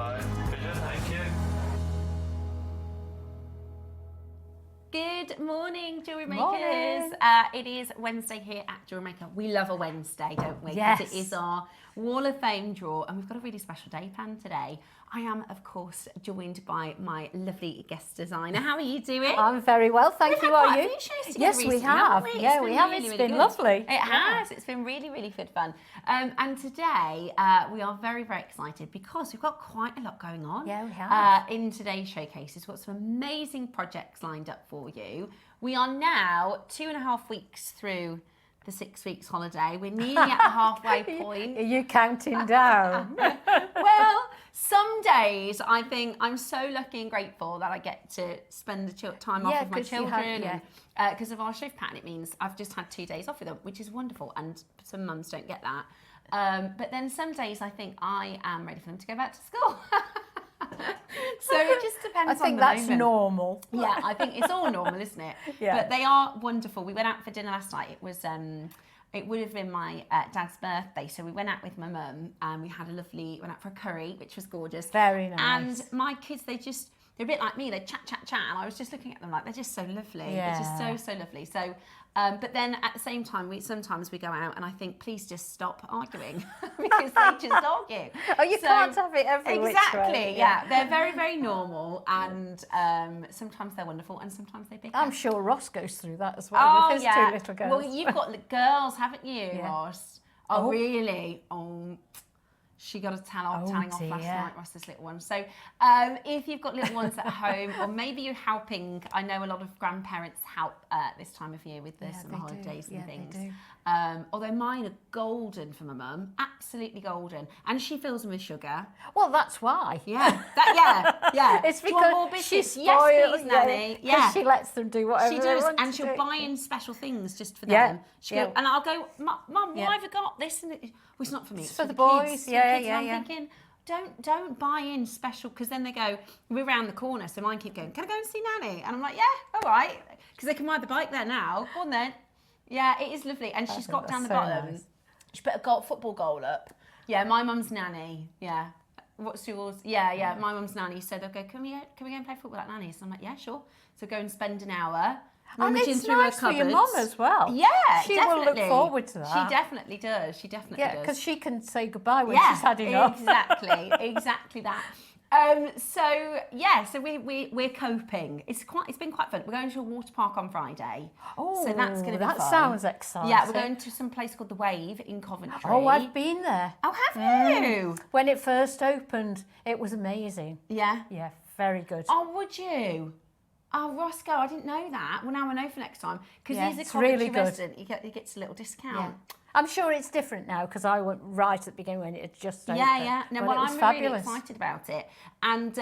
Bye. Pleasure. Thank you. Good morning, jewellery makers. Morning. It is Wednesday here at Jewellery Maker. We love a Wednesday, don't we? Yes. Because it is our Wall of Fame draw, and we've got a really special day planned today. I am, of course, joined by my lovely guest designer. How are you doing? I'm very well, thank you. Are you? Yes, we have. Yeah, we have. It's been lovely. It has. It's been really, really good fun. And today we are very, very excited because we've got quite a lot going on. Yeah, we have. In today's showcase, we've got some amazing projects lined up for you. We are now 2.5 weeks through the 6 weeks holiday. We're nearly at the halfway point. Are you counting down? Well, some days I think I'm so lucky and grateful that I get to spend the time off with my children. Because of our shift pattern, it means I've just had 2 days off with them, which is wonderful. And some mums don't get that. But then some days I think I am ready for them to go back to school. So it just depends on the moment. I think that's normal. Yeah, I think it's all normal, isn't it? Yeah. But they are wonderful. We went out for dinner last night. It was, it would have been my dad's birthday, so we went out with my mum and we had went out for a curry, which was gorgeous. Very nice. And my kids, they're a bit like me. They chat, and I was just looking at them like they're just so lovely. Yeah. They're just so lovely. So, but then at the same time, sometimes we go out and I think, please just stop arguing because they just argue. Oh, you can't have it every which way. Exactly, yeah. They're very, very normal and sometimes they're wonderful and sometimes they bicker. I'm sure Ross goes through that as well with his 2 little girls. Well, you've got girls, haven't you, Yeah. Ross? Oh, really? Oh, she got a telling off last dear. night, Ross's little one. So if you've got little ones at home, or maybe you're helping, I know a lot of grandparents help this time of year with the summer holidays and things. They do. Although mine are golden for my mum, absolutely golden. And she fills them with sugar. Well, that's why. Yeah, yeah. It's Do you want more because biscuits? she's spoiled. Yes, please, Nanny. Because she lets them do whatever She they does, want and to she'll do. buy in special things just for Yeah, them. And I'll go, Mum, why have you got this? And well, it's not for me. It's for the kids, boys. for the Yeah, kids. yeah, And I'm yeah. thinking, don't buy in special, because then they go, we're around the corner, so mine keep going, can I go and see Nanny? And I'm like, yeah, all right, because they can ride the bike there now. Go on then. Yeah, it is lovely, and she's got down the bottom. Nice. She put a football goal up. Yeah, my mum's nanny. Yeah. What's yours? Yeah. My mum's nanny. So they'll go, can we go and play football at Nanny's? So I'm like, yeah, sure. So go and spend an hour. And it's nice for your mum as well. Yeah, she definitely. will look forward to that. She definitely does. Yeah, because she can say goodbye when she's had enough. Exactly that. So we're coping. It's been quite fun. We're going to a water park on Friday. Oh, so that's going to be fun. That sounds exciting. Yeah, we're going to some place called the Wave in Coventry. Oh, I've been there. Oh, have you? When it first opened, it was amazing. Yeah. Yeah, very good. Oh, would you? Oh, Roscoe, I didn't know that. Well, now I know for next time. Because he's a it's Coventry really good. resident. He gets a little discount. Yeah. I'm sure it's different now because I went right at the beginning when it had just opened. Yeah. No, but well, it was I'm fabulous. really excited about it. And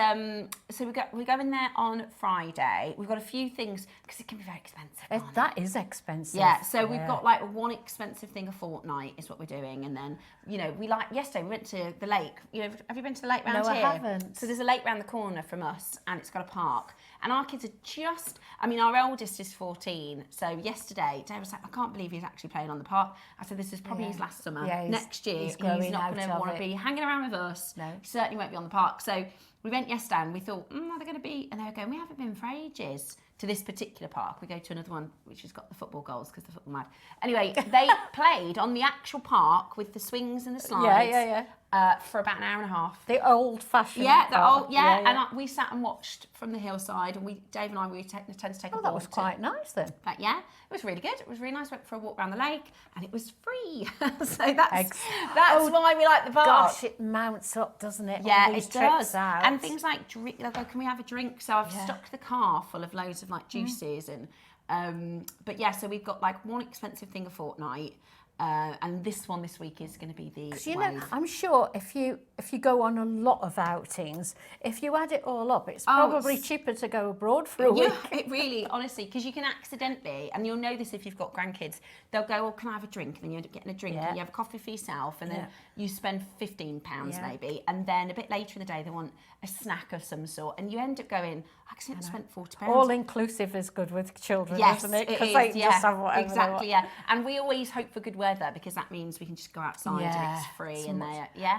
so we're going there on Friday. We've got a few things because it can be very expensive. That is expensive. Yeah, so we've got like one expensive thing a fortnight is what we're doing. And then, yesterday we went to the lake. Have you been to the lake round here? No, I haven't. So there's a lake round the corner from us and it's got a park. And our kids are our eldest is 14. So yesterday, Dave was like, I can't believe he's actually playing on the park. I said, this is probably his last summer. Yeah, next year, he's growing not going to out want of to it. be hanging around with us. No. He certainly won't be on the park. So we went yesterday and we thought, are they going to be? And they were going, we haven't been for ages to this particular park. We go to another one which has got the football goals because the football mad. Anyway, they played on the actual park with the swings and the slides. For about an hour and a half. The old-fashioned park. And we sat and watched from the hillside, and Dave and I tend to take a walk. That was quite nice then. But yeah, it was really good. It was really nice. Went for a walk around the lake, and it was free. So that's why we like the park. Gosh, it mounts up, doesn't it? Yeah, all these it trips does. Out. And things like drink. They'll go, can we have a drink? So I've stocked the car full of loads of like juices and. But yeah, so we've got like one expensive thing a fortnight. And this one this week is going to be the Wave. I'm sure if you go on a lot of outings, if you add it all up, it's probably cheaper to go abroad for a week. It really, honestly, because you can accidentally, and you'll know this if you've got grandkids, they'll go, can I have a drink? And then you end up getting a drink, and you have a coffee for yourself, and then you spend £15 maybe, and then a bit later in the day they want a snack of some sort, and you end up going, I accidentally spent £40. All inclusive is good with children, isn't it? Because they just have whatever they want. Yeah. And we always hope for good weather because that means we can just go outside and it's free and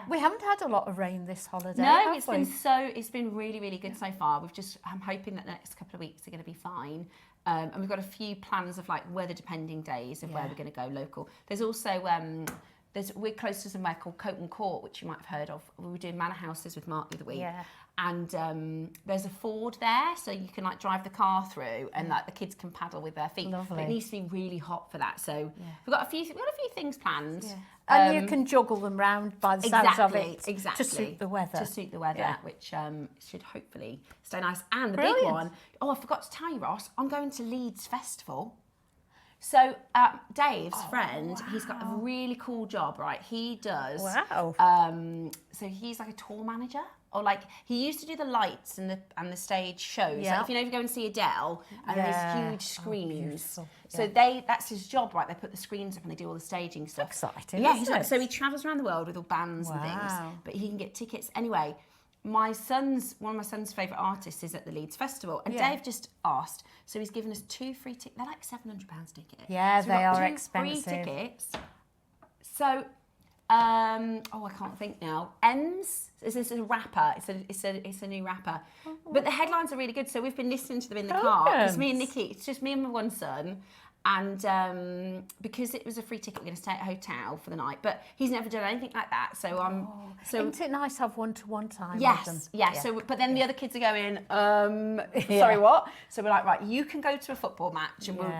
we haven't had a lot of rain this holiday. No, it's been really, really good so far. I'm hoping that the next couple of weeks are going to be fine. And we've got a few plans of like weather depending days of where we're going to go local. There's also we're close to somewhere called Coton Court, which you might have heard of. We were doing manor houses with Mark the other week. Yeah. And there's a ford there, so you can like drive the car through, and like the kids can paddle with their feet. Lovely. But it needs to be really hot for that. So we've got a few things planned. Yeah. And you can juggle them round by the sounds of it to suit the weather. Which should hopefully stay nice. And the big one, I forgot to tell you, Ross, I'm going to Leeds Festival. So Dave's friend, he's got a really cool job, right? He does. Wow. So he's like a tour manager, or like he used to do the lights and the stage shows. Yeah. Like if you go and see Adele, and there's huge screens. So that's his job, right? They put the screens up and they do all the staging stuff. Exciting. Yeah. So he travels around the world with all bands and things, but he can get tickets anyway. One of my son's favourite artists is at the Leeds Festival, and Dave just asked, so he's given us 2 free tickets. They're like £700 tickets. Yeah, so they are 2 expensive. Free tickets. So, I can't think now. Ems, this is a rapper. It's a new rapper, but the headlines are really good. So we've been listening to them in the car. It's me and Nikki. It's just me and my one son. And because it was a free ticket, we're going to stay at a hotel for the night. But he's never done anything like that, so isn't it nice to have one-to-one time? Yes, with them? yeah. So, but then the other kids are going, sorry, what? So we're like, right, you can go to a football match, and we'll,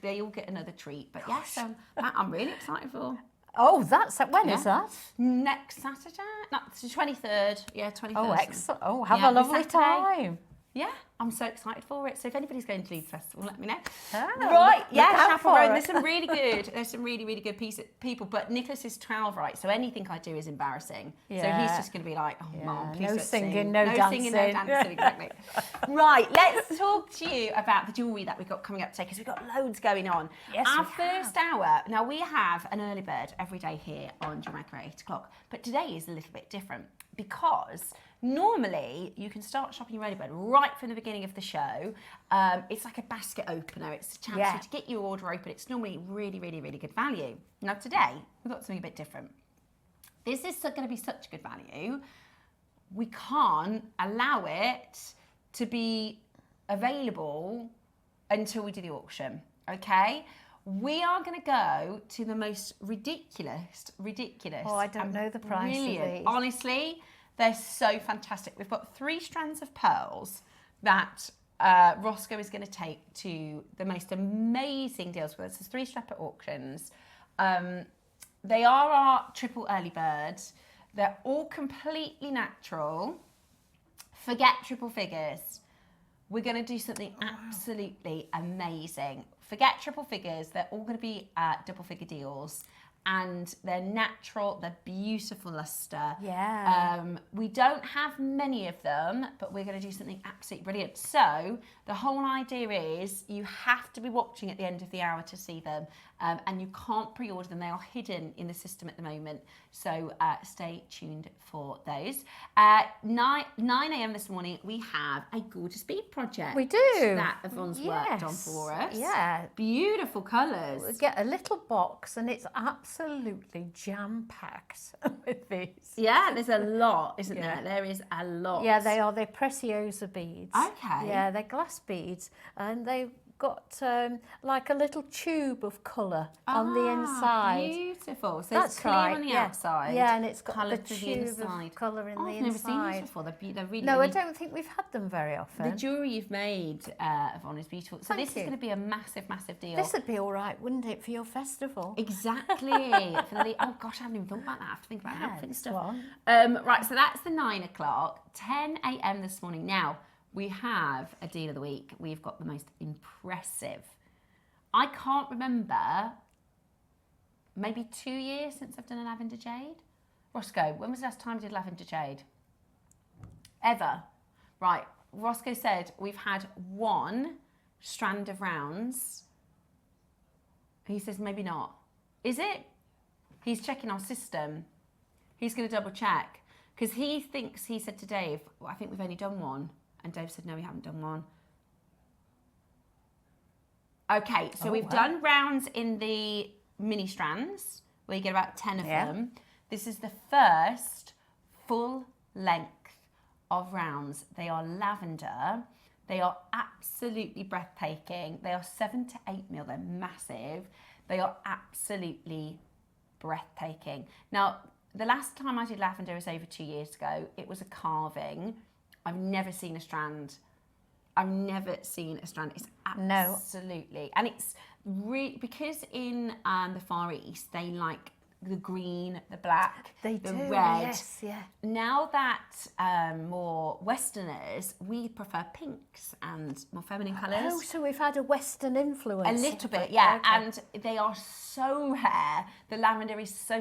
they all get another treat. But yes, I'm really excited for. Oh, when is that? Next Saturday. No, it's the 23rd. Yeah, 23rd. Oh, excellent. Oh, have a lovely time. Yeah, I'm so excited for it. So if anybody's going to Leeds Festival, let me know. Right, Chapel Road. There's some really really good people. But Nicholas is 12, right? So anything I do is embarrassing. Yeah. So he's just going to be like, Mom, please no don't singing, sing. no dancing. Singing, no dancing, exactly. Right, let's talk to you about the jewellery that we've got coming up today, because we've got loads going on. Yes, Our first hour, now we have an early bird every day here on JewelleryMaker at 8 o'clock, but today is a little bit different, because normally you can start shopping your early bird right from the beginning of the show. It's like a basket opener. It's a chance for you to get your order open. It's normally really, really, really good value. Now today, we've got something a bit different. This is going to be such good value. We can't allow it to be available until we do the auction, okay? We are going to go to the most ridiculous. Oh, I don't know the price of these. Honestly, they're so fantastic. We've got 3 strands of pearls that Roscoe is going to take to the most amazing deals with us. There's 3 separate auctions. They are our triple early birds. They're all completely natural. Forget triple figures. We're going to do something absolutely amazing. Forget triple figures. They're all going to be double figure deals. And they're natural, they're beautiful luster. Yeah. We don't have many of them, but we're going to do something absolutely brilliant. So the whole idea is you have to be watching at the end of the hour to see them, and you can't pre-order them. They are hidden in the system at the moment. So stay tuned for those. 9 a.m. this morning, we have a gorgeous bead project. We do. That Yvonne's worked on for us. Yeah. Beautiful colours. We get a little box, and it's absolutely jam-packed with these. Yeah, there's a lot, isn't there? There is a lot. Yeah, they are. They're Preciosa beads. Okay. Yeah, they're glass beads, and they've got like a little tube of colour on the inside. Beautiful. So that's it's clear on the outside. Yeah, and it's got colour the to tube the of colour in the inside. I've never seen these before. They're really, no, really... I don't think we've had them very often. The jewellery you've made, Yvonne, is beautiful. So this is going to be a massive, massive deal. This would be all right, wouldn't it, for your festival? Exactly. Oh gosh, I haven't even thought about that. I have to think about outfit and stuff. Right, so that's the 9 o'clock, 10 a.m. this morning. Now, we have a deal of the week. We've got the most impressive. I can't remember, maybe 2 years since I've done a lavender jade. Roscoe, when was the last time you did lavender jade? Ever? Right, Roscoe said we've had 1 strand of rounds. He says maybe not. Is it? He's checking our system. He's going to double check. Because he thinks, he said to Dave, well, I think we've only done 1. And Dave said, no, we haven't done 1. Okay, so we've done rounds in the mini strands, where you get about 10 of them. This is the first full length of rounds. They are lavender. They are absolutely breathtaking. They are 7 to 8 mil. They're massive. They are absolutely breathtaking. Now, the last time I did lavender was over 2 years ago. It was a carving. I've never seen a strand. It's absolutely, and it's really, because in the Far East they like the green, the black, the red. Yes, yeah. Now that more Westerners, we prefer pinks and more feminine colours. Oh, so we've had a Western influence. A little bit, yeah. Okay. And they are so rare. The lavender is so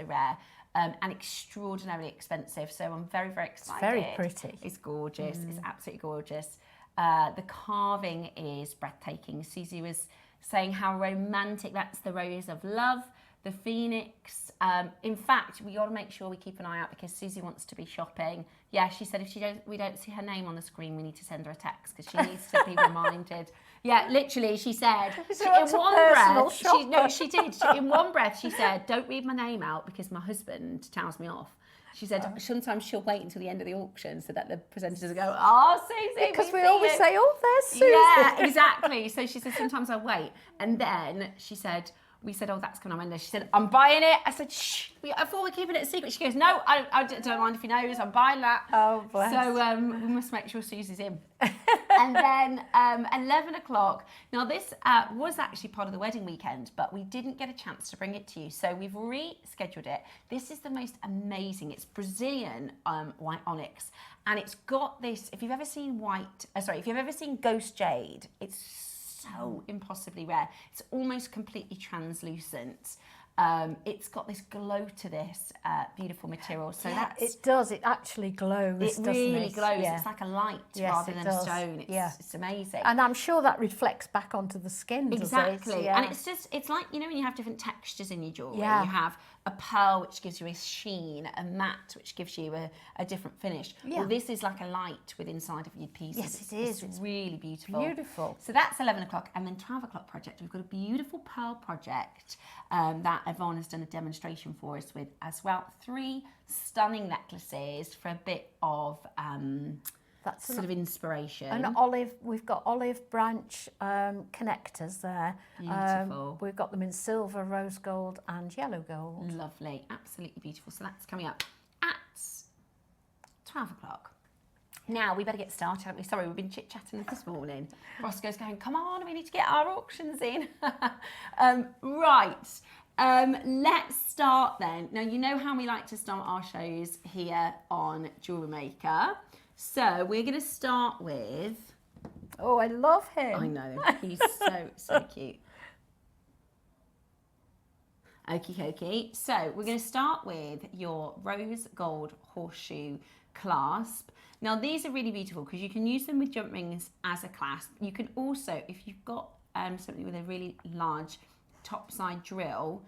rare. And extraordinarily expensive. So I'm very, very excited. It's very pretty. It's gorgeous. It's absolutely gorgeous. The carving is breathtaking. Susie was saying how romantic. That's the rose of love, the phoenix. In fact, we got to make sure we keep an eye out because Susie wants to be shopping. Yeah, she said if we don't see her name on the screen, we need to send her a text because she needs to be reminded. Yeah, literally, she said in one breath. She did. In one breath, she said, "Don't read my name out because my husband tells me off." She said sometimes she'll wait until the end of the auction so that the presenters will go, "Oh, Susie," because we always say, "Oh, there's Susie." Yeah, exactly. So she said sometimes I wait, and then she said. We said, "Oh, that's coming on Monday." She said, "I'm buying it." I said, "Shh, I thought we're keeping it a secret." She goes, "No, I don't mind if he knows. I'm buying that." Oh, bless. So we must make sure Susie's in. And then 11 o'clock. Now, this was actually part of the wedding weekend, but we didn't get a chance to bring it to you. So we've rescheduled it. This is the most amazing. It's Brazilian white onyx. And it's got this, if you've ever seen ghost jade, it's so impossibly rare. It's almost completely translucent. It's got this glow to this beautiful material. So it does. It actually glows. It really glows. Yeah. It's like a light rather than a stone. It's amazing. And I'm sure that reflects back onto the skin. Exactly. Yeah. And it's like, when you have different textures in your jewellery. Yeah. You have a pearl, which gives you a sheen, a matte, which gives you a different finish. Yeah. Well, this is like a light with inside of your pieces. Yes, it is. It's really beautiful. Beautiful. So that's 11 o'clock. And then 12 o'clock project. We've got a beautiful pearl project that Yvonne has done a demonstration for us with as well. 3 stunning necklaces for a bit of that's sort of inspiration. And we've got olive branch connectors there. Beautiful. We've got them in silver, rose gold and yellow gold. Lovely, absolutely beautiful. So that's coming up at 12 o'clock. Now, we better get started, haven't we? Sorry, we've been chit-chatting this morning. Roscoe's going, come on, we need to get our auctions in. Right. Let's start then. Now, you know how we like to start our shows here on JewelleryMaker. So we're going to start with... Oh, I love him. I know. He's so cute. Okie dokie. So we're going to start with your rose gold horseshoe clasp. Now, these are really beautiful because you can use them with jump rings as a clasp. You can also, if you've got something with a really large top side drill,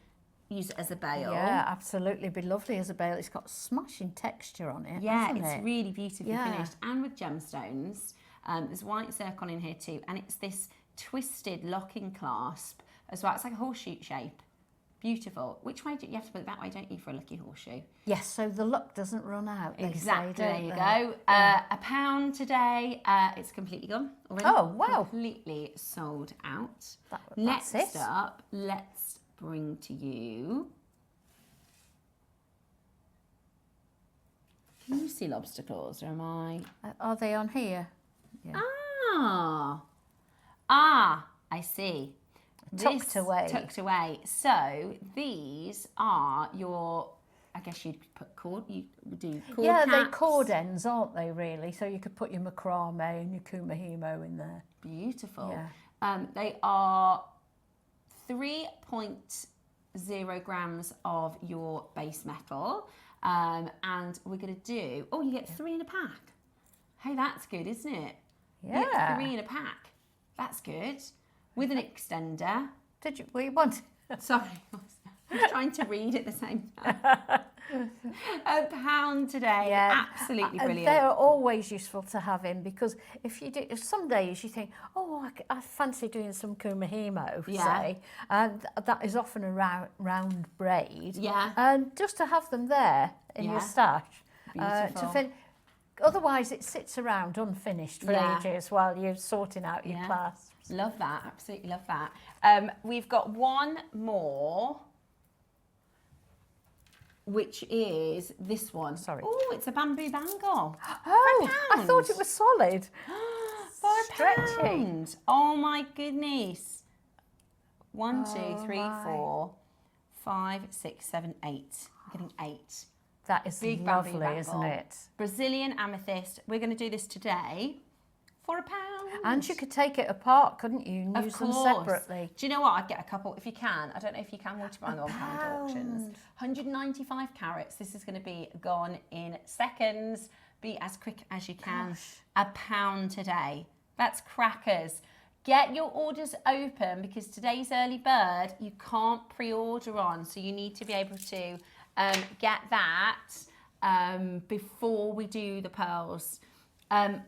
use it as a bail. Yeah, absolutely. It'd be lovely as a bail. It's got smashing texture on it. Yeah, it's really beautifully finished. And with gemstones, there's white zircon in here too. And it's this twisted locking clasp as well. It's like a horseshoe shape. Beautiful. Which way do you have to put it that way, don't you, for a lucky horseshoe? Yes, so the luck doesn't run out. Exactly. Say, there you go. £1 today. It's completely gone already. Oh, wow. Completely sold out. Next up, let's bring to you. Can you see lobster claws, or am I? Are they on here? Yeah. I see. Tucked away. So these are your, I guess you'd put cord, you do cord caps. They're cord ends, aren't they, really? So you could put your macrame and your kumihimo in there. Beautiful. Yeah. They are 3.0 grams of your base metal. And we're going to do, you get 3 in a pack. Hey, that's good, isn't it? Yeah. You get 3 in a pack. That's good. With an extender. We want... Sorry, I'm trying to read at the same time. £1 today. Yeah. Absolutely brilliant. They're always useful to have in because if some days you think, I fancy doing some kumihimo, say, and that is often a round braid. Yeah. And just to have them there in your stash. Otherwise, it sits around unfinished for ages while you're sorting out your clasps. Love that. Absolutely love that. We've got one more, which is this one. Sorry. Oh, it's a bamboo bangle. Oh, I thought it was solid. For Stretchy. £1. Oh my goodness. 1, 2, 3, 4, 5, 6, 7, 8. I'm getting 8. That is Big lovely, isn't it? Brazilian amethyst. We're going to do this today for £1. And you could take it apart, couldn't you? And use them separately. Do you know what? I'd get a couple if you can. I don't know if you can multiply on the £1 auctions. 195 carats. This is going to be gone in seconds. Be as quick as you can. £1 today. That's crackers. Get your orders open because today's early bird you can't pre-order on, so you need to be able to get that before we do the pearls.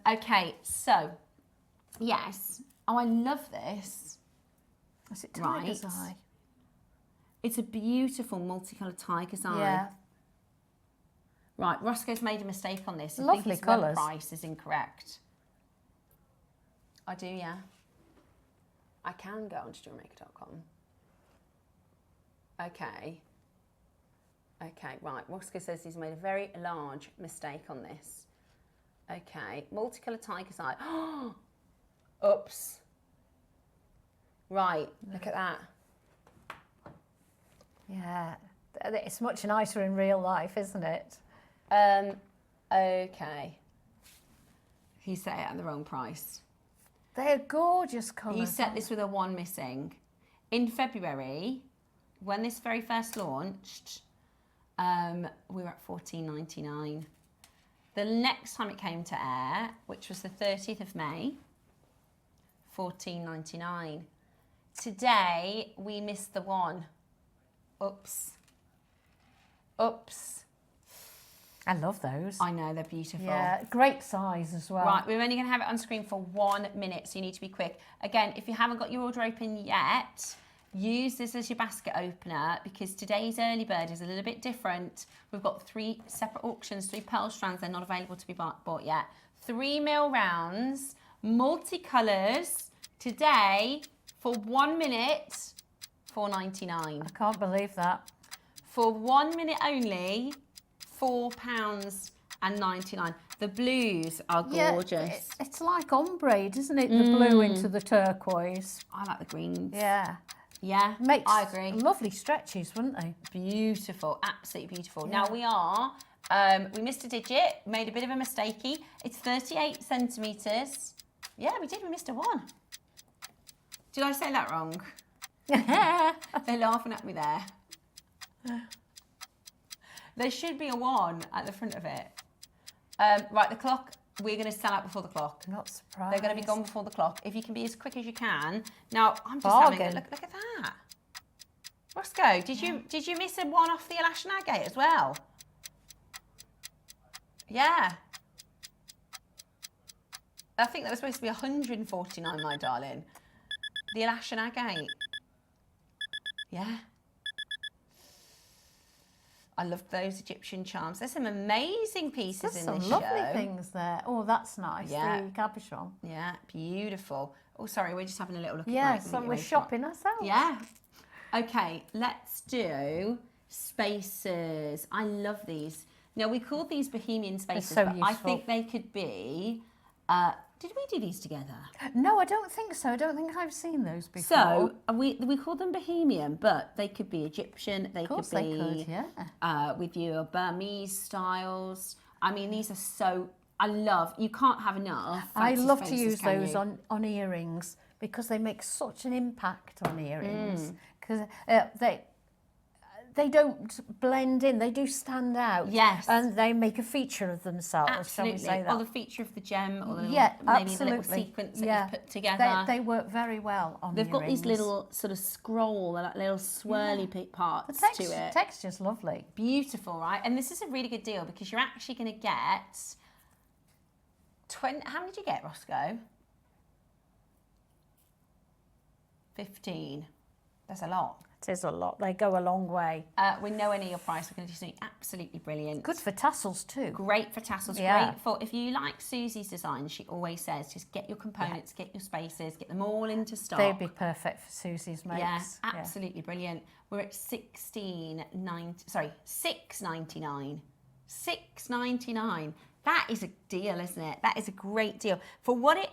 Okay, so yes. Oh, I love this. Is it tiger's eye? It's a beautiful multicoloured tiger's eye. Yeah. Right, Roscoe's made a mistake on this. Lovely colours. The price is incorrect. I do, yeah. I can go onto jewellerymaker.com. Okay. Okay, right. Roscoe says he's made a very large mistake on this. Okay, multicoloured tiger's eye. Oops. Right, look at that. Yeah, it's much nicer in real life, isn't it? Okay. He set it at the wrong price. They're gorgeous colours. You set this with a 1 missing. In February, when this very first launched, we were at $14.99. The next time it came to air, which was the 30th of May, $14.99. Today, we missed the 1. Oops. Oops. I love those. I know, they're beautiful. Yeah, great size as well. Right, we're only going to have it on screen for 1 minute, so you need to be quick. Again, if you haven't got your order open yet, use this as your basket opener because today's early bird is a little bit different. We've got 3 separate auctions, 3 pearl strands. They're not available to be bought yet. 3 mil rounds, multicolours, today for 1 minute, $4.99. I can't believe that. For 1 minute only, £4.99. The blues are gorgeous. Yeah, it's like ombre, isn't it? The blue into the turquoise. I like the greens. Yeah. Yeah, Makes I agree. Lovely stretches, wouldn't they? Beautiful, absolutely beautiful. Yeah. Now we are, we missed a digit, made a bit of a mistakey. It's 38 centimetres. Yeah, we did, we missed a 1. Did I say that wrong? They're laughing at me there. There should be a 1 at the front of it. Right, the clock, we're going to sell out before the clock. I'm not surprised. They're going to be gone before the clock. If you can be as quick as you can. Now, I'm just Bargain. having a look at that. Roscoe, did you miss a 1 off the Alash and Agate as well? Yeah. I think that was supposed to be 149, my darling. The Alash and Agate. Yeah. I love those Egyptian charms. There's some amazing pieces in this show. There's some lovely things there. Oh, that's nice. Yeah. The cabochon. Yeah, beautiful. Oh, sorry, we're just having a little look at Yeah, so we're shopping ourselves. Yeah. Okay, let's do spaces. I love these. Now, we called these Bohemian spaces, so but useful. I think they could be... did we do these together? No, I don't think so. I don't think I've seen those before. So, we called them Bohemian, but they could be Egyptian. They could be... They could, yeah. with your Burmese styles. I mean, these are so... I love... You can't have enough. I fancy love to spaces, use can those you? on earrings because they make such an impact on earrings. Because they don't blend in, they do stand out. Yes. And they make a feature of themselves, Absolutely. shall we say that? Or the feature of the gem, or the little, Yeah, maybe absolutely. the little sequence that you've put together. They work very well on They've got earrings. these little sort of scroll, like little swirly parts to it. The texture's lovely. Beautiful, right? And this is a really good deal because you're actually going to get 20. How many did you get, Roscoe? 15. That's a lot. It is a lot. They go a long way. We're nowhere near your price. We're going to do something absolutely brilliant. Good for tassels too. Great for tassels. Yeah. Great for, if you like Susie's design, she always says, just get your components, get your spaces, get them all into stock. They'd be perfect for Susie's makes. Yeah, absolutely brilliant. We're at $6.99. $6.99. That is a deal, isn't it? That is a great deal. For what it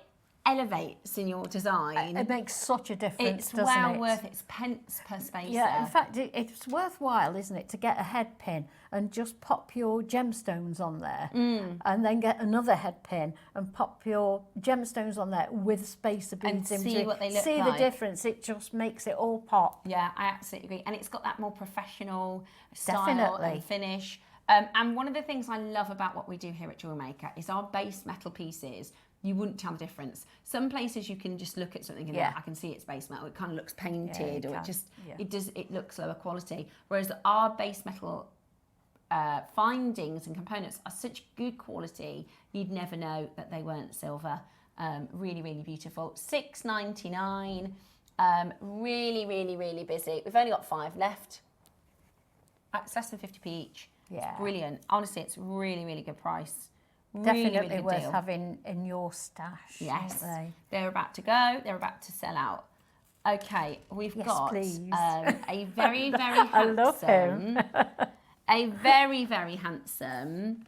elevates in your design. It makes such a difference, It's doesn't well it? worth its pence per spacer. Yeah, in fact, it's worthwhile, isn't it, to get a head pin and just pop your gemstones on there, and then get another head pin and pop your gemstones on there with spacer beads and in see what they look like. See the difference. It just makes it all pop. Yeah, I absolutely agree. And it's got that more professional style Definitely. and finish. And one of the things I love about what we do here at JewelleryMaker is our base metal pieces. You wouldn't tell the difference. Some places you can just look at something and I can see it's base metal. It kind of looks painted, or it looks lower quality. Whereas our base metal findings and components are such good quality, you'd never know that they weren't silver. Really, really beautiful. $6.99. Really, really, really busy. We've only got 5 left. It's less than 50p each. Yeah. It's brilliant. Honestly, it's really, really good price. Definitely really good worth deal. having in your stash. Yes, aren't they? They're about to go. They're about to sell out. Okay, we've got a very, very handsome. I love him. A very, very handsome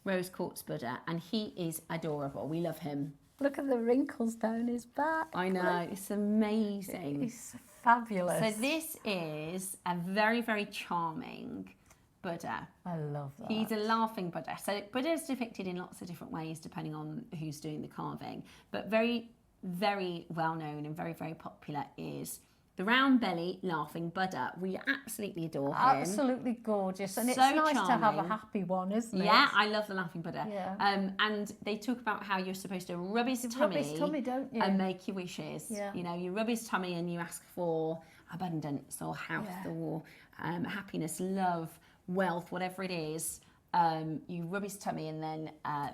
rose quartz Buddha, and he is adorable. We love him. Look at the wrinkles down his back. I know, it's amazing. He's fabulous. So this is a very, very charming Buddha. I love that. He's a laughing Buddha. So Buddha is depicted in lots of different ways depending on who's doing the carving. But very, very well known and very, very popular is the round belly laughing Buddha. We absolutely adore him. Absolutely gorgeous. And it's So nice to have a charming. happy one, isn't it? Yeah, I love the laughing Buddha. Yeah. And they talk about how you're supposed to rub his You tummy. rub his tummy, don't you? And make your wishes. Yeah. You know, you rub his tummy and you ask for abundance or health or happiness, love, wealth, whatever it is. You rub his tummy, and then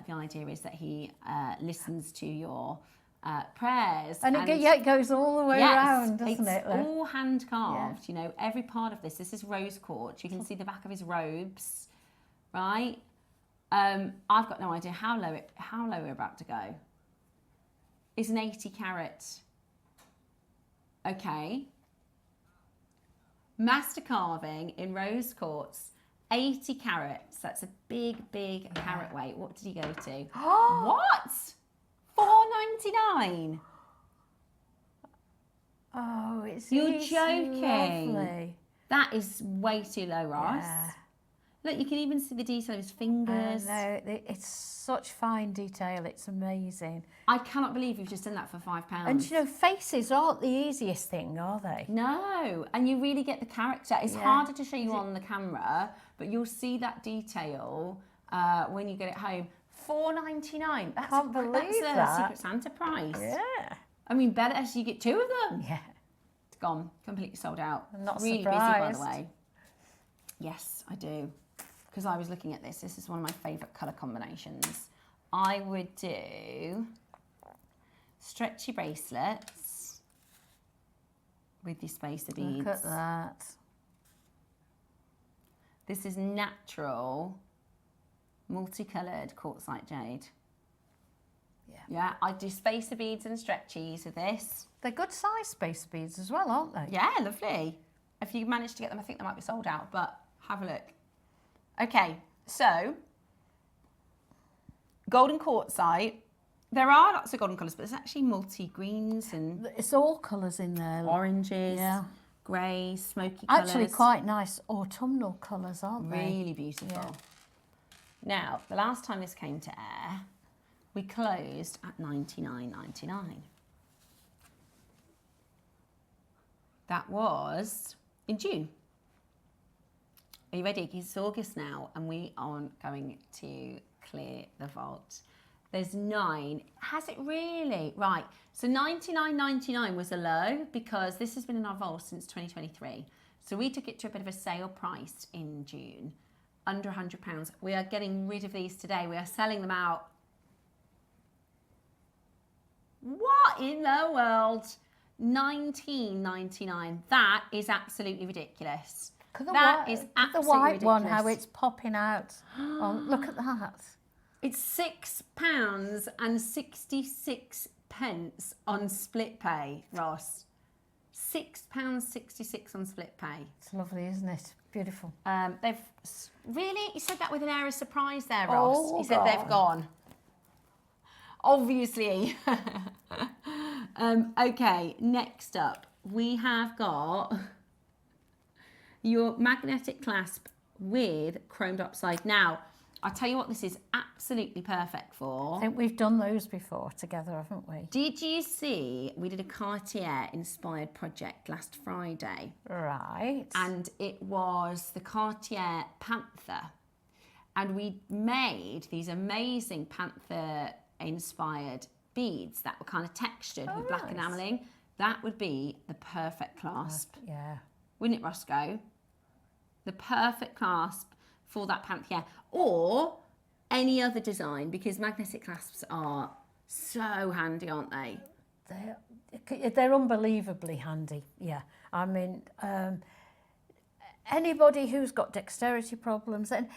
the idea is that he listens to your prayers. And it goes all the way around, doesn't it? It's all hand carved. You know, every part of this is rose quartz. You can see the back of his robes, right? I've got no idea how low we're about to go. It's an 80 carat. Okay. Master carving in rose quartz, 80 carats. That's a big, big carat weight. What did he go to? What? $4.99. Oh, it's You're joking. Lovely. That is way too low, Ross. Yeah. Look, you can even see the detail of his fingers. No, it's such fine detail. It's amazing. I cannot believe you've just done that for £5. And you know, faces aren't the easiest thing, are they? No, and you really get the character. It's harder to show you on the camera, but you'll see that detail when you get it home. $4.99. Can't believe that. Secret Santa price. Yeah. I mean, better as you get 2 of them. Yeah. It's gone, completely sold out. I'm not really surprised. busy, by the way. Yes, I do. Because I was looking at this. This is one of my favourite colour combinations. I would do stretchy bracelets with your spacer beads. Look at that. This is natural, multicoloured quartzite jade. Yeah. Yeah, I do spacer beads and stretchies with this. They're good size spacer beads as well, aren't they? Yeah, lovely. If you manage to get them, I think they might be sold out, but have a look. Okay, so golden quartzite. There are lots of golden colours, but there's actually multi-greens and It's all colours in there. oranges, Yeah. greys, smoky colours. Actually quite nice autumnal colours, aren't they? Really beautiful. Yeah. Now, the last time this came to air, we closed at $99.99. That was in June. Are you ready? It's August now, and we are going to clear the vault. There's 9. Has it really? Right. So $99.99 was a low because this has been in our vault since 2023. So we took it to a bit of a sale price in June, under £100. We are getting rid of these today. We are selling them out. What in the world? $19.99. That is absolutely ridiculous. The white one, how it's popping out. Oh, look at that. It's £6.66 on split pay, Ross. £6.66 on split pay. It's lovely, isn't it? Beautiful. They've really, you said that with an air of surprise there, Ross. Oh, you said they've gone. Obviously. Okay, next up, we have got your magnetic clasp with chromed upside. Now, I'll tell you what this is absolutely perfect for. I think we've done those before together, haven't we? Did you see we did a Cartier inspired project last Friday? Right. And it was the Cartier Panther. And we made these amazing Panther inspired beads that were kind of textured with black enameling. That would be the perfect clasp. Yeah. Wouldn't it, Roscoe? The perfect clasp for that Panther, or any other design, because magnetic clasps are so handy, aren't they? They're unbelievably handy, yeah. I mean, anybody who's got dexterity problems, and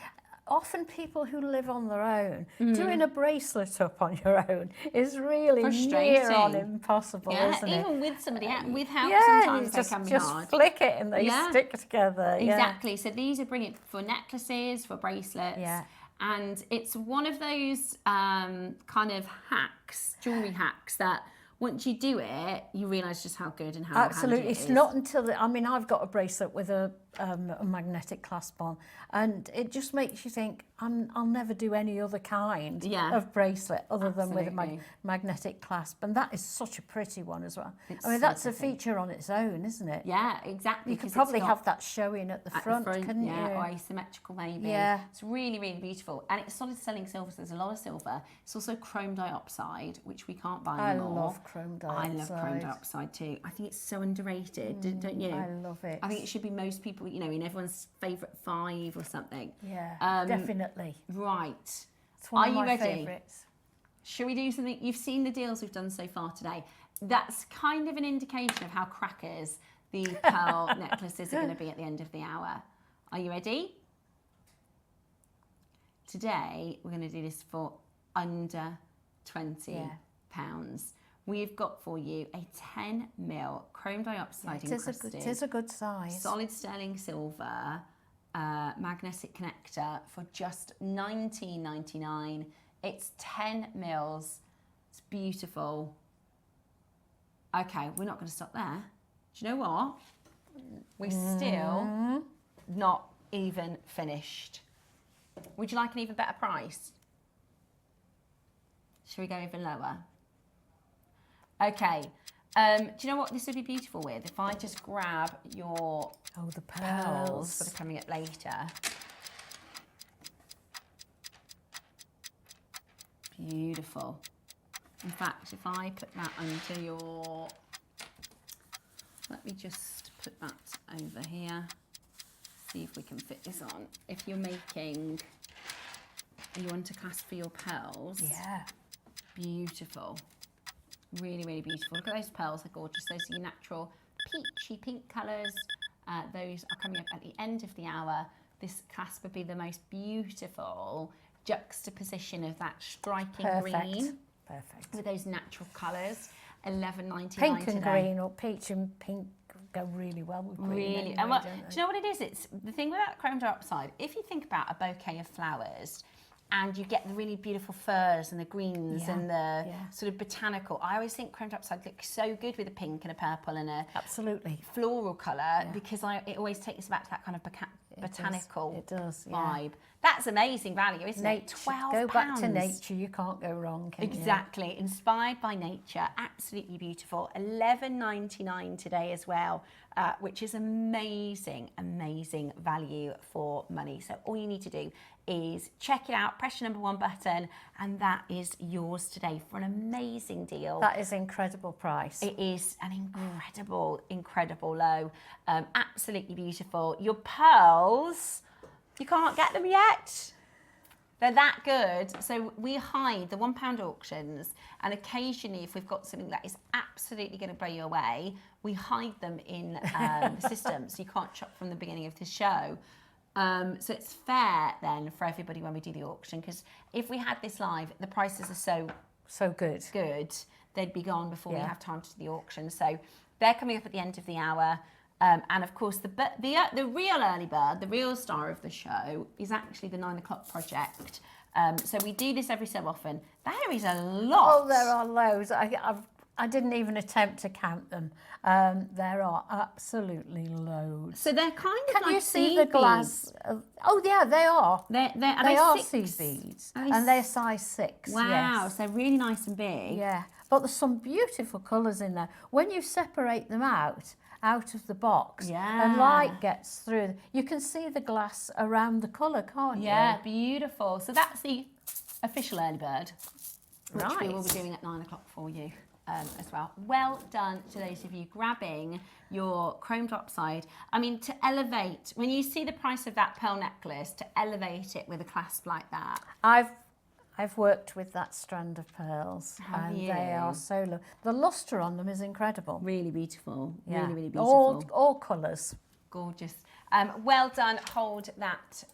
often people who live on their own, doing a bracelet up on your own is really near on impossible, isn't it? Even with somebody, with help, sometimes they can be hard. Just flick it and they stick together. Exactly. So these are brilliant for necklaces, for bracelets. Yeah. And it's one of those kind of hacks, jewellery hacks, that once you do it, you realise just how good and how absolutely. handy it is. It's not until I mean, I've got a bracelet with a magnetic clasp on, and it just makes you think, I'll never do any other kind of bracelet other than with a magnetic clasp, and that is such a pretty one as well. I mean, that's a feature on its own, isn't it? Yeah, exactly. You could probably have that showing at the front, couldn't you? Or asymmetrical maybe. Yeah. It's really, really beautiful. And it's solid selling silver, so there's a lot of silver. It's also chrome dioxide, which we can't buy anymore. I love chrome dioxide. I love chrome dioxide too. I think it's so underrated, don't you? I love it. I think it should be most people, you know, in everyone's favourite 5 or something. Yeah, definitely. Right. It's one Are of you my ready? favourites. Shall we do something? You've seen the deals we've done so far today. That's kind of an indication of how crackers the pearl necklaces are going to be at the end of the hour. Are you ready? Today, we're going to do this for under £20. We've got for you a 10mm chrome dioxide encrusted. It is a good size. Solid sterling silver magnetic connector for just $19.99. It's 10mm. It's beautiful. Okay, we're not going to stop there. Do you know what? We're still not even finished. Would you like an even better price? Should we go even lower? Okay. Do you know what this would be beautiful with? If I just grab your the pearls that are coming up later. Beautiful. In fact, if I put that under your... Let me just put that over here. See if we can fit this on. If you're making... You want to clasp for your pearls. Yeah. Beautiful. Really, really beautiful. Look at those pearls, they're gorgeous. Those are your natural peachy pink colours. Those are coming up at the end of the hour. This clasp would be the most beautiful juxtaposition of that striking green. Perfect. With those natural colours. $11.99 Pink today. and green, or peach and pink go really well with green. Really. Anyway, And what, don't do they? you know what it is? It's the thing with that chrome dioxide. If you think about a bouquet of flowers, and you get the really beautiful furs and the greens and the sort of botanical. I always think chrome dioxide looks so good with a pink and a purple and a floral colour because it always takes us back to that kind of botanical vibe. That's amazing value, isn't it? £12. Go back to nature, you can't go wrong, can you? Exactly. Inspired by nature, absolutely beautiful. $11.99 today as well, which is amazing, amazing value for money. So all you need to do is check it out, press your number 1 button, and that is yours today for an amazing deal. That is an incredible price. It is an incredible, incredible low. Absolutely beautiful. Your pearls, you can't get them yet. They're that good. So we hide the £1 auctions, and occasionally if we've got something that is absolutely going to blow you away, we hide them in the system, so you can't shop from the beginning of the show. So it's fair then for everybody when we do the auction, because if we had this live, the prices are so good, they'd be gone before we have time to do the auction. So they're coming up at the end of the hour. And of course, the real early bird, the real star of the show, is actually the 9 o'clock project. So we do this every so often. There is a lot. Oh, there are loads. I didn't even attempt to count them. There are absolutely loads. So they're kind of Can you see the glass? Oh, yeah, they are. They are seed beads. And they're size 6. Wow, yes. so really nice and big. Yeah, but there's some beautiful colours in there. When you separate them out of the box and light gets through, you can see the glass around the colour, can't you? Yeah, beautiful. So that's the official early bird, which we will be doing at 9 o'clock for you as well. Well done to those of you grabbing your chromed upside. I mean, to elevate, when you see the price of that pearl necklace, to elevate it with a clasp like that. I've worked with that strand of pearls, they are so lovely. The lustre on them is incredible. Really beautiful. Yeah. Really, really beautiful. All colours. Gorgeous. Well done. Hold that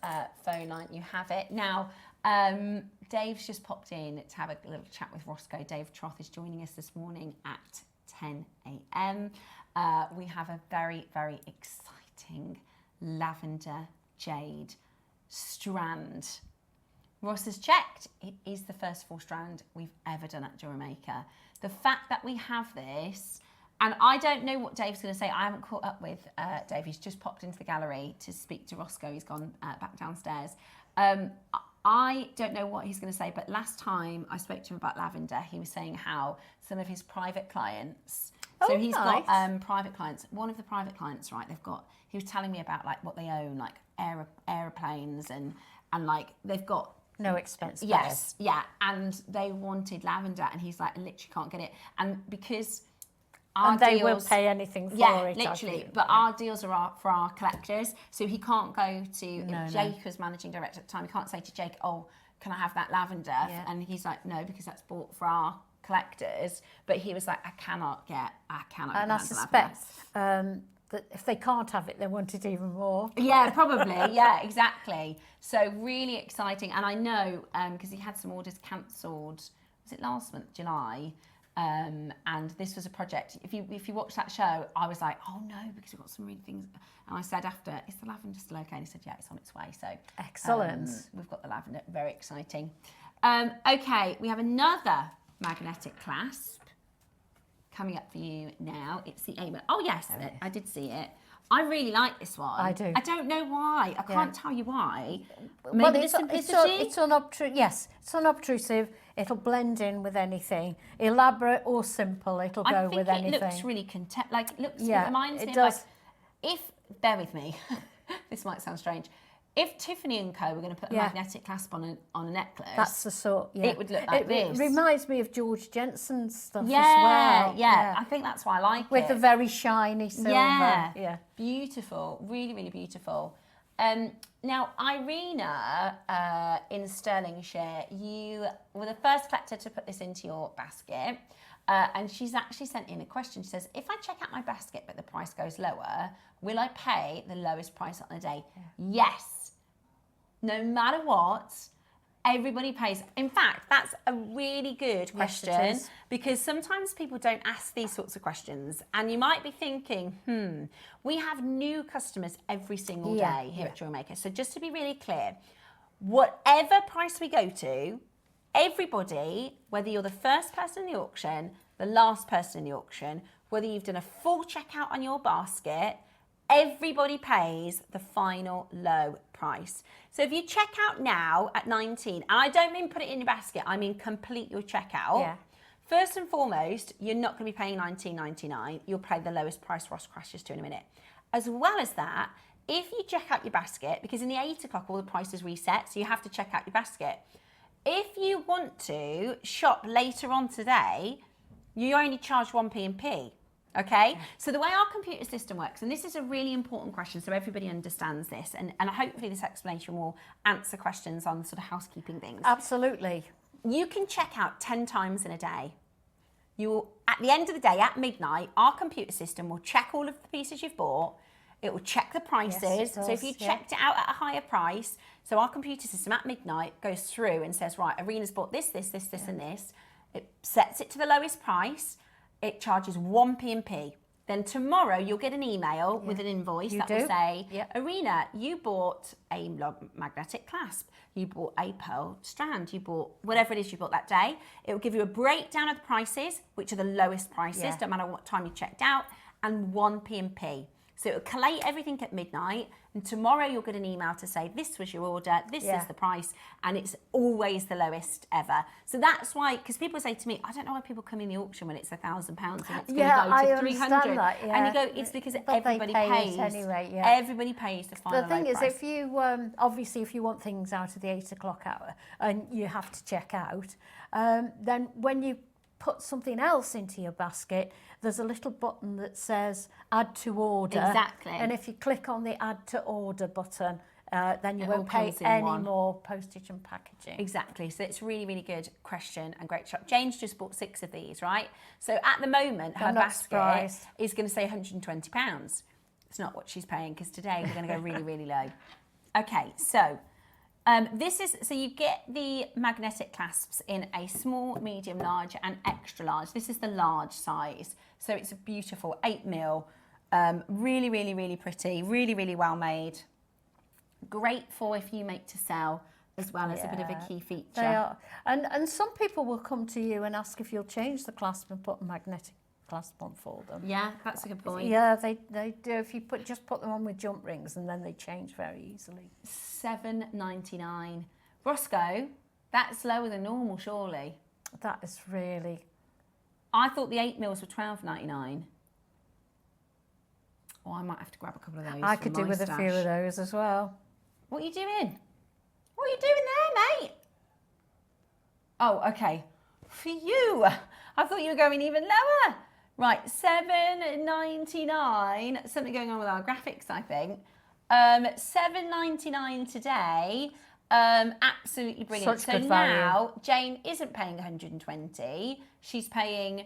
phone line. You have it. Now, Dave's just popped in to have a little chat with Roscoe. Dave Troth is joining us this morning at 10 a.m. We have a very, very exciting lavender jade strand. Ross has checked. It is the first 4 strand we've ever done at JewelleryMaker. The fact that we have this, and I don't know what Dave's going to say. I haven't caught up with Dave. He's just popped into the gallery to speak to Roscoe. He's gone back downstairs. I don't know what he's going to say, but last time I spoke to him about lavender, he was saying how some of his private clients, so he's got private clients. One of the private clients, right, he was telling me about like what they own, like aeroplanes and like they've got no expense. Yes, yeah, and they wanted lavender, and he's like, I literally can't get it, and because they will pay anything for it. Yeah, literally. But our deals are for our collectors, so he can't go to. Jake was managing director at the time. He can't say to Jake, "Oh, can I have that lavender?" Yeah. And he's like, "No, because that's bought for our collectors." But he was like, "I cannot get And I suspect that if they can't have it, they want it even more. Yeah, probably. Yeah, exactly. So really exciting. And I know because he had some orders cancelled. Was it last month, July? And this was a project. If you watch that show, I was like, oh no, because we've got some really things. And I said after, is the lavender still okay? And he said, yeah, it's on its way. So excellent. We've got the lavender. Very exciting. Okay, we have another magnetic clasp coming up for you now. It's the Amo. Oh yes, I did see it. I really like this one. I do. I don't know why. I can't tell you why. Maybe well, the simplicity. It's unobtrusive. Yes, it's unobtrusive. It'll blend in with anything. Elaborate or simple, it'll go with anything. It looks really it reminds me of like, bear with me, this might sound strange. If Tiffany & Co were going to put a magnetic clasp on a necklace, that's the sort. Yeah. It would look like this. It reminds me of George Jensen's stuff as Yeah, well. I think that's why I like it. With the very shiny silver. Yeah, beautiful, really, really beautiful. Now, Irina in Stirlingshire, you were the first collector to put this into your basket. And she's actually sent in a question. She says, if I check out my basket but the price goes lower, will I pay the lowest price on the day? Yeah. Yes. No matter what, everybody pays. In fact, that's a really good question, yes, because sometimes people don't ask these sorts of questions. And you might be thinking, we have new customers every single day here at JewelleryMaker. So just to be really clear, whatever price we go to, everybody, whether you're the first person in the auction, the last person in the auction, whether you've done a full checkout on your basket, everybody pays the final low price. So if you check out now at 19, and I don't mean put it in your basket, I mean complete your checkout. Yeah. First and foremost, you're not going to be paying $19.99. You'll pay the lowest price Ross crashes to in a minute. As well as that, if you check out your basket, because in the 8 o'clock all the prices reset, so you have to check out your basket. If you want to shop later on today, you only charge 1p and p. Okay, so the way our computer system works, and this is a really important question so everybody understands this, and hopefully this explanation will answer questions on sort of housekeeping things. Absolutely. You can check out 10 times in a day. At the end of the day, at midnight, our computer system will check all of the pieces you've bought. It will check the prices. Yes, it does, so if you checked it out at a higher price, so our computer system at midnight goes through and says, right, Arena's bought this, and this. It sets it to the lowest price. It charges 1p&p. Then tomorrow you'll get an email with an invoice will say, Arena, you bought a magnetic clasp, you bought a pearl strand, you bought whatever it is you bought that day. It will give you a breakdown of the prices, which are the lowest prices, don't matter what time you checked out, and 1p&p. So it will collate everything at midnight, and tomorrow you'll get an email to say, this was your order, this is the price, and it's always the lowest ever. So that's why, because people say to me, I don't know why people come in the auction when it's £1,000 and it's going to go to 300. That, and you go, it's because everybody pays. Anyway, Everybody pays the final The thing is, price. if you, obviously, if you want things out of the 8 o'clock hour and you have to check out, then when you put something else into your basket, there's a little button that says add to order. Exactly. And if you click on the add to order button, then you won't pay any more postage and packaging. Exactly. So it's really, really good question and great shop. Jane's just bought 6 of these, right? So at the moment, her basket is going to say £120. It's not what she's paying because today we're going to go really, really low. Okay, so so you get the magnetic clasps in a small, medium, large and extra large. This is the large size. So it's a beautiful 8mm, really, really, really pretty, really, really well made. Great for if you make to sell as well as a bit of a key feature. They are. And some people will come to you and ask if you'll change the clasp and put a magnetic clasp on for them. Yeah, that's a good point. Yeah, they do. If you just put them on with jump rings, and then they change very easily. $7.99. Roscoe, that's lower than normal, surely. That is really. I thought the 8mm were $12.99. Oh, I might have to grab a couple of those. I could do with a few of those as well. What are you doing? What are you doing there, mate? Oh, okay. For you. I thought you were going even lower. Right, $7.99. Something going on with our graphics, I think. $7.99 today. Absolutely brilliant. Such good value. Now Jane isn't paying 120. She's paying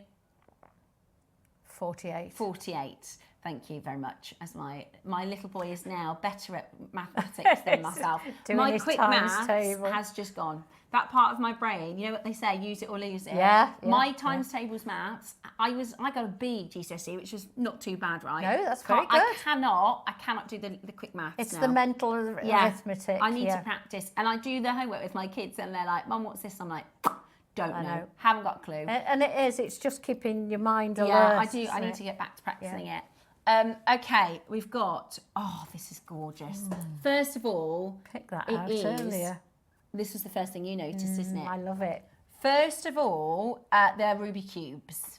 48. 48. Thank you very much. As my little boy is now better at mathematics than myself. My quick maths has just gone. That part of my brain, you know what they say, use it or lose it. Yeah. My times tables maths, I got a B GCSE, which was not too bad, right? No, that's very good. I cannot do the quick maths. It's now. the mental arithmetic. I need to practice, and I do the homework with my kids, and they're like, "Mum, what's this?" I'm like, "Don't know, haven't got a clue." And it is. It's just keeping your mind alert. Yeah, I do. I need to get back to practicing it. Okay, we've got. Oh, this is gorgeous. First of all, pick that out earlier. This was the first thing you noticed, isn't it? I love it. First of all, they're ruby cubes.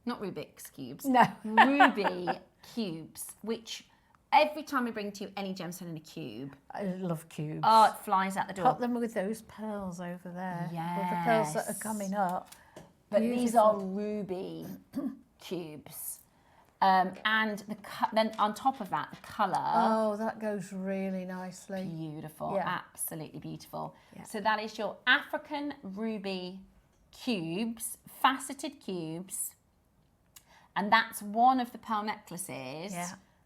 Not Rubik's cubes. No. Ruby cubes, which every time we bring to you any gemstone in a cube. I love cubes. Oh, it flies out the door. Put them with those pearls over there. Yes. With the pearls that are coming up. But these are ruby cubes. And then on top of that, the colour. Oh, that goes really nicely. Beautiful, absolutely beautiful. Yeah. So that is your African ruby cubes, faceted cubes. And that's one of the pearl necklaces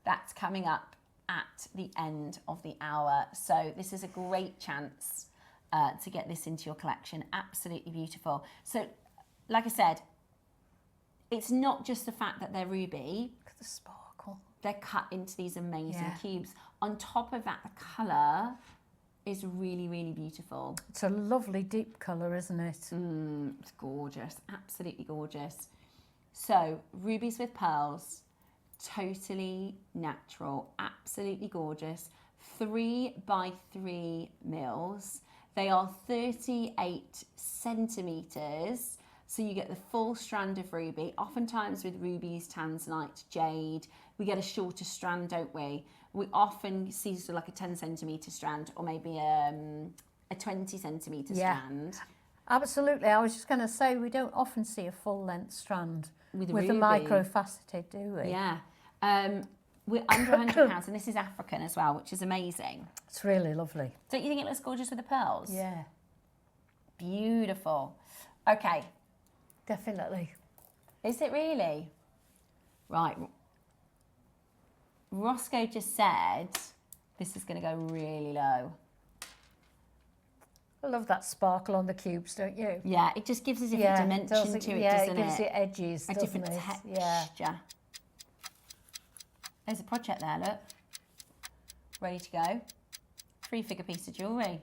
that's coming up at the end of the hour. So this is a great chance to get this into your collection. Absolutely beautiful. So, like I said, it's not just the fact that they're ruby. Look at the sparkle. They're cut into these amazing cubes. On top of that, the colour is really, really beautiful. It's a lovely deep colour, isn't it? It's gorgeous. Absolutely gorgeous. So, rubies with pearls. Totally natural. Absolutely gorgeous. 3x3 mils. They are 38 centimetres. So you get the full strand of ruby. Oftentimes with rubies, tanzanite, jade, we get a shorter strand, don't we? We often see sort of like a 10 centimetre strand or maybe a 20 centimetre strand. Absolutely. I was just going to say, we don't often see a full-length strand with a micro-faceted, do we? Yeah. We're under £100, and this is African as well, which is amazing. It's really lovely. Don't you think it looks gorgeous with the pearls? Yeah. Beautiful. Okay. Definitely. Is it really? Right. Roscoe just said this is going to go really low. I love that sparkle on the cubes, don't you? Yeah, it just gives us a different dimension to it, doesn't it? Yeah, it gives it edges, a different texture. Yeah. There's a project there, look. Ready to go. 3-figure piece of jewellery.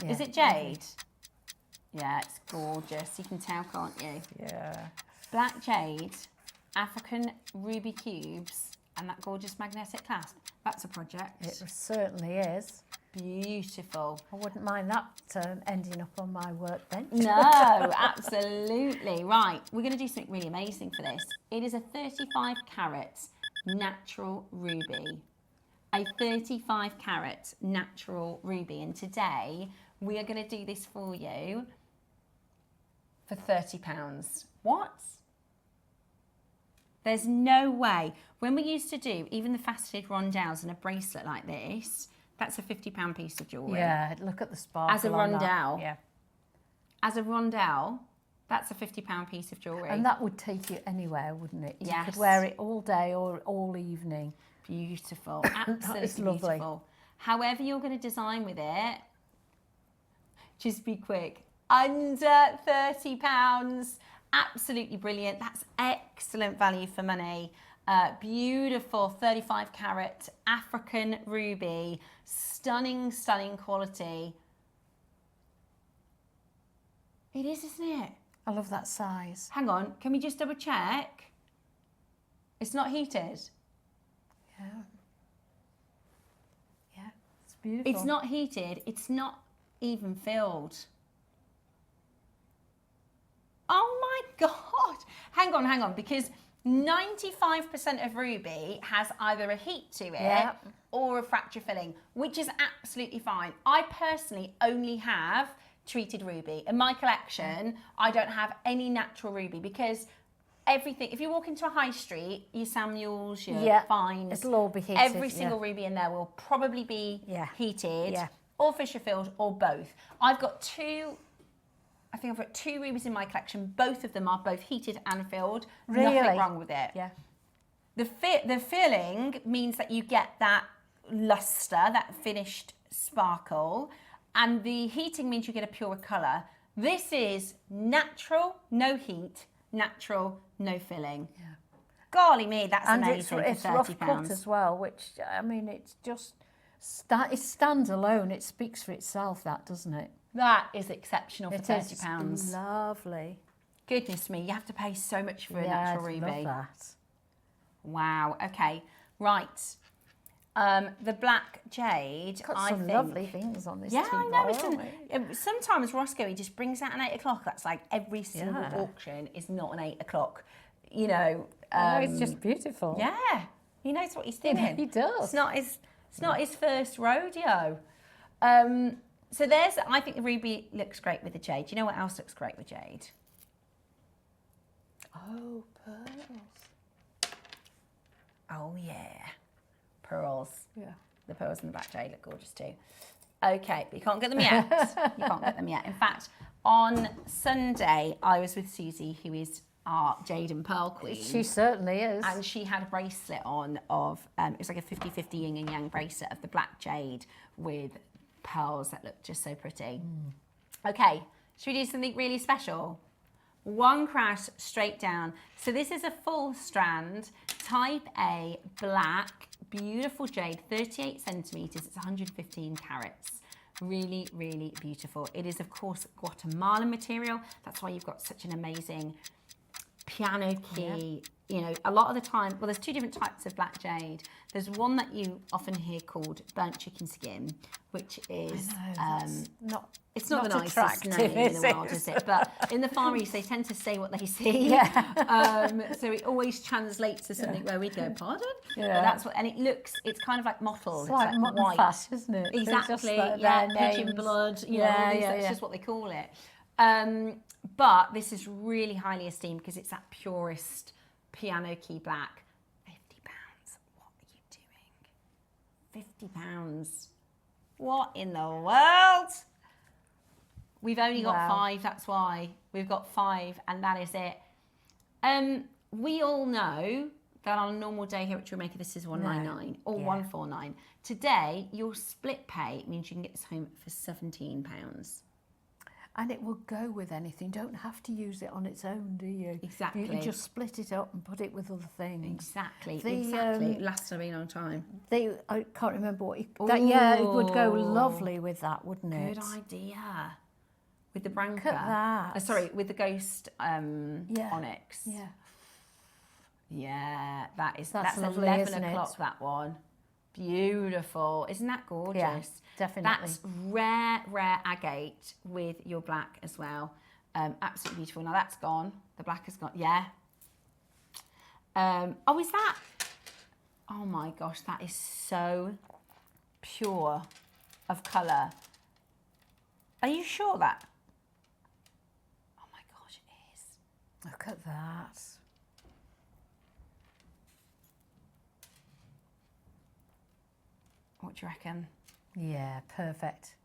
Yeah. Is it jade? Yeah, it's gorgeous. You can tell, can't you? Yeah. Black jade, African ruby cubes, and that gorgeous magnetic clasp. That's a project. It certainly is. Beautiful. I wouldn't mind that ending up on my workbench. No, absolutely. Right, we're going to do something really amazing for this. It is a 35 carat natural ruby. A 35 carat natural ruby. And today we are going to do this for you for £30. What? There's no way. When we used to do even the faceted rondelles and a bracelet like this, that's a £50 piece of jewellery. Yeah, look at the sparkle. As a rondelle. Yeah. As a rondelle, that's a £50 piece of jewellery. And that would take you anywhere, wouldn't it? Yes. You could wear it all day or all evening. Beautiful. Absolutely lovely. beautiful. However you're going to design with it, just be quick. Under £30. Absolutely brilliant. That's excellent value for money. Beautiful 35 carat African ruby. Stunning, stunning quality. It is, isn't it? I love that size. Hang on, can we just double check? It's not heated. Yeah. Yeah, it's beautiful. It's not heated. It's not even filled. Oh my God. Hang on, because 95% of ruby has either a heat to it or a fracture filling, which is absolutely fine. I personally only have treated ruby. In my collection, I don't have any natural ruby because everything, if you walk into a high street, your Samuels, your Fines, it'll all be heated. Every single ruby in there will probably be heated or Fisher filled or both. I've got two rubies in my collection. Both of them are both heated and filled. Really? Nothing wrong with it. Yeah. The filling means that you get that luster, that finished sparkle, and the heating means you get a purer colour. This is natural, no heat, natural, no filling. Yeah. Golly me, that's amazing. It's rough cut as well, which, I mean, it's just, it stands alone. It speaks for itself, that, doesn't it? That is exceptional for £30. It's lovely. Goodness me, you have to pay so much for a natural ruby. I love that. Wow, okay, right. The black jade, Got I some think, lovely things on this I know. bar, Sometimes Roscoe, he just brings out an 8 o'clock. That's like every single auction is not an 8 o'clock. You know. It's just beautiful. Yeah, he knows what he's doing. He does. It's not his first rodeo. So I think the ruby looks great with the jade. Do you know what else looks great with jade? Oh, pearls. Oh, yeah. Pearls. Yeah. The pearls in the black jade look gorgeous too. Okay, but you can't get them yet. You can't get them yet. In fact, on Sunday, I was with Susie, who is our jade and pearl queen. She certainly is. And she had a bracelet on of, it was like a 50-50 yin and yang bracelet of the black jade with pearls that look just so pretty. Okay, should we do something really special? One crash straight down. So this is a full strand, type A, black, beautiful jade, 38 centimetres, it's 115 carats. Really, really beautiful. It is, of course, Guatemalan material. That's why you've got such an amazing piano key. You know, a lot of the time, well, there's two different types of black jade. There's one that you often hear called burnt chicken skin, which is it's not the nicest name in the world, is it? But in the Far East, they tend to say what they see. So it always translates to something where we go, pardon? But that's what, and it's kind of like mottled. It's like mutton fat, isn't it? Exactly. Pigeon blood. You know, that's just what they call it. But this is really highly esteemed because it's that purest piano key black. £50. What are you doing? £50. What in the world? We've only got 5, that's why. We've got 5 and that is it. We all know that on a normal day here at JewelleryMaker, this is £199 or £149. Today, your split pay means you can get this home for £17. And it will go with anything. You don't have to use it on its own, do you? Exactly. You can just split it up and put it with other things. Exactly. It lasts a really long time. I can't remember what it would go lovely with that, wouldn't it? Good idea. With the Branca. Look at that. Sorry, with the Ghost Onyx. Yeah. Yeah, that's lovely, 11 o'clock, that one. Beautiful. Isn't that gorgeous? Yeah, definitely. That's rare agate with your black as well. Absolutely beautiful. Now that's gone. The black has gone. Yeah. Oh, is that? Oh my gosh, that is so pure of colour. Are you sure that? Oh my gosh, it is. Look at that. What do you reckon? Yeah, perfect.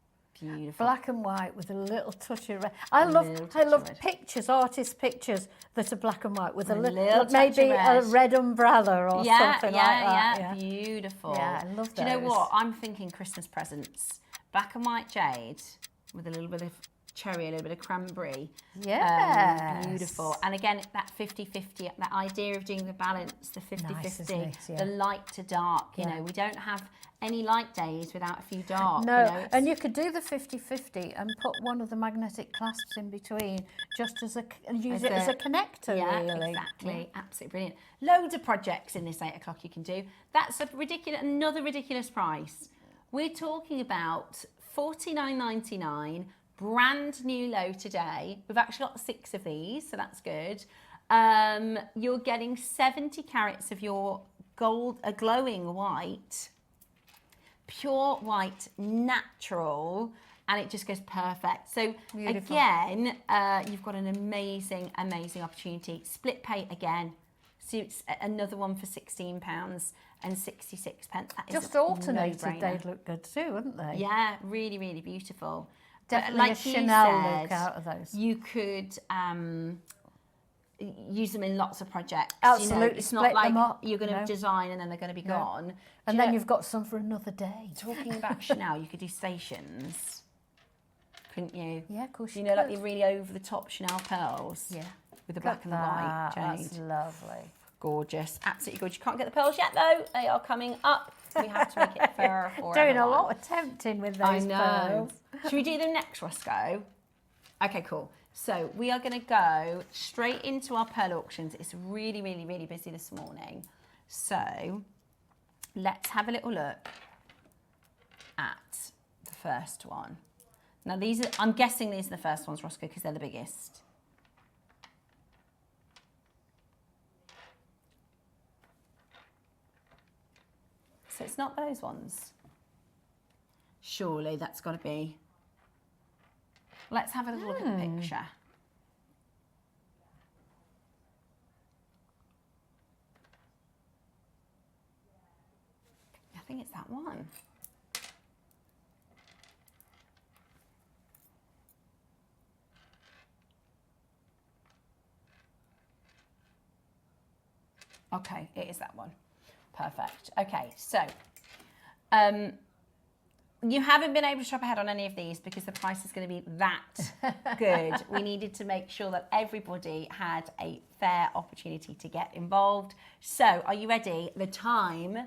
Beautiful. Black and white with a little touch of red. I love pictures, artist pictures that are black and white with a little maybe a red umbrella or something like that. Yeah, beautiful. Yeah, I love those. Do you know what? I'm thinking Christmas presents. Black and white jade with a little bit of cherry, a little bit of cranberry. Yeah. Beautiful. And again, that 50-50, that idea of doing the balance, the 50-50, the light to dark. You know, we don't have any light days without a few dark. No, you know, and you could do the 50-50 and put one of the magnetic clasps in between just as use it as a connector, really. Exactly. Absolutely brilliant. Loads of projects in this 8 o'clock you can do. That's another ridiculous price. We're talking about $49.99, brand new low today. We've actually got 6 of these, so that's good. You're getting 70 carats of your gold, a glowing white, pure white, natural, and it just goes perfect. So beautiful. Again, you've got an amazing opportunity. Split pay again. Suits another one for £16 and 66 pence. That is just alternated, they'd look good too, wouldn't they? Yeah, really, really beautiful. Definitely like a Chanel look out of those. You could use them in lots of projects. Absolutely, you know, it's not like you're going to No. design and then they're going to be gone. And then you've got some for another day. Talking about Chanel, you could do stations, couldn't you? Yeah, of course you you know, could. like the really over-the-top Chanel pearls. Yeah. With the black and the white jade. That's lovely. Gorgeous, absolutely gorgeous. You can't get the pearls yet though. They are coming up. We have to make it fair for Doing everyone. a lot of tempting with those I know. pearls. Should we do them next, Roscoe? Okay, cool. So we are going to go straight into our pearl auctions. It's really, really, really busy this morning. So let's have a little look at the first one. Now these are, I'm guessing these are the first ones, Roscoe, because they're the biggest. So it's not those ones. Surely that's got to be. Let's have a little look at the picture. I think it's that one. Okay, it is that one. Perfect. Okay, so you haven't been able to shop ahead on any of these because the price is going to be that good. We needed to make sure that everybody had a fair opportunity to get involved. So, are you ready? The time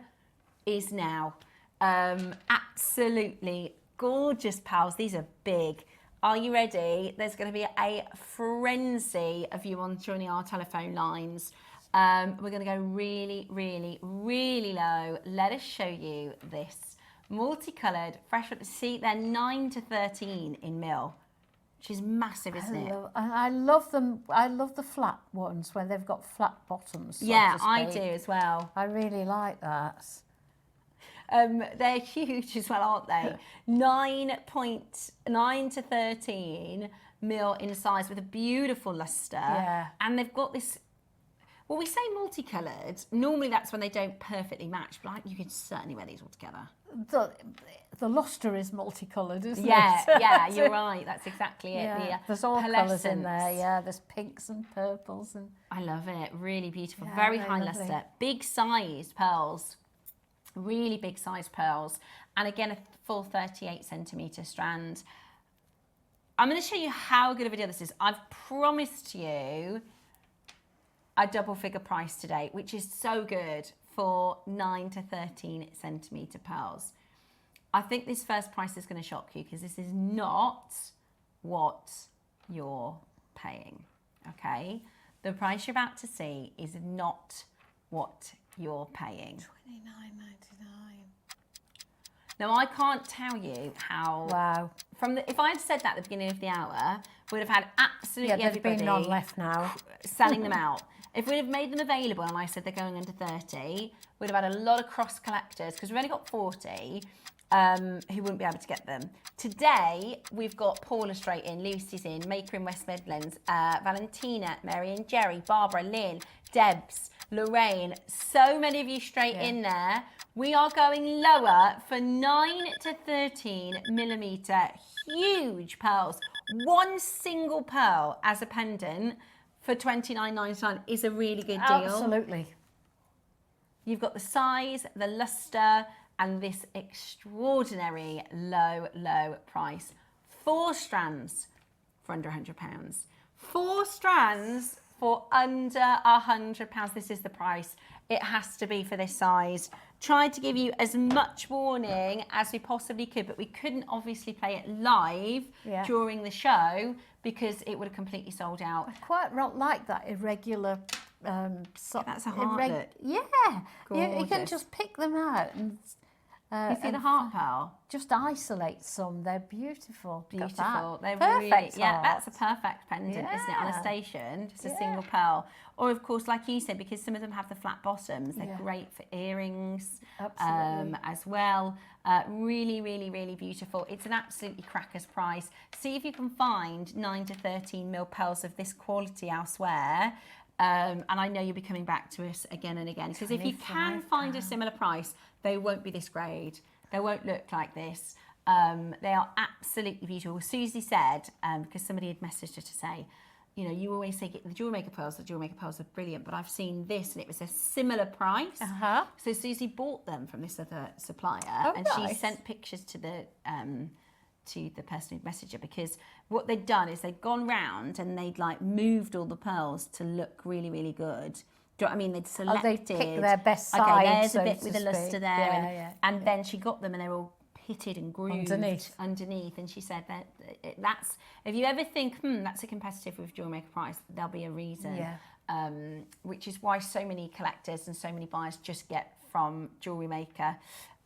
is now. Absolutely gorgeous pals. These are big. Are you ready? There's going to be a frenzy of you on joining our telephone lines. We're going to go really, really, really low. Let us show you this multicoloured fresh. See, they're 9 to 13 in mil, which is massive, isn't it? I love them. I love the flat ones where they've got flat bottoms. Yeah, I do as well. I really like that. They're huge as well, aren't they? 9 to 13. mil in size with a beautiful luster. Yeah. And they've got this, well, we say multicoloured. Normally that's when they don't perfectly match, but you could certainly wear these all together. The luster is multicoloured, isn't it? Yeah, you're right. That's exactly it. Yeah. There's all colours in there, yeah. There's pinks and purples. And I love it. Really beautiful. Yeah, very high lovely. luster. Big sized pearls. Really big sized pearls. And again, a full 38 centimetre strand. I'm going to show you how good of a deal this is. I've promised you a double figure price today, which is so good for 9 to 13 centimetre pearls. I think this first price is going to shock you because this is not what you're paying, okay? The price you're about to see is not what you're paying. $29.99. Now, I can't tell you how... Wow. If I had said that at the beginning of the hour, we'd have had absolutely everybody... Yeah, there's been none left now. ...selling them out. If we'd have made them available and I said they're going under 30, we'd have had a lot of cross collectors because we've only got 40 who wouldn't be able to get them. Today, we've got Paula straight in, Lucy's in, Maker in West Midlands, Valentina, Mary and Jerry, Barbara, Lynn, Debs, Lorraine, so many of you straight in there. We are going lower for 9 to 13 millimetre huge pearls. One single pearl as a pendant for $29.99 is a really good deal. Absolutely. You've got the size, the luster, and this extraordinary low price. 4 strands for under £100. 4 strands for under £100. This is the price. It has to be for this size. Tried to give you as much warning as we possibly could, but we couldn't obviously play it live during the show because it would have completely sold out. I quite like that irregular... that's a heart look. Yeah, Gorgeous. you can just pick them out and... you see the heart pearl? Just isolate some. They're beautiful. Beautiful. They're perfect really, yeah, heart. that's a perfect pendant, isn't it? On a station, just a single pearl. Or of course, like you said, because some of them have the flat bottoms, they're great for earrings as well. Really, really, really beautiful. It's an absolutely cracker's price. See if you can find 9 to 13 mil pearls of this quality elsewhere. And I know you'll be coming back to us again and again. Because if you can find a similar price, they won't be this grade. They won't look like this. They are absolutely beautiful. Susie said, because somebody had messaged her to say, you know, you always say get the JewelleryMaker pearls. The JewelleryMaker pearls are brilliant, but I've seen this and it was a similar price. So Susie bought them from this other supplier, and she sent pictures to the person who messaged her, because what they'd done is they'd gone round and they'd like moved all the pearls to look really, really good. Do you know what I mean? They'd selected. They picked their best side. Okay, there's so a bit with the luster there, and then she got them and they're all pitted and grooved underneath. And she said that's if you ever think that's a competitive with JewelleryMaker price, there'll be a reason. Which is why so many collectors and so many buyers just get from JewelleryMaker.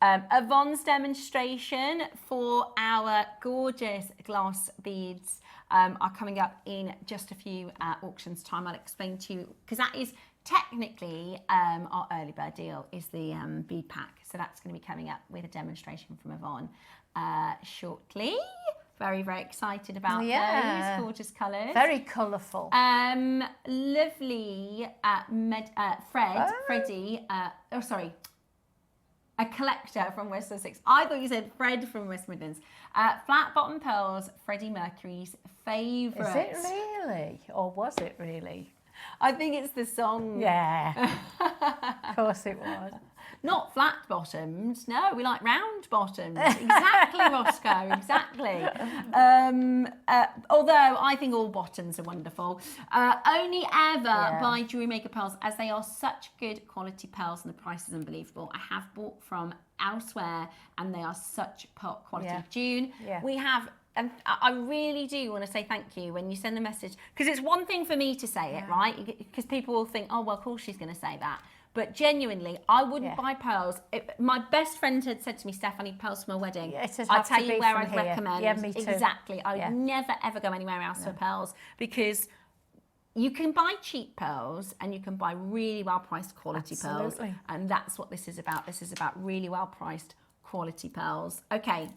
Yvonne's demonstration for our gorgeous glass beads are coming up in just a few auctions time. I'll explain to you, because that is technically our early bird deal is the bead pack. So that's going to be coming up with a demonstration from Yvonne shortly. Very, very excited about those gorgeous colours. Very colourful. Lovely Freddie, a collector from West Sussex. I thought you said Fred from West Midlands. Flat bottom pearls, Freddie Mercury's favourite. Is it really? Or was it really? I think it's the song. Yeah. Of course it was. Not flat bottomed, no, we like round bottomed. Exactly, Roscoe, exactly. Although I think all bottoms are wonderful. Only ever buy JewelleryMaker pearls, as they are such good quality pearls and the price is unbelievable. I have bought from elsewhere and they are such quality. June, we have. And I really do want to say thank you when you send a message, because it's one thing for me to say it, right? Because people will think, oh, well, of course she's going to say that. But genuinely, I wouldn't buy pearls. My best friend had said to me, Steph, I need pearls for my wedding. I'll tell you where I'd recommend. Yeah, me too. Exactly. I would never, ever go anywhere else for pearls, because you can buy cheap pearls and you can buy really well-priced quality pearls. And that's what this is about. This is about really well-priced quality pearls. Okay,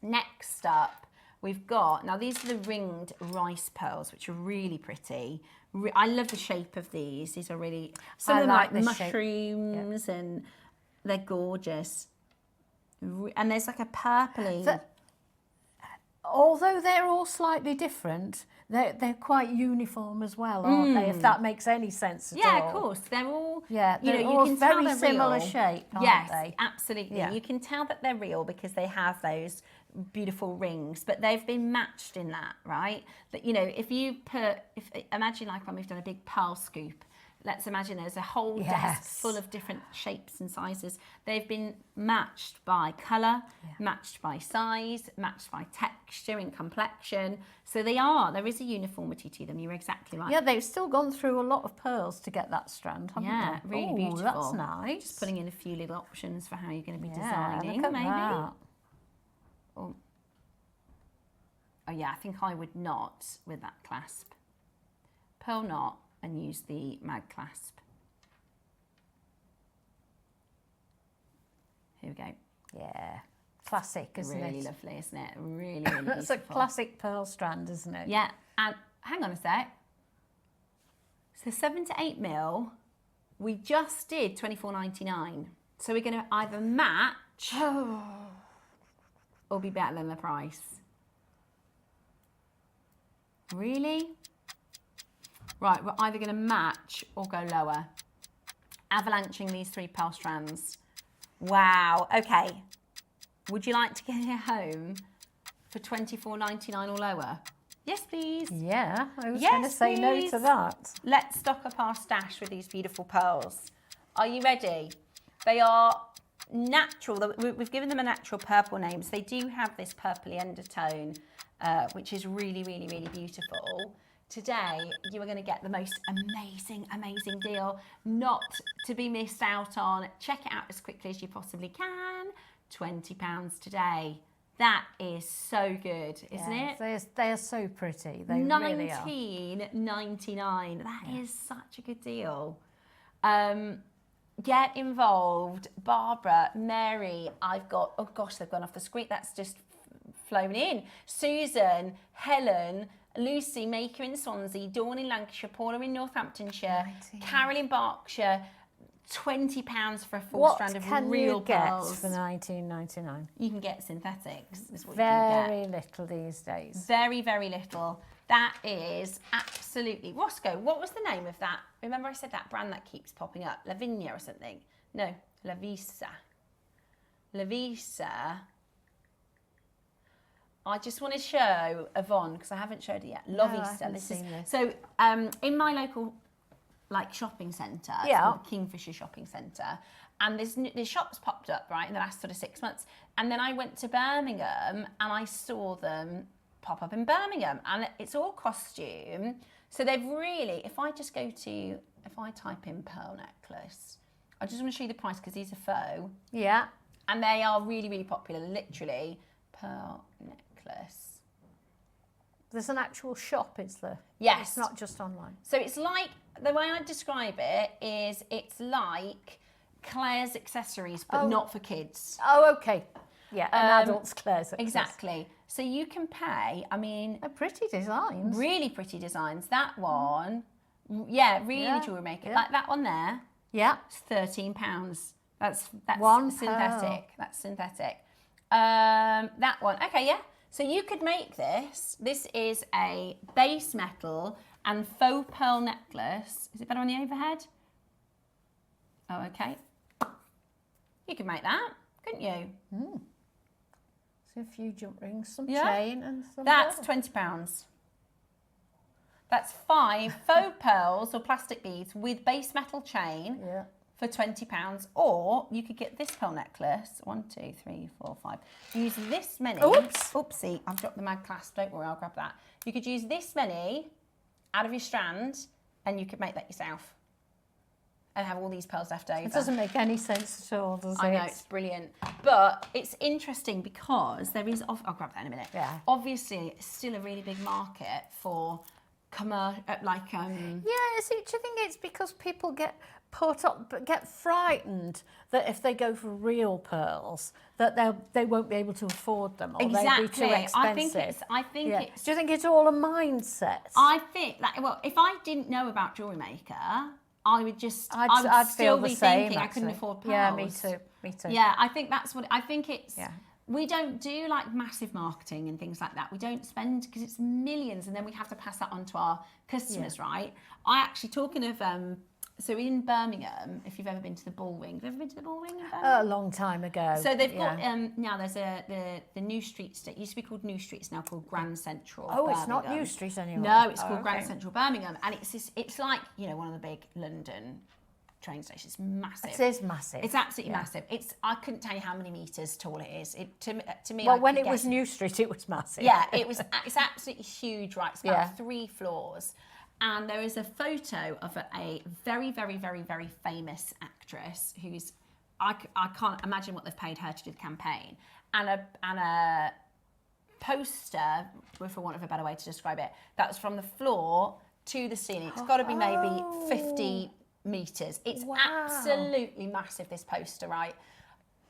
next up, We've got, now these are the ringed rice pearls, which are really pretty. I love the shape of these. These are really, some of them like mushrooms and they're gorgeous. And there's like a purpley. Although they're all slightly different, they're quite uniform as well, aren't they? If that makes any sense at all. Yeah, of course. They're all, you know, all you can very tell they're similar real. shape, aren't they? Yes, absolutely. Yeah. You can tell that they're real because they have those beautiful rings, but they've been matched in that, right? That, you know, if you put, imagine like when we've done a big pearl scoop, let's imagine there's a whole desk full of different shapes and sizes. They've been matched by colour, matched by size, matched by texture and complexion. So there is a uniformity to them. You're exactly right. Yeah, they've still gone through a lot of pearls to get that strand, haven't they? Really beautiful. That's nice. Just putting in a few little options for how you're going to be Look designing, at maybe. that. Oh yeah, I think I would knot with that clasp. Pearl knot and use the mag clasp. Here we go. Yeah, classic, isn't it? Really lovely, isn't it? Really, really beautiful. It's a classic pearl strand, isn't it? Yeah, and hang on a sec. So 7 to 8 mil, we just did $24.99. So we're going to either match or be better than the price. Really? Right, we're either going to match or go lower. Avalanching these 3 pearl strands. Wow, okay. Would you like to get it home for $24.99 or lower? Yes, please. Yeah, I was going to say no to that. Let's stock up our stash with these beautiful pearls. Are you ready? They are natural. We've given them a natural purple name. So they do have this purpley undertone, which is really, really, really beautiful. Today, you are going to get the most amazing, amazing deal, not to be missed out on. Check it out as quickly as you possibly can. £20 today. That is so good, isn't it? They are so pretty. They really are. $19.99. That is such a good deal. Get involved. Barbara, Mary, I've got, oh gosh, they've gone off the screen. That's just flown in. Susan, Helen, Lucy, Maker in Swansea, Dawn in Lancashire, Paula in Northamptonshire, Carol in Berkshire. £20 for a full strand of real pearls. What can you get for $19.99? You can get synthetics. Is what very little these days. Very, very little. That is absolutely... Roscoe, what was the name of that? Remember I said that brand that keeps popping up? Lavinia or something? No, Lavisa. Lavisa. I just want to show Yvonne, because I haven't showed it yet. Lovisa. This. So in my local shopping centre, called Kingfisher Shopping Centre, and this shop's popped up, right, in the last sort of 6 months. And then I went to Birmingham and I saw them pop up in Birmingham, and it's all costume. So they've really, if I type in pearl necklace, I just want to show you the price because these are faux. Yeah. And they are really, really popular, literally. Pearl necklace. There's an actual shop, is there? Yes. It's not just online. So it's like, the way I describe it is it's like Claire's accessories, but not for kids. Oh, okay. Yeah, an adult's Claire's accessories. Exactly. So you can pay, I mean... They're pretty designs. Really pretty designs. That one, really jewellery maker. Like that one there. Yeah. It's £13. That's one synthetic. pearl. That's synthetic. That one. Okay, yeah. So you could make this. This is a base metal and faux pearl necklace. Is it better on the overhead? Oh, okay. You could make that, couldn't you? Mm. So a few jump rings, some chain and some... That's £20. That's 5 faux pearls or plastic beads with base metal chain for £20. Or you could get this pearl necklace. 1, 2, 3, 4, 5. Use this many. Oops. Oopsie, I've dropped the mag clasp. Don't worry, I'll grab that. You could use this many out of your strand and you could make that yourself and have all these pearls left over. It doesn't make any sense at all, does it? I know, it's brilliant. But it's interesting because there is... I'll grab that in a minute. Yeah. Obviously, it's still a really big market for like Yeah, do you think it's because people get frightened that if they go for real pearls that they won't be able to afford them, or they'll be too expensive? I think it's. Do you think it's all a mindset? I think if I didn't know about JewelleryMaker, I would just I'd still be thinking I couldn't afford pearls. Yeah, me too. Yeah, I think that's what I think it's. Yeah. We don't do like massive marketing and things like that. We don't spend, because it's millions, and then we have to pass that on to our customers, right? I actually, talking of, so in Birmingham, if you've ever been to the Bullring, have you ever been to the Bullring in Birmingham? A long time ago. So they've got, now there's the New Street, it used to be called New Street, it's now called Grand Central Birmingham. It's not New Street anymore. No, it's called Grand Central Birmingham, and it's like, one of the big London train station. It's massive. It is massive. It's absolutely massive. I couldn't tell you how many meters tall it is. To me, well, when it was New Street, it was massive. Yeah, it's absolutely huge, right? It's about 3 floors. And there is a photo of a very, very, very, very famous actress who's, I can't imagine what they've paid her to do the campaign. And a poster, for want of a better way to describe it, that was from the floor to the ceiling. It's got to be maybe 50 meters. It's absolutely massive, this poster, right?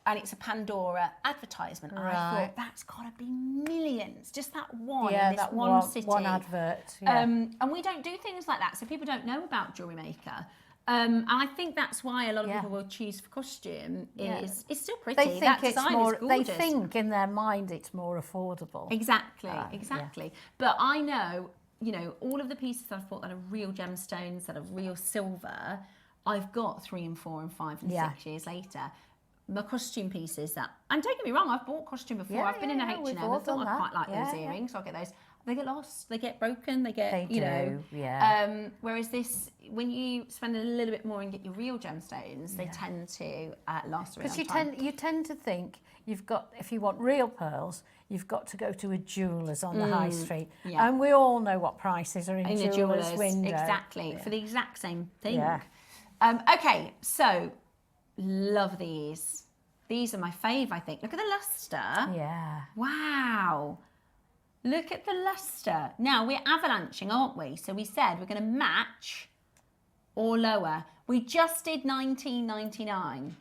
And it's a Pandora advertisement. And I thought, that's got to be millions. Just that one in this one city. One advert. Yeah. And we don't do things like that, so people don't know about JewelleryMaker. And I think that's why a lot of people will choose for costume. It's still pretty. They think it's more. They think in their mind it's more affordable. Exactly. Yeah. But I know, all of the pieces that I've bought that are real gemstones, that are real silver, I've got 3 and 4 and 5 and 6 years later. My costume pieces and don't get me wrong, I've bought costume before. I've been in a H&M. I thought I quite like those earrings. So I'll get those. They get lost, they get broken, they get, whereas this, when you spend a little bit more and get your real gemstones, they tend to last a real time. Because you tend to think if you want real pearls, you've got to go to a jeweller's on the high street. Yeah. And we all know what prices are in a jeweller's window. Exactly, for the exact same thing. Yeah. Okay, so, love these. These are my fave, I think. Look at the luster. Yeah. Wow. Look at the luster. Now, we're avalanching, aren't we? So we said we're going to match or lower. We just did $19.99.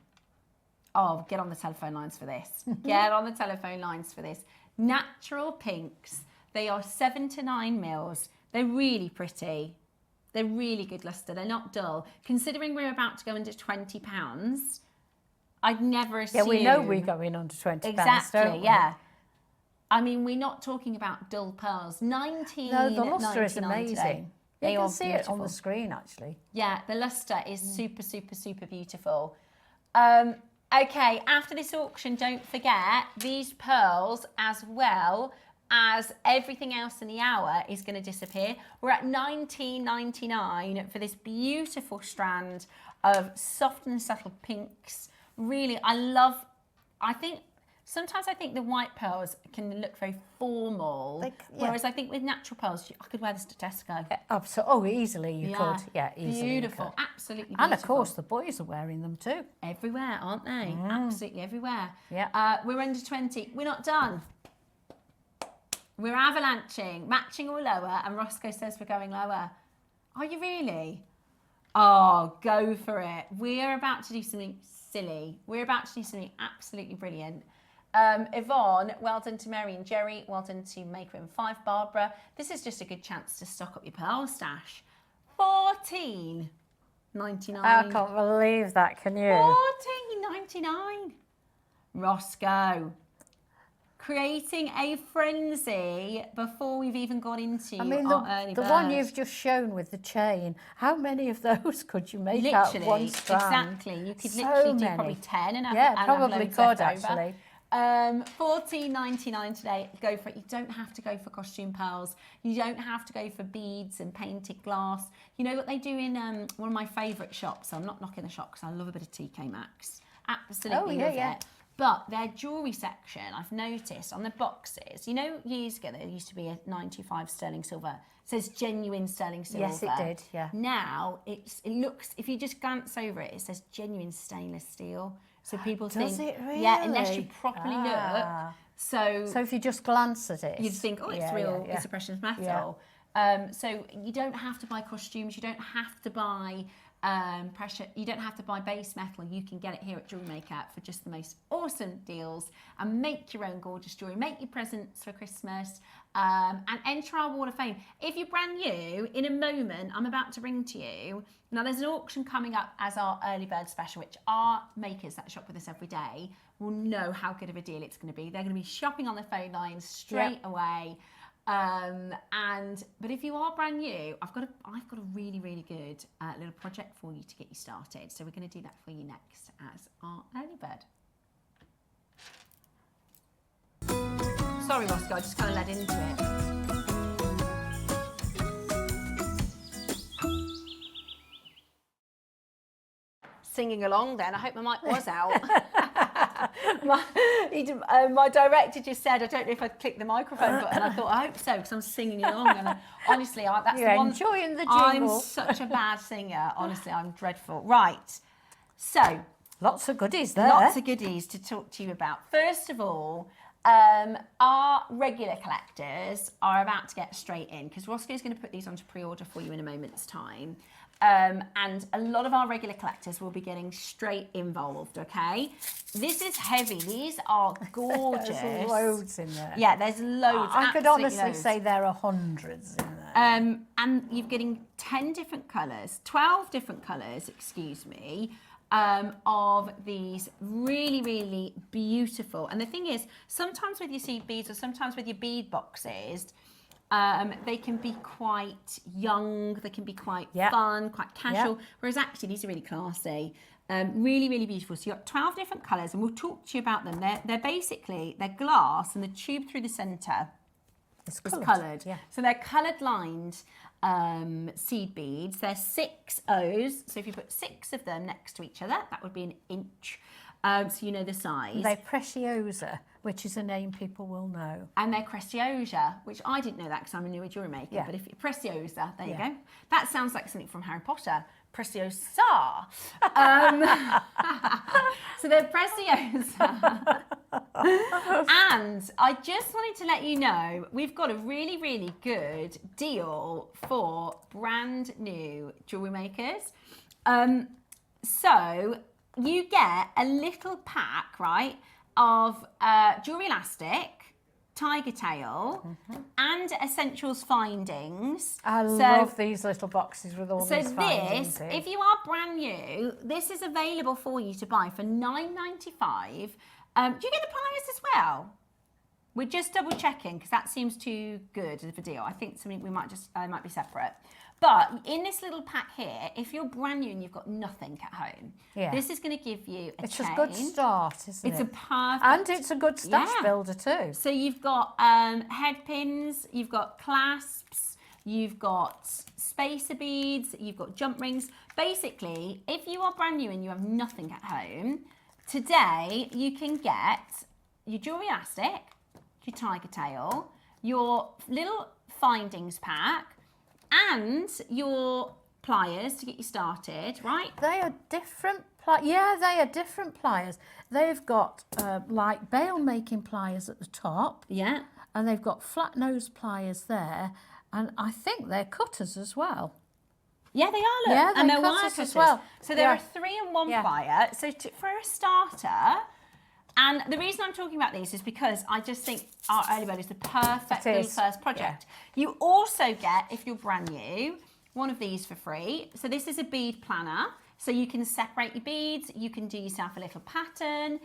Oh, get on the telephone lines for this. Get on the telephone lines for this. Natural pinks. They are 7 to 9 mils. They're really pretty. They're really good luster. They're not dull. Considering we're about to go into £20, I'd never assume... Yeah, we know we're going under £20, exactly, don't we? Yeah. I mean, we're not talking about dull pearls. $19.99 No, the luster is amazing. Today. You can see it on the screen, actually. Yeah, the luster is super, super, super beautiful. Okay, after this auction, don't forget, these pearls, as well as everything else in the hour, is going to disappear. We're at $19.99 for this beautiful strand of soft and subtle pinks. Really, sometimes I think the white pearls can look very formal, whereas I think with natural pearls, I could wear this to Tesco. Absolutely. Oh, easily you could. Yeah, easily. Beautiful, absolutely beautiful. And of course, the boys are wearing them too. Everywhere, aren't they? Absolutely everywhere. Yeah. We're under 20. We're not done. We're avalanching, matching or lower, and Roscoe says we're going lower. Are you really? Oh, go for it. We're about to do something silly. We're about to do something absolutely brilliant. Yvonne, well done to Mary and Jerry, well done to Maker and 5 Barbara. This is just a good chance to stock up your pearl stash. $14.99. I can't believe that, can you? $14.99. Roscoe, creating a frenzy before we've even got into our early the birds. one you've just shown with the chain, how many of those could you make out of one strand? Exactly. You could literally do probably 10 and probably could actually. $14.99 today. Go for it. You don't have to go for costume pearls. You don't have to go for beads and painted glass. You know what they do in one of my favourite shops? I'm not knocking the shop because I love a bit of TK Maxx. Absolutely love it. But their jewellery section, I've noticed on the boxes, years ago there used to be a 925 sterling silver. It says genuine sterling silver. Yes, it did, yeah. Now, it looks, if you just glance over it, it says genuine stainless steel. So people Does it really? Yeah, unless you properly look. So if you just glance at it, you'd think, oh, it's real, it's a precious metal. So you don't have to buy costumes, you don't have to buy pressure, you don't have to buy base metal. You can get it here at JewelleryMaker for just the most awesome deals and make your own gorgeous jewelry, make your presents for Christmas, and enter our Wall of Fame. If you're brand new, in a moment I'm about to bring to you, now there's an auction coming up as our early bird special, which our makers that shop with us every day will know how good of a deal it's going to be. They're going to be shopping on the phone lines straight away. But if you are brand new, I've got a really good little project for you to get you started. So we're going to do that for you next as our early bird. Sorry, Roscoe, I just kind of led into it. Singing along then, I hope my mic was out. My director just said, I don't know if I'd click the microphone button. I thought, I hope so, because I'm singing along. And honestly, that's You're the one. Enjoying the jingle. I'm such a bad singer. Honestly, I'm dreadful. Right. So. Lots of goodies there. Lots of goodies to talk to you about. First of all, our regular collectors are about to get straight in, because Roscoe's going to put these onto pre-order for you in a moment's time. And a lot of our regular collectors will be getting straight involved, okay? This is heavy. These are gorgeous. There's loads in there. Yeah, there's loads. I could honestly say there are hundreds in there. And you're getting 10 different colours, 12 different colours, excuse me, of these really beautiful. And the thing is, sometimes with your seed beads or sometimes with your bead boxes, they can be quite young, they can be quite fun, quite casual, whereas actually these are really classy, really beautiful. So you've got 12 different colours, and we'll talk to you about them. They're basically, they're glass, and the tube through the centre is coloured. Yeah. So they're coloured lined seed beads. They're 6 O's, so if you put 6 of them next to each other, that would be an inch. So you know the size. They're Precisoca, which is a name people will know. And they're Precisoca, which I didn't know that because I'm a newer jewellery maker. But if Preciosa, there you go. That sounds like something from Harry Potter. Preciosa. So they're Preciosa. And I just wanted to let you know, we've got a really good deal for brand new jewellery makers. So you get a little pack, right, of jewellery elastic, tiger tail, and essentials findings. I love these little boxes with all these findings. So this, if you are brand new, this is available for you to buy for $9.95. Do you get the pliers as well? We're just double checking because that seems too good of a deal. I think something we might just might be separate. But in this little pack here, if you're brand new and you've got nothing at home, this is going to give you a chain. It's a good start, isn't it? It's a perfect... And it's a good stash builder too. So you've got head pins, you've got clasps, you've got spacer beads, you've got jump rings. Basically, if you are brand new and you have nothing at home, today you can get your jewellery elastic, your tiger tail, your little findings pack, and your pliers to get you started, right? They are different. They are different pliers. They've got like bail making pliers at the top. Yeah. And they've got flat nose pliers there, and I think they're cutters as well. Yeah, they are. Look. Yeah, and they're wire cutters cutters as well. So they're a 3-in-1 plier. So for a starter. And the reason I'm talking about these is because I just think our early bird is the perfect little first project. Yeah. You also get, if you're brand new, one of these for free. So this is a bead planner. So you can separate your beads. You can do yourself a little pattern.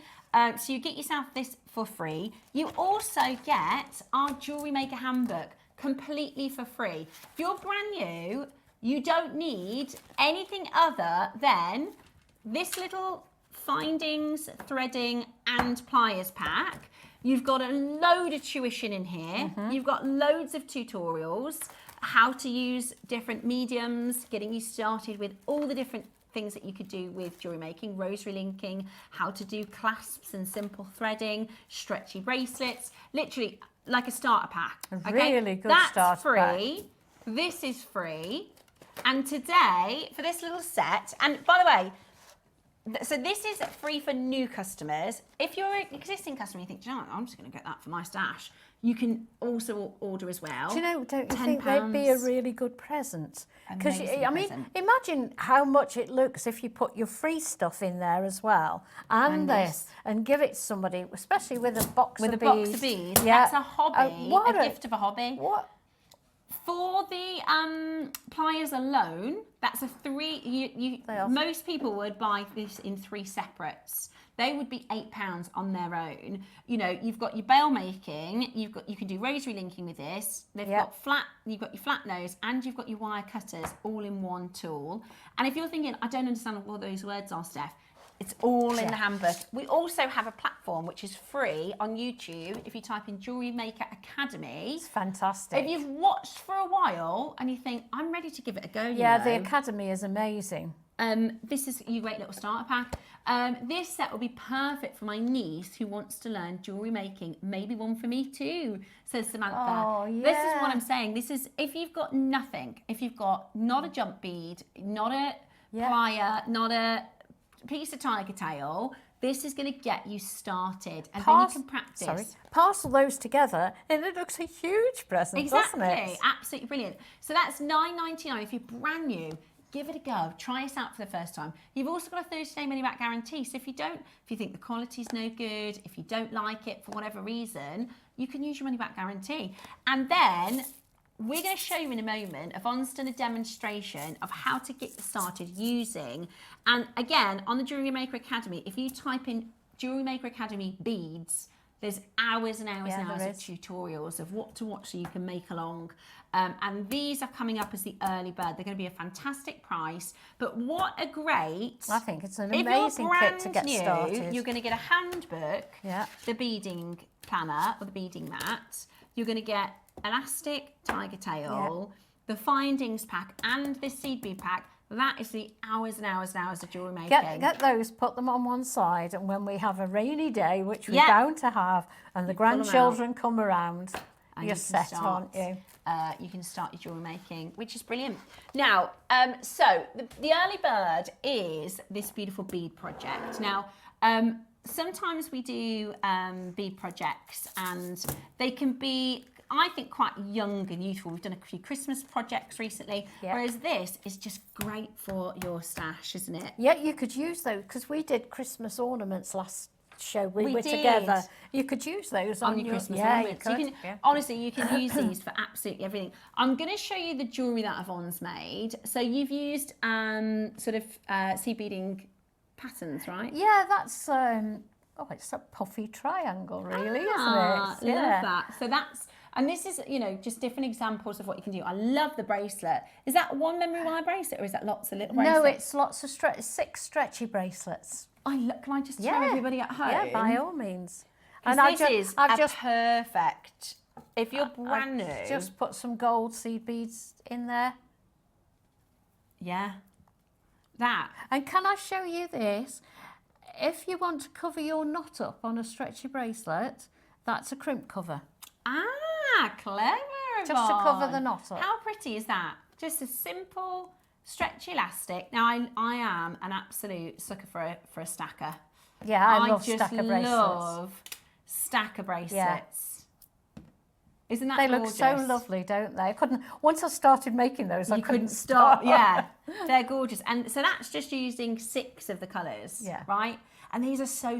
So you get yourself this for free. You also get our Jewellery Maker handbook completely for free. If you're brand new, you don't need anything other than this little findings, threading and pliers pack. You've got a load of tuition in here. You've got loads of tutorials, how to use different mediums, getting you started with all the different things that you could do with jewellery making, rosary linking, how to do clasps and simple threading, stretchy bracelets, literally like a starter pack. A really good starter pack. That's free. This is free. And today, for this little set, and by the way, So this is free for new customers. If you're an existing customer, you think, do you know what, I'm just going to get that for my stash. You can also order as well. Do you know, don't you think they'd be a really good present? Because, I mean, imagine how much it looks if you put your free stuff in there as well, and this, and give it to somebody, especially with a box of beads. With a box of beads. Yeah. That's a hobby, a gift of a hobby. What? For the pliers alone, that's a most people would buy this in 3 separates. They would be £8 on their own. You know, you've got your bail making, you can do rosary linking with this. You've got your flat nose, and you've got your wire cutters all in one tool. And if you're thinking, I don't understand what those words are, Steph, it's all in the handbook. We also have a platform which is free on YouTube. If you type in Jewellery Maker Academy. It's fantastic. If you've watched for a while and you think, I'm ready to give it a go, yeah, the Academy is amazing. This is your great little starter pack. This set will be perfect for my niece who wants to learn jewellery making. Maybe one for me too, says Samantha. Oh, yeah. This is what I'm saying. This is if you've got nothing, if you've got not a jump bead, not a plier, not a piece of tiger tail, this is going to get you started, and then you can practice. Parcel those together and it looks a huge present, doesn't it? Absolutely brilliant. So that's £9.99 if you're brand new. Give it a go. Try us out for the first time. You've also got a 30-day money-back guarantee. So if you think the quality's no good, if you don't like it for whatever reason, you can use your money-back guarantee. And then we're going to show you in a moment. Yvonne's done a demonstration of how to get started using. And again, on the Jewellery Maker Academy, if you type in Jewellery Maker Academy beads, there's hours and hours and hours of tutorials of what to watch so you can make along. And these are coming up as the early bird. They're going to be a fantastic price. But what a great... I think it's an amazing kit to get started. You're going to get a handbook, the beading planner or the beading mat. You're going to get elastic, tiger tail, the findings pack and this seed bead pack. That is the hours and hours and hours of jewellery making. Get those, put them on one side, and when we have a rainy day, which we're bound to have, and the grandchildren come around, you're set, aren't you? You can start your jewellery making, which is brilliant. Now, so the early bird is this beautiful bead project. Now, sometimes we do bead projects, and they can be, I think, quite young and youthful. We've done a few Christmas projects recently, whereas this is just great for your stash, isn't it? Yeah, you could use those, because we did Christmas ornaments last show. We were together. You could use those on your Christmas ornaments. You can, honestly, you can use these for absolutely everything. I'm going to show you the jewellery that Yvonne's made. So you've used sort of seed beading patterns, right? Yeah, that's... oh, it's a puffy triangle, really, isn't it? I love that. So that's... And this is, you know, just different examples of what you can do. I love the bracelet. Is that one memory wire bracelet, or is that lots of little bracelets? No, it's lots of 6 stretchy bracelets. Can I just show everybody at home? Yeah, by all means. And this is perfect. If you're brand new, just put some gold seed beads in there. Yeah, that. And can I show you this? If you want to cover your knot up on a stretchy bracelet, that's a crimp cover. Ah, clever, Yvonne. Just to cover the knot up. How pretty is that? Just a simple stretchy elastic. Now, I am an absolute sucker for a stacker. Yeah, I love stacker bracelets. I just love stacker bracelets. Yeah. Isn't that gorgeous? They look so lovely, don't they? Once I started making those, I couldn't stop. Yeah, they're gorgeous. And so that's just using 6 of the colours, right? And these are so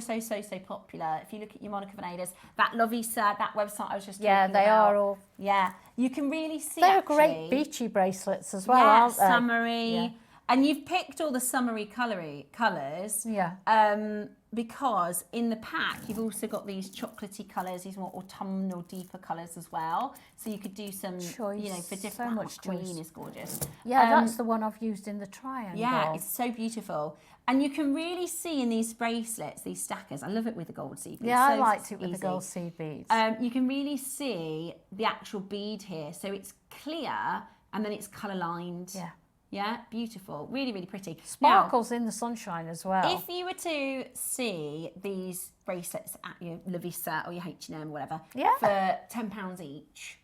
popular. If you look at your Monica Venedas, that Lovisa, that website I was just talking about. Yeah, they are all. Yeah, you can really see. They're great beachy bracelets as well, aren't they? Summery. Yeah. And you've picked all the summery colours. Yeah. Because in the pack, you've also got these chocolatey colours, these more autumnal, deeper colours as well. So you could do some, choice. You know, for different. So much green is gorgeous. Yeah, that's the one I've used in the triangle. Yeah, it's so beautiful. And you can really see in these bracelets, these stackers, I love it with the gold seed beads. Yeah, I liked it with the gold seed beads. You can really see the actual bead here. So it's clear and then it's colour lined. Yeah. Yeah, beautiful. Really, really pretty. Sparkles in the sunshine as well. If you were to see these bracelets at your Lovisa or your H&M or whatever for £10 each,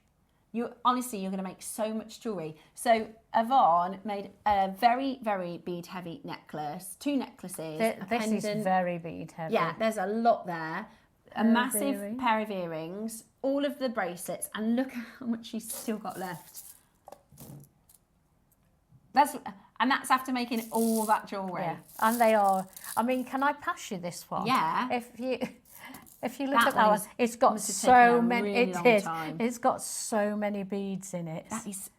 honestly, you're going to make so much jewelry. So Yvonne made a very, very bead heavy necklace, 2 necklaces. This is very bead heavy. Yeah, there's a lot there. A massive pair of earrings, all of the bracelets, and look how much she's still got left. That's after making all that jewellery. Yeah, and they are. I mean, can I pass you this one? Yeah. If you look at that one, it's got so many. It's got so many beads in it. It's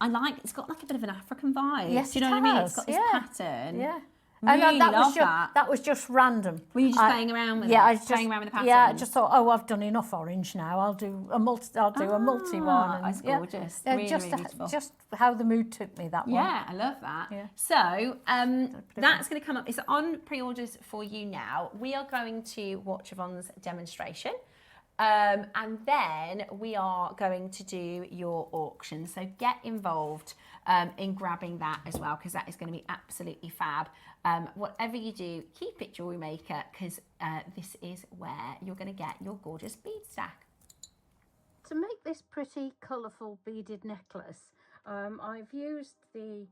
got like a bit of an African vibe. Yes, do you know what I mean? It's got this pattern. Yeah. Really love that was just random. Were you just playing around with it? Yeah, I was playing around with the pattern. Yeah, I just thought, oh, I've done enough orange now. I'll do a multi one. That's gorgeous. Yeah, really, just really beautiful. Just how the mood took me, that one. Yeah, I love that. Yeah. So that's going to come up. It's on pre-orders for you now. We are going to watch Yvonne's demonstration. And then we are going to do your auction. So get involved in grabbing that as well, because that is going to be absolutely fab. Whatever you do, keep it Jewellery Maker, because this is where you're going to get your gorgeous bead stack. To make this pretty colourful beaded necklace, I've used the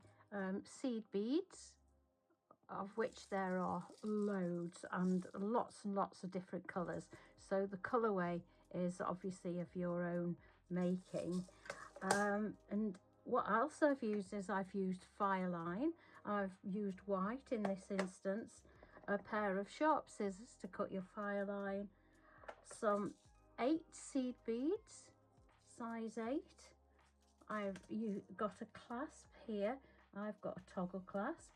seed beads, of which there are loads and lots of different colours. So the colourway is obviously of your own making. And what else I've used is I've used Fireline. I've used white in this instance, a pair of sharp scissors to cut your Fireline, some 8 seed beads, size 8. I've got a clasp here. I've got a toggle clasp.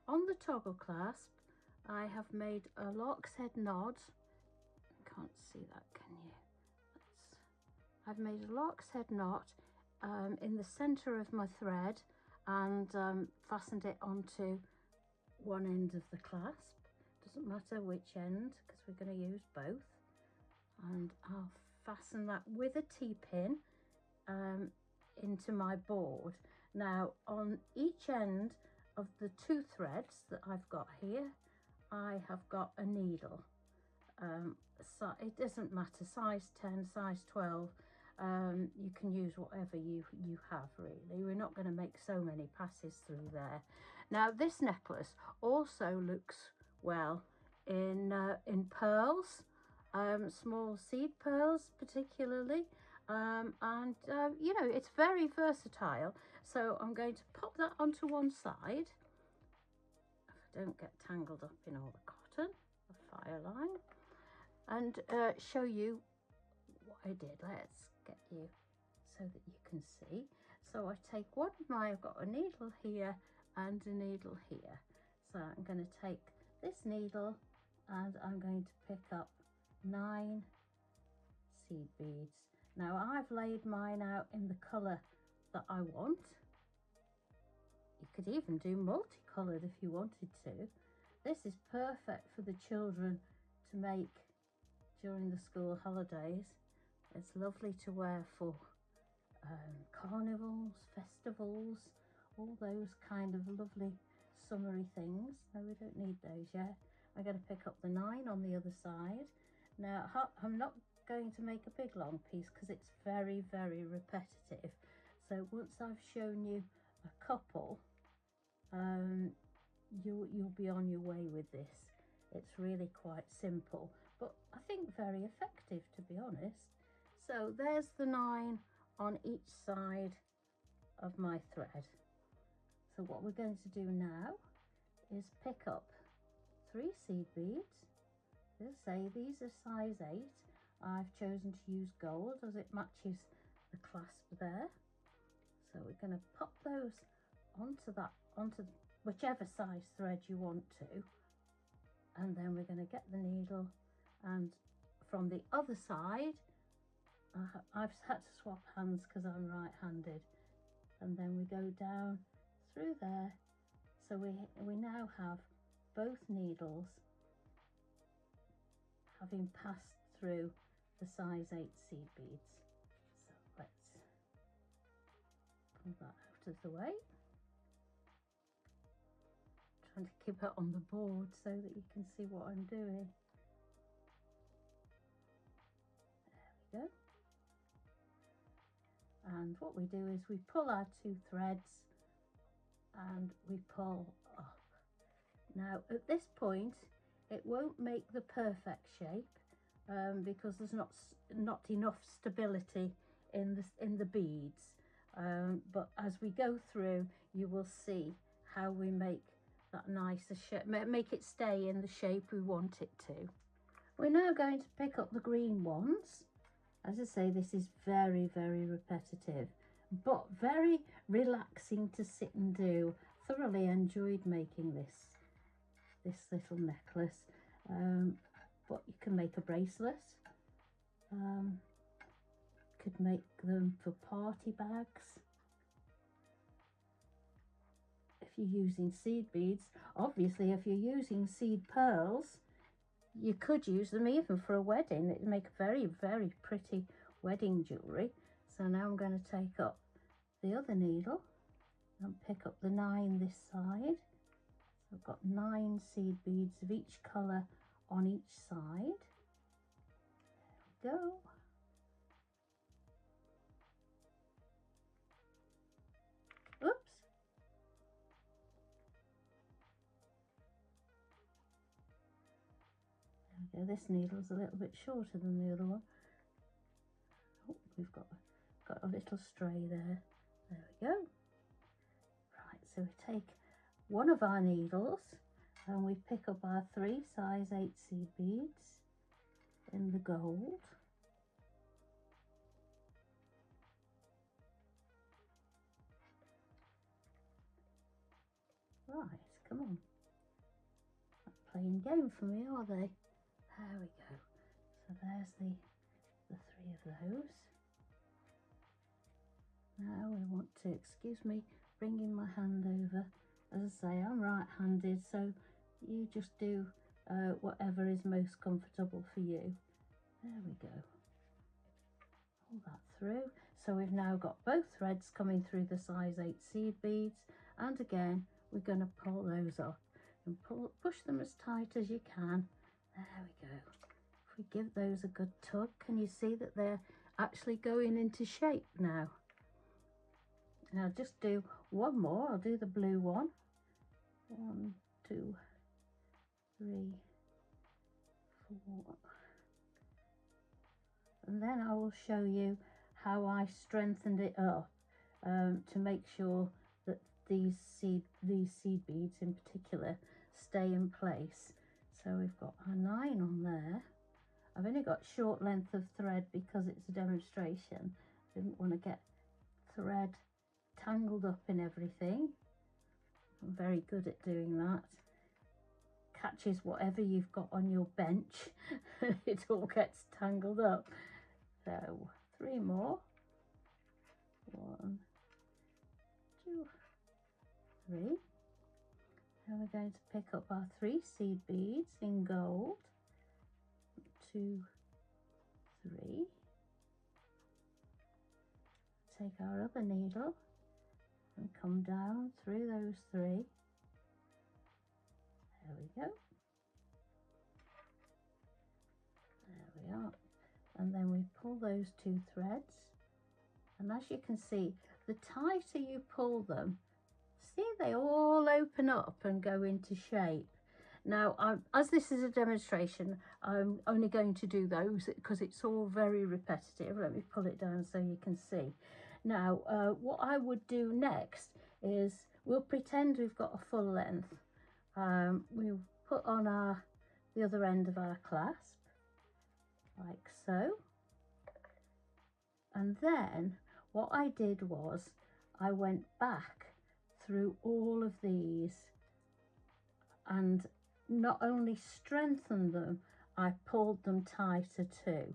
On the toggle clasp, I have made a lark's head knot. Can't see that, can you? I've made a lark's head knot in the centre of my thread and fastened it onto one end of the clasp. Doesn't matter which end, because we're going to use both. And I'll fasten that with a T-pin into my board. Now, on each end of the 2 threads that I've got here, I have got a needle. So it doesn't matter, size 10, size 12, you can use whatever you have really. We're not going to make so many passes through there. Now this necklace also looks well in pearls, small seed pearls particularly, and you know, it's very versatile. So I'm going to pop that onto one side, if I don't get tangled up in all the cotton, the Fireline, and show you what I did. Let's get you so that you can see. So I take one of my, I've got a needle here and a needle here. So I'm going to take this needle and I'm going to pick up 9 seed beads. Now I've laid mine out in the colour that I want. You could even do multicoloured if you wanted to. This is perfect for the children to make during the school holidays. It's lovely to wear for carnivals, festivals, all those kind of lovely summery things. No, we don't need those yet. I'm going to pick up the 9 on the other side. Now I'm not going to make a big long piece because it's very, very repetitive. So once I've shown you a couple, you'll be on your way with this. It's really quite simple, but I think very effective, to be honest. So there's the 9 on each side of my thread. So what we're going to do now is pick up 3 seed beads. As I say, these are size 8. I've chosen to use gold as it matches the clasp there. So we're going to pop those onto whichever size thread you want to, and then we're going to get the needle, and from the other side I've had to swap hands because I'm right-handed, and then we go down through there. So we now have both needles having passed through the size 8 seed beads. So let's pull that out of the way. Trying to keep it on the board so that you can see what I'm doing. There we go. And what we do is we pull our 2 threads and we pull up. Now at this point it won't make the perfect shape because there's not enough stability in the beads, but as we go through you will see how we make that nicer shape, make it stay in the shape we want it to. We're now going to pick up the green ones. As I say, this is very, very repetitive, but very relaxing to sit and do. Thoroughly enjoyed making this little necklace, but you can make a bracelet. Could make them for party bags. If you're using seed beads, obviously if you're using seed pearls, you could use them even for a wedding. It'd make very, very pretty wedding jewellery. So now I'm going to take up the other needle and pick up the 9 this side. So I've got 9 seed beads of each colour on each side. There we go. Oops. There we go. This needle's a little bit shorter than the other one. Oh, we've got a little stray there. There we go. Right, so we take one of our needles and we pick up our 3 size 8 seed beads in the gold. Right, come on. Not playing game for me, are they? There we go. So there's the 3 of those. Now we want to, excuse me, bringing my hand over. As I say, I'm right-handed, so you just do whatever is most comfortable for you. There we go. Pull that through. So we've now got both threads coming through the size 8 seed beads, and again we're going to pull those up and push them as tight as you can. There we go. If we give those a good tug, can you see that they're actually going into shape now? And I'll just do one more. I'll do the blue one. 1, 2, 3, 4. And then I will show you how I strengthened it up to make sure that these seed beads in particular stay in place. So we've got our 9 on there. I've only got short length of thread because it's a demonstration. Didn't want to get thread tangled up in everything. I'm very good at doing that. Catches whatever you've got on your bench. It all gets tangled up. So 3 more. 1, 2, 3. And we're going to pick up our 3 seed beads in gold. 2, 3. Take our other needle and come down through those 3. There we go. There we are. And then we pull those 2 threads. And as you can see, the tighter you pull them, see they all open up and go into shape. Now, as this is a demonstration, I'm only going to do those because it's all very repetitive. Let me pull it down so you can see. Now, what I would do next is we'll pretend we've got a full length. We'll put on the other end of our clasp, like so. And then what I did was I went back through all of these and not only strengthened them, I pulled them tighter too.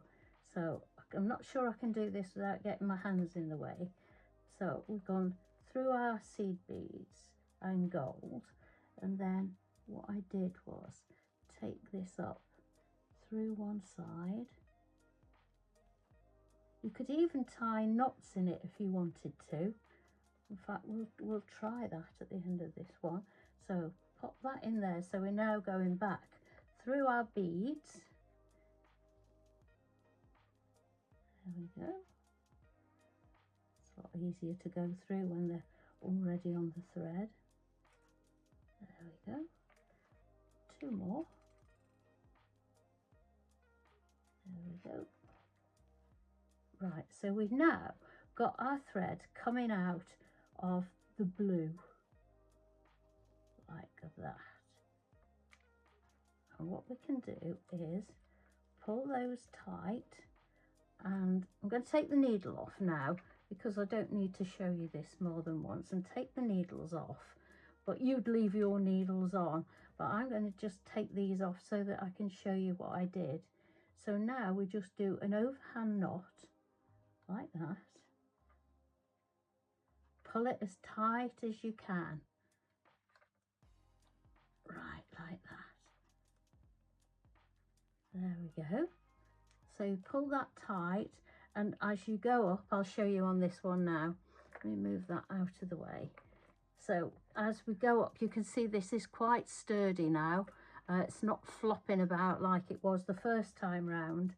So I'm not sure I can do this without getting my hands in the way. So we've gone through our seed beads and gold, and then what I did was take this up through one side. You could even tie knots in it if you wanted to. In fact, we'll try that at the end of this one. So pop that in there. So we're now going back through our beads. There we go. easier to go through when they're already on the thread. There we go. 2 more. There we go. Right, so we've now got our thread coming out of the blue, like that. And what we can do is pull those tight, and I'm going to take the needle off now because I don't need to show you this more than once, and take the needles off, but you'd leave your needles on, but I'm going to just take these off so that I can show you what I did. So now we just do an overhand knot like that, pull it as tight as you can, right, like that. There we go. So you pull that tight, and as you go up, I'll show you on this one now. Let me move that out of the way. So as we go up, you can see this is quite sturdy now. It's not flopping about like it was the first time round.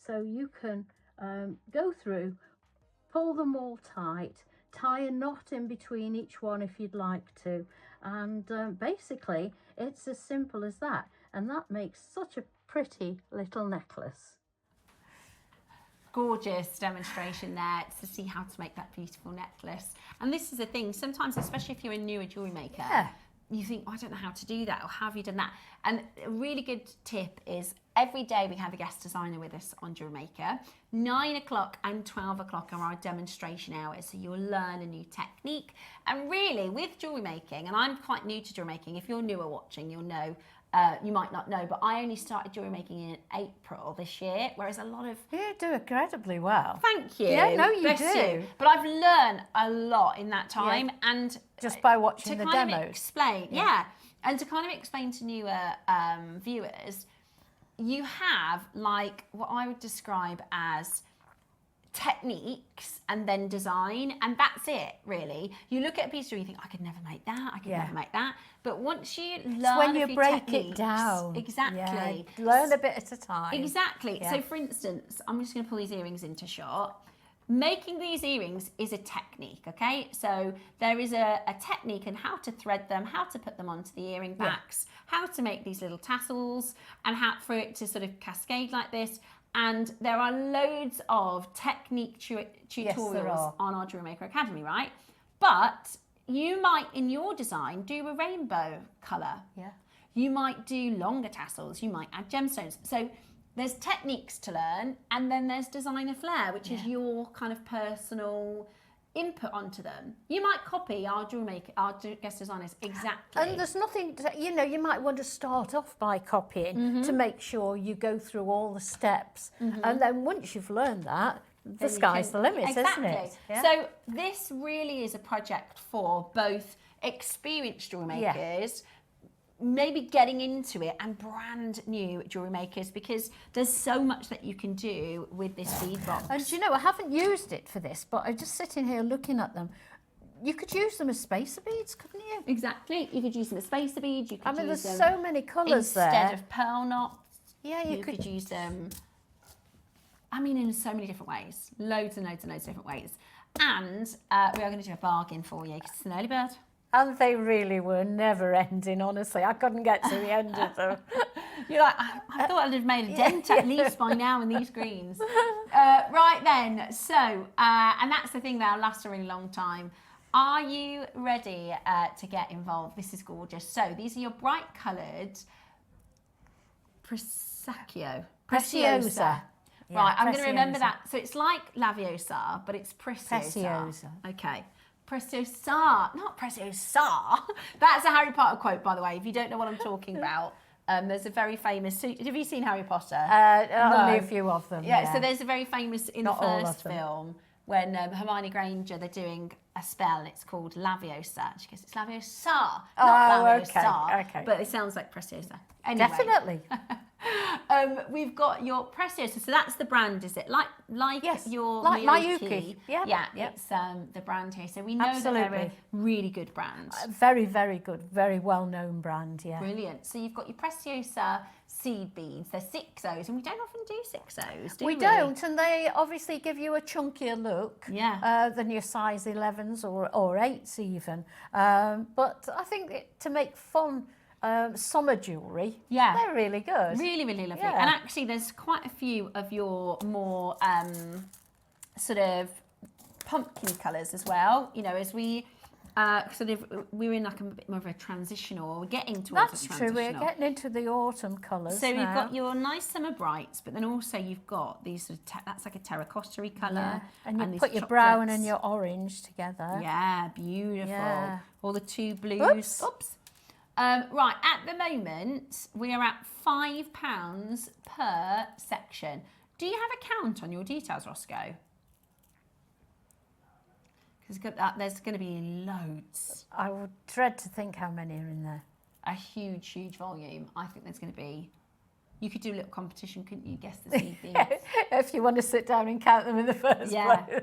So you can go through, pull them all tight, tie a knot in between each one if you'd like to, and basically it's as simple as that, and that makes such a pretty little necklace. Gorgeous demonstration there to see how to make that beautiful necklace. And this is the thing, sometimes, especially if you're a newer jewellery maker, you think, oh, I don't know how to do that, or how have you done that? And a really good tip is every day we have a guest designer with us on JewelleryMaker. 9 o'clock and 12 o'clock are our demonstration hours, so you'll learn a new technique. And really, with jewellery making, and I'm quite new to jewellery making, if you're newer watching, you'll know, you might not know, but I only started jewellery making in April this year, whereas a lot of... You do incredibly well. Thank you. Yeah, no, you Bless do. You. But I've learned a lot in that time, and just by watching the demos. To kind of explain, and to kind of explain to newer viewers, you have like what I would describe as techniques and then design, and that's it really. You look at a piece of jewelry, you think, I could never make that, I could never make that, but once you learn when you break techniques, it down, exactly, learn a bit at a time, exactly. So for instance, I'm just going to pull these earrings into shot. Making these earrings is a technique, okay? So there is a technique in how to thread them, how to put them onto the earring backs, how to make these little tassels, and how for it to sort of cascade like this. And there are loads of technique tutorials on our JewelleryMaker Academy, right? But you might, in your design, do a rainbow colour. Yeah. You might do longer tassels. You might add gemstones. So there's techniques to learn, and then there's designer flair, which is your kind of personal input onto them. You might copy our JewelleryMaker, our guest designers, exactly. And there's nothing, you know, you might want to start off by copying to make sure you go through all the steps. And then once you've learned that, the sky's the limit, isn't it? Yeah. So this really is a project for both experienced jewellery makers, maybe getting into it, and brand new jewellery makers, because there's so much that you can do with this bead box. And you know, I haven't used it for this, but I'm just sitting here looking at them. You could use them as spacer beads, couldn't you? Exactly. You could use them as spacer beads. You could use there's them so many colours there. Instead of pearl knots. Yeah, you could use them, I mean, in so many different ways. Loads and loads and loads of different ways. And we are going to do a bargain for you, because it's an early bird. And they really were never ending, honestly. I couldn't get to the end of them. You're like, I thought I'd have made a dent at least by now in these greens. Right then, so, and that's the thing, they'll last a really long time. Are you ready to get involved? This is gorgeous. So these are your bright coloured Preciosa. Yeah, right, I'm going to remember that. So it's like Laviosa, but it's Preciosa. Okay. Preciosa, not Preciosa. That's a Harry Potter quote, by the way, if you don't know what I'm talking about. There's a very famous, have you seen Harry Potter? Only a few of them. Yeah, so there's a very famous, in the first film, when Hermione Granger, they're doing a spell, and it's called Laviosa. She goes, it's Laviosa, not Laviosa. Okay. But it sounds like Preciosa. Anyway. Definitely. We've got your Preciosa, so that's the brand, is it? Yes, your like Miyuki. Miyuki. Yeah, yeah, yep. It's the brand here. So we know Absolutely. that they're a really good brand. Very, very good, very well-known brand, yeah. Brilliant. So you've got your Preciosa seed beads. They're 6Os, and we don't often do 6Os, do we? We don't, and they obviously give you a chunkier look than your size 11s or 8s even. But I think to make fun summer jewellery, they're really good. Really, really lovely. Yeah. And actually there's quite a few of your more sort of pumpkin colours as well, you know, as we we're in like a bit more of a transitional, we're getting towards That's a transitional. true, we're getting into the autumn colours. So you've got your nice summer brights, but then also you've got these sort of that's like a terracotta-y colour. And you put your brown and your orange together. Yeah, beautiful. Yeah. All the two blues. Oops. Right, at the moment, we are at £5 per section. Do you have a count on your details, Roscoe? Because there's going to be loads. I would dread to think how many are in there. A huge, huge volume. I think there's going to be... You could do a little competition, couldn't you? Guess the seed beads. If you want to sit down and count them in the first place.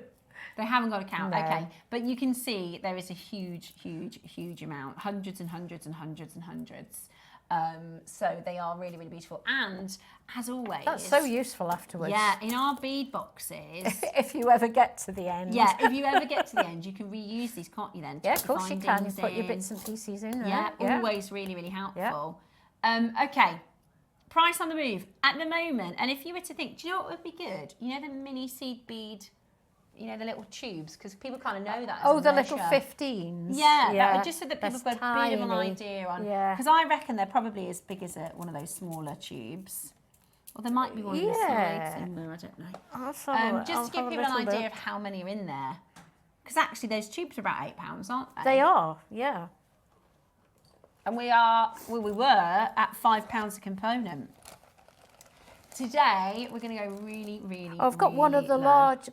They haven't got a count, No. okay. But you can see there is a huge, huge, huge amount. Hundreds and hundreds and hundreds and hundreds. So they are really, really beautiful. And as always... That's so useful afterwards. Yeah, in our bead boxes... if you ever get to the end. Yeah, if you ever get to the end, you can reuse these, can't you then? Yeah, of course you can. You put your bits and pieces in there. Yeah, always really, really helpful. Yeah. Okay, price on the move at the moment. And if you were to think, do you know what would be good? You know the mini seed bead... You know, the little tubes, because people kind of know that as the measure. little 15s. Yeah, just so that people That's have got a bit of an tiny. idea on. Yeah. Because I reckon they're probably as big as one of those smaller tubes. Or there might be one on the sides somewhere, I don't know. Just to give people an idea of how many are in there. Because actually those tubes are about £8, aren't they? They are, yeah. And we were at £5 a component. Today we're going to go really, really. I've got one of the larger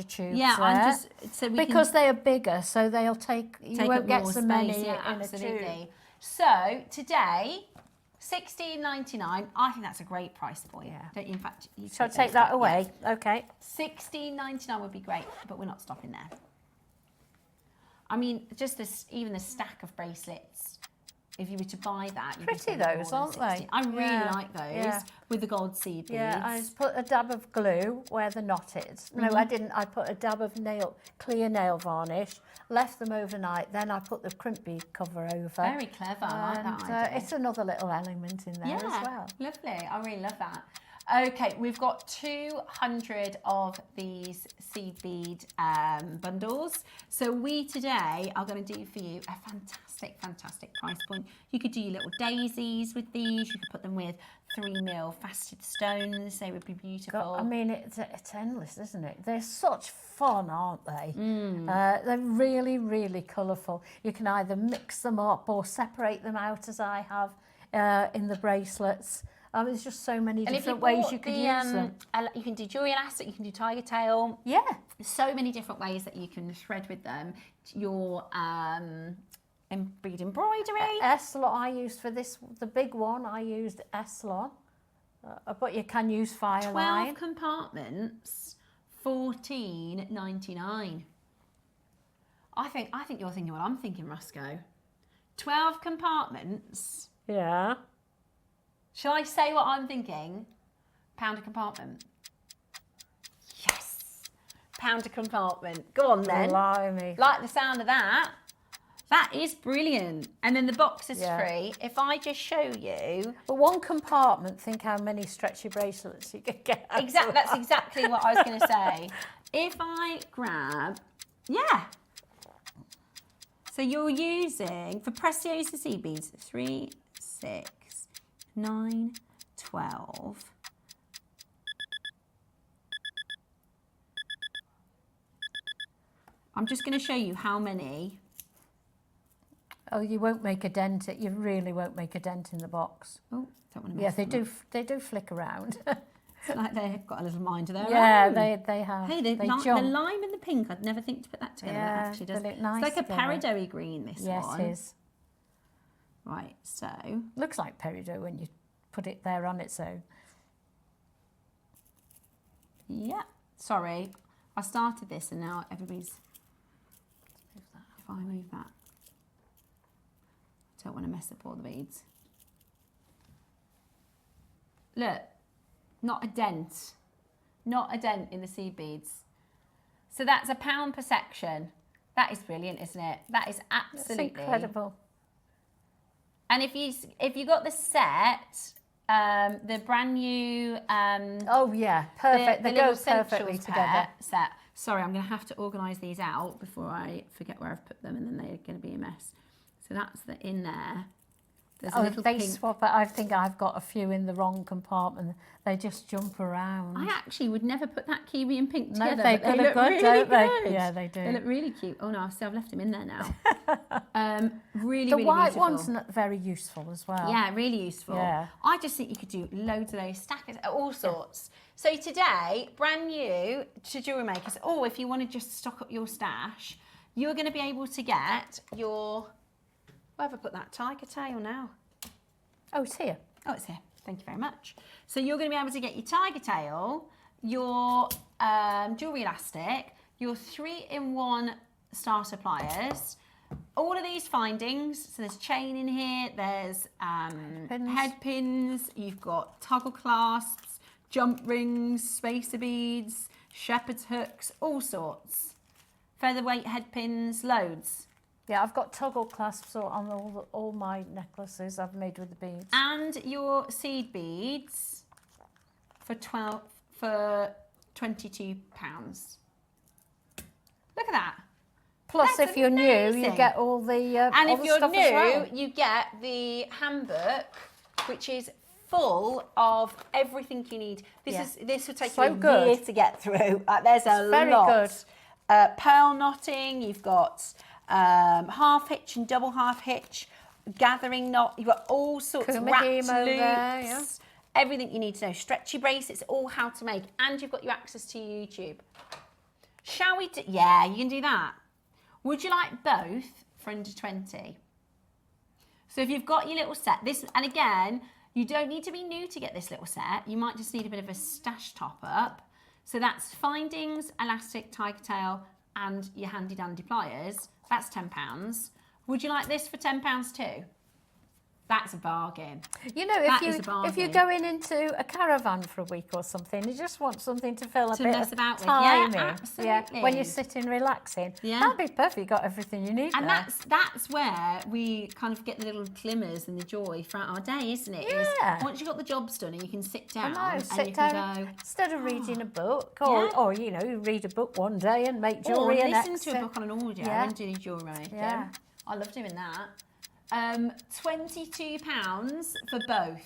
tubes. Yeah, there, I'm just so we because can they are bigger, so they'll take. You won't up get more so space. many Yeah, in absolutely. a tube. So today, £16.99. I think that's a great price point. Yeah. Don't you? In fact, you Shall I take that away? Yeah. Okay. £16.99 would be great, but we're not stopping there. I mean, just even the stack of bracelets. If you were to buy that, you'd Pretty be spending those, more than aren't they? 60. I really Yeah. like those Yeah. with the gold seed beads. Yeah, I just put a dab of glue where the knot is. No, I didn't. I put a dab of clear nail varnish, left them overnight, then I put the crimp bead cover over. Very clever. I like that idea. It's another little element in there as well. Lovely. I really love that. Okay, we've got 200 of these seed bead bundles. So we today are going to do for you a fantastic, fantastic price point. You could do your little daisies with these. You could put them with 3mm faceted stones. They would be beautiful. God, I mean, it's endless, isn't it? They're such fun, aren't they? They're really, really colourful. You can either mix them up or separate them out, as I have in the bracelets. There's just so many different ways you could use them. You can do jewellery elastic, you can do tiger tail. Yeah. So many different ways that you can thread with them. Your bead embroidery. Eslon I used for this, the big one, I used Eslon. But you can use Fireline. 12 compartments, $14.99. I think you're thinking what I'm thinking, Roscoe. 12 compartments. Yeah. Shall I say what I'm thinking? £1 a compartment. Yes. £1 a compartment. Go on then. Blimey. Like the sound of that. That is brilliant. And then the box is free. If I just show you. But one compartment, think how many stretchy bracelets you could get. That's exactly what I was going to say. If I grab, So you're using, for Preciosa seed beads, 3, 6, 9, 12. I'm just going to show you how many. Oh, you won't make a dent. You really won't make a dent in the box. Oh, don't want to mess them up. They do flick around. It's like they've got a little mind of their own. Yeah, they have. Hey, the lime and the pink, I'd never think to put that together. Yeah, it actually does. they look nice It's like together. a peridot green, this one. Yes, it is. Right, so. Looks like peridot when you put it there on its own. Yeah, sorry, I started this and now everybody's, if I move that, I don't want to mess up all the beads. Look, not a dent in the seed beads. So that's £1 per section. That is brilliant, isn't it? That is absolutely incredible. And if you got the set, the brand new oh yeah, perfect. They go perfectly together. Set. Sorry, I'm going to have to organise these out before I forget where I've put them, and then they're going to be a mess. So that's in there. There's a little they pink. swap it. I think I've got a few in the wrong compartment. They just jump around. I actually would never put that kiwi and pink together. No, they look good, really don't they? good. Yeah, they do. They look really cute. Oh no, see, I've left them in there now. Really, the really white beautiful. one's very useful as well. Yeah, really useful. Yeah. I just think you could do loads of those stackers, all sorts. So today, brand new to Jewellery Makers. Oh, if you want to just stock up your stash, you're going to be able to get your. Where have I put that tiger tail now? Oh, it's here. Oh, it's here. Thank you very much. So you're going to be able to get your tiger tail, your jewellery elastic, your 3-in-1 starter pliers, all of these findings. So there's chain in here, there's head pins, you've got toggle clasps, jump rings, spacer beads, shepherd's hooks, all sorts. Featherweight head pins, loads. Yeah, I've got toggle clasps on all my necklaces I've made with the beads. And your seed beads for £22. Look at that. Plus, That's if you're amazing. new, you get all the and all if the you're stuff new, as well. you get the handbook, which is full of everything you need. This will take So you a good. year to get through. There's a very lot. good. Pearl knotting. You've got half hitch and double half hitch, gathering knot. You've got all sorts of wrapped loops. Yeah. Everything you need to know. Stretchy bracelets, all how to make, and you've got your access to YouTube. Shall we do? Yeah, you can do that. Would you like both for under 20? So if you've got your little set, this, and again, you don't need to be new to get this little set. You might just need a bit of a stash top up. So that's findings, elastic, tiger tail, and your handy dandy pliers. That's £10. Would you like this for £10 too? That's a bargain. You know, if you're going into a caravan for a week or something, you just want something to fill a bit of time in. Yeah, absolutely. Yeah, when you're sitting relaxing. Yeah. That'd be perfect. You've got everything you need And there. that's where we kind of get the little glimmers and the joy throughout our day, isn't it? Yeah. Is once you've got the jobs done and you can sit down sit and you down can go... instead of reading a book, or you know, you read a book one day and make jewellery Or the listen next to a book on an audio and do jewellery making. Yeah. I love doing that. £22 for both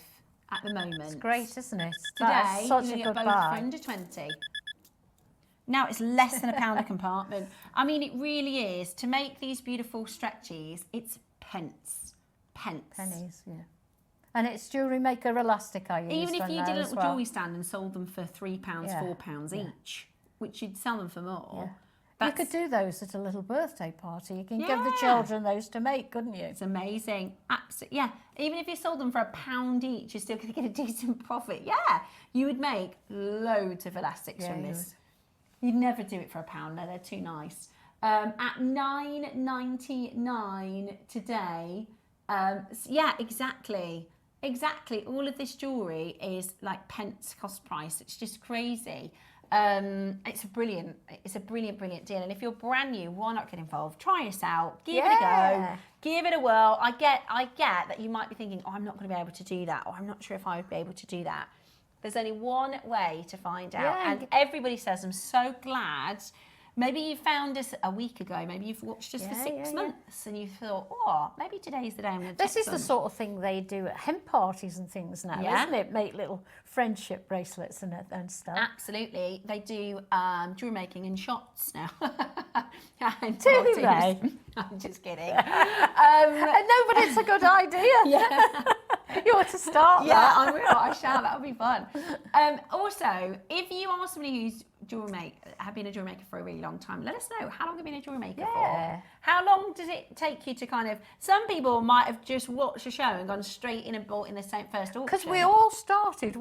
at the moment. It's great, isn't it? Today, That's such you a get good both buy. for under 20. Now it's less than £1 a compartment. I mean, it really is. To make these beautiful stretchies, it's pence. Pennies, yeah. And it's Jewellery Maker elastic I use. Even if you did a little well. jewellery stand and sold them for £3, £4 each, which you'd sell them for more. Yeah. You could do those at a little birthday party. You can give the Yeah. children those to make, couldn't you? It's amazing. Absolutely. Yeah. Even if you sold them for £1 each, you're still going to get a decent profit. Yeah. You would make loads of elastics from this. You'd never do it for £1. No, they're too nice. At $9.99 today. Yeah, exactly. Exactly. All of this jewellery is like pence cost price. It's just crazy. It's a brilliant deal. And if you're brand new, why not get involved? Try us out. Give it a go. Give it a whirl. I get that you might be thinking, oh, I'm not going to be able to do that, or I'm not sure if I would be able to do that. There's only one way to find out. And everybody says, I'm so glad. Maybe you found us a week ago. Maybe you've watched us for 6 months and you thought, oh, maybe today's the day I'm going to This is the sort of thing they do at hen parties and things now, isn't it? Make little friendship bracelets and stuff. Absolutely. They do jewellery making in shots now. Do they? I'm just kidding. No, but it's a good idea. You ought to start that. I will. I shall. That'll be fun. Also, if you are somebody who's have been a jewellery maker for a really long time, let us know how long have you been a jewellery maker for? How long does it take you to kind of? Some people might have just watched a show and gone straight in and bought in the same first auction. Because we all started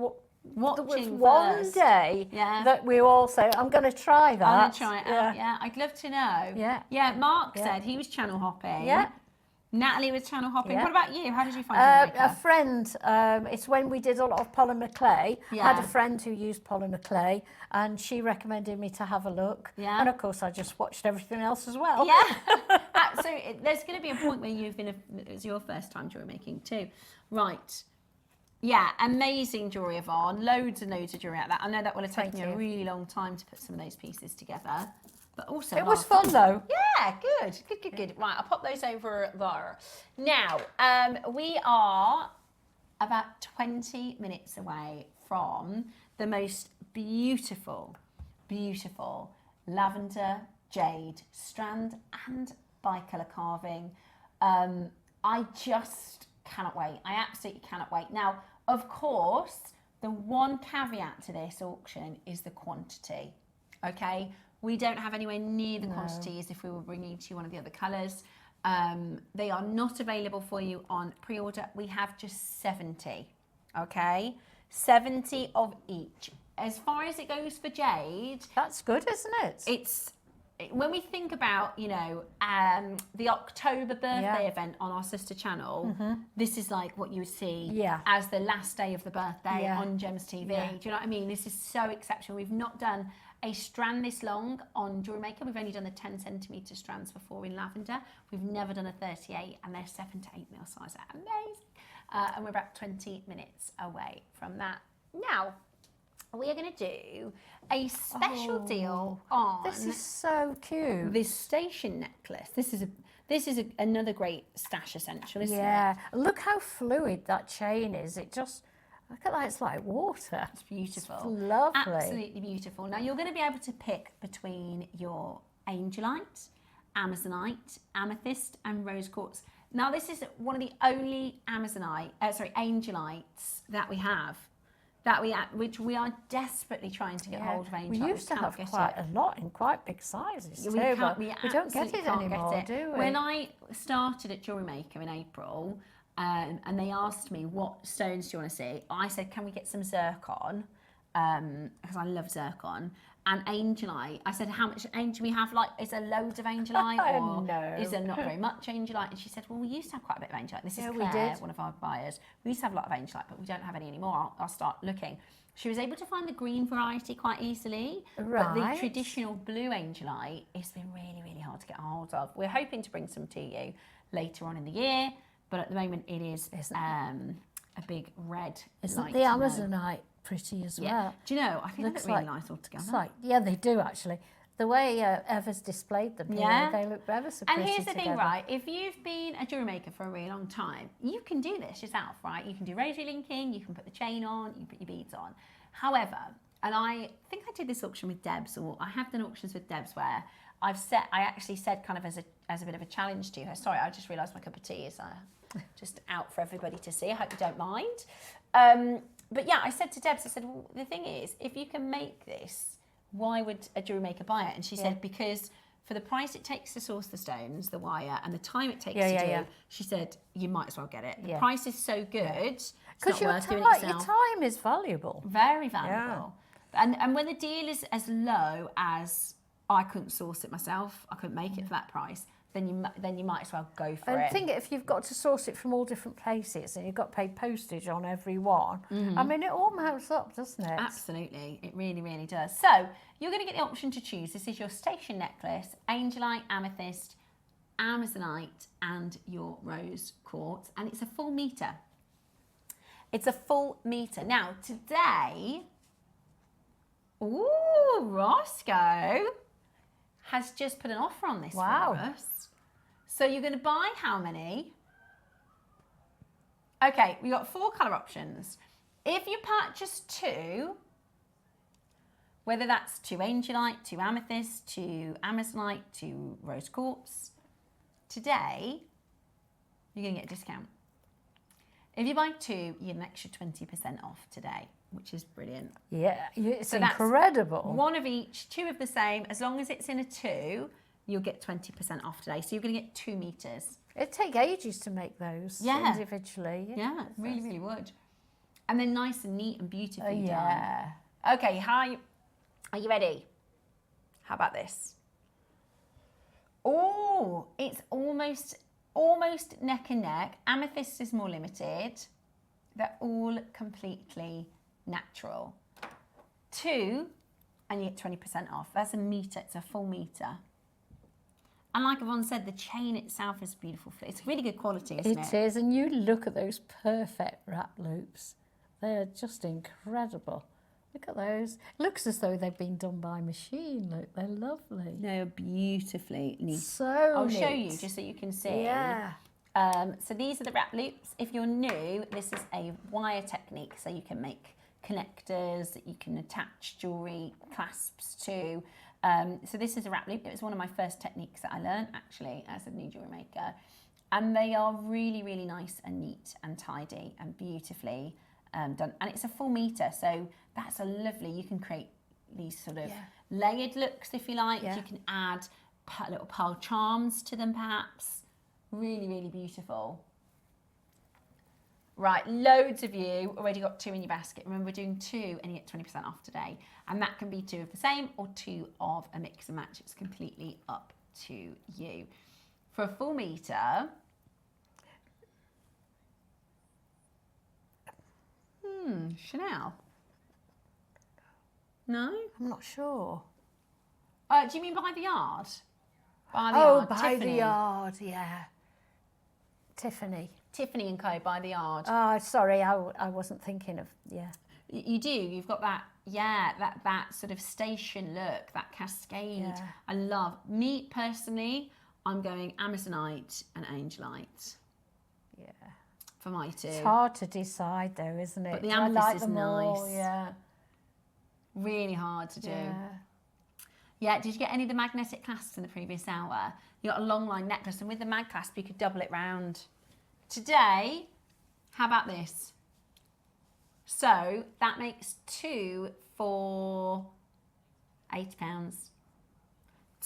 watching one day that we all say, I'm going to try that. I'm going to try it out. Yeah, I'd love to know. Yeah. Mark said he was channel hopping. Yeah. Natalie was channel hopping. What about you? How did you find jewellery maker? A friend, it's when we did a lot of polymer clay. I had a friend who used polymer clay and she recommended me to have a look. Yeah. And of course I just watched everything else as well. Yeah. So there's going to be a point where it's your first time jewellery making too. Right. Yeah, amazing jewellery, Yvonne. Loads and loads of jewellery out there. I know that will have taken you a really long time to put some of those pieces together. But also it was fun though. Yeah, good. Right, I'll pop those over there. Now, we are about 20 minutes away from the most beautiful lavender, jade, strand and bicolour carving. I just cannot wait. I absolutely cannot wait. Now, of course, the one caveat to this auction is the quantity, okay? We don't have anywhere near the quantity as if we were bringing to you one of the other colours. They are not available for you on pre-order. We have just 70, okay? 70 of each. As far as it goes for jade... That's good, isn't it? When we think about, the October birthday event on our sister channel, this is like what you would see as the last day of the birthday on Gems TV. Do you know what I mean? This is so exceptional. We've not done a strand this long on Jewellery Maker. We've only done the 10 centimetre strands before in lavender. We've never done a 38 and they're 7 to 8 mil size. They're amazing. And we're about 20 minutes away from that. Now, we are going to do a special deal on... This is so cute. This station necklace. This is another great stash essential, isn't it? Yeah. Look how fluid that chain is. It just... Look at that, it's like water. It's beautiful. It's lovely. Absolutely beautiful. Now, you're going to be able to pick between your angelite, amazonite, amethyst, and rose quartz. Now, this is one of the only angelites that we have, which we are desperately trying to get hold of. We used to have quite a lot in quite big sizes too, but we don't get it anymore, do we? When I started at Jewellery Maker in April, and they asked me, what stones do you want to see? I said, can we get some zircon? Because I love zircon. And angelite. I said, how much angel we have? Like, is there loads of angelite? Or no. Is there not very much angelite? And she said, well, we used to have quite a bit of angelite. This is Claire, one of our buyers. We used to have a lot of angelite, but we don't have any anymore. I'll start looking. She was able to find the green variety quite easily. Right. But the traditional blue angelite, it's been really, really hard to get a hold of. We're hoping to bring some to you later on in the year. But at the moment, it is a big red. Isn't the Amazonite pretty as well? Do you know, I think they look really nice altogether. They do actually. The way Ever's displayed them here, they look ever so pretty. And here's the together. thing, right? If you've been a jewellery maker for a really long time, you can do this yourself, right? You can do rosary linking, you can put the chain on, you put your beads on. However, and I think I did this auction with Debs, or I have done auctions with Debs where I actually said kind of as a bit of a challenge to her. Sorry, I just realised my cup of tea is just out for everybody to see. I hope you don't mind. But yeah, I said to Debs, I said, well, the thing is, if you can make this, why would a jewellery maker buy it? And she said, because for the price it takes to source the stones, the wire, and the time it takes to do, she said, you might as well get it. The price is so good, it's not worth doing it yourself. Your time is valuable. Very valuable. And when the deal is as low as I couldn't source it myself, I couldn't make it for that price, then you might as well go for it. And think if you've got to source it from all different places and you've got to pay postage on every one, I mean, it all mounts up, doesn't it? Absolutely, it really, really does. So you're going to get the option to choose. This is your station necklace, angelite, amethyst, amazonite, and your rose quartz, and it's a full metre. It's a full metre. Now today, Roscoe has just put an offer on this for us. So you're going to buy how many? Okay, we got 4 colour options. If you purchase 2, whether that's 2 angelite, 2 amethyst, 2 amazonite, 2 rose quartz, today you're going to get a discount. If you buy 2, you get an extra 20% off today, which is brilliant. Yeah, it's incredible. That's 1 of each, 2 of the same. As long as it's in a 2, you'll get 20% off today. So you're going to get 2 meters. It'd take ages to make those individually. Yeah, really, really would. And then nice and neat and beautifully done. Okay, hi. Are you ready? How about this? Oh, it's almost neck and neck. Amethyst is more limited. They're all completely natural. 2, and you get 20% off. That's a meter. It's a full meter. And like Yvonne said, the chain itself is beautiful. It's really good quality, isn't it? It is, and you look at those perfect wrap loops. They're just incredible. Look at those. It looks as though they've been done by machine. Look, they're lovely. They're beautifully neat. I'll show you just so you can see. Yeah. So these are the wrap loops. If you're new, this is a wire technique, so you can make connectors that you can attach jewellery clasps to. So this is a wrap loop. It was one of my first techniques that I learned actually as a new jewellery maker. And they are really, really nice and neat and tidy and beautifully done. And it's a full meter, so that's a lovely, you can create these sort of layered looks if you like. You can add little pearl charms to them perhaps. Really, really beautiful. Right, loads of you already got 2 in your basket. Remember, we're doing 2 and you get 20% off today. And that can be 2 of the same or 2 of a mix and match. It's completely up to you. For a full meter, Chanel. No? I'm not sure. Do you mean by the yard? By the yard, yeah. Tiffany. Tiffany & Co. by the yard. Oh, sorry, I wasn't thinking of, You do, you've got that, that sort of station look, that cascade. Yeah. I love. Me, personally, I'm going Amazonite and Angelite. Yeah. For my 2. It's hard to decide though, isn't it? But the amethyst is nice. All, yeah. Really hard to do. Yeah, did you get any of the magnetic clasps in the previous hour? You got a long line necklace, and with the mag clasp, you could double it round. Today, how about this? So that makes 2 for £80.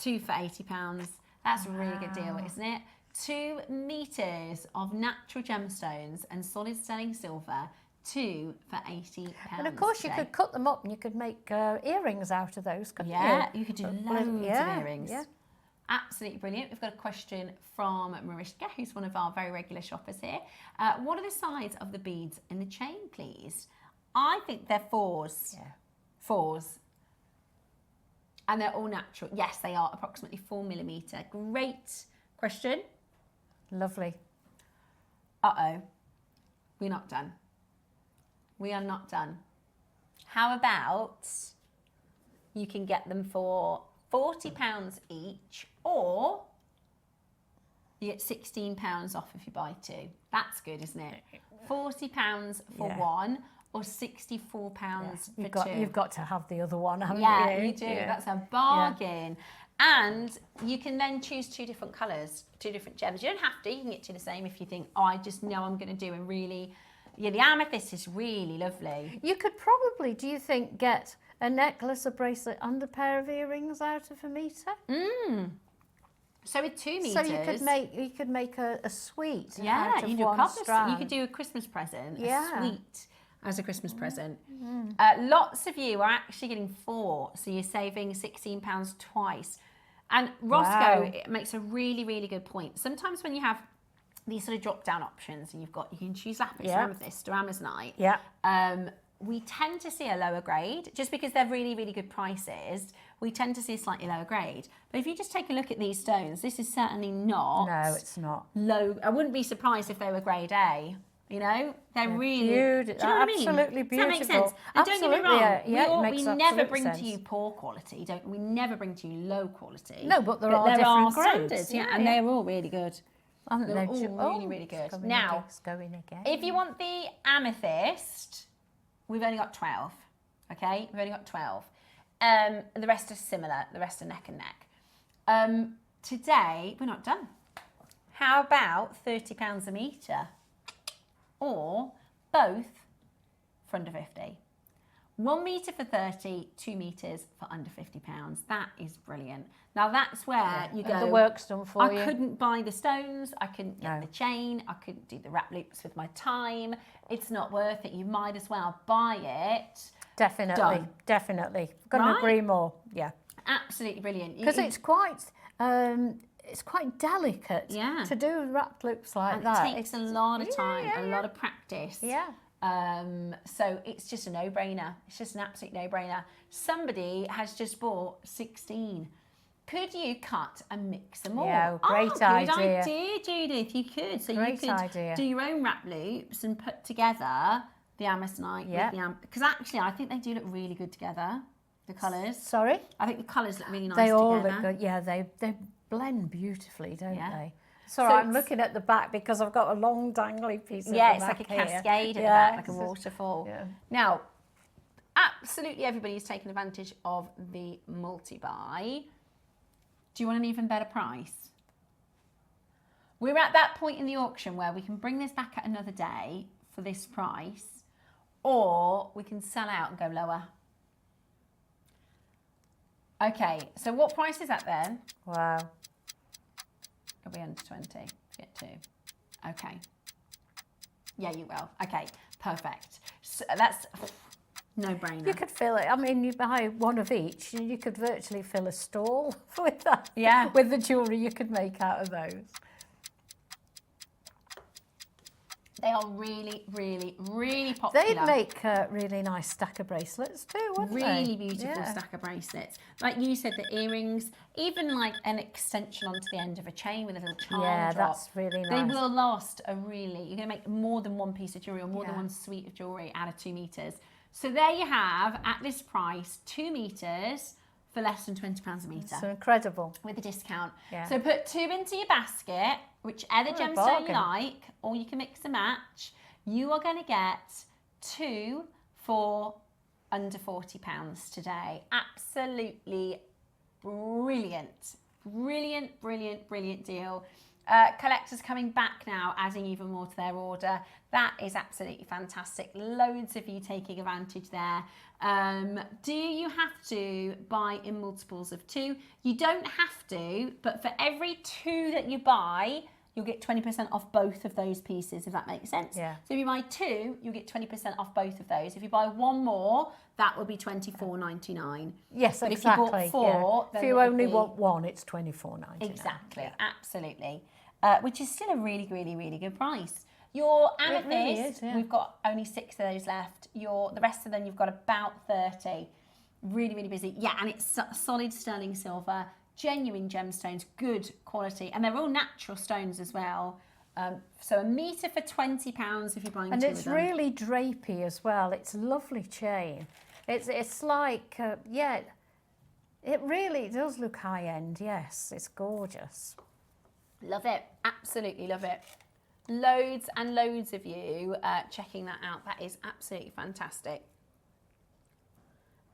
2 for £80. That's a really good deal, isn't it? 2 meters of natural gemstones and solid sterling silver, 2 for £80. And of course, you could cut them up and you could make earrings out of those, couldn't you? Yeah, you could do loads of earrings. Yeah. Absolutely brilliant. We've got a question from Mariska, who's one of our very regular shoppers here. What are the size of the beads in the chain, please? I think they're 4s. Yeah. 4s. And they're all natural. Yes, they are approximately 4mm. Great question. Lovely. Uh-oh. We're not done. We are not done. How about you can get them for £40 each, or you get £16 off if you buy 2. That's good, isn't it? £40 for 1, or £64 for 2. You've got to have the other one, haven't you? Yeah, you do. Yeah. That's a bargain. Yeah. And you can then choose 2 different colours, 2 different gems. You don't have to. You can get 2 the same if you think, oh, I just know I'm going to do a really... Yeah, the amethyst is really lovely. You could probably, do you think, get a necklace, a bracelet, and a pair of earrings out of a meter? So with 2 meters, so you could make a suite. Yeah, out of you do a one couple. strand. You could do a Christmas present, Yeah. a suite as a Christmas present. Lots of you are actually getting 4, so you're saving £16 twice. And Roscoe makes a really, really good point. Sometimes when you have these sort of drop-down options, and you can choose lapis, or amethyst, or amazonite. Yeah. We tend to see a lower grade, just because they're really, really good prices. We tend to see a slightly lower grade. But if you just take a look at these stones, this is certainly not. No, it's not. Low. I wouldn't be surprised if they were grade A. You know, they're really beautiful. Do you know what I mean? Absolutely beautiful. Does that make sense? And Absolutely, don't get me wrong, we never bring sense. to you poor quality. We never bring to you low quality. No, but there are different standards, grades. and they're all really good. They're all really, really good. Now, if you want the amethyst, we've only got 12. Okay, we've only got 12. The rest are similar. The rest are neck and neck. Today we're not done. How about £30 a metre? or both for under 50. 1 metre for 30, 2 metres for under £50. That is brilliant. Now that's where you go. And the work's done for you. I couldn't buy the stones. I couldn't get the chain. I couldn't do the wrap loops with my time. It's not worth it. You might as well buy it. Definitely, done. Definitely. Couldn't agree more. Yeah. Absolutely brilliant. Because it's quite delicate to do wrap loops like that. It takes a lot of time, a lot of practice. Yeah. So it's just a no-brainer. It's just an absolute no-brainer. Somebody has just bought 16. Could you cut and mix them all? Yeah, great idea. Good idea, Judith. You could. So you could do your own wrap loops and put together the Amazonite with the because actually I think they do look really good together. The colours. Sorry? I think the colours look really nice together. They all look good. Yeah, they blend beautifully, don't they? So I'm looking at the back because I've got a long dangly piece of the it's like a cascade at the back, like a waterfall. Yeah. Now, absolutely everybody's taken advantage of the multi-buy. Do you want an even better price? We're at that point in the auction where we can bring this back at another day for this price, or we can sell out and go lower. Okay, so what price is that then? Wow. It'll be under 20. Get 2. Okay. Yeah, you will. Okay, perfect. So that's no-brainer. You could fill it. I mean, you buy one of each, you could virtually fill a stall with that. Yeah. With the jewellery you could make out of those. They are really, really, really popular. They'd make a really nice stack of bracelets too, wouldn't they? Really beautiful stack of bracelets. Like you said, the earrings, even like an extension onto the end of a chain with a little charm drop. That's really nice. They will last you're going to make more than one piece of jewellery or more than one suite of jewellery out of 2 metres. So there you have, at this price, 2 metres for less than £20 a metre. So incredible. With a discount. Yeah. So put 2 into your basket, whichever gemstone you like, or you can mix and match. You are going to get 2 for under £40 today. Absolutely brilliant. Brilliant, brilliant, brilliant deal. Collectors coming back now, adding even more to their order. That is absolutely fantastic. Loads of you taking advantage there. Do you have to buy in multiples of 2? You don't have to, but for every 2 that you buy, you'll get 20% off both of those pieces, if that makes sense. Yeah. So if you buy 2, you'll get 20% off both of those. If you buy 1 more, that will be £24.99. Yes, but exactly. If you bought 4, if you only want 1, it's £24.99. Exactly, absolutely. Which is still a really, really, really good price. Your amethyst, really is, we've got only 6 of those left. The rest of them, you've got about 30. Really, really busy. Yeah, and it's solid sterling silver, genuine gemstones, good quality, and they're all natural stones as well. So a metre for £20 if you're buying 2 of them. And it's really drapey as well. It's a lovely chain. It's like, it really does look high-end, yes. It's gorgeous. Love it. Absolutely love it. Loads and loads of you checking that out. That is absolutely fantastic.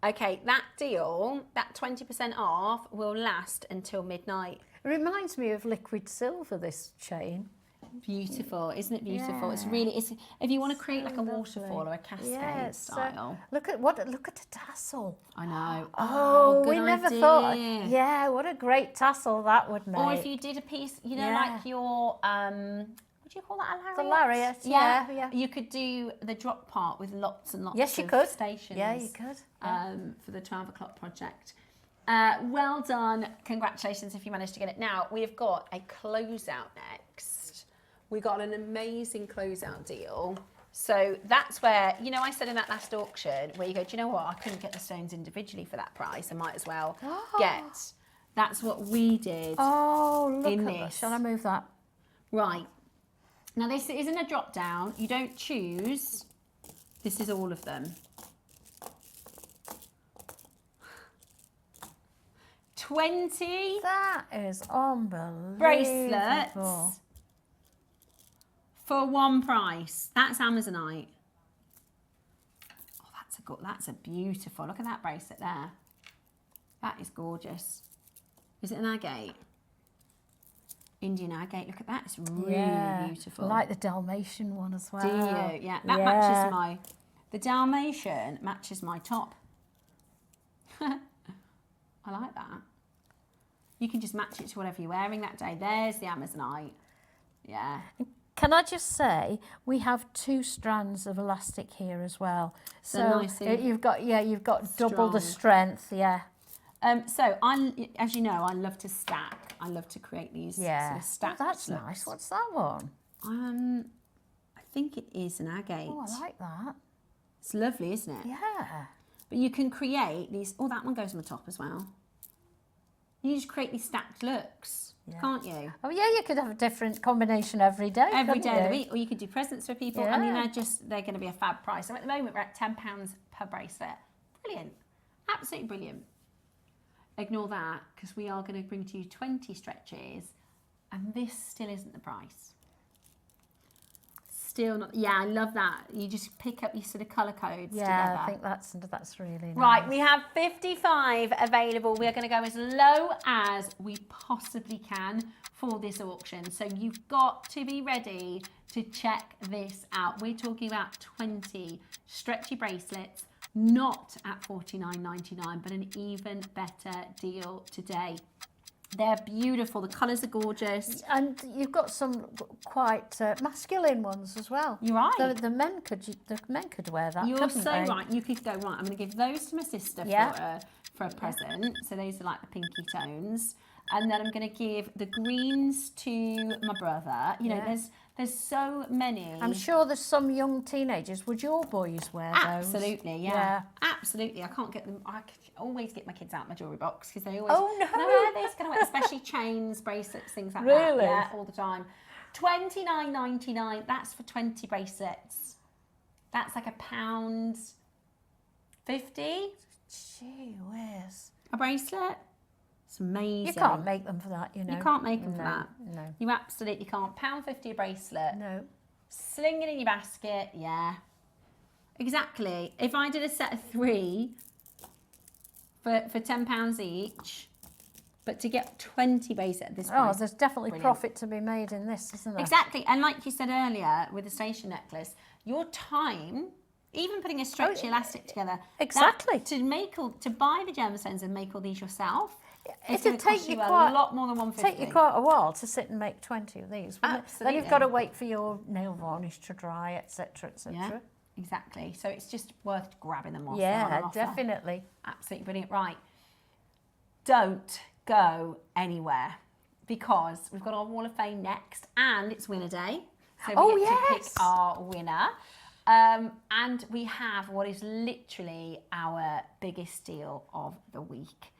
Okay, that deal, that 20% off, will last until midnight. It reminds me of liquid silver, this chain. Beautiful, isn't it beautiful? Yeah. It's really, if you want to create like a lovely. waterfall or a cascade style. Look at the tassel. I know. Oh, we good never idea. thought. Yeah, what a great tassel that would make. Or if you did a piece, you know, like your, what do you call that, a lariat? The lariat, yeah. You could do the drop part with lots and lots of stations. Yeah, you could. For the 12 o'clock project. Well done. Congratulations if you managed to get it. Now, we've got a closeout next. We got an amazing closeout deal. So that's where, you know, I said in that last auction where you go, do you know what? I couldn't get the stones individually for that price. I might as well get. That's what we did. Oh, look in at this. this. Shall I move that? Right. Now, this isn't a drop down. You don't choose. This is all of them. 20 That is unbelievable. bracelets for one price. That's Amazonite. Oh, that's a beautiful. Look at that bracelet there. That is gorgeous. Is it an agate? Indian agate. Look at that. It's really beautiful. I like the Dalmatian one as well. Do you? Yeah. That matches the Dalmatian matches my top. I like that. You can just match it to whatever you're wearing that day. There's the Amazonite. Yeah. Can I just say, we have 2 strands of elastic here as well. So nice you've got double the strength, So as you know, I love to stack. I love to create these sort of stacked that's looks. nice. What's that one? I think it is an agate. Oh, I like that. It's lovely, isn't it? Yeah. But you can create these. Oh, that one goes on the top as well. You just create these stacked looks, can't you? Oh yeah, you could have a different combination every day. Every day of the week, or you could do presents for people. I mean, they're going to be a fab price. So at the moment, we're at £10 per bracelet. Brilliant, absolutely brilliant. Ignore that because we are going to bring to you 20 stretches, and this still isn't the price. Still not. Yeah, I love that. You just pick up these sort of colour codes together. Yeah, I think that's really nice. Right, we have 55 available. We are going to go as low as we possibly can for this auction. So you've got to be ready to check this out. We're talking about 20 stretchy bracelets, not at $49.99, but an even better deal today. They're beautiful. The colours are gorgeous. And you've got some quite masculine ones as well. You're right. The men could wear that. You're so right. You could go, right, I'm going to give those to my sister for a present. So those are like the pinky tones. And then I'm going to give the greens to my brother. You know, there's so many. I'm sure there's some young teenagers. Would your boys wear those? Absolutely, yeah. Absolutely. I can't get them. I always get my kids out my jewellery box because they always. Oh no! Can I wear this? Can I wear, especially chains, bracelets, things like that. Really? Yeah, all the time. $29.99. That's for 20 bracelets. That's like £1.50. Gee whiz! A bracelet. It's amazing. You can't make them for that, you know. You can't make them for that. No. You absolutely can't. £1.50 a bracelet. No. Sling it in your basket. Yeah. Exactly. If I did a set of 3 for £10 each, but to get 20 bracelets at this price. Oh, there's definitely profit to be made in this, isn't there? Exactly. And like you said earlier with the station necklace, your time, even putting a stretchy elastic together. Exactly. To buy the gemstones and make all these yourself. It'd take you a lot more than $150. Take you quite a while to sit and make 20 of these. Absolutely. Then you've got to wait for your nail varnish to dry, etc., etc. Yeah, exactly. So it's just worth grabbing them off. Yeah, definitely. Absolutely brilliant. Right. Don't go anywhere because we've got our Wall of Fame next and it's winner day. So we get to pick our winner. And we have what is literally our biggest deal of the week.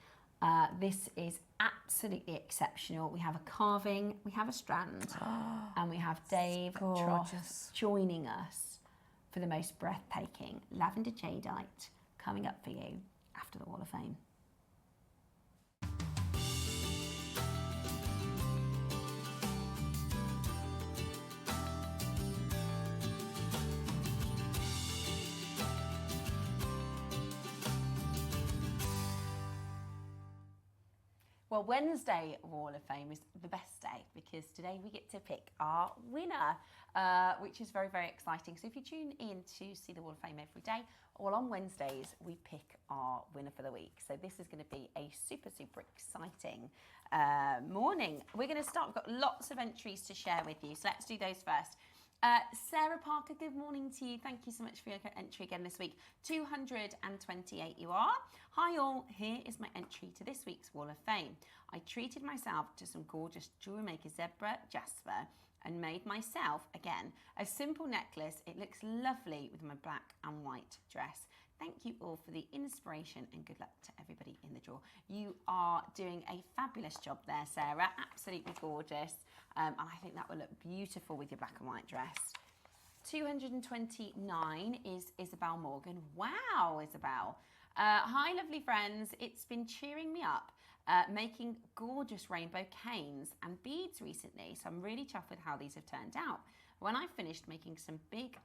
This is absolutely exceptional. We have a carving, we have a strand, and we have Dave Tross joining us for the most breathtaking lavender jadeite coming up for you after the Wall of Fame. Well, Wednesday Wall of Fame is the best day because today we get to pick our winner, which is very, very exciting. So if you tune in to see the Wall of Fame every day, well, on Wednesdays we pick our winner for the week. So this is going to be a super, super exciting morning. We're going to start. We've got lots of entries to share with you. So let's do those first. Sarah Parker, good morning to you. Thank you so much for your entry again this week. 228 you are. Hi all, here is my entry to this week's Wall of Fame. I treated myself to some gorgeous JewelleryMaker zebra jasper and made myself, again, a simple necklace. It looks lovely with my black and white dress. Thank you all for the inspiration and good luck to everybody in the draw. You are doing a fabulous job there, Sarah. Absolutely gorgeous. And I think that will look beautiful with your black and white dress. 229 is Isabel Morgan. Wow, Isabel. Hi, lovely friends. It's been cheering me up, making gorgeous rainbow canes and beads recently. So I'm really chuffed with how these have turned out. When I finished making some big,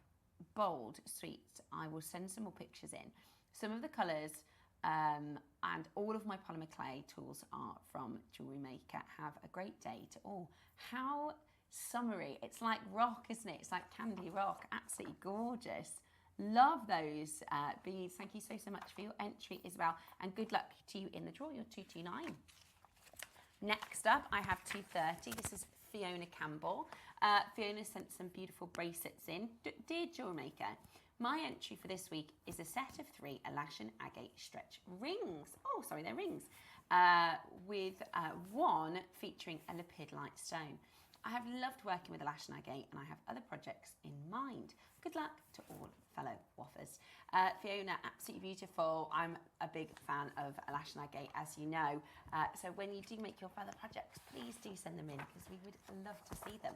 bold sweets, I will send some more pictures in. Some of the colours And all of my polymer clay tools are from JewelleryMaker. Have a great day to all. How summery. It's like rock, isn't it? It's like candy rock. Absolutely gorgeous. Love those beads. Thank you so much for your entry, Isabel. And good luck to you in the draw. You're 229. Next up, I have 230. This is Fiona Campbell. Fiona sent some beautiful bracelets in. Dear JewelleryMaker, my entry for this week is a set of 3 Alaskan agate stretch rings. Oh, sorry, they're rings. With one featuring a lepidolite stone. I have loved working with Alaskan agate and I have other projects in mind. Good luck to all fellow waffers. Fiona, absolutely beautiful. I'm a big fan of Alaskan agate, as you know. So when you do make your further projects, please do send them in because we would love to see them.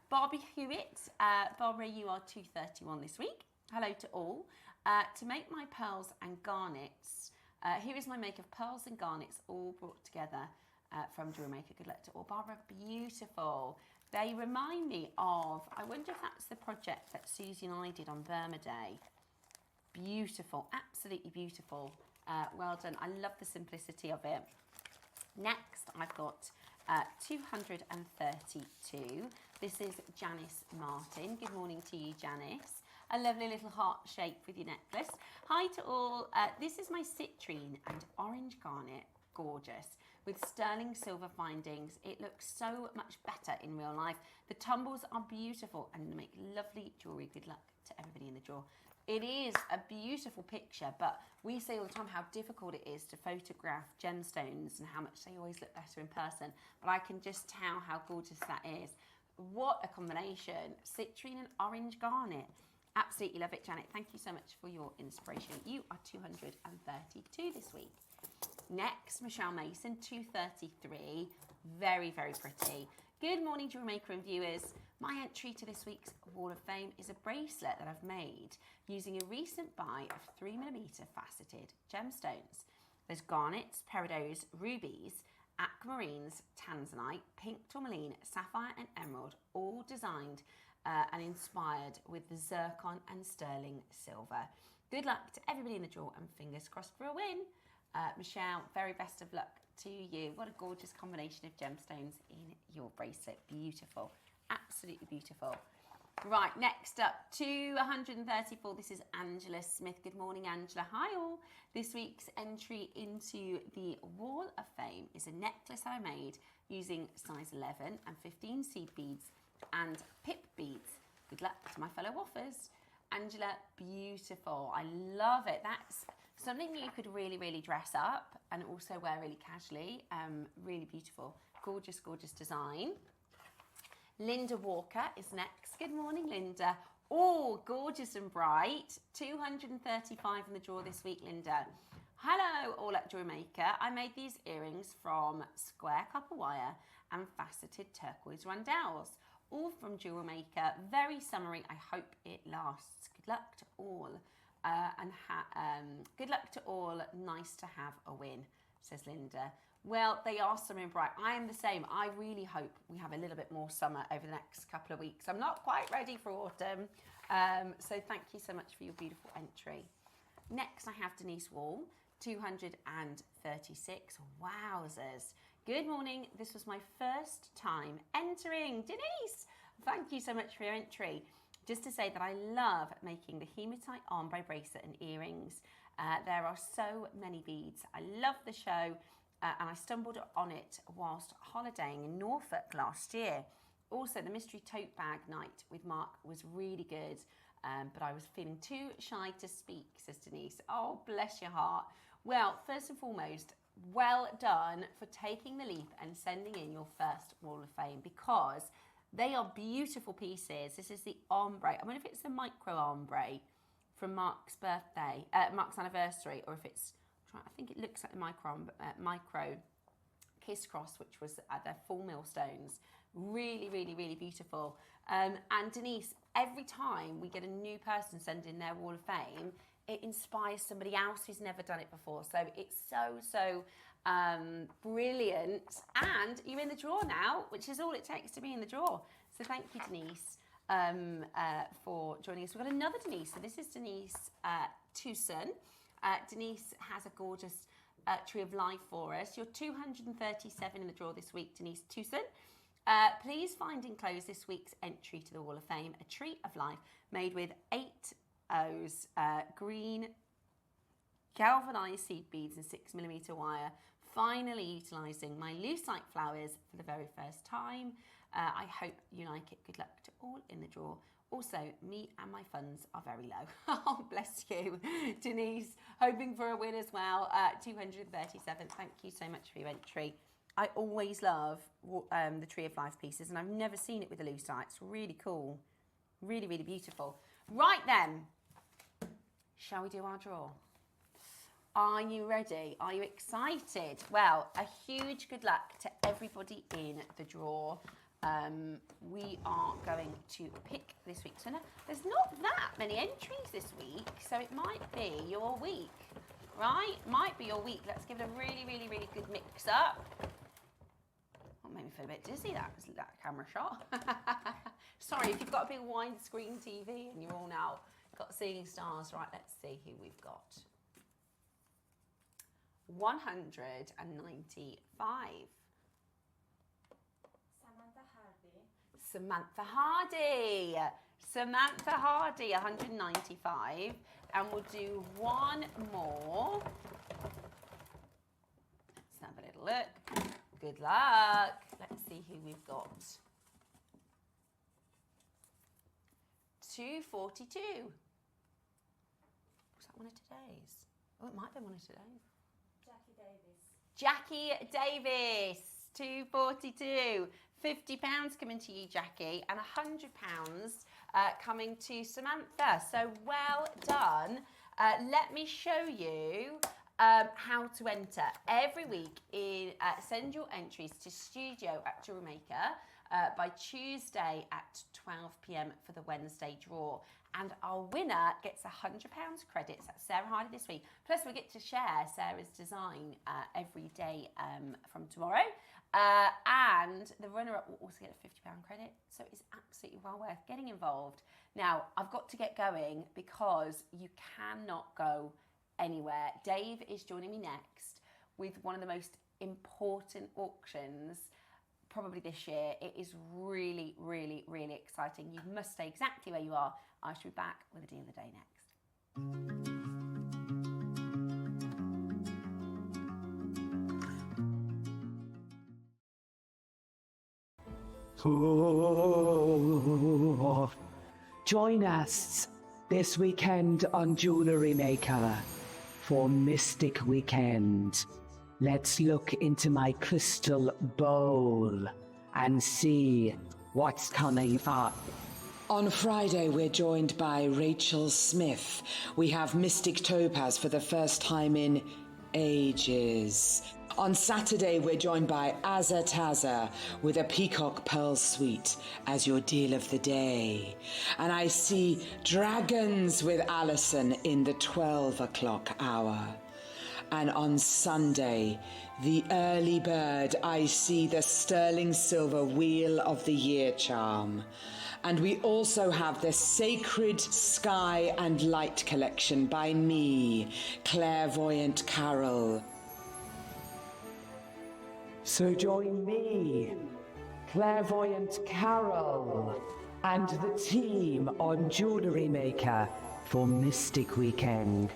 Barbie Hewitt, Barbara, you are 231 this week. Hello to all. To make my pearls and garnets, here is my make of pearls and garnets all brought together from JewelleryMaker. Good luck to all. Barbara, beautiful. They remind me of, I wonder if that's the project that Susie and I did on Burma Day. Beautiful, absolutely beautiful. Well done. I love the simplicity of it. Next, I've got 232. This is Janice Martin. Good morning to you, Janice. A lovely little heart shape with your necklace. Hi to all. This is my citrine and orange garnet. Gorgeous. With sterling silver findings. It looks so much better in real life. The tumbles are beautiful and they make lovely jewellery. Good luck to everybody in the draw. It is a beautiful picture, but we say all the time how difficult it is to photograph gemstones and how much they always look better in person. But I can just tell how gorgeous that is. What a combination. Citrine and orange garnet. Absolutely love it, Janet. Thank you so much for your inspiration. You are 232 this week. Next, Michelle Mason, 233. Very, very pretty. Good morning, JewelleryMaker and viewers. My entry to this week's Wall of Fame is a bracelet that I've made using a recent buy of 3mm faceted gemstones. There's garnets, peridots, rubies, aquamarines, tanzanite, pink tourmaline, sapphire and emerald, all designed and inspired with the zircon and sterling silver. Good luck to everybody in the draw and fingers crossed for a win. Michelle, very best of luck to you. What a gorgeous combination of gemstones in your bracelet. Beautiful. Absolutely beautiful. Right, next up, 234. This is Angela Smith. Good morning, Angela. Hi all. This week's entry into the Wall of Fame is a necklace that I made using size 11 and 15 seed beads and pip beads. Good luck to my fellow waffers. Angela, beautiful. I love it. That's something you could really, really dress up and also wear really casually. Really beautiful. Gorgeous, gorgeous design. Linda Walker is next. Good morning, Linda. Oh, gorgeous and bright. 235 in the draw this week, Linda. Hello, all at JewelleryMaker. I made these earrings from square copper wire and faceted turquoise rondelles. All from JewelleryMaker. Very summery. I hope it lasts. Good luck to all. Good luck to all. Nice to have a win, says Linda. Well, they are summer and bright. I am the same. I really hope we have a little bit more summer over the next couple of weeks. I'm not quite ready for autumn. So thank you so much for your beautiful entry. Next, I have Denise Wall, 236. Wowzers. Good morning. This was my first time entering. Denise, thank you so much for your entry. Just to say that I love making the hematite ombre bracelet and earrings. There are so many beads. I love the show. And I stumbled on it whilst holidaying in Norfolk last year. Also, the mystery tote bag night with Mark was really good, but I was feeling too shy to speak, says Denise. Oh, bless your heart. Well, first and foremost, well done for taking the leap and sending in your first Wall of Fame because they are beautiful pieces. This is the ombre. I wonder if it's the micro ombre from Mark's birthday, Mark's anniversary, or if it's, I think it looks like the micro kiss cross, which was their full millstones. Really, really, really beautiful. And Denise, every time we get a new person send in their Wall of Fame, it inspires somebody else who's never done it before. So it's so brilliant. And you're in the draw now, which is all it takes to be in the draw. So thank you, Denise, for joining us. We've got another Denise. So this is Denise Tucson. Denise has a gorgeous Tree of Life for us. You're 237 in the draw this week, Denise Tucson. Please find enclosed this week's entry to the Wall of Fame, a Tree of Life made with 8 O's, green galvanized seed beads and 6mm wire, finally utilising my lucite flowers for the very first time. I hope you like it. Good luck to all in the draw. Also, me and my funds are very low. Oh, bless you, Denise. Hoping for a win as well. 237. Thank you so much for your entry. I always love the Tree of Life pieces, and I've never seen it with the lucite. It's really cool. Really, really beautiful. Right then, shall we do our draw? Are you ready? Are you excited? Well, a huge good luck to everybody in the draw. We are going to pick this week's winner. There's not that many entries this week, so it might be your week, right? Might be your week. Let's give it a really, really, really good mix up. Oh, made me feel a bit dizzy, that camera shot. Sorry, if you've got a big widescreen TV and you're all now got seeing stars. Right, let's see who we've got. 195. Samantha Hardy. Samantha Hardy, 195. And we'll do one more. Let's have a little look. Good luck. Let's see who we've got. 242. Was that one of today's? Oh, it might have been one of today's. Jackie Davis, 242. £50 coming to you, Jackie, and £100 coming to Samantha. So well done. Let me show you how to enter. Every week, send your entries to studio@JewelleryMaker by Tuesday at 12 p.m. for the Wednesday draw. And our winner gets £100 credits. That's Sarah Hardy this week. Plus, we get to share Sarah's design every day from tomorrow. And the runner-up will also get a £50 credit. So it's absolutely well worth getting involved. Now, I've got to get going because you cannot go anywhere. Dave is joining me next with one of the most important auctions probably this year. It is really, really, really exciting. You must stay exactly where you are. I shall be back with a deal of the day next. Join us this weekend on Jewellery Maker for Mystic Weekend. Let's look into my crystal bowl and see what's coming up. On Friday, we're joined by Rachel Smith. We have Mystic Topaz for the first time in ages. On Saturday, we're joined by Azza Tazza with a Peacock Pearl Suite as your deal of the day. And I see Dragons with Alison in the 12 o'clock hour. And on Sunday, the early bird, I see the sterling silver Wheel of the Year charm. And we also have the Sacred Sky and Light collection by me, Clairvoyant Carol. So join me, Clairvoyant Carol, and the team on Jewellery Maker for Mystic Weekend.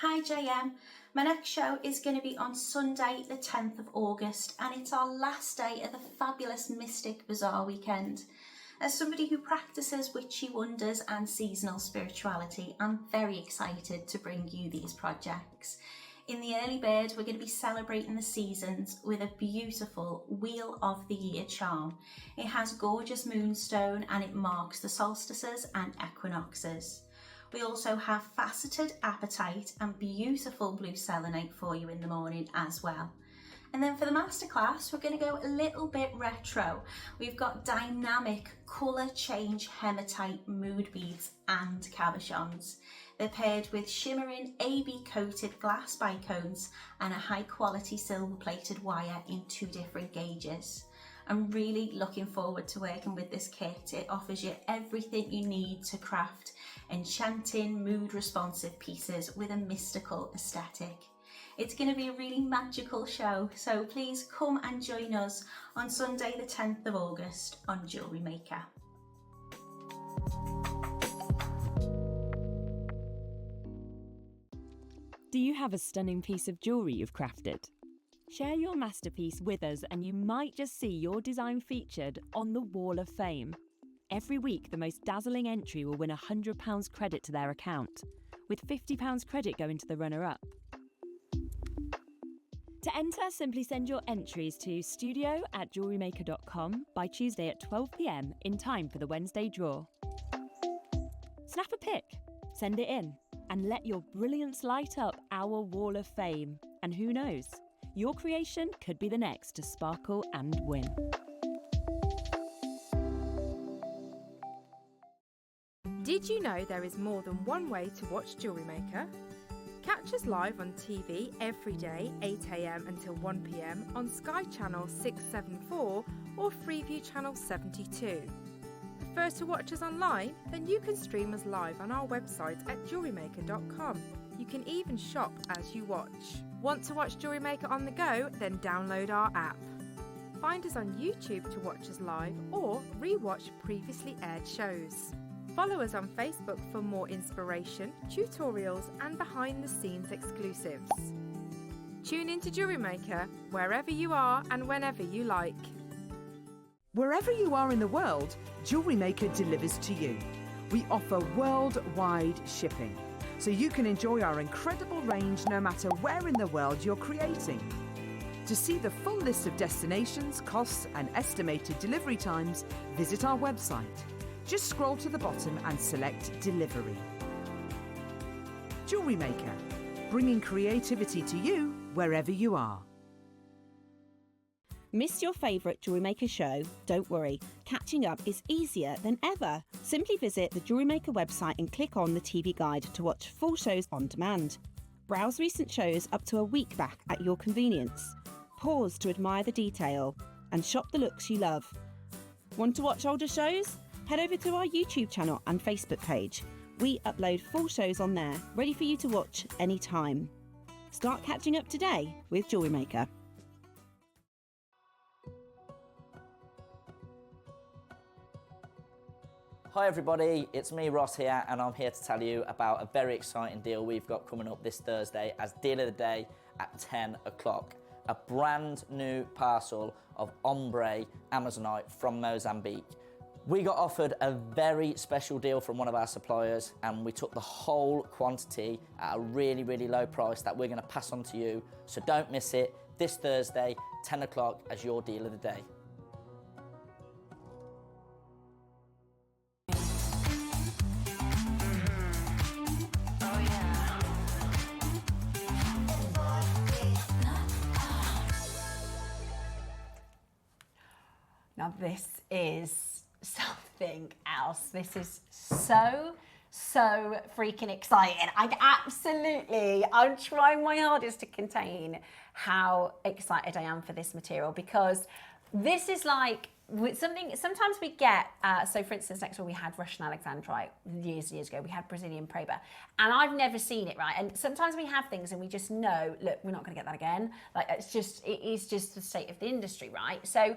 Hi JM, my next show is going to be on Sunday the 10th of August and it's our last day of the fabulous Mystic Bazaar weekend. As somebody who practices witchy wonders and seasonal spirituality, I'm very excited to bring you these projects. In the early bird, we're going to be celebrating the seasons with a beautiful Wheel of the Year charm. It has gorgeous moonstone and it marks the solstices and equinoxes. We also have faceted apatite and beautiful blue selenite for you in the morning as well. And then for the masterclass, we're going to go a little bit retro. We've got dynamic colour change hematite mood beads and cabochons. They're paired with shimmering AB coated glass bicones and a high quality silver plated wire in 2 different gauges. I'm really looking forward to working with this kit. It offers you everything you need to craft enchanting, mood responsive pieces with a mystical aesthetic. It's going to be a really magical show, so please come and join us on Sunday the 10th of August on Jewellery Maker. Do you have a stunning piece of jewellery you've crafted? Share your masterpiece with us and you might just see your design featured on the Wall of Fame. Every week, the most dazzling entry will win £100 credit to their account, with £50 credit going to the runner-up. To enter, simply send your entries to studio@jewellerymaker.com by Tuesday at 12 p.m. in time for the Wednesday draw. Snap a pic, send it in, and let your brilliance light up our Wall of Fame. And who knows, your creation could be the next to sparkle and win. Did you know there is more than one way to watch Jewellery Maker? Catch us live on TV every day, 8 a.m. until 1 p.m. on Sky Channel 674 or Freeview Channel 72. Prefer to watch us online? Then you can stream us live on our website at jewellerymaker.com. You can even shop as you watch. Want to watch Jewellery Maker on the go? Then download our app. Find us on YouTube to watch us live or re-watch previously aired shows. Follow us on Facebook for more inspiration, tutorials and behind-the-scenes exclusives. Tune in to Jewellery Maker wherever you are and whenever you like. Wherever you are in the world, Jewellery Maker delivers to you. We offer worldwide shipping, so you can enjoy our incredible range no matter where in the world you're creating. To see the full list of destinations, costs and estimated delivery times, visit our website. Just scroll to the bottom and select Delivery. Jewellery Maker, bringing creativity to you wherever you are. Missed your favourite Jewellery Maker show? Don't worry, catching up is easier than ever. Simply visit the Jewellery Maker website and click on the TV guide to watch full shows on demand. Browse recent shows up to a week back at your convenience. Pause to admire the detail and shop the looks you love. Want to watch older shows? Head over to our YouTube channel and Facebook page. We upload full shows on there, ready for you to watch anytime. Start catching up today with Jewellery Maker. Hi everybody, it's me Ross here and I'm here to tell you about a very exciting deal we've got coming up this Thursday as Deal of the Day at 10 o'clock. A brand new parcel of ombre Amazonite from Mozambique. We got offered a very special deal from one of our suppliers and we took the whole quantity at a really, really low price that we're going to pass on to you. So don't miss it this Thursday, 10 o'clock as your Deal of the Day. Now this is something else. This is so freaking exciting. I'm trying my hardest to contain how excited I am for this material because this is like something, sometimes we get, so for instance, next one we had Russian Alexandrite years ago, we had Brazilian Proba, and I've never seen it, right? And sometimes we have things and we just know, look, we're not gonna get that again. Like it is just the state of the industry, right? So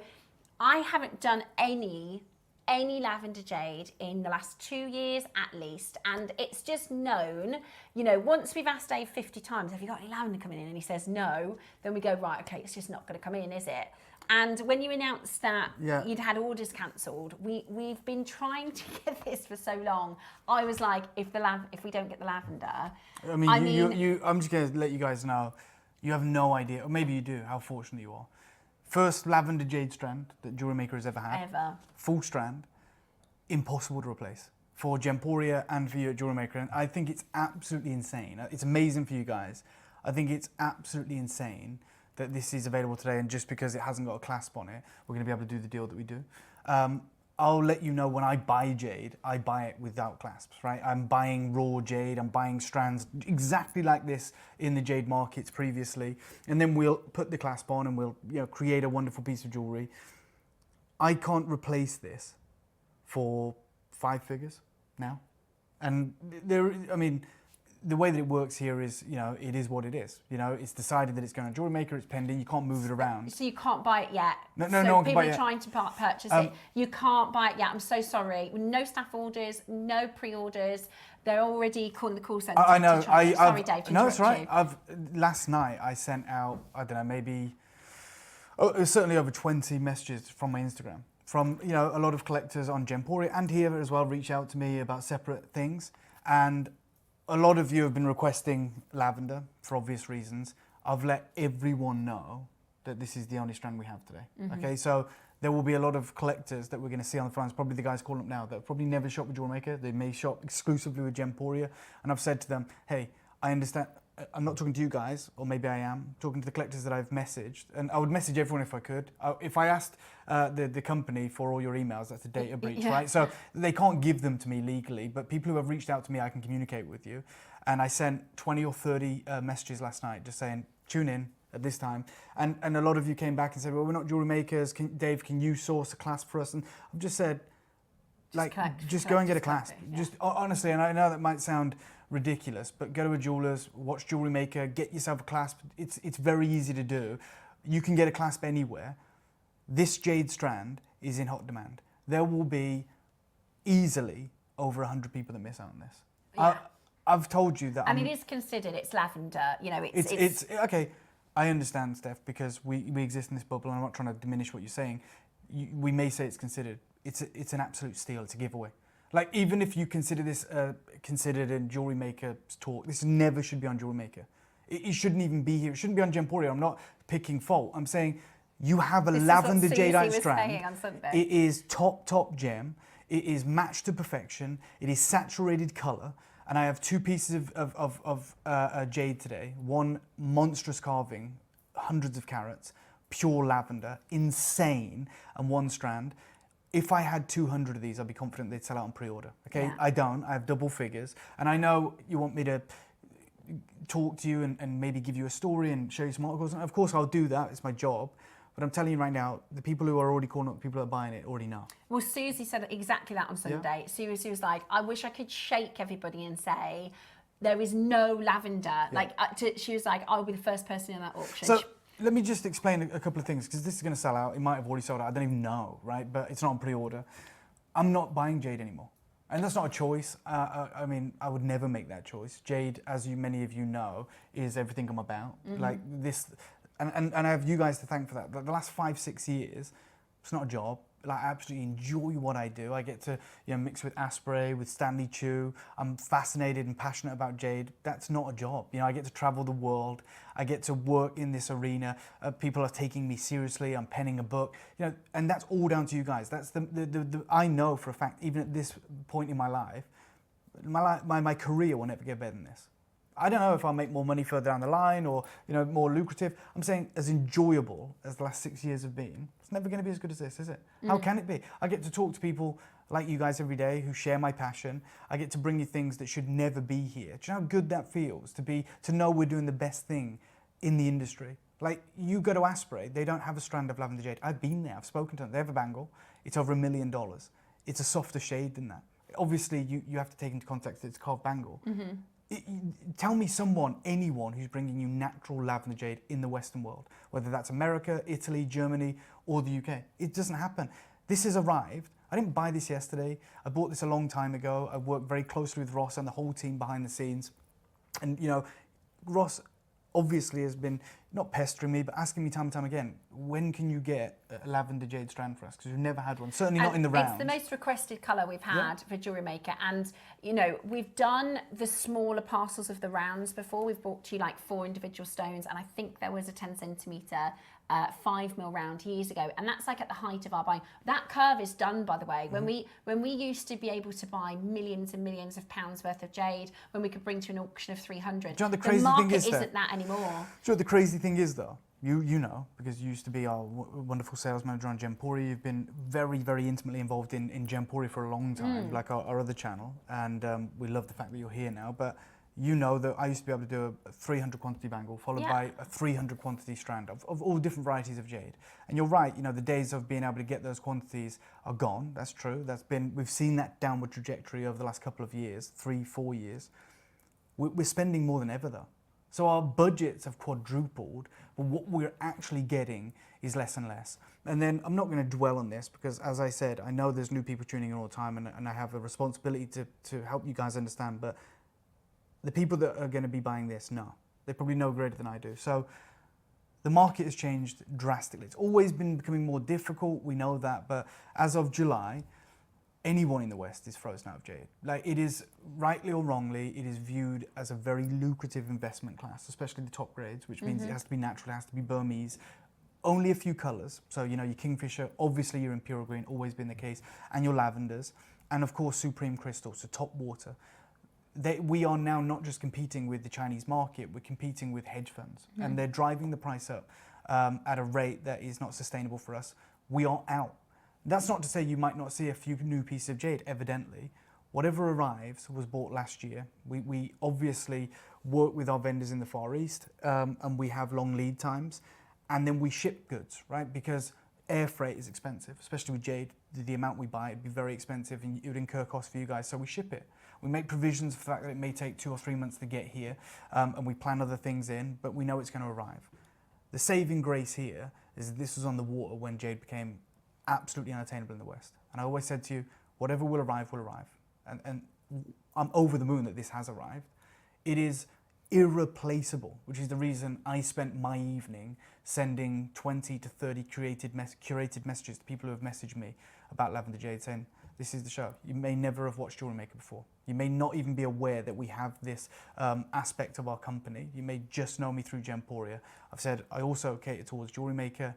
I haven't done any lavender jade in the last 2 years at least, and it's just known, you know, once we've asked Dave 50 times, have you got any lavender coming in, and he says no, then we go, right, okay, it's just not going to come in, is it? And when you announced that you'd had orders cancelled, we've been trying to get this for so long. I was like, if we don't get the lavender, I'm just going to let you guys know, you have no idea, or maybe you do, how fortunate you are. First lavender jade strand that Jewellery Maker has ever had. Ever. Full strand. Impossible to replace. For Gemporia and for you at Jewellery Maker. And I think it's absolutely insane. It's amazing for you guys. I think it's absolutely insane that this is available today, and just because it hasn't got a clasp on it, we're going to be able to do the deal that we do. I'll let you know when I buy jade, I buy it without clasps, right? I'm buying raw jade, I'm buying strands exactly like this in the jade markets previously, and then we'll put the clasp on and we'll create a wonderful piece of jewellery. I can't replace this for 5 figures now. And I mean, the way that it works here is, you know, it is what it is. You know, it's decided that it's going to Jewellery Maker, it's pending, you can't move it around. So you can't buy it yet. No So one can buy it people are yet. trying to purchase it. You can't buy it yet. I'm so sorry. No staff orders, no pre-orders. They're already calling the call centre. I know. Sorry, Dave, to no, it's interrupt right. you. Last night I sent out, I don't know, maybe, it was certainly over 20 messages from my Instagram. From, you know, a lot of collectors on Gemporia and here as well reach out to me about separate things. And a lot of you have been requesting lavender for obvious reasons. I've let everyone know that this is the only strand we have today. Okay, so there will be a lot of collectors that we're going to see on the front. Probably the guys calling up now that probably never shop with Jewellery Maker. They may shop exclusively with Gemporia. And I've said to them, hey, I understand. I'm not talking to you guys, or maybe I am, talking to the collectors that I've messaged. And I would message everyone if I could. If I asked the company for all your emails, that's a data breach, right? So they can't give them to me legally, but people who have reached out to me, I can communicate with you. And I sent 20 or 30 messages last night just saying, tune in at this time. And a lot of you came back and said, well, we're not jewellery makers. Dave, can you source a clasp for us? And I've just said, just go and get a clasp. Just honestly, and I know that might sound ridiculous, but go to a jeweler's, watch Jewellery Maker, get yourself a clasp. It's very easy to do. You can get a clasp anywhere. This jade strand is in hot demand. There will be easily over 100 people that miss out on this. Yeah. I've told you that. And it is considered, it's lavender, you know, it's okay. I understand, Steph, because we exist in this bubble, and I'm not trying to diminish what you're saying. We may say it's considered. It's an absolute steal. It's a giveaway. Like, even if you consider this considered in Jewellery Maker's talk, this never should be on Jewellery Maker. It shouldn't even be here. It shouldn't be on Gemporia. I'm not picking fault. I'm saying you have a lavender jadeite strand. It is top gem. It is matched to perfection. It is saturated colour. And I have 2 pieces of jade today. One monstrous carving, hundreds of carats, pure lavender, insane, and 1 strand. If I had 200 of these, I'd be confident they'd sell out on pre-order. Okay, yeah. I don't. I have double figures. And I know you want me to talk to you and maybe give you a story and show you some articles. And of course, I'll do that. It's my job. But I'm telling you right now, the people who are already calling up, the people that are buying it already know. Well, Susie said exactly that on Sunday. Yeah. Susie was like, I wish I could shake everybody and say, there is no lavender. Yeah. Like, she was like, I'll be the first person in that auction. So, let me just explain a couple of things, because this is going to sell out. It might have already sold out. I don't even know, right? But it's not on pre-order. I'm not buying jade anymore. And that's not a choice. I mean, I would never make that choice. Jade, as many of you know, is everything I'm about. Like this, and I have you guys to thank for that. The last 5-6 years, it's not a job. Like, I absolutely enjoy what I do. I get to, you know, mix with Asprey, with Stanley Chu. I'm fascinated and passionate about jade. That's not a job. You know, I get to travel the world. I get to work in this arena. People are taking me seriously. I'm penning a book. You know, and that's all down to you guys. That's the I know for a fact, even at this point in my life, my career will never get better than this. I don't know if I'll make more money further down the line or, you know, more lucrative. I'm saying as enjoyable as the last 6 years have been, it's never going to be as good as this, is it? How can it be? I get to talk to people like you guys every day who share my passion. I get to bring you things that should never be here. Do you know how good that feels to know we're doing the best thing in the industry? Like, you go to Asprey, they don't have a strand of lavender jade. I've been there, I've spoken to them. They have a bangle. It's over $1 million. It's a softer shade than that. Obviously, you have to take into context that it's a carved bangle. Tell me anyone who's bringing you natural lavender jade in the Western world, whether that's America, Italy, Germany, or the UK. It doesn't happen. This has arrived. I didn't buy this yesterday. I bought this a long time ago. I worked very closely with Ross and the whole team behind the scenes. And, you know, Ross obviously has been not pestering me, but asking me time and time again, when can you get a lavender jade strand for us? Because we've never had one, certainly not in the round. It's the most requested colour we've had for Jewellery Maker. And, you know, we've done the smaller parcels of the rounds before. We've brought you like 4 individual stones, and I think there was a 10 centimetre 5mm round years ago, and that's like at the height of our buying. That curve is done, by the way. When we used to be able to buy millions and millions of pounds worth of jade, when we could bring to an auction of 300, do you know what the crazy market thing is, isn't that anymore. Do you know what the crazy thing is, though? You know, because you used to be our wonderful sales manager on Gemporia. You've been very, very intimately involved in Gemporia for a long time, like our other channel, and we love the fact that you're here now. But you know that I used to be able to do a 300 quantity bangle followed by a 300 quantity strand of all different varieties of jade. And you're right, you know, the days of being able to get those quantities are gone. That's true. We've seen that downward trajectory over the last couple of years, 3-4 years. We're spending more than ever though. So our budgets have quadrupled, but what we're actually getting is less and less. And then I'm not going to dwell on this because, as I said, I know there's new people tuning in all the time, and I have a responsibility to help you guys understand. But the people that are going to be buying this know. They probably know greater than I do. So the market has changed drastically. It's always been becoming more difficult, we know that, but as of July, anyone in the West is frozen out of jade. Like, it is, rightly or wrongly, it is viewed as a very lucrative investment class, especially the top grades, which means it has to be natural, it has to be Burmese. Only a few colours, so you know, your Kingfisher, obviously your Imperial Green, always been the case, and your Lavenders, and of course Supreme Crystals, so top water. We are now not just competing with the Chinese market, we're competing with hedge funds, and they're driving the price up at a rate that is not sustainable for us. We are out. That's not to say you might not see a few new pieces of jade, evidently. Whatever arrives was bought last year. We obviously work with our vendors in the Far East, and we have long lead times, and then we ship goods, right? Because air freight is expensive, especially with jade. The amount we buy, it'd be very expensive and it would incur costs for you guys, so we ship it. We make provisions for the fact that it may take 2 or 3 months to get here, and we plan other things in, but we know it's going to arrive. The saving grace here is that this was on the water when jade became absolutely unattainable in the West. And I always said to you, whatever will arrive, will arrive. And I'm over the moon that this has arrived. It is irreplaceable, which is the reason I spent my evening sending 20 to 30 curated messages to people who have messaged me about Lavender Jade saying, this is the show. You may never have watched JewelleryMaker before. You may not even be aware that we have this aspect of our company. You may just know me through Gemporia. I've said I also cater towards JewelleryMaker.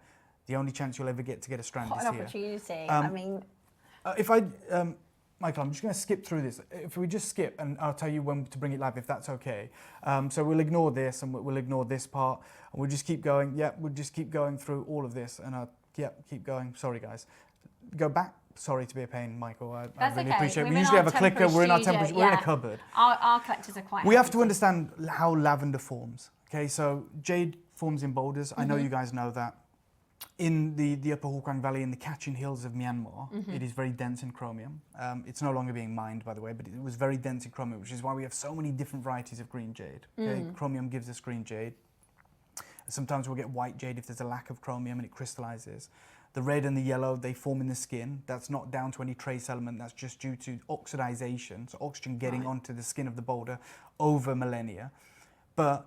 The only chance you'll ever get to get a strand is here. What an opportunity. I mean... Michael, I'm just going to skip through this. If we just skip, and I'll tell you when to bring it live, if that's okay. So we'll ignore this, and we'll ignore this part, and we'll just keep going. Yeah, we'll just keep going through all of this, and keep going. Sorry, guys. Go back. Sorry to be a pain, Michael. I really appreciate it. We usually have a clicker. We're in our temperature. We're in a cupboard. Our collectors are quite We have to understand how lavender forms. Okay, so jade forms in boulders. I know you guys know that. In the upper Hawkwang Valley, in the Kachin Hills of Myanmar, it is very dense in chromium. It's no longer being mined, by the way, but it was very dense in chromium, which is why we have so many different varieties of green jade. Okay? Chromium gives us green jade. Sometimes we'll get white jade if there's a lack of chromium and it crystallizes. The red and the yellow, they form in the skin. That's not down to any trace element. That's just due to oxidization, so oxygen getting onto the skin of the boulder over millennia. But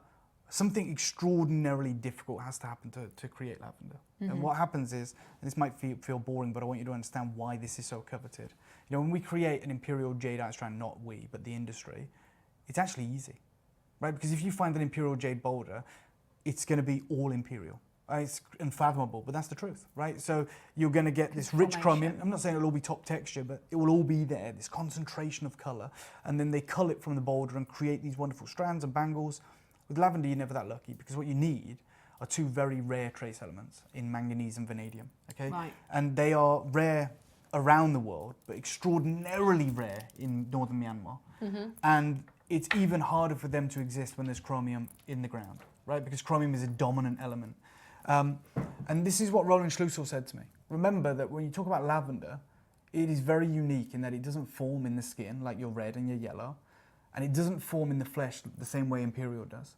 something extraordinarily difficult has to happen to create lavender. And what happens is, and this might feel boring, but I want you to understand why this is so coveted. You know, when we create an imperial jadeite strand, not we, but the industry, it's actually easy, right? Because if you find an imperial jade boulder, it's going to be all imperial. It's unfathomable, but that's the truth, right? So you're going to get this rich chromium. I'm not saying it'll all be top texture, but it will all be there, this concentration of colour. And then they cull it from the boulder and create these wonderful strands and bangles. With lavender, you're never that lucky because what you need are 2 very rare trace elements in manganese and vanadium, okay? Right. And they are rare around the world, but extraordinarily rare in northern Myanmar. And it's even harder for them to exist when there's chromium in the ground, right? Because chromium is a dominant element. And this is what Roland Schlusel said to me. Remember that when you talk about lavender, it is very unique in that it doesn't form in the skin like your red and your yellow, and it doesn't form in the flesh the same way imperial does.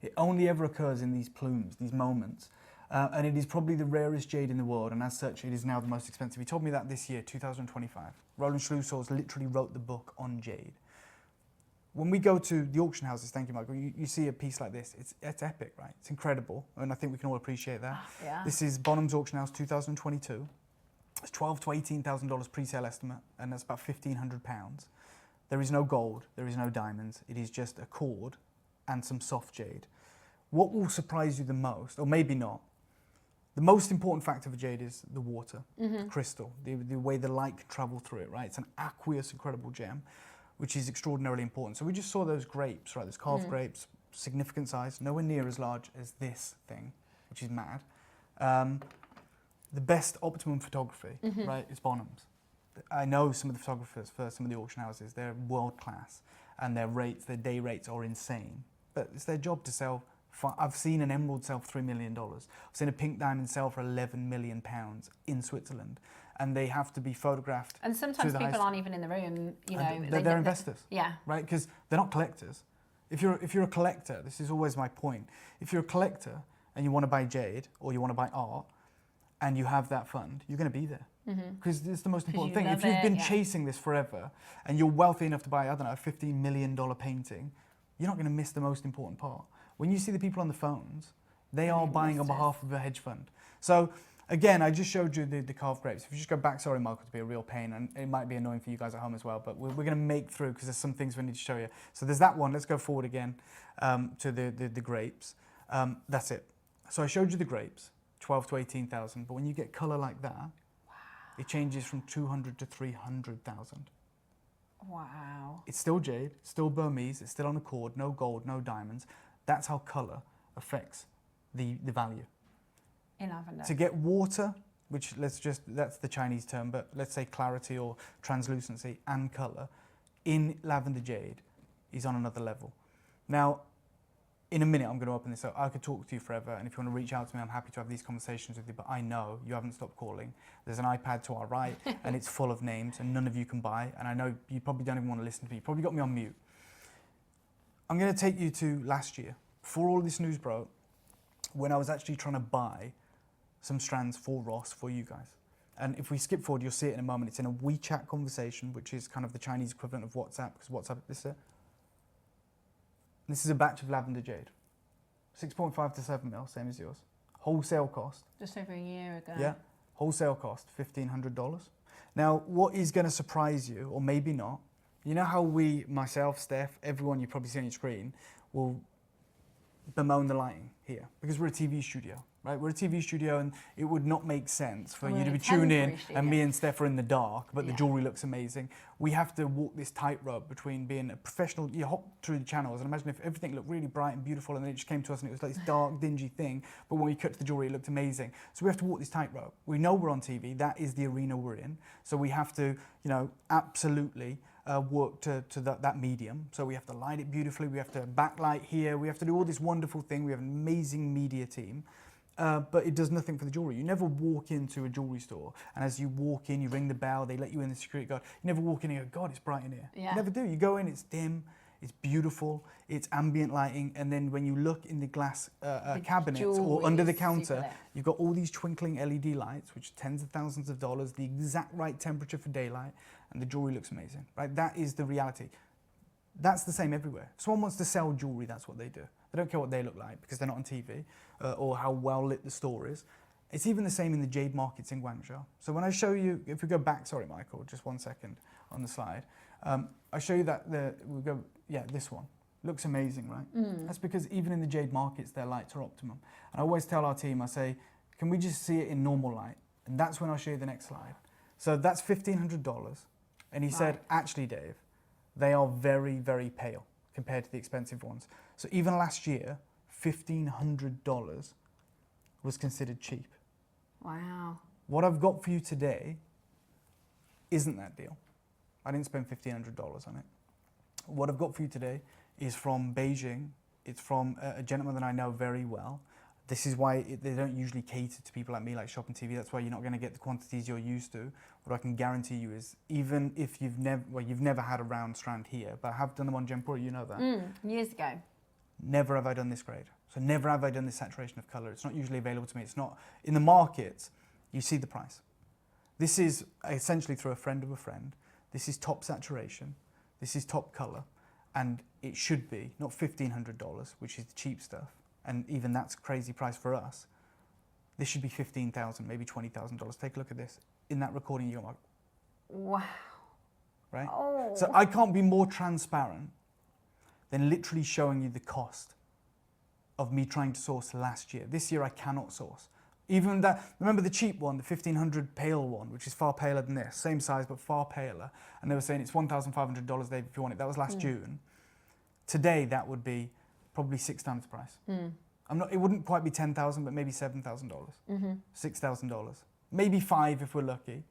It only ever occurs in these plumes, these moments, and it is probably the rarest jade in the world, and as such, it is now the most expensive. He told me that this year, 2025. Roland Schlusel literally wrote the book on jade. When we go to the auction houses, thank you, Michael, you see a piece like this, it's epic, right? It's incredible, and I think we can all appreciate that. Yeah. This is Bonham's Auction House 2022. It's $12,000 to $18,000 pre-sale estimate, and that's about £1,500. There is no gold, there is no diamonds, it is just a cord and some soft jade. What will surprise you the most, or maybe not, the most important factor for jade is the water, the crystal, the way the light can travel through it, right? It's an aqueous, incredible gem, which is extraordinarily important. So we just saw those grapes, right? Those carved grapes, significant size, nowhere near as large as this thing, which is mad. The best optimum photography, right, is Bonham's. I know some of the photographers for some of the auction houses, they're world class. and their day rates are insane. But it's their job to sell. I've seen an emerald sell for $3 million. I've seen a pink diamond sell for £11 million in Switzerland. And they have to be photographed. And sometimes people aren't even in the room, you know. They're investors. Yeah. Right? Because they're not collectors. If you're a collector, this is always my point. If you're a collector and you want to buy jade or you want to buy art and you have that fund, you're going to be there. Because it's the most important thing. If you've been chasing this forever and you're wealthy enough to buy, I don't know, a $15 million painting, you're not going to miss the most important part. When you see the people on the phones, they are buying on behalf of a hedge fund. So again, I just showed you the carved grapes. If you just go back, sorry, Michael, to be a real pain, and it might be annoying for you guys at home as well, but we're going to make through because there's some things we need to show you. So there's that one. Let's go forward again to the grapes. That's it. So I showed you the grapes, 12 to 18,000, but when you get colour like that, it changes from 200 to 300,000. Wow. It's still jade, still Burmese, it's still on a cord, no gold, no diamonds. That's how colour affects the value. In lavender. To get water, which that's the Chinese term, but let's say clarity or translucency and colour, in lavender jade is on another level. Now, in a minute, I'm going to open this up. I could talk to you forever, and if you want to reach out to me, I'm happy to have these conversations with you, but I know you haven't stopped calling. There's an iPad to our right, and it's full of names, and none of you can buy, and I know you probably don't even want to listen to me. You probably got me on mute. I'm going to take you to last year, before all this news broke, when I was actually trying to buy some strands for Ross, for you guys. And if we skip forward, you'll see it in a moment. It's in a WeChat conversation, which is kind of the Chinese equivalent of WhatsApp, because WhatsApp, this is a batch of lavender jade. 6.5 to 7 mil, same as yours. Wholesale cost. Just over a year ago. Yeah, wholesale cost, $1,500. Now, what is going to surprise you, or maybe not, you know how we, myself, Steph, everyone you probably see on your screen, will bemoan the lighting here, because we're a TV studio, right? We're a TV studio, and it would not make sense for you to be tuned in and me and Steph are in the dark, but the jewellery looks amazing. We have to walk this tightrope between being a professional, you hop through the channels, and imagine if everything looked really bright and beautiful, and then it just came to us and it was like this dark, dingy thing, but when we cut to the jewellery, it looked amazing. So we have to walk this tightrope. We know we're on TV, that is the arena we're in, so we have to, you know, absolutely work to that medium. So we have to light it beautifully, we have to backlight here, we have to do all this wonderful thing. We have an amazing media team, but it does nothing for the jewellery. You never walk into a jewellery store, and as you walk in, you ring the bell, they let you in, the security guard. You never walk in and go, God, it's bright in here. Yeah. You never do. You go in, it's dim, it's beautiful, it's ambient lighting, and then when you look in the glass cabinets or under the counter, you've got all these twinkling LED lights, which are tens of thousands of dollars, the exact right temperature for daylight, and the jewellery looks amazing, right? That is the reality. That's the same everywhere. If someone wants to sell jewellery, that's what they do. They don't care what they look like because they're not on TV or how well lit the store is. It's even the same in the jade markets in Guangzhou. So when I show you, if we go back, sorry, Michael, just 1 second on the slide. I show you that this one. Looks amazing, right? That's because even in the jade markets, their lights are optimum. And I always tell our team, I say, can we just see it in normal light? And that's when I'll show you the next slide. So that's $1,500. And he said, actually, Dave, they are very, very pale compared to the expensive ones. So even last year, $1,500 was considered cheap. Wow. What I've got for you today isn't that deal. I didn't spend $1,500 on it. What I've got for you today is from Beijing. It's from a gentleman that I know very well. This is why they don't usually cater to people like me, like Shop and TV. That's why you're not going to get the quantities you're used to. What I can guarantee you is, even if you've never had a round strand here, but I have done them on Gempura, you know that. Years ago. Never have I done this grade. So never have I done this saturation of colour. It's not usually available to me. It's not, in the market, you see the price. This is essentially through a friend of a friend. This is top saturation. This is top colour. And it should be, not $1,500, which is the cheap stuff. And even that's a crazy price for us. This should be $15,000, maybe $20,000. Take a look at this. In that recording, you're like, wow. Right? Oh. So I can't be more transparent than literally showing you the cost of me trying to source last year. This year I cannot source. Even that, remember the cheap one, the 1,500 pale one, which is far paler than this, same size but far paler, and they were saying it's $1,500, Dave, if you want it. That was last June. Today that would be probably 6 times the price. It wouldn't quite be $10,000, but maybe $7,000, $6,000, maybe 5 if we're lucky.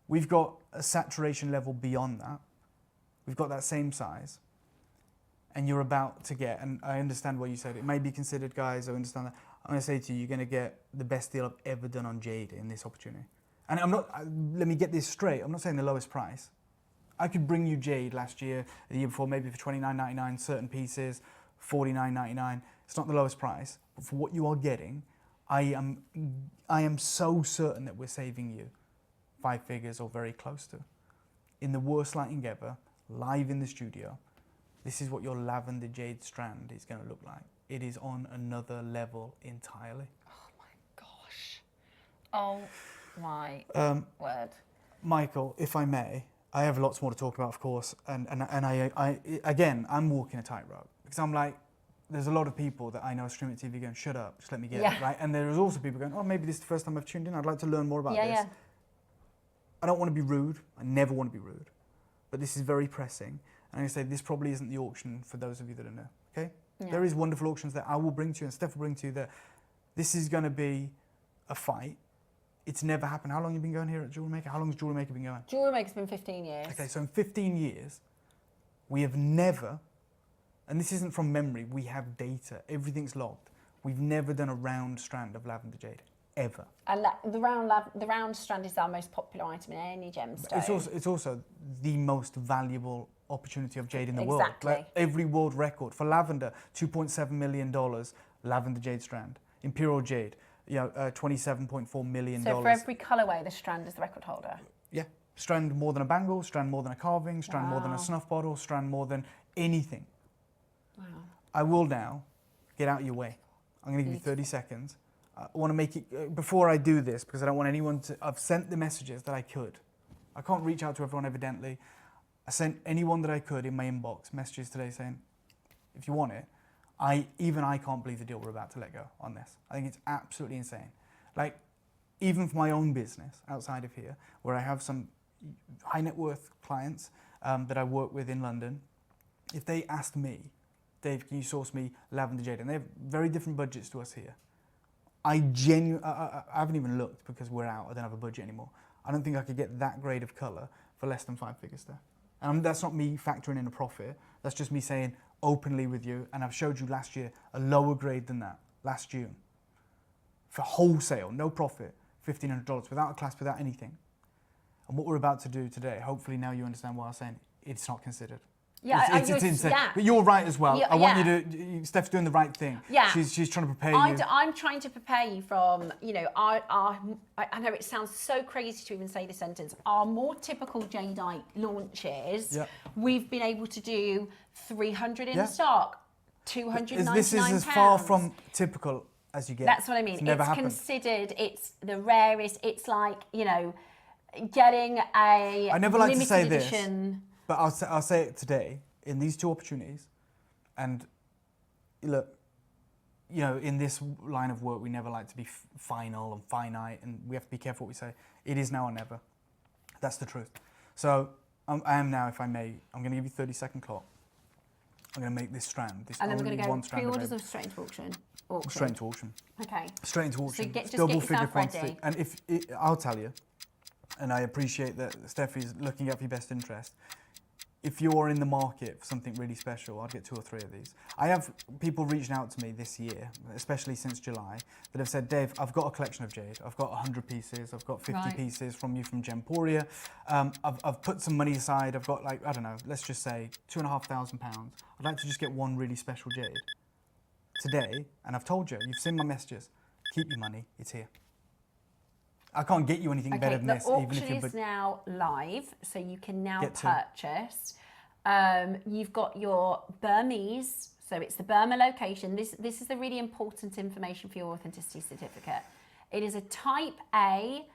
We've got a saturation level beyond that. We've got that same size, and you're about to get, and I understand what you said, it may be considered, guys, I understand that. I'm going to say to you, you're going to get the best deal I've ever done on jade in this opportunity. And I'm not, let me get this straight, I'm not saying the lowest price. I could bring you jade last year, the year before, maybe for $29.99, certain pieces, $49.99. It's not the lowest price, but for what you are getting, I am so certain that we're saving you 5 figures or very close to. In the worst lighting ever, live in the studio, this is what your lavender jade strand is going to look like. It is on another level entirely. Oh my gosh. Oh my word. Michael, if I may, I have lots more to talk about, of course, and I again, I'm walking a tightrope because I'm like, there's a lot of people that I know stream at TV going, shut up, just let me get it, right? And there's also people going, oh, maybe this is the first time I've tuned in, I'd like to learn more about this. Yeah. I don't want to be rude, I never want to be rude, but this is very pressing. And I say this probably isn't the auction for those of you that don't know, okay? Yeah. There is wonderful auctions that I will bring to you and Steph will bring to you that this is going to be a fight. It's never happened. How long have you been going here at JewelleryMaker? How long has JewelleryMaker been going? JewelleryMaker's been 15 years. Okay, so in 15 years, we have never, and this isn't from memory, we have data, everything's logged. We've never done a round strand of lavender jade, ever. And the round strand is our most popular item in any gemstone. It's also the most valuable opportunity of jade in the world. Like every world record for lavender, $2.7 million lavender jade strand. Imperial jade, $27.4 million. So for every colourway, the strand is the record holder? Yeah. Strand more than a bangle, strand more than a carving, strand more than a snuff bottle, strand more than anything. Wow. I will now get out of your way. I'm going to give you 30 seconds. I want to make it, before I do this, because I don't want anyone to, I've sent the messages that I could. I can't reach out to everyone evidently. I sent anyone that I could in my inbox messages today saying, if you want it, even I can't believe the deal we're about to let go on this. I think it's absolutely insane. Like, even for my own business outside of here, where I have some high net worth clients that I work with in London, if they asked me, Dave, can you source me lavender jade? And they have very different budgets to us here. I haven't even looked because we're out, I don't have a budget anymore. I don't think I could get that grade of colour for less than 5 figures there. And that's not me factoring in a profit, that's just me saying openly with you, and I've showed you last year a lower grade than that, last June. For wholesale, no profit, $1,500, without a class, without anything. And what we're about to do today, hopefully now you understand why I'm saying it's not considered. Yeah, it's insane. Yeah. But you're right as well. I want you to, Steph's doing the right thing. Yeah. She's trying to prepare you. I'm trying to prepare you from, I know it sounds so crazy to even say the sentence, our more typical Jadeite launches, we've been able to do 300 in stock, 299 This is as far from typical as you get. That's what I mean. It's considered, it's the rarest, it's like, getting a I never like to say edition. This. But I'll say it today, in these 2 opportunities, and look, in this line of work, we never like to be final and finite, and we have to be careful what we say. It is now or never. That's the truth. So I am now, if I may, I'm going to give you 30-second clock. I'm going to make this strand. And then we're going to go pre-orders or straight into auction? Straight into auction. Okay. Straight into auction. So just double get figure yourself quantity. ready. And I'll tell you, and I appreciate that Steffi's looking out for your best interest. If you're in the market for something really special, I'd get 2 or 3 of these. I have people reaching out to me this year, especially since July, that have said, Dave, I've got a collection of jade. I've got 100 pieces. I've got 50 pieces from you from Gemporia. I've put some money aside. I've got like, I don't know, let's just say £2,500. I'd like to just get one really special jade today. And I've told you, you've seen my messages. Keep your money, it's here. I can't get you anything better than this. The auction is now live, so you can now purchase. You've got your Burmese, so it's the Burma location. This is the really important information for your authenticity certificate. It is a Type A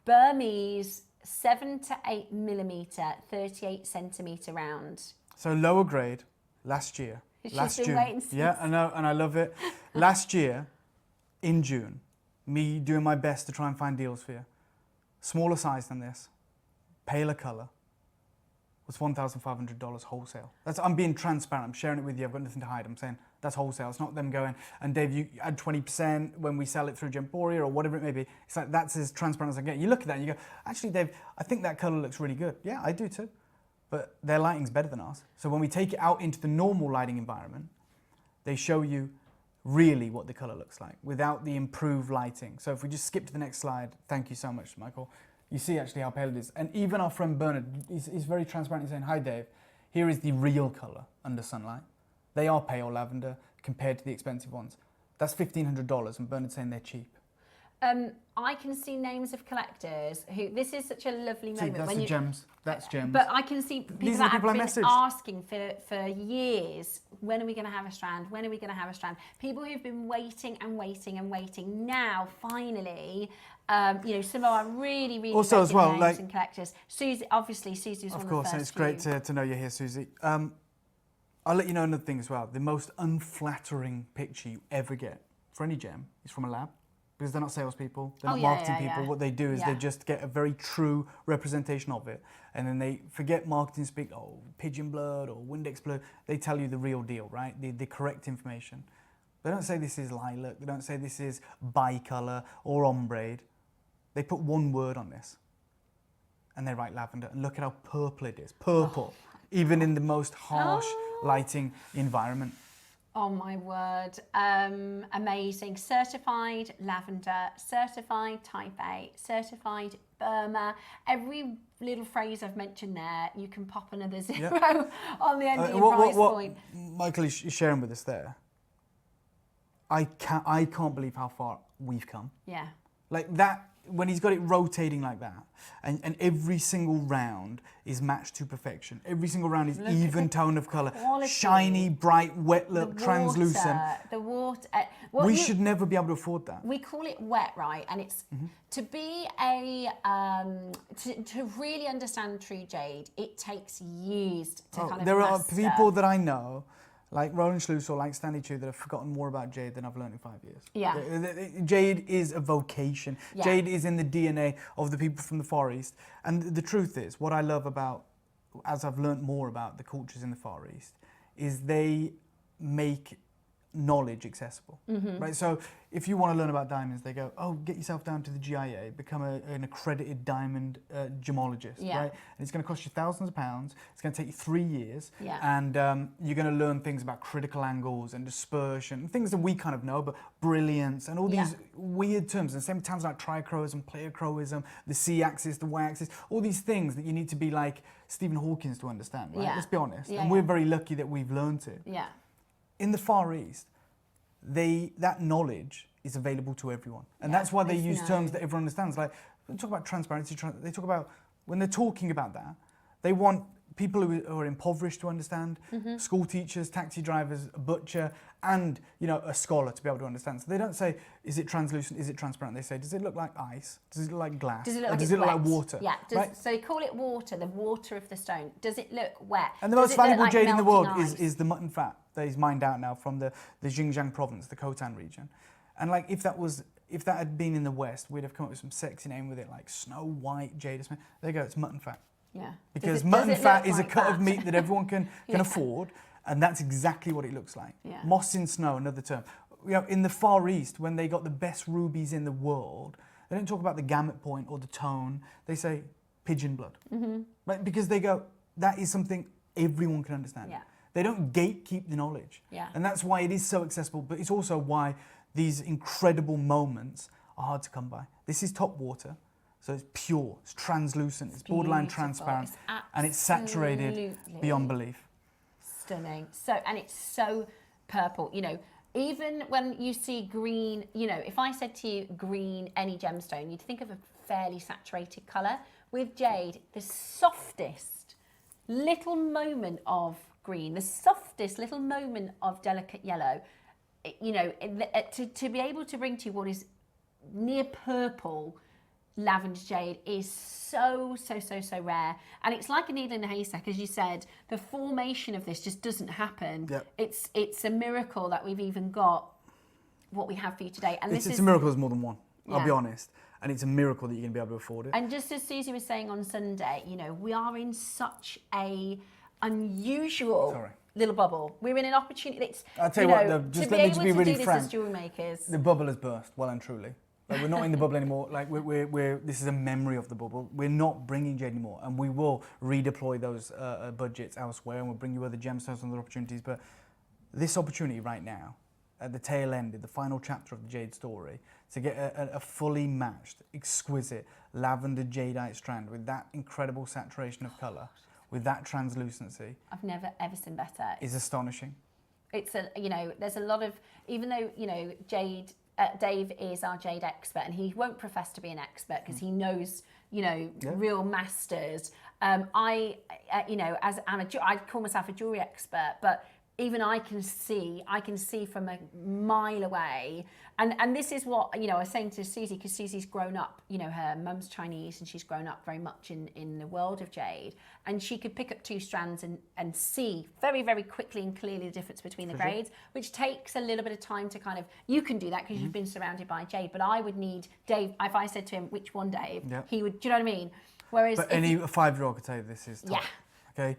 Burmese 7 to 8 millimeter, 38 centimeter round. So lower grade, last year. Last June. Yeah, I know, and I love it. Last year, in June, me doing my best to try and find deals for you. Smaller size than this, paler colour, was $1,500 wholesale. I'm being transparent, I'm sharing it with you, I've got nothing to hide. I'm saying that's wholesale. It's not them going, and Dave, you add 20% when we sell it through Gemporia or whatever it may be. It's like, that's as transparent as I get. You look at that and you go, actually, Dave, I think that colour looks really good. Yeah, I do too. but their lighting's better than ours. So when we take it out into the normal lighting environment, they show you really what the colour looks like without the improved lighting. So if we just skip to the next slide, thank you so much, Michael. You see actually how pale it is. And even our friend Bernard is very transparent in saying, hi Dave, here is the real colour under sunlight. They are pale lavender compared to the expensive ones. That's $1,500 and Bernard's saying they're cheap. I can see names of collectors who, this is such a lovely moment. That's when the you, gems, that's gems. But I can see people These that are the people have been asking for years, when are we going to have a strand? When are we going to have a strand? People who've been waiting and waiting and waiting. Now, finally, you know, some of our really, really also as well, names and collectors. Susie, obviously, Susie was one of the first. Of course, and it's great to know you're here, Susie. I'll let you know another thing as well. The most unflattering picture you ever get for any gem is from a lab. Because they're not salespeople, they're not marketing people. What they do is they just get a very true representation of it. And then they forget marketing speak, oh, pigeon blood or Windex blue. They tell you the real deal, right? The correct information. They don't say this is lilac, they don't say this is bicolor or ombre. They put one word on this and they write lavender. And look at how purple it is, purple, even in the most harsh lighting environment. Oh my word, amazing. Certified lavender, certified type A, certified Burma. Every little phrase I've mentioned there, you can pop another zero on the end of your price point. Michael is sharing with us there, I can't believe how far we've come. Yeah. Like that, when he's got it rotating like that, and every single round is matched to perfection. Every single round is even tone of colour. Shiny, bright, wet look, translucent. The water. We should never be able to afford that. We call it wet, right? And it's to be a to really understand true jade. It takes years to kind of. There master. are people that I know, like Roland Schluss or like Stanley Chu, that have forgotten more about jade than I've learned in 5 years. Yeah. Jade is a vocation. Yeah. Jade is in the DNA of the people from the Far East. And the truth is, what I love about, as I've learned more about the cultures in the Far East, is they make knowledge accessible, right? So if you want to learn about diamonds, they go, oh, get yourself down to the GIA, become an accredited diamond gemologist, right? And it's going to cost you thousands of pounds. It's going to take you 3 years, and you're going to learn things about critical angles and dispersion, things that we kind of know, but brilliance and all these weird terms. And the same terms like trichroism, pleochroism, the C-axis, the Y-axis, all these things that you need to be like Stephen Hawking to understand, right? Let's be honest. And we're very lucky that we've learned it. Yeah. In the Far East, that knowledge is available to everyone. And that's why they use terms that everyone understands. Like, they talk about transparency, they talk about, when they're talking about that, they want people who are impoverished to understand, school teachers, taxi drivers, a butcher, and, you know, a scholar to be able to understand. So they don't say, is it translucent, is it transparent? They say, does it look like ice? Does it look like glass? Does it look like, does it look like water? Yeah, so they call it water, the water of the stone. Does it look wet? And the most valuable jade in the world is the mutton fat that is mined out now from the Xinjiang province, the Khotan region. And like, if that had been in the West, we'd have come up with some sexy name with it, like Snow White Jade. There you go, it's mutton fat. Yeah. Because mutton fat is a cut of meat that everyone can afford, and that's exactly what it looks like. Yeah. Moss in snow, another term. You know, in the Far East, when they got the best rubies in the world, they don't talk about the gamut point or the tone. They say pigeon blood, right? Because they go, that is something everyone can understand. Yeah. They don't gatekeep the knowledge, and that's why it is so accessible. But it's also why these incredible moments are hard to come by. This is top water. So it's pure, it's translucent, it's borderline transparent, and it's saturated beyond belief. Stunning. So, and it's so purple, you know, even when you see green, you know, if I said to you green, any gemstone, you'd think of a fairly saturated colour. With jade, the softest little moment of green, the softest little moment of delicate yellow, you know, to be able to bring to you what is near purple, lavender jade is so rare, and it's like a needle in a haystack. As you said, the formation of this just doesn't happen. It's a miracle that we've even got what we have for you today, and it's a miracle. There's more than one, I'll be honest, and it's a miracle that you're going to be able to afford it. And just as Susie was saying on Sunday, you know, we are in such a unusual little bubble. We're in an opportunity. It's, I'll tell you what, just let me be really frank. Jewellery makers, the bubble has burst, well and truly. Like, we're not in the bubble anymore. Like, this is a memory of the bubble. We're not bringing jade anymore, and we will redeploy those budgets elsewhere, and we'll bring you other gemstones and other opportunities. But this opportunity right now, at the tail end, in the final chapter of the jade story, to get a fully matched, exquisite lavender jadeite strand with that incredible saturation of colour, with that translucency. I've never ever seen better. Is astonishing. It's there's a lot of, even though, Dave is our jade expert, and he won't profess to be an expert because he knows, real masters. I call myself a jewelry expert, but even I can see from a mile away. And this is what, I was saying to Susie, because Susie's grown up, her mum's Chinese, and she's grown up very much in the world of jade. And she could pick up two strands and see very, very quickly and clearly the difference between the grades, which takes a little bit of time to kind of, you can do that because you've been surrounded by jade. But I would need Dave, if I said to him, which one, Dave, he would, do you know what I mean? Whereas but any 5-year-old could tell you this is top. Yeah. Okay?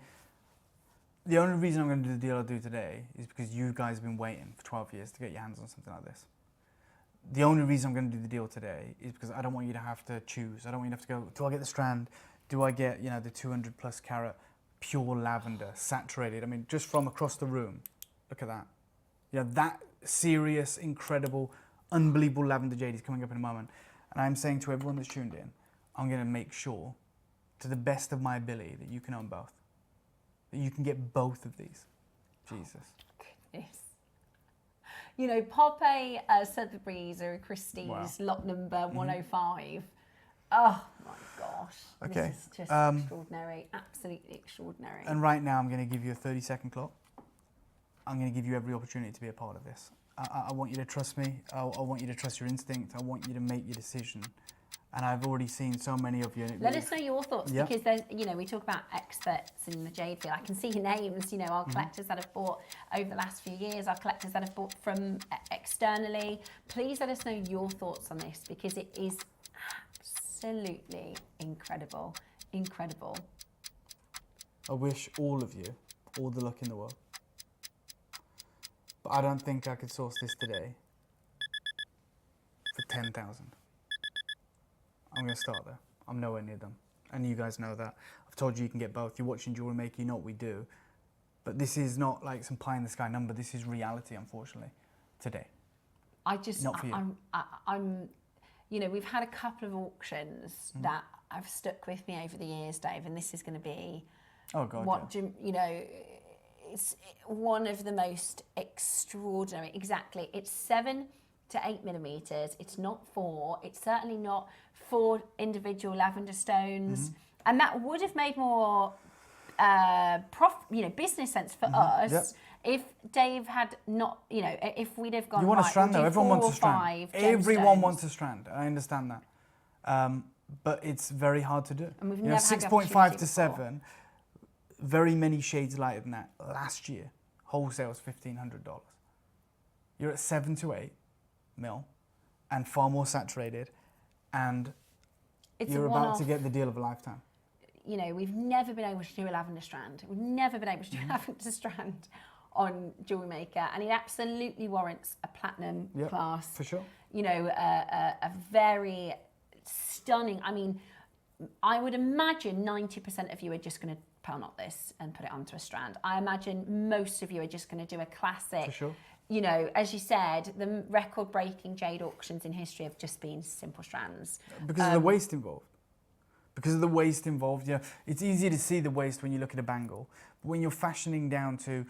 The only reason I'm going to do the deal I do today is because you guys have been waiting for 12 years to get your hands on something like this. The only reason I'm going to do the deal today is because I don't want you to have to choose. I don't want you to have to go, do I get the strand? Do I get, the 200 plus carat pure lavender, saturated? I mean, just from across the room, look at that. That serious, incredible, unbelievable lavender jade is coming up in a moment. And I'm saying to everyone that's tuned in, I'm going to make sure, to the best of my ability, that you can own both. That you can get both of these. Jesus. Goodness. Pop a Sotheby's or a Christie's lot number 105. Oh my gosh. Okay. This is just extraordinary. Absolutely extraordinary. And right now I'm going to give you a 30-second clock. I'm going to give you every opportunity to be a part of this. I want you to trust me. I want you to trust your instinct. I want you to make your decision. And I've already seen so many of you. Let us know your thoughts, because there's, we talk about experts in the jade field. I can see your names, our collectors that have bought over the last few years, our collectors that have bought from externally. Please let us know your thoughts on this, because it is absolutely incredible. Incredible. I wish all of you all the luck in the world. But I don't think I could source this today for 10,000. I'm going to start there. I'm nowhere near them. And you guys know that. I've told you can get both. You're watching Jewelry Maker, you know what we do. But this is not like some pie in the sky number. This is reality, unfortunately, today. Not for you. I'm we've had a couple of auctions that have stuck with me over the years, Dave, and this is going to be it's one of the most extraordinary. Exactly. It's 7 to 8 millimeters. It's not 4. It's certainly not 4 individual lavender stones, and that would have made more business sense for us if Dave had not, if we'd have gone. You want a strand though. Everyone wants a strand. Everyone wants a strand. I understand that, but it's very hard to do. And we've never 6.5 to 7. Very many shades lighter than that. Last year, wholesale was $1,500. You're at 7 to 8 mil, and far more saturated, and you're about to get the deal of a lifetime. We've never been able to do a lavender strand. We've never been able to do a lavender strand on Jewelry Maker, and it absolutely warrants a platinum class. For sure. A very stunning. I mean, I would imagine 90% of you are just going to pearl knot this and put it onto a strand. I imagine most of you are just going to do a classic. For sure. As you said, the record-breaking jade auctions in history have just been simple strands. Because of the waste involved. Because of the waste involved, it's easier to see the waste when you look at a bangle. But when you're fashioning down to,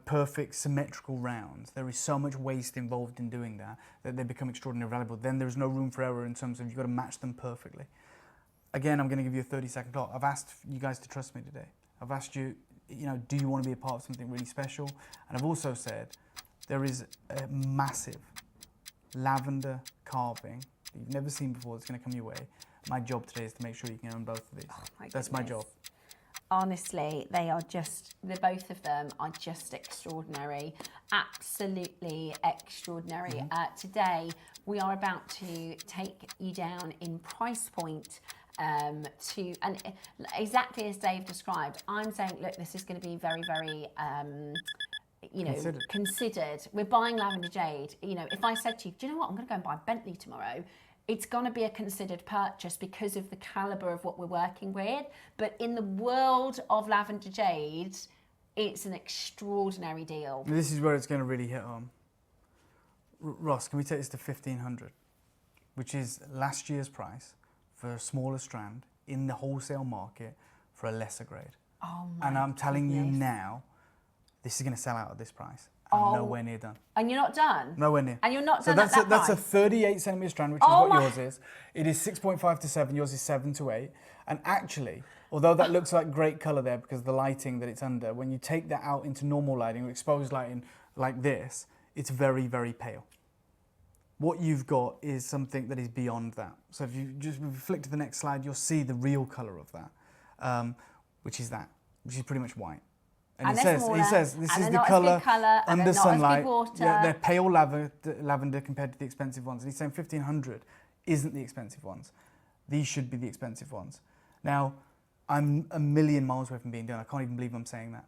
perfect symmetrical rounds, there is so much waste involved in doing that they become extraordinarily valuable. Then there's no room for error in terms of you've got to match them perfectly. Again, I'm going to give you a 30-second clock. I've asked you guys to trust me today. I've asked you, do you want to be a part of something really special? And I've also said there is a massive lavender carving that you've never seen before that's going to come your way. My job today is to make sure you can own both of these. That's my job. Honestly, the both of them are just extraordinary. Absolutely extraordinary. Today, we are about to take you down in price point and exactly as Dave described. I'm saying, look, this is going to be very, very considered. We're buying lavender jade. If I said to you, do you know what, I'm going to go and buy a Bentley tomorrow, it's going to be a considered purchase because of the calibre of what we're working with. But in the world of lavender jade, it's an extraordinary deal. This is where it's going to really hit home. Ross, can we take this to 1,500, which is last year's price for a smaller strand in the wholesale market for a lesser grade. Oh my And I'm telling you now, this is going to sell out at this price. I'm nowhere near done. And you're not done? Nowhere near. And you're not so done that's at that that's a price? 38 centimetre strand, which is what yours is. It is 6.5 to 7, yours is 7 to 8. And actually, although that looks like great colour there because of the lighting that it's under, when you take that out into normal lighting or exposed lighting like this, it's very, very pale. What you've got is something that is beyond that. So if you just flick to the next slide, you'll see the real colour of that, which is pretty much white. And he says, this is the colour under sunlight. Yeah, they're pale lavender compared to the expensive ones. And he's saying 1,500 isn't the expensive ones. These should be the expensive ones. Now, I'm a million miles away from being done. I can't even believe I'm saying that.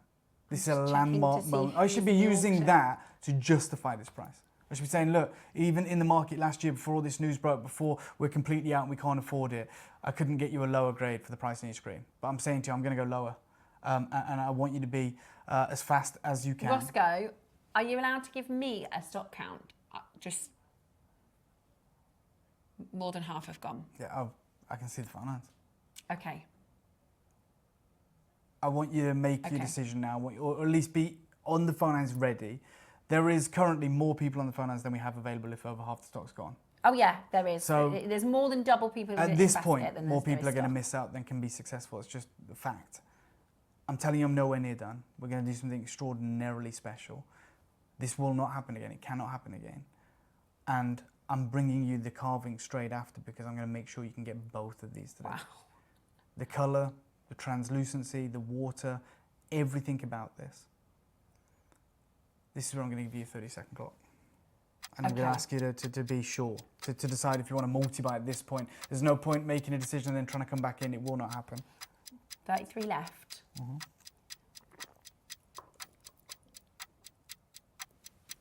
This is a landmark moment. I should be using that to justify this price. I should be saying, look, even in the market last year, before all this news broke, before we're completely out and we can't afford it, I couldn't get you a lower grade for the price on your screen. But I'm saying to you, I'm going to go lower. And I want you to be as fast as you can. Roscoe, are you allowed to give me a stock count? Just more than half have gone. Yeah, I can see the finance. Okay. I want you to make your decision now, or at least be on the finance ready. There is currently more people on the finance than we have available if over half the stock's gone. Oh yeah, there is. So there's more than double people who at this point, it than more people are going to stock. miss out than can be successful. It's just a fact. I'm telling you, I'm nowhere near done. We're going to do something extraordinarily special. This will not happen again. It cannot happen again. And I'm bringing you the carving straight after because I'm going to make sure you can get both of these today. Wow. The colour, the translucency, the water, everything about this. This is where I'm going to give you a 30-second clock. And I'm going to ask you to be sure, to decide if you want to multi-buy at this point. There's no point making a decision and then trying to come back in. It will not happen. 33 left.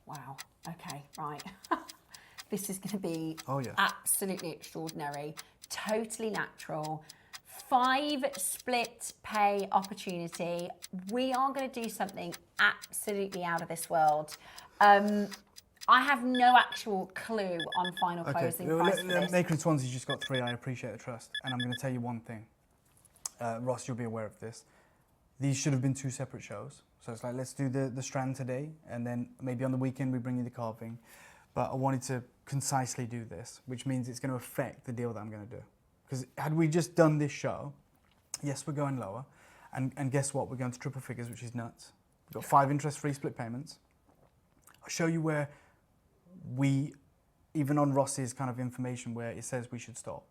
Wow. Okay, right. This is going to be absolutely extraordinary. Totally natural. 5 split pay opportunity. We are going to do something absolutely out of this world. I have no actual clue on final closing price for this. Maker and Swansea's just got 3. I appreciate the trust. And I'm going to tell you one thing. Ross, you'll be aware of this. These should have been 2 separate shows. So it's like, let's do the strand today, and then maybe on the weekend we bring you the carving. But I wanted to concisely do this, which means it's going to affect the deal that I'm going to do. Because had we just done this show, yes, we're going lower. And guess what? We're going to triple figures, which is nuts. We've got 5 interest-free split payments. I'll show you where we, even on Ross's kind of information, where it says we should stop.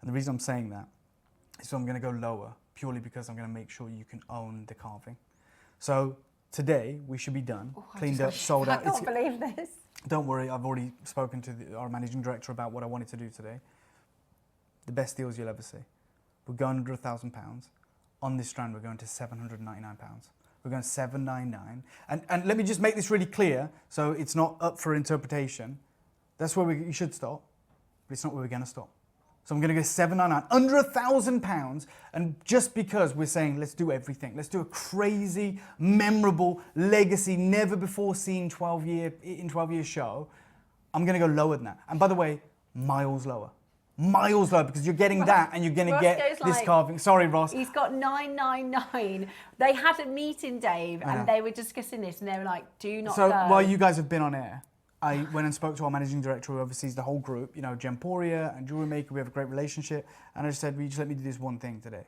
And the reason I'm saying that is so I'm going to go lower, purely because I'm going to make sure you can own the carving. So today, we should be done, cleaned up, sold out. I can't believe this. Don't worry, I've already spoken to our managing director about what I wanted to do today. The best deals you'll ever see. We're going under £1,000. On this strand, we're going to £799. We're going 799. And let me just make this really clear, so it's not up for interpretation. That's where you should stop, but it's not where we're going to stop. So I'm going to go 799, under £1,000, and just because we're saying let's do everything, let's do a crazy, memorable, legacy, never before seen 12 year show, I'm going to go lower than that. And by the way, miles lower. Miles lower, because you're getting that and you're going to get this carving. Sorry, Ross. He's got 999. They had a meeting, Dave, and they were discussing this, and they were like, do not go. So while you guys have been on air, I went and spoke to our managing director who oversees the whole group, you know, Gemporia and JewelleryMaker. We have a great relationship. And I just said, will you just let me do this one thing today?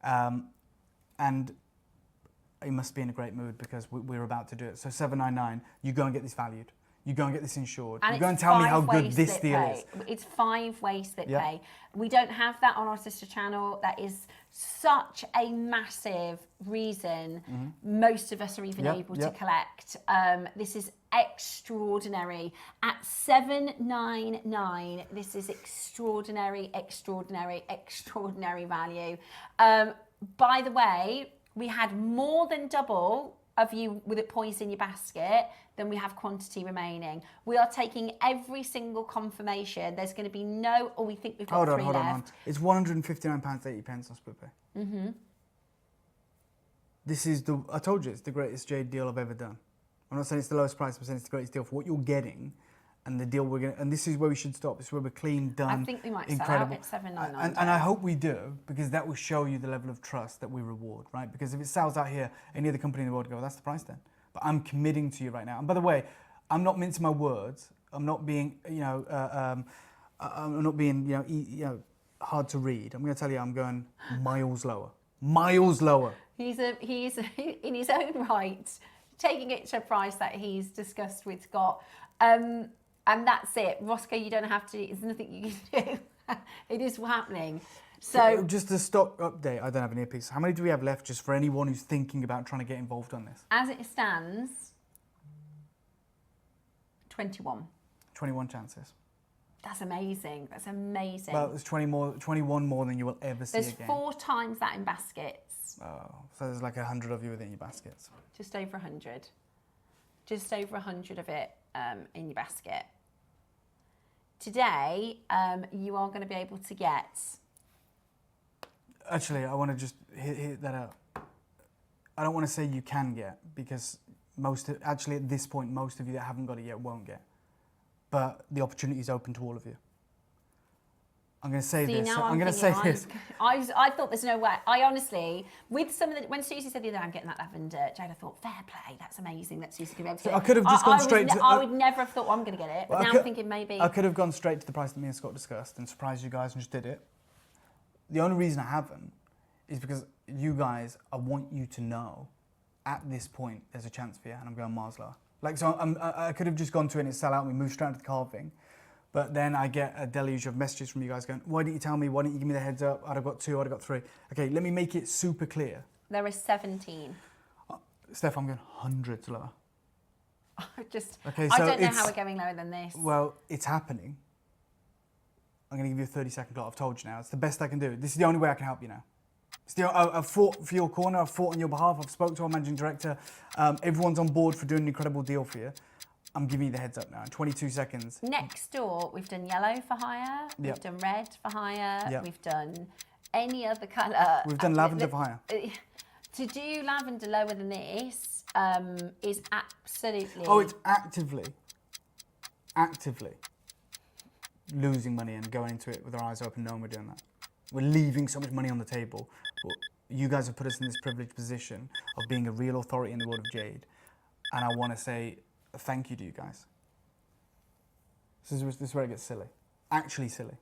And he must be in a great mood because we're about to do it. So 799, you go and get this valued. You go and get this insured. And you go and tell me how good this deal is. It's 5-way split pay. We don't have that on our sister channel. That is such a massive reason most of us are even able to collect. This is extraordinary. At 799, this is extraordinary, extraordinary, extraordinary value. By the way, we had more than double of you with it poised in your basket, then we have quantity remaining. We are taking every single confirmation. There's going to be no, or we think we've got three left. Hold on. It's £159.80 on split pay. Mm-hmm. This is I told you, it's the greatest jade deal I've ever done. I'm not saying it's the lowest price, I'm saying it's the greatest deal for what you're getting and the deal we're going to, and this is where we should stop. This is where we're clean, done, I think we might incredible. sell out at $7.99. And I hope we do, because that will show you the level of trust that we reward, right? Because if it sells out here, any other company in the world will go, well, that's the price then. But I'm committing to you right now. And by the way, I'm not mincing my words. I'm not being, I'm not being, hard to read. I'm going to tell you, I'm going miles lower. Miles lower. He's in his own right, taking it to a price that he's discussed with Scott. And that's it. Roscoe, you don't have to, there's nothing you can do. It is happening. So just a stock update, I don't have an earpiece. How many do we have left just for anyone who's thinking about trying to get involved on this? As it stands, 21. 21 chances. That's amazing. That's amazing. Well, there's 21 more than you will ever see again. There's 4 times that in baskets. Oh, so there's like 100 of you within your baskets. Just over 100. Just over 100 of it in your basket. Today, you are going to be able to get... Actually, I want to just hit that out. I don't want to say you can get, because actually at this point, most of you that haven't got it yet won't get. But the opportunity is open to all of you. I'm going to say this. I'm going to say this. I thought there's no way. I honestly, with some of the, when Susie said the other day, I'm getting that lavender, Jade, I thought, fair play, that's amazing that Susie's going to be able to get it. I could have just gone straight to... I would never have thought, I'm going to get it. But now I'm thinking maybe... I could have gone straight to the price that me and Scott discussed and surprised you guys and just did it. The only reason I haven't is because you guys, I want you to know, at this point, there's a chance for you, and I'm going miles lower. Like, so I could have just gone to it and sell out and we moved straight to the carving. But then I get a deluge of messages from you guys going, why didn't you tell me? Why didn't you give me the heads up? I'd have got 2, I'd have got 3. Okay, let me make it super clear. There are 17. Steph, I'm going hundreds lower. Okay, so I don't know how we're going lower than this. Well, it's happening. I'm going to give you a 30-second clock. I've told you now. It's the best I can do. This is the only way I can help you now. I've fought for your corner. I've fought on your behalf. I've spoken to our managing director. Everyone's on board for doing an incredible deal for you. I'm giving you the heads up now in 22 seconds. Next door, we've done yellow for hire. We've done red for hire. Yep. We've done any other colour. We've done lavender for hire. To do lavender lower than this is absolutely... Oh, it's actively losing money and going into it with our eyes open knowing we're doing that. We're leaving so much money on the table. You guys have put us in this privileged position of being a real authority in the world of jade. And I want to say thank you to you guys. This is where it gets silly. Actually silly.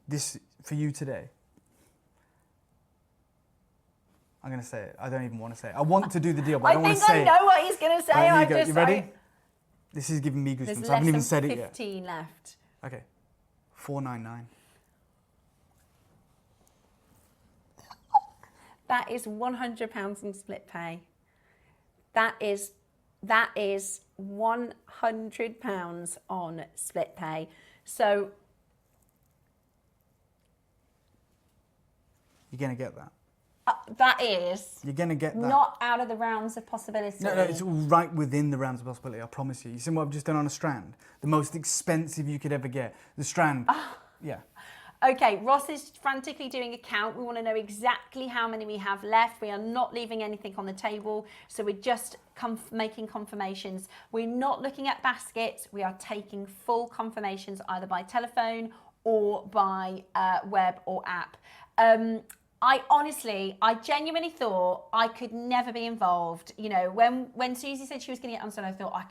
This, for you today, I'm going to say it. I don't even want to say it. I want to do the deal, but I don't want to say it. I think I know what he's going to say. Right, you ready? This is giving me goosebumps. I haven't even said it yet. There's 15 left. Okay. 499. That is £100 on split pay. That is £100 on split pay. So you're going to get that. That is. You're going to get that. Not out of the realms of possibility. No, it's right within the realms of possibility, I promise you. You see what I've just done on a strand? The most expensive you could ever get. The strand. Yeah. Okay, Ross is frantically doing a count. We want to know exactly how many we have left. We are not leaving anything on the table, so we're just making confirmations. We're not looking at baskets. We are taking full confirmations either by telephone or by web or app. I genuinely thought I could never be involved. You know, when Susie said she was going to get unsold, I thought I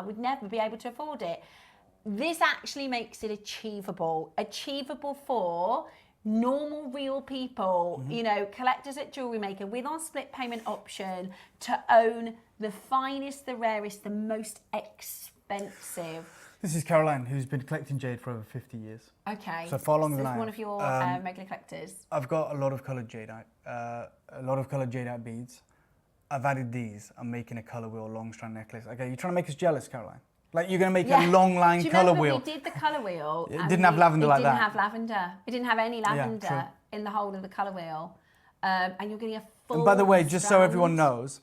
would never be able to afford it. This actually makes it achievable for normal, real people, you know, collectors at Jewellery Maker with our split payment option to own the finest, the rarest, the most expensive. This is Caroline, who's been collecting jade for over 50 years. Okay. So far longer than I have. One of your regular collectors. I've got a lot of coloured jadeite, beads. I've added these. I'm making a colour wheel long strand necklace. Okay, you're trying to make us jealous, Caroline? Like you're going to make a long line colour wheel. We did the colour wheel. It didn't have lavender like that. It didn't have lavender. It didn't have any lavender in the whole of the colour wheel. and you're getting a full. And by the way, just so strand. everyone knows,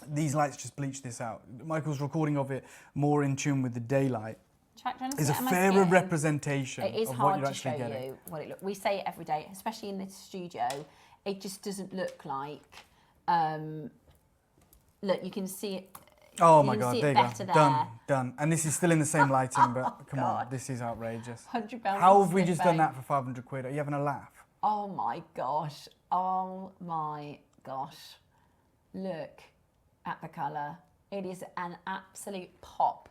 these lights just bleach this out. Michael's recording of it more in tune with the daylight. Is a fairer representation of what you're actually getting. It is hard to show you what it looks. We say it every day, especially in the studio. It just doesn't look like. Look, you can see it. Oh my God! There you go. Done. And this is still in the same lighting, but come on, this is outrageous. £100. How have we just done that for 500 quid? Are you having a laugh? Oh my gosh! Oh my gosh! Look at the colour. It is an absolute pop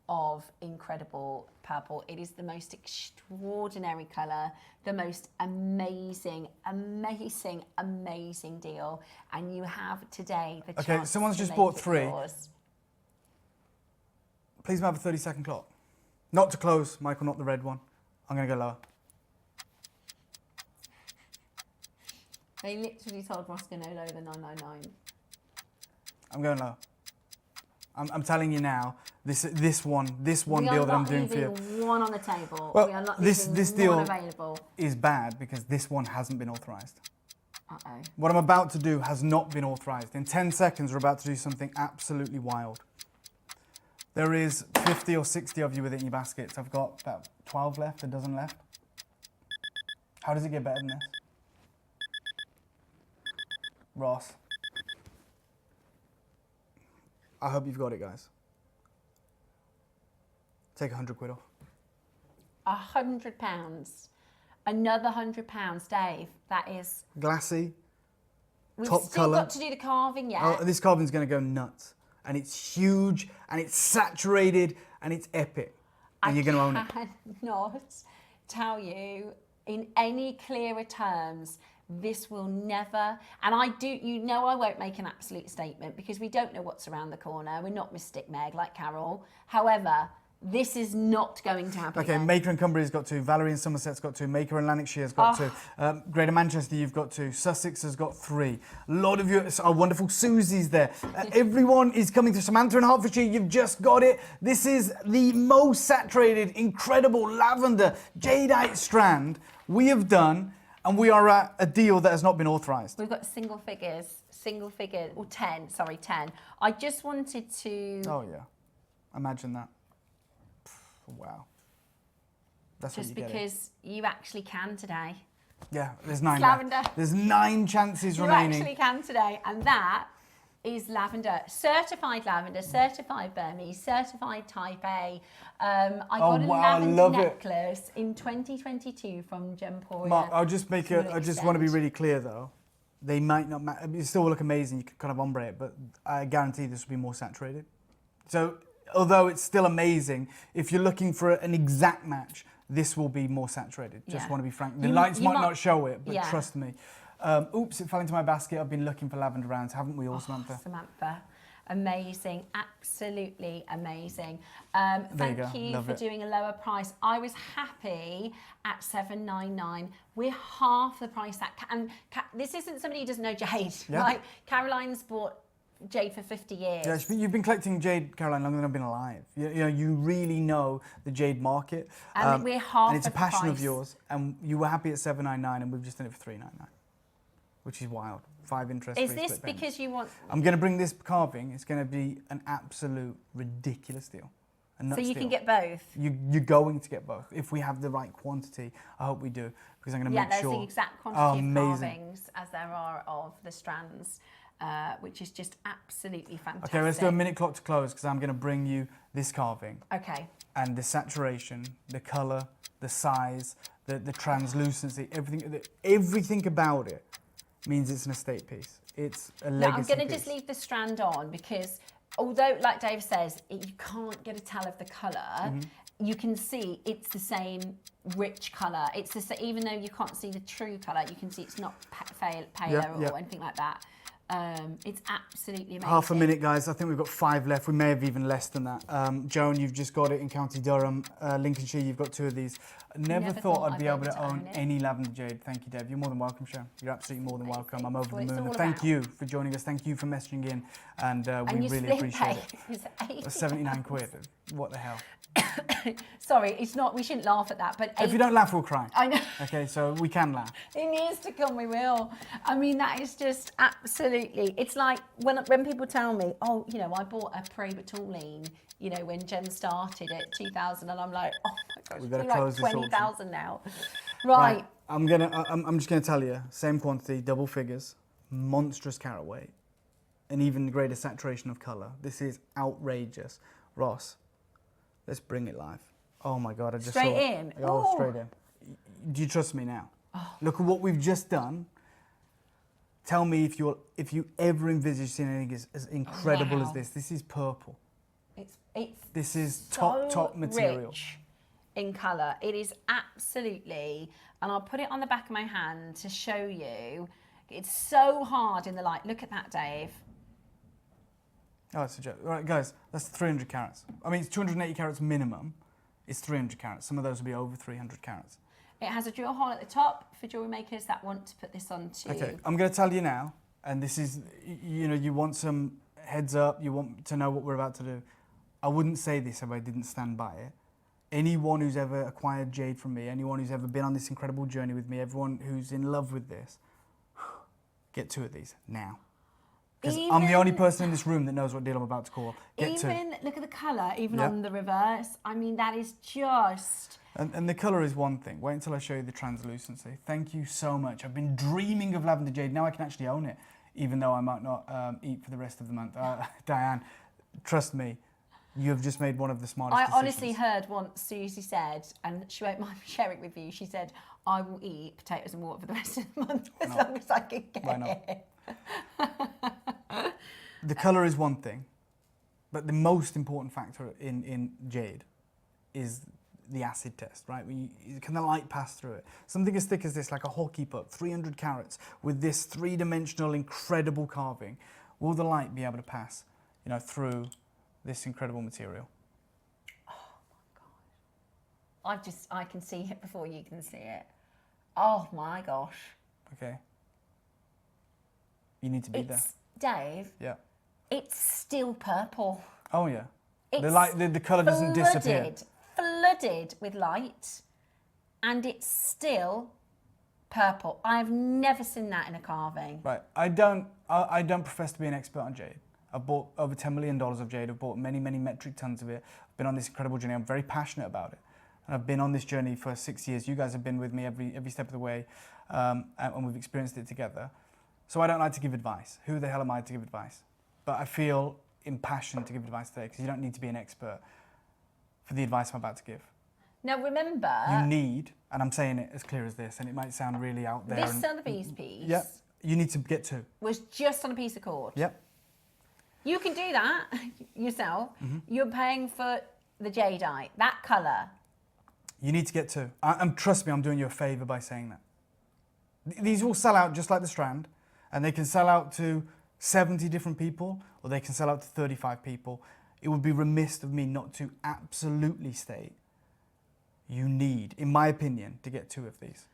of incredible purple. It is the most extraordinary colour, the most amazing, amazing, amazing deal. And you have today the chance. Okay, someone's just bought 3. Yours. Please have a 30-second clock. Not to close, Michael, not the red one. I'm going to go lower. They literally told Roscoe no lower than 999. I'm going lower. I'm telling you now, this one deal that I'm doing for you. One on the table. Well, we are not this deal available. Is bad because this one hasn't been authorised. Uh-oh. What I'm about to do has not been authorised. In 10 seconds, we're about to do something absolutely wild. There is 50 or 60 of you with it in your baskets. I've got about 12 left, a dozen left. How does it get better than this? Ross. I hope you've got it, guys. Take 100 quid off. £100. Another £100, Dave. That is... Glassy. We've top still colour. got to do the carving yet. Oh, this carving's going to go nuts. And it's huge, and it's saturated, and it's epic. And you're going to own it. I cannot tell you in any clearer terms, this will never, and I won't make an absolute statement because we don't know what's around the corner. We're not Mystic Meg like Carol. However, this is not going to happen. Okay, again. Maker and Cumbria's got 2, Valerie and Somerset's got 2, Maker and Lanarkshire's got 2, Greater Manchester you've got 2, Sussex has got 3. A lot of you, our wonderful Susie's there. Everyone is coming to Samantha in Hertfordshire, you've just got it. This is the most saturated, incredible lavender jadeite strand we have done, and we are at a deal that has not been authorised. We've got single figures, or 10, sorry, 10. I just wanted to... Oh yeah, imagine that. Wow. That's just what you because you actually can today. Yeah, there's 9 lavender. left. There's 9 chances remaining. You actually can today, and that is lavender, certified Burmese, certified Type A. I got a lavender necklace in 2022 from Gemporia. Mark, I just want to be really clear though. They might not, it still look amazing, you can kind of ombre it, but I guarantee this will be more saturated. So, although it's still amazing, if you're looking for an exact match, this will be more saturated. Just want to be frank. The lights might not show it, but trust me. Oops, it fell into my basket. I've been looking for lavender rounds, haven't we all, Samantha? Samantha, amazing, absolutely amazing. Thank you for doing a lower price. I was happy at $7.99. We're half the price that, and this isn't somebody who doesn't know Jade. Yeah. Like Caroline's bought Jade for 50 years. Yeah, you've been collecting jade, Caroline, longer than I've been alive. You really know the jade market. And we're half and it's a the passion price. of yours. And you were happy at $7.99, and we've just done it for $3.99, which is wild. 5 interest. Is this because you want? I'm going to bring this carving. It's going to be an absolute ridiculous deal. So you can get both. You're going to get both if we have the right quantity. I hope we do, because I'm going to make sure. Yeah, there's the exact quantity of carvings as there are of the strands. Which is just absolutely fantastic. Okay, let's do a minute clock to close because I'm going to bring you this carving. Okay. And the saturation, the colour, the size, the translucency, everything about it means it's an estate piece. It's a legacy I'm going to piece. just leave the strand on because although, like Dave says, you can't get a tell of the colour, you can see it's the same rich colour. It's the same, even though you can't see the true colour, you can see it's not paler or anything like that. It's absolutely amazing. Half a minute, guys. I think we've got 5 left. We may have even less than that. Joan, you've just got it in County Durham. Lincolnshire, you've got 2 of these. Never thought I'd be able to own any lavender jade. Thank you, Deb. You're more than welcome, Sharon. You're absolutely more than welcome. I'm over the moon. And thank you for joining us. Thank you for messaging in. And we really appreciate it. 79 quid. What the hell? Sorry, it's not. We shouldn't laugh at that. But if you don't laugh, we'll cry. I know. Okay, so we can laugh. In years to come, we will. I mean, that is just absolutely. It's like when people tell me, oh, you know, I bought a Precisoca, you know, when Jem started at 2,000, and I'm like, oh my gosh, We've got to like close this 20,000 now. Right. I'm just gonna tell you, same quantity, double figures, monstrous carat weight, and even greater saturation of colour. This is outrageous, Ross. Let's bring it live. Oh my God, I just straight saw it. in. Oh, straight in. Do you trust me now? Oh. Look at what we've just done. Tell me if you ever envisage seeing anything as incredible as this. This is purple. This is so top material. Rich in colour. It is absolutely, and I'll put it on the back of my hand to show you. It's so hard in the light. Look at that, Dave. Oh, it's a joke. All right, guys, that's 300 carats. I mean, it's 280 carats minimum. It's 300 carats. Some of those will be over 300 carats. It has a drill hole at the top for jewellery makers that want to put this on too. Okay, I'm going to tell you now, and this is, you know, you want some heads up, you want to know what we're about to do. I wouldn't say this if I didn't stand by it. Anyone who's ever acquired jade from me, anyone who's ever been on this incredible journey with me, everyone who's in love with this, get 2 of these now. Because I'm the only person in this room that knows what deal I'm about to call. Get 2. Look at the colour, even on the reverse. I mean, that is just... And the colour is one thing. Wait until I show you the translucency. Thank you so much. I've been dreaming of lavender jade. Now I can actually own it, even though I might not eat for the rest of the month. Diane, trust me, you have just made one of the smartest decisions. I honestly heard once Susie said, and she won't mind me sharing it with you, she said, I will eat potatoes and water for the rest of the month as long as I can get it. The colour is one thing, but the most important factor in jade is the acid test, right? Can the light pass through it? Something as thick as this, like a hockey puck, 300 carats, with this 3-dimensional incredible carving, will the light be able to pass, you know, through this incredible material? Oh my God. I can see it before you can see it. Oh my gosh. Okay. You need to be there. Dave. Yeah. It's still purple. Oh yeah. It's the colour doesn't disappear. Flooded with light, and it's still purple. I've never seen that in a carving. Right. I don't profess to be an expert on jade. I've bought over $10 million of jade. I've bought many metric tons of it. I've been on this incredible journey. I'm very passionate about it. And I've been on this journey for 6 years. You guys have been with me every step of the way, and we've experienced it together. So I don't like to give advice. Who the hell am I to give advice? But I feel impassioned to give advice today, because you don't need to be an expert for the advice I'm about to give. Now remember... You need, and I'm saying it as clear as this, and it might sound really out there. This Sotheby's piece... Yep, you need to get 2. ...was just on a piece of cord. Yep. You can do that yourself. Mm-hmm. You're paying for the jadeite, that colour. You need to get 2. And trust me, I'm doing you a favour by saying that. These will sell out just like the strand, and they can sell out to 70 different people, or they can sell out to 35 people. It would be remiss of me not to absolutely state you need, in my opinion, to get 2 of these.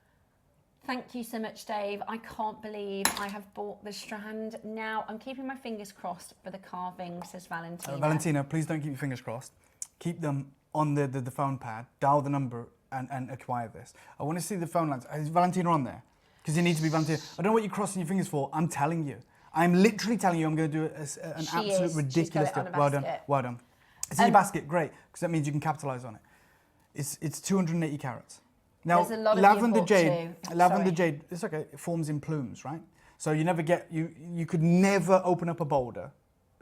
Thank you so much, Dave. I can't believe I have bought the strand. Now, I'm keeping my fingers crossed for the carving, says Valentina. Valentina, please don't keep your fingers crossed. Keep them on the phone pad, dial the number, and acquire this. I want to see the phone lines. Is Valentina on there? Because you need to be Valentina. I don't know what you're crossing your fingers for. I'm telling you. I'm literally telling you I'm going to do an absolute ridiculous deal. Well done, well done. It's in your basket, great, because that means you can capitalise on it. It's 280 carats. Now, lavender jade, it's okay, it forms in plumes, right? So you never get, you could never open up a boulder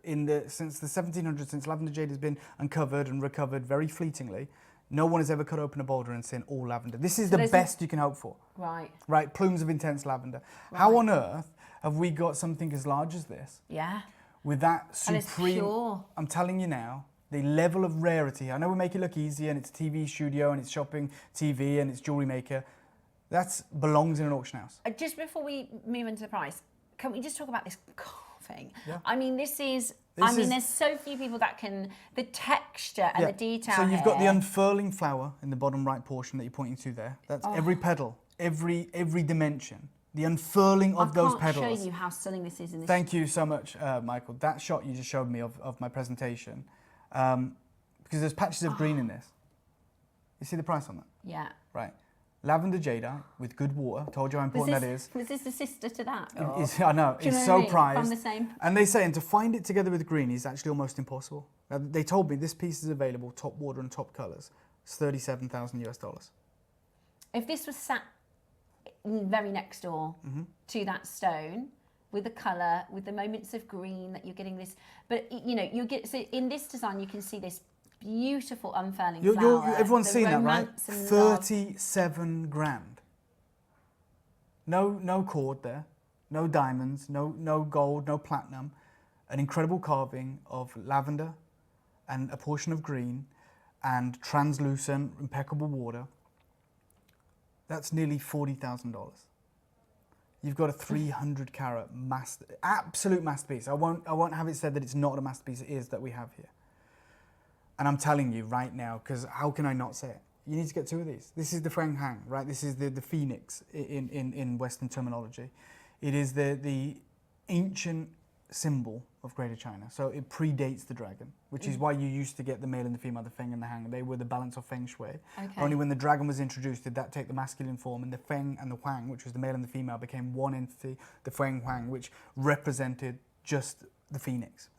since the 1700s, since lavender jade has been uncovered and recovered very fleetingly. No one has ever cut open a boulder and seen all lavender. This is the best you can hope for. Right. Right, plumes of intense lavender. Right. How on earth have we got something as large as this? Yeah. With that supreme... And it's pure. I'm telling you now, the level of rarity. I know we make it look easy, and it's a TV studio, and it's shopping TV, and it's Jewellery Maker. That belongs in an auction house. Just before we move into the price, can we just talk about this carving? Yeah. I mean, there's so few people that can, the texture and the detail. So you've got the unfurling flower in the bottom right portion that you're pointing to there. That's every petal, every dimension. The unfurling of those petals. I can't show you how stunning this is in this. Thank you so much, Michael. That shot you just showed me of my presentation, because there's patches of green in this. You see the price on that? Yeah. Right. Lavender Jadeite with good water. Told you how important that is. Was this the sister to that? I know. It's so prized. From the same. And they say, and to find it together with green is actually almost impossible. They told me this piece is available, top water and top colours. It's $37,000 US. If this was sat very next door to that stone, with the colour, with the moments of green that you're getting this, but you know, you get, so in this design you can see this beautiful unfurling flower. Everyone's seen that, right? 37 grand. No cord there, no diamonds, no gold, no platinum. An incredible carving of lavender and a portion of green and translucent, impeccable water. That's nearly $40,000. You've got a 300 carat absolute masterpiece. I won't have it said that it's not a masterpiece. It is, that we have here. And I'm telling you right now, because how can I not say it? You need to get two of these. This is the Feng Hang, right? This is the phoenix in Western terminology. It is the ancient symbol of Greater China. So it predates the dragon, which is why you used to get the male and the female, the Feng and the Hang. They were the balance of Feng Shui. Okay. Only when the dragon was introduced did that take the masculine form, and the Feng and the Huang, which was the male and the female, became one entity, the Feng Huang, which represented just the phoenix.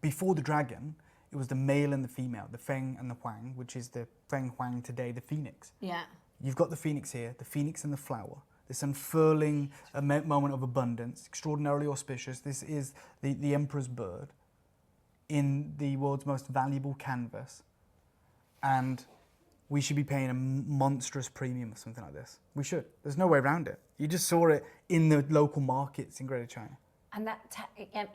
Before the dragon, it was the male and the female, the Feng and the Huang, which is the Feng Huang today, the phoenix. Yeah. You've got the phoenix here, the phoenix and the flower. This unfurling moment of abundance, extraordinarily auspicious. This is the emperor's bird in the world's most valuable canvas. And we should be paying a monstrous premium for something like this. We should. There's no way around it. You just saw it in the local markets in Greater China. And that,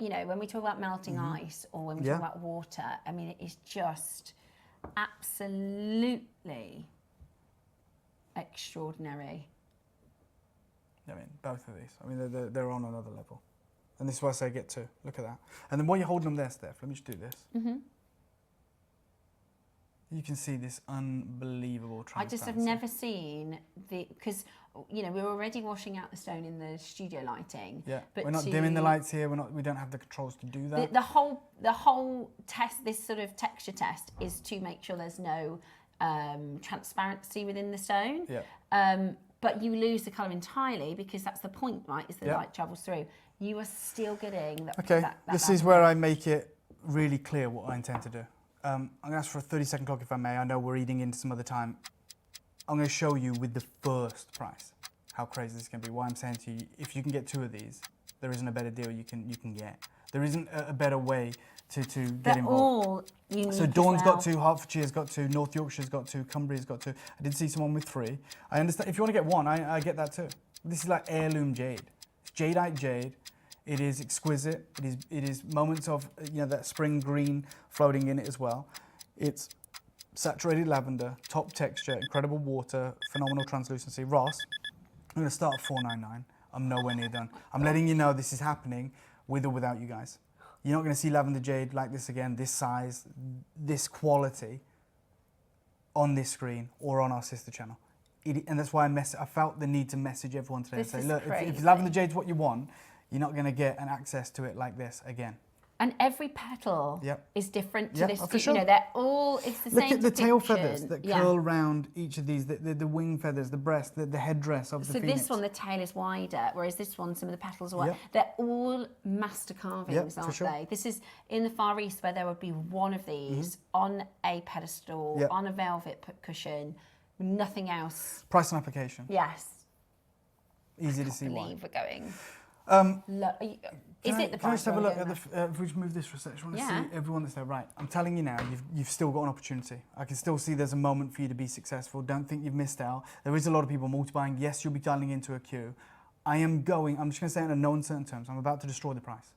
you know, when we talk about melting ice or when we talk about water, I mean, it is just absolutely extraordinary. I mean, both of these. I mean, they're on another level. And this is why I say get two. Look at that. And then while you're holding them there, Steph, let me just do this. You can see this unbelievable transparency. I just have never seen because, you know, we're already washing out the stone in the studio lighting. Yeah, but we're not dimming the lights here. We don't have the controls to do that. The whole test, this sort of texture test, is to make sure there's no transparency within the stone. Yeah. But you lose the colour entirely because that's the point, right? Is the light travels through. You are still getting that. Okay, this is where I make it really clear what I intend to do. I'm going to ask for a 30-second clock if I may. I know we're eating into some other time. I'm going to show you with the first price how crazy this can be. Why I'm saying to you, if you can get two of these, there isn't a better deal you can get. There isn't a better way to get involved. All unique. So Dawn's got two, Hertfordshire's got two, North Yorkshire's got two, Cumbria's got two. I did see someone with three. I understand, if you want to get one, I get that too. This is like heirloom jade. It's jadeite jade. It is exquisite. It is moments of, you know, that spring green floating in it as well. It's saturated lavender, top texture, incredible water, phenomenal translucency. Ross, I'm going to start at $4.99. I'm nowhere near done. I'm letting you know this is happening with or without you guys. You're not going to see lavender jade like this again, this size, this quality on this screen or on our sister channel. And that's why I felt the need to message everyone today and say, look, if lavender jade's what you want, you're not going to get an access to it like this again. And every petal is different to this. For sure. You know, they're all, it's the same. Look at the tail feathers that curl around each of these, the wing feathers, the breast, the headdress of the phoenix. So this one, the tail is wider, whereas this one, some of the petals are wider. They're all master carvings, aren't they? This is in the Far East where there would be one of these on a pedestal, on a velvet cushion, nothing else. Price and application. Yes. Easy to see why. I believe we're going. Can I just have a look at if we just move this for a second? I want to see everyone that's there. Right, I'm telling you now, you've still got an opportunity. I can still see there's a moment for you to be successful. Don't think you've missed out. There is a lot of people multi-buying. Yes, you'll be dialing into a queue. I'm just going to say it in no uncertain terms, I'm about to destroy the price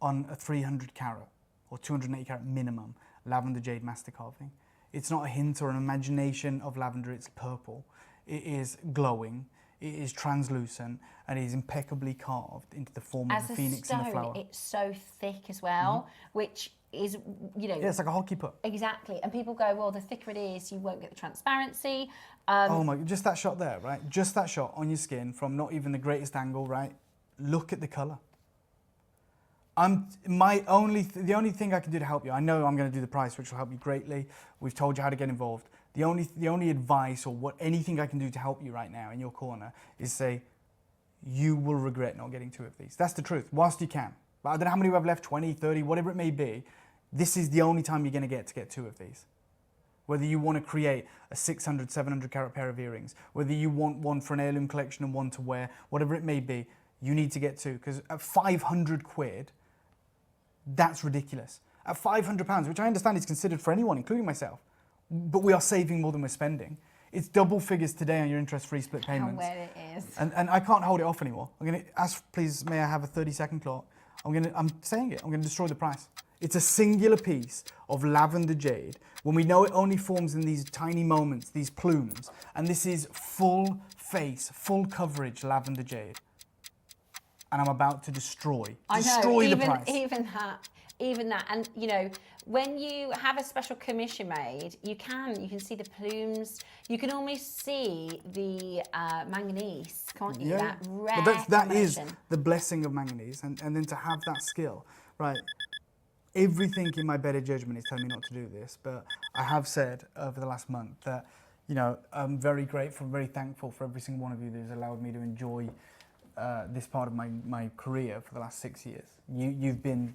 on a 300 carat or 280 carat minimum lavender jade master carving. It's not a hint or an imagination of lavender, it's purple. It is glowing. It is translucent and it is impeccably carved into the form of the phoenix in the flower. It's so thick as well, which is, you know... Yeah, it's like a hockey puck. Exactly. And people go, well, the thicker it is, you won't get the transparency. Oh my, just that shot there, right? Just that shot on your skin from not even the greatest angle, right? Look at the colour. The only thing I can do to help you, I know I'm going to do the price, which will help you greatly. We've told you how to get involved. The only advice or anything I can do to help you right now in your corner is say, you will regret not getting 2 of these. That's the truth, whilst you can. But I don't know how many we have left, 20, 30, whatever it may be. This is the only time you're going to get 2 of these. Whether you want to create a 600, 700 carat pair of earrings, whether you want one for an heirloom collection and one to wear, whatever it may be, you need to get 2. Because at 500 quid, that's ridiculous. At £500, which I understand is considered for anyone, including myself, but we are saving more than we're spending. It's double figures today on your interest-free split payments. How well it is. And I can't hold it off anymore. I'm going to ask, please, may I have a 30-second clock? I'm saying it. I'm going to destroy the price. It's a singular piece of lavender jade when we know it only forms in these tiny moments, these plumes. And this is full face, full coverage lavender jade. And I'm about to destroy the price. Even that, and you know, when you have a special commission made, you can see the plumes. You can almost see the manganese, can't you? Yeah, that rare but that is combination. the blessing of manganese, and then to have that skill, right? Everything in my better judgment is telling me not to do this, but I have said over the last month that, you know, I'm very grateful, very thankful for every single one of you that has allowed me to enjoy this part of my career for the last 6 years. You've been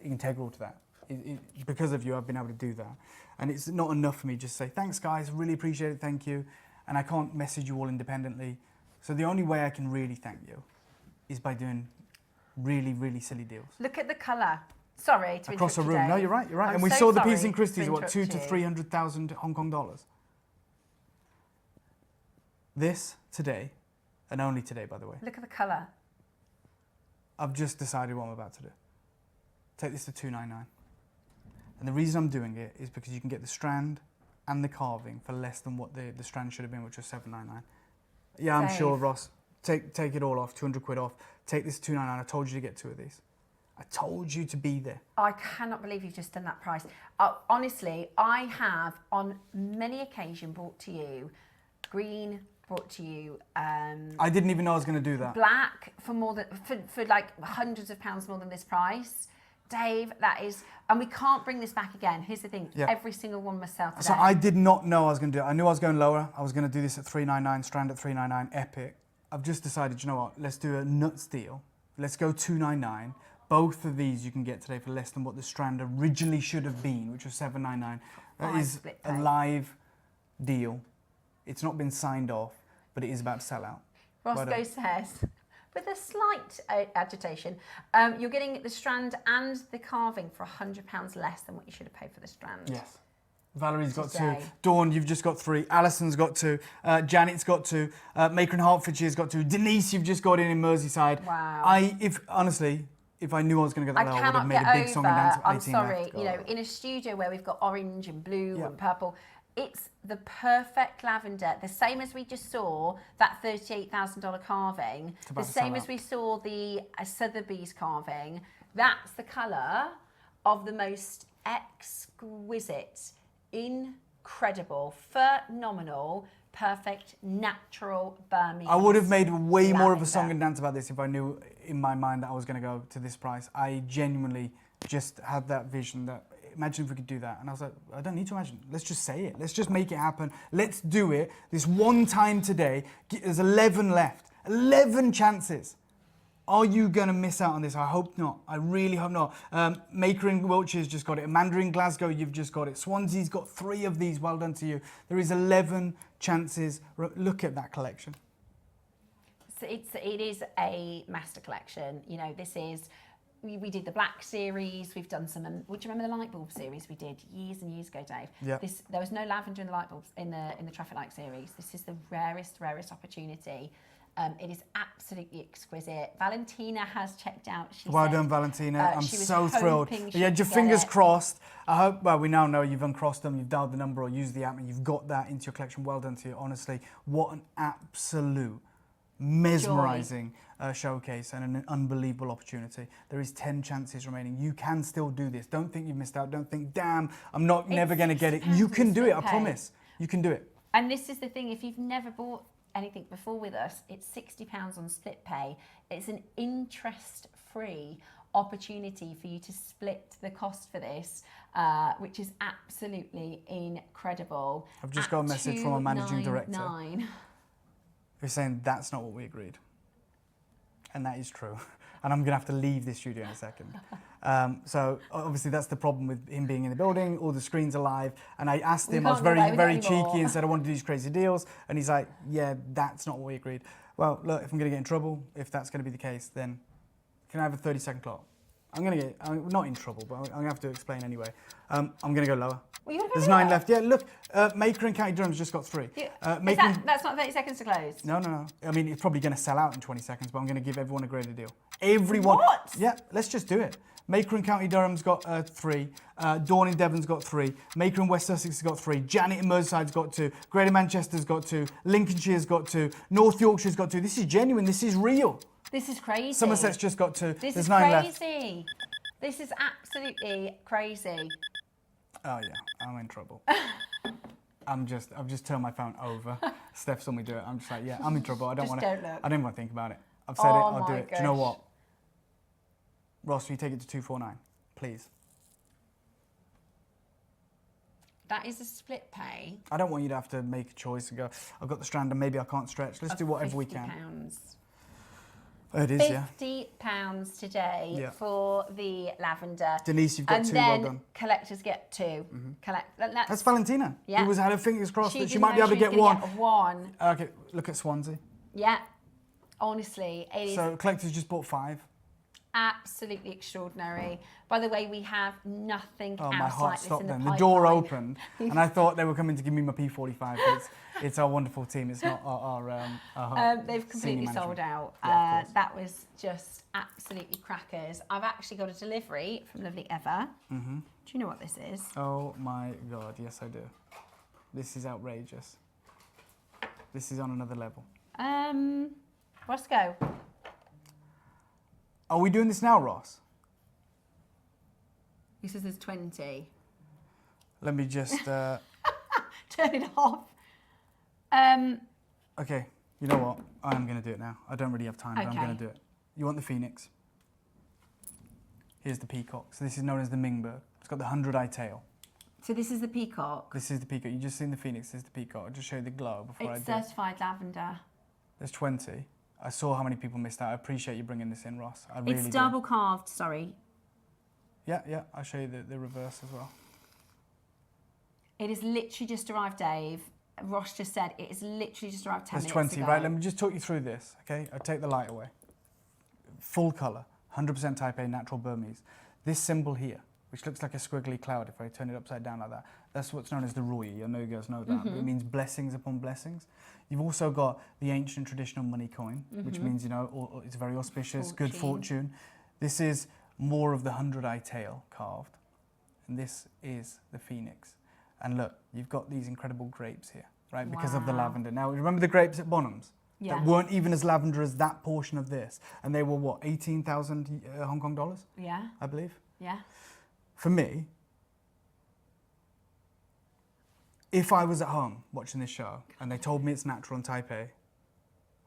integral to that. Because of you, I've been able to do that. And it's not enough for me just to say, thanks guys, really appreciate it, thank you. And I can't message you all independently. So the only way I can really thank you is by doing really, really silly deals. Look at the colour. Sorry to across a room. Today. No, you're right, you're right. I'm and we so saw the piece in Christie's, what, 200,000 to 300,000 Hong Kong dollars. This, today, and only today, by the way. Look at the colour. I've just decided what I'm about to do. Take this to $299. And the reason I'm doing it is because you can get the strand and the carving for less than what the strand should have been, which was $799. Yeah, I'm sure, Ross. Take it all off, 200 quid off. Take this to $299. I told you to get 2 of these. I told you to be there. I cannot believe you've just done that price. Honestly, I have on many occasions brought to you green, brought to you I didn't even know I was going to do that. Black for more than for like hundreds of pounds more than this price. Dave, that is, and we can't bring this back again. Here's the thing, every single one must sell today. So I did not know I was going to do it. I knew I was going lower. I was going to do this at $399, strand at $399, epic. I've just decided, you know what, let's do a nuts deal. Let's go $299. Both of these you can get today for less than what the strand originally should have been, which was $799. That is a live deal. It's not been signed off, but it is about to sell out. Roscoe says, with a slight agitation, you're getting the strand and the carving for £100 less than what you should have paid for the strand. Yes. Valerie's got 2. Dawn, you've just got 3. Alison's got 2. Janet's got 2. Maker in Hertfordshire's got 2. Denise, you've just got in Merseyside. Wow. Honestly, if I knew I was going to get that low, I would have made a big song and dance at 18. I'm sorry, you know, in a studio where we've got orange and blue and purple, it's the perfect lavender, the same as we just saw that $38,000 carving, the same as we saw the Sotheby's carving. That's the colour of the most exquisite, incredible, phenomenal, perfect, natural Burmese. I would have made way more of a song and dance about this if I knew in my mind that I was going to go to this price. I genuinely just had that vision that, imagine if we could do that. And I was like, I don't need to imagine. Let's just say it. Let's just make it happen. Let's do it. This one time today, there's 11 left. 11 chances. Are you going to miss out on this? I hope not. I really hope not. Maker in Wiltshire's just got it. Amanda in Glasgow, you've just got it. Swansea's got 3 of these. Well done to you. There is 11 chances. Look at that collection. So it is a master collection. You know, this is... We did the black series. We've done some. Would you remember the light bulb series we did years and years ago, Dave? Yeah. There was no lavender in the light bulbs in the traffic light series. This is the rarest opportunity. It is absolutely exquisite. Valentina has checked out. Well done, Valentina. I'm so thrilled. You had your fingers crossed. I hope. Well, we now know you've uncrossed them. You've dialed the number or used the app, and you've got that into your collection. Well done to you. Honestly, what an absolute mesmerising showcase and an unbelievable opportunity. There is 10 chances remaining. You can still do this. Don't think you've missed out. Don't think, damn, I'm never going to get it. You can do it, I promise. You can do it. And this is the thing, if you've never bought anything before with us, it's £60 on split pay. It's an interest-free opportunity for you to split the cost for this, which is absolutely incredible. I've just got a message from our managing director who's saying that's not what we agreed. And that is true. And I'm going to have to leave this studio in a second. So obviously that's the problem with him being in the building. All the screens are live. And I asked him, I was very cheeky and said I want to do these crazy deals. And he's like, yeah, that's not what we agreed. Well, look, if I'm going to get in trouble, if that's going to be the case, then can I have a 30-second clock? I'm not in trouble, but I'm going to have to explain anyway. I'm going to go lower. Well, there's 9 left. Yeah, look, Maker and County Durham's just got 3. That's not 30 seconds to close? No. I mean, it's probably going to sell out in 20 seconds, but I'm going to give everyone a greater deal. Everyone. What? Yeah, let's just do it. Maker and County Durham's got 3. Dawn in Devon's got 3. Maker in West Sussex has got 3. Janet in Merseyside's got 2. Greater Manchester's got 2. Lincolnshire's got 2. North Yorkshire's got 2. This is genuine. This is real. This is crazy. Somerset's just got 2. This There's is 9 crazy. left. This is absolutely crazy. Oh yeah, I'm in trouble. I've just turned my phone over. Steph saw me do it. I'm just like, yeah, I'm in trouble. I don't want to. I don't want to think about it. I've said it. I'll do it. Do you know what? Ross, will you take it to 249, please? That is a split pay. I don't want you to have to make a choice and go, I've got the strand and maybe I can't stretch. Let's do whatever we can. £50. Oh, it is, £50 today for the lavender. Denise, you've got 2. Well done. And collectors get 2. That's Valentina. Yeah. Who had her fingers crossed that she didn't might be know able to she was get gonna one. Get one. Okay, look at Swansea. Yeah. Honestly, it is. So collectors just bought 5. Absolutely extraordinary. By the way, we have nothing else my heart like this stopped in the then. pipeline. The door opened and I thought they were coming to give me my P45, but it's our wonderful team. It's not our they've completely sold out. Yeah, that was just absolutely crackers. I've actually got a delivery from lovely Eva. Do you know what this is? Oh my God, yes I do. This is outrageous. This is on another level. Roscoe. Are we doing this now, Ross? He says there's 20. Let me just... Turn it off. Okay, you know what? I'm going to do it now. I don't really have time, but I'm Okay. going to do it. You want the phoenix? Here's the peacock. So this is known as the Mingberg. It's got the 100-eye tail. So this is the peacock. This is the peacock. You just seen the phoenix. This is the peacock. I'll just show you the glow before It's I do it. certified lavender. There's 20. I saw how many people missed out. I appreciate you bringing this in, Ross. I really It's do. double carved, sorry. Yeah. I'll show you the reverse as well. It is literally just arrived, Dave. Ross just said it is literally just arrived 10 There's minutes 20, ago. right? Let me just talk you through this, okay? I'll take the light away. Full colour, 100% Type A natural Burmese. This symbol here, which looks like a squiggly cloud if I turn it upside down like that, that's what's known as the Rui. I know you guys know that. But it means blessings upon blessings. You've also got the ancient traditional money coin, which means, you know, it's very auspicious, good fortune. This is more of the 100-eye tail carved. And this is the phoenix. And look, you've got these incredible grapes here, right? Because of the lavender. Now, remember the grapes at Bonham's? Yeah. That weren't even as lavender as that portion of this. And they were, what, 18,000 Hong Kong dollars? Yeah. I believe. Yeah. For me, if I was at home watching this show and they told me it's natural and Type A,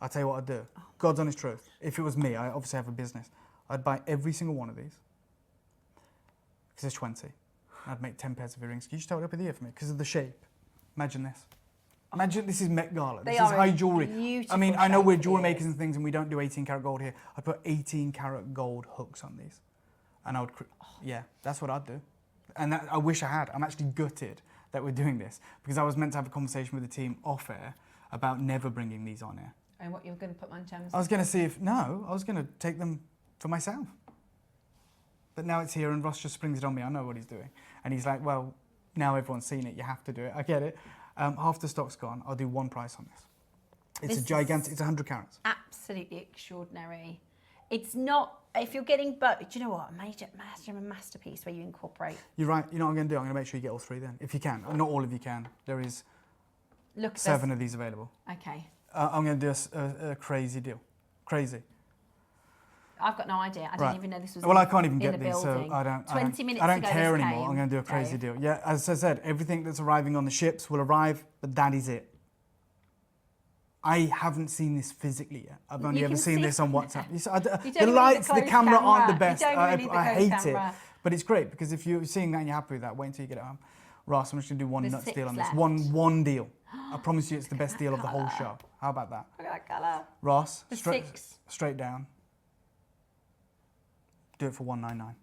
I'll tell you what I'd do. God's honest truth. If it was me, I obviously have a business, I'd buy every single one of these. Because there's 20. I'd make 10 pairs of earrings. Can you just hold it up with the ear for me? Because of the shape. Imagine this. Imagine this is Met Gala. This is high jewellery. I mean, I know we're jewellery makers and things and we don't do 18 karat gold here. I'd put 18 karat gold hooks on these. And I would, yeah, that's what I'd do. And that, I wish I had. I'm actually gutted that we're doing this because I was meant to have a conversation with the team off air about never bringing these on air. And what, you were going to put them on gems? I was going to see if, no, I was going to take them for myself. But now it's here and Ross just springs it on me. I know what he's doing. And he's like, well, now everyone's seen it. You have to do it. I get it. Half the stock's gone. I'll do one price on this. It's a gigantic, it's 100 carats. Absolutely extraordinary. It's not, if you're getting, but do you know what? A masterpiece where you incorporate. You're right. You know what I'm going to do? I'm going to make sure you get all 3 then. If you can. Not all of you can. There is Look, 7 of these available. Okay. I'm going to do a crazy deal. Crazy. I've got no idea. I didn't even know this was. Well, I can't even in get the these, so building. I don't. 20 minutes I don't ago care this anymore. came, I'm going to do a crazy Dave. deal. Yeah, as I said, everything that's arriving on the ships will arrive, but that is it. I haven't seen this physically yet. I've only ever seen this on WhatsApp. The lights, the camera aren't the best. I hate it, but it's great because if you're seeing that and you're happy with that, wait until you get it home. Ross, I'm just going to do one nuts deal on this. One deal. I promise you, it's the best deal of the whole show. How about that? Look at that colour. Ross, straight down. Do it for $199.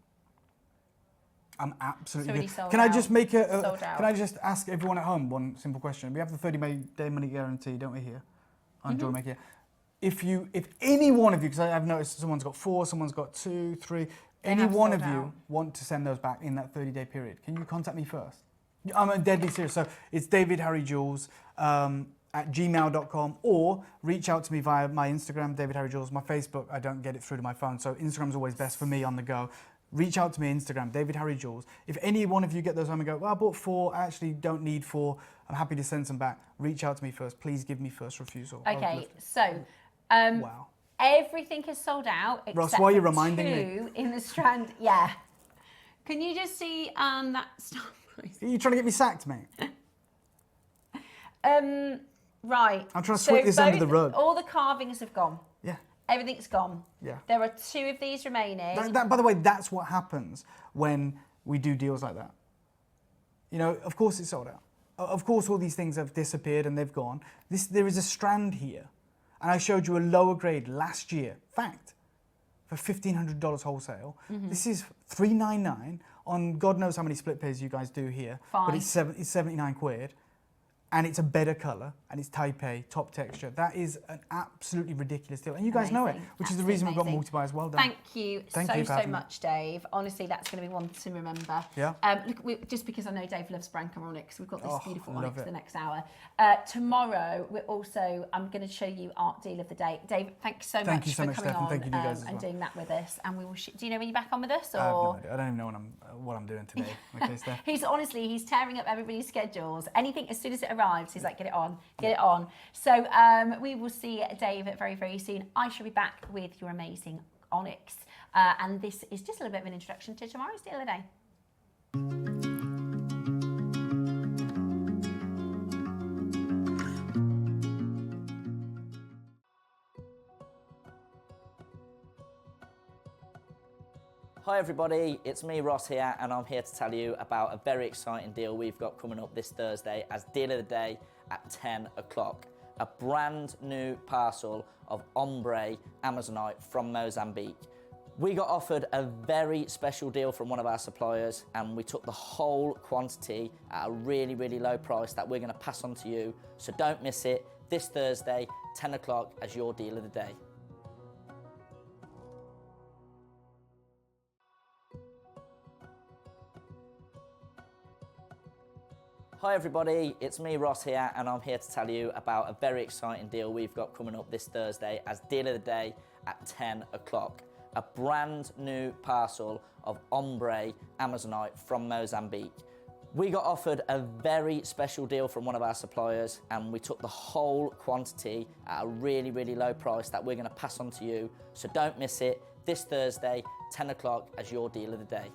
I'm absolutely good. Sold can out. I just make a? Sold out. Can I just ask everyone at home one simple question? We have the 30-day money guarantee, don't we? Here on JewelleryMaker. If any one of you, because I've noticed someone's got 4, someone's got 2, 3. Any one of you want to send those back in that 30-day period? Can you contact me first? I'm deadly serious. So it's David Harry Jewels at gmail.com, or reach out to me via my Instagram, David Harry Jewels. My Facebook, I don't get it through to my phone, so Instagram's always best for me on the go. Reach out to me, Instagram, David Harry Jewels. If any one of you get those home and go, well, I bought 4, I actually don't need 4, I'm happy to send some back. Reach out to me first. Please give me first refusal. Okay, so wow. Everything is sold out except Ross, why are you for reminding 2 me? in the Strand. Yeah. Can you just see that stuff, please? Are you trying to get me sacked, mate? Right. I'm trying to sweep this under the rug. All the carvings have gone. Yeah. Everything's gone. Yeah. There are 2 of these remaining. By the way, that's what happens when we do deals like that. You know, of course it's sold out. Of course all these things have disappeared and they've gone. There is a strand here. And I showed you a lower grade last year. Fact. For $1,500 wholesale. This is $399 on God knows how many split pairs you guys do here. Fine. But it's 79 quid. And it's a better colour, and it's type A, top texture. That is an absolutely ridiculous deal. And you guys know it, which is the reason we've got multi-buyers. Well done. Thank you so much, Dave. Honestly, that's going to be one to remember. Yeah. Look, just because I know Dave loves Branca onyx, we've got this beautiful onyx it. the next hour. Tomorrow, I'm going to show you art deal of the day. Dave, thank you so much for coming on and doing that with us. And we will. Do you know when you're back on with us? Or? I have no idea. I don't even know what I'm doing today. Okay, Steph. He's tearing up everybody's schedules. Anything as soon as it arrives, he's like, get it on. So we will see Dave very, very soon. I shall be back with your amazing onyx. And this is just a little bit of an introduction to tomorrow's deal of the day. Hi everybody, it's me Ross here, and I'm here to tell you about a very exciting deal we've got coming up this Thursday as deal of the day at 10 o'clock. A brand new parcel of ombre Amazonite from Mozambique. We got offered a very special deal from one of our suppliers, and we took the whole quantity at a really, really low price that we're going to pass on to you. So don't miss it this Thursday, 10 o'clock as your deal of the day. Hi everybody, it's me Ross here, and I'm here to tell you about a very exciting deal we've got coming up this Thursday as deal of the day at 10 o'clock. A brand new parcel of ombre Amazonite from Mozambique. We got offered a very special deal from one of our suppliers, and we took the whole quantity at a really, really low price that we're going to pass on to you. So don't miss it this Thursday, 10 o'clock as your deal of the day.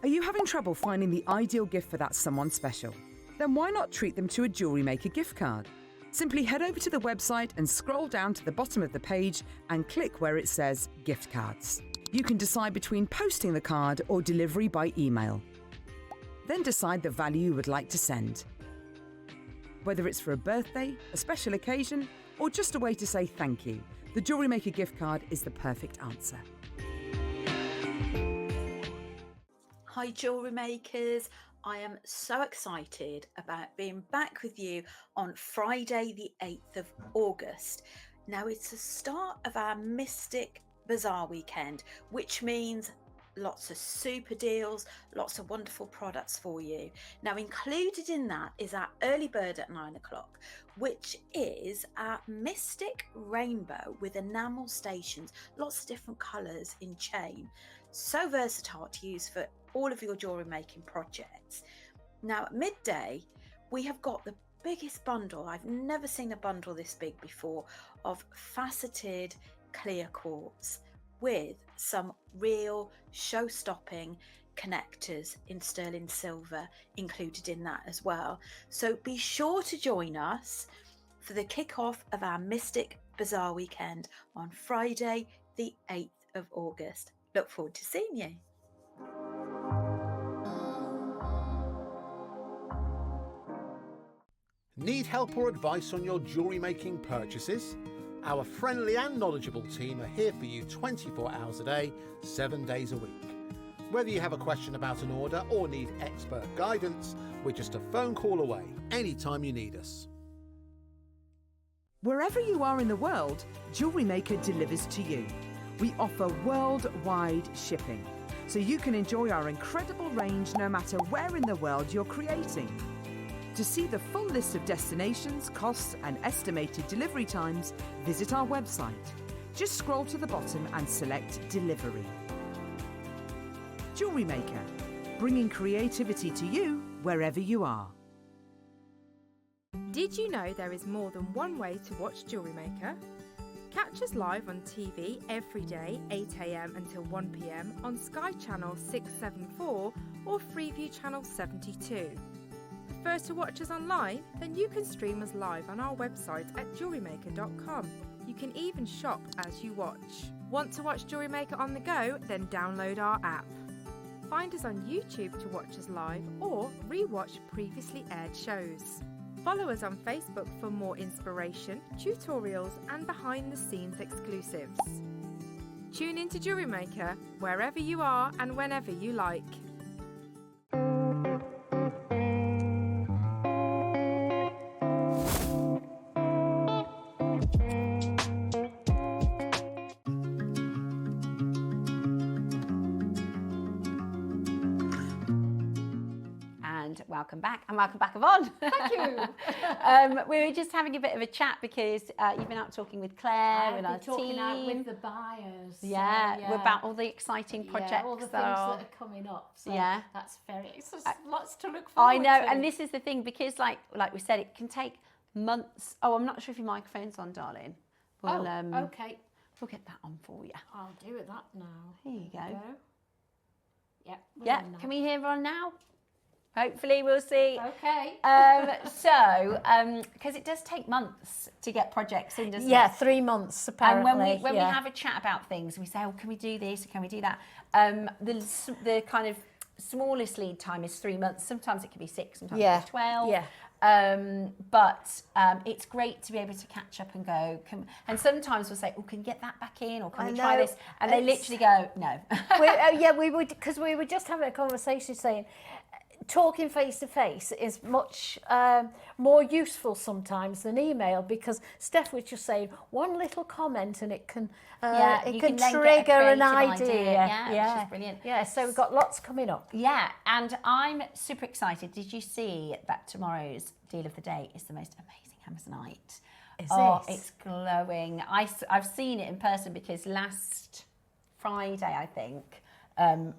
Are you having trouble finding the ideal gift for that someone special? Then why not treat them to a JewelleryMaker gift card? Simply head over to the website and scroll down to the bottom of the page and click where it says gift cards. You can decide between posting the card or delivery by email. Then decide the value you would like to send. Whether it's for a birthday, a special occasion, or just a way to say thank you, the JewelleryMaker gift card is the perfect answer. Hi Jewellery Makers, I am so excited about being back with you on Friday the 8th of August. Now it's the start of our Mystic Bazaar weekend, which means lots of super deals, lots of wonderful products for you. Now included in that is our early bird at 9 o'clock, which is our Mystic Rainbow with enamel stations, lots of different colours in chain. So versatile to use for all of your jewellery making projects. Now at midday, we have got the biggest bundle. I've never seen a bundle this big before of faceted clear quartz with some real show-stopping connectors in sterling silver included in that as well. So be sure to join us for the kick-off of our Mystic Bazaar weekend on Friday the 8th of August. Look forward to seeing you. Need help or advice on your jewellery making purchases? Our friendly and knowledgeable team are here for you 24 hours a day, 7 days a week. Whether you have a question about an order or need expert guidance, we're just a phone call away anytime you need us. Wherever you are in the world, Jewellery Maker delivers to you. We offer worldwide shipping, so you can enjoy our incredible range no matter where in the world you're creating. To see the full list of destinations, costs and estimated delivery times, visit our website. Just scroll to the bottom and select Delivery. Jewellery Maker, bringing creativity to you wherever you are. Did you know there is more than one way to watch Jewellery Maker? Catch us live on TV every day, 8 AM until 1 PM on Sky Channel 674 or Freeview Channel 72. Prefer to watch us online? Then you can stream us live on our website at jewellerymaker.com. You can even shop as you watch. Want to watch Jewellery Maker on the go? Then download our app. Find us on YouTube to watch us live or re-watch previously aired shows. Follow us on Facebook for more inspiration, tutorials and behind-the-scenes exclusives. Tune in to Jewellery Maker wherever you are and whenever you like. Welcome back, and welcome back, Yvonne. Thank you. We were just having a bit of a chat because you've been out talking with Claire and our talking team. out with the buyers. Yeah, about all the exciting projects. All the things that are coming up. So yeah, that's lots to look forward to. I know, and this is the thing because, like we said, it can take months. Oh, I'm not sure if your microphone's on, darling. We'll, okay. We'll get that on for you. I'll do that now. Here you go. Yep. Yeah. Can we hear Yvonne now? Hopefully we'll see. Okay. Because it does take months to get projects in, doesn't it? Yeah, 3 months apparently. And when we have a chat about things, we say, oh, can we do this? Can we do that? The kind of smallest lead time is 3 months. Sometimes it can be 6, sometimes it's 12. Yeah. But it's great to be able to catch up and go. And sometimes we'll say, oh, can you get that back in? Or can we try this? And they literally go, no. we would, because we were just having a conversation saying, talking face to face is much more useful sometimes than email, because Steph was just saying one little comment and it can trigger an idea. Yeah, which is brilliant. Yeah, so we've got lots coming up. Yeah, and I'm super excited. Did you see that tomorrow's deal of the day is the most amazing Amazonite? It's glowing. I've seen it in person because last Friday, I think,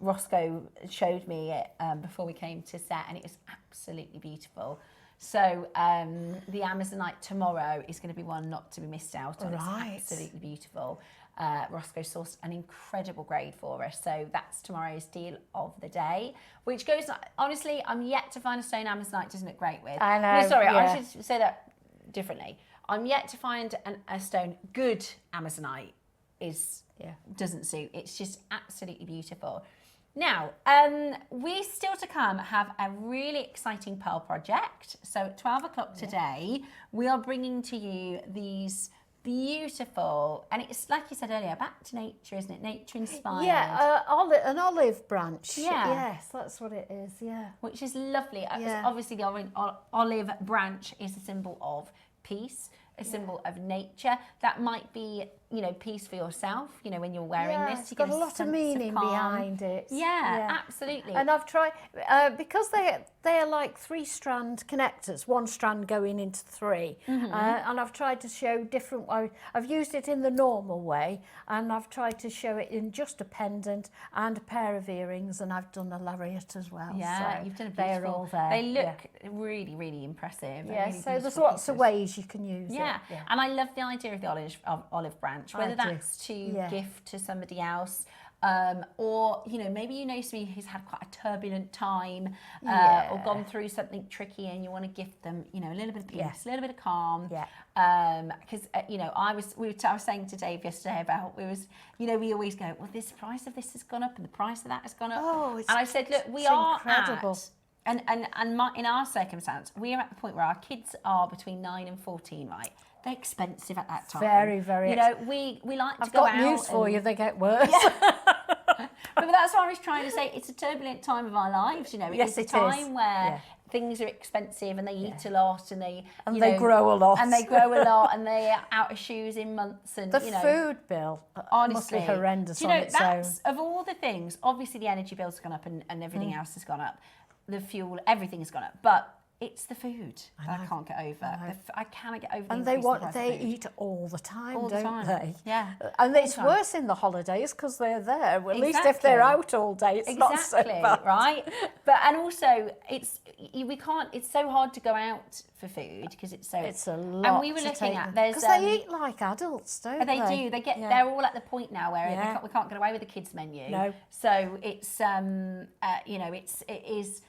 Roscoe showed me it before we came to set, and it was absolutely beautiful. So the Amazonite tomorrow is going to be one not to be missed out on. Right. It's absolutely beautiful. Roscoe sourced an incredible grade for us, so that's tomorrow's deal of the day, which goes, honestly, I'm yet to find a stone Amazonite doesn't look great with. I know. No, sorry, I should say that differently. I'm yet to find a stone good Amazonite doesn't suit. It's just absolutely beautiful. Now, we still to come have a really exciting pearl project. So at 12 o'clock today, we are bringing to you these beautiful, and it's like you said earlier, back to nature, isn't it? Nature inspired. Yeah, an olive branch. Yeah. Yes, that's what it is, yeah. Which is lovely. Obviously, the olive branch is a symbol of peace, a symbol of nature. That might be you know, piece for yourself, you know, when you're wearing this. It's got a lot of meaning behind it. Yeah, absolutely. And I've tried, because they're like 3-strand connectors, 1 strand going into 3. And I've tried to show different ways. I've used it in the normal way, and I've tried to show it in just a pendant and a pair of earrings, and I've done a lariat as well. Yeah, so you've done a beautiful. they're all there. They look really, really impressive. Yeah, really so there's lots of ways you can use it. Yeah, and I love the idea of the olive branch, whether that's to gift to somebody else, or, you know, maybe you know somebody who's had quite a turbulent time, or gone through something tricky, and you want to gift them, you know, a little bit of peace, a little bit of calm. Because you know, I was saying to Dave yesterday about, you know, we always go, well, this price of this has gone up and the price of that has gone up. And I said, look, we are incredible. In our circumstance, we are at the point where our kids are between 9 and 14, right? They're expensive at that time. Very, very. You know, we like to go out. I've got news for you. They get worse. But that's what I was trying to say. It's a turbulent time of our lives. You know, it's a time where things are expensive and they eat a lot and they grow a lot and they're out of shoes in months and the food bill honestly must be horrendous on its own. Of all the things, obviously the energy bill's gone up and everything else has gone up. The fuel, everything has gone up, but it's the food that I can't get over. I cannot get over the increase in the price of food. Eat all the time, all the time. They? Yeah. And it's worse in the holidays because they're there. Well, at least if they're out all day, it's not so bad. Right? And also it's so hard to go out for food because it's a lot. And we were looking at because they eat like adults, don't they? They do. They're all at the point now where we can't get away with the kids menu. No. So it's you know, it is.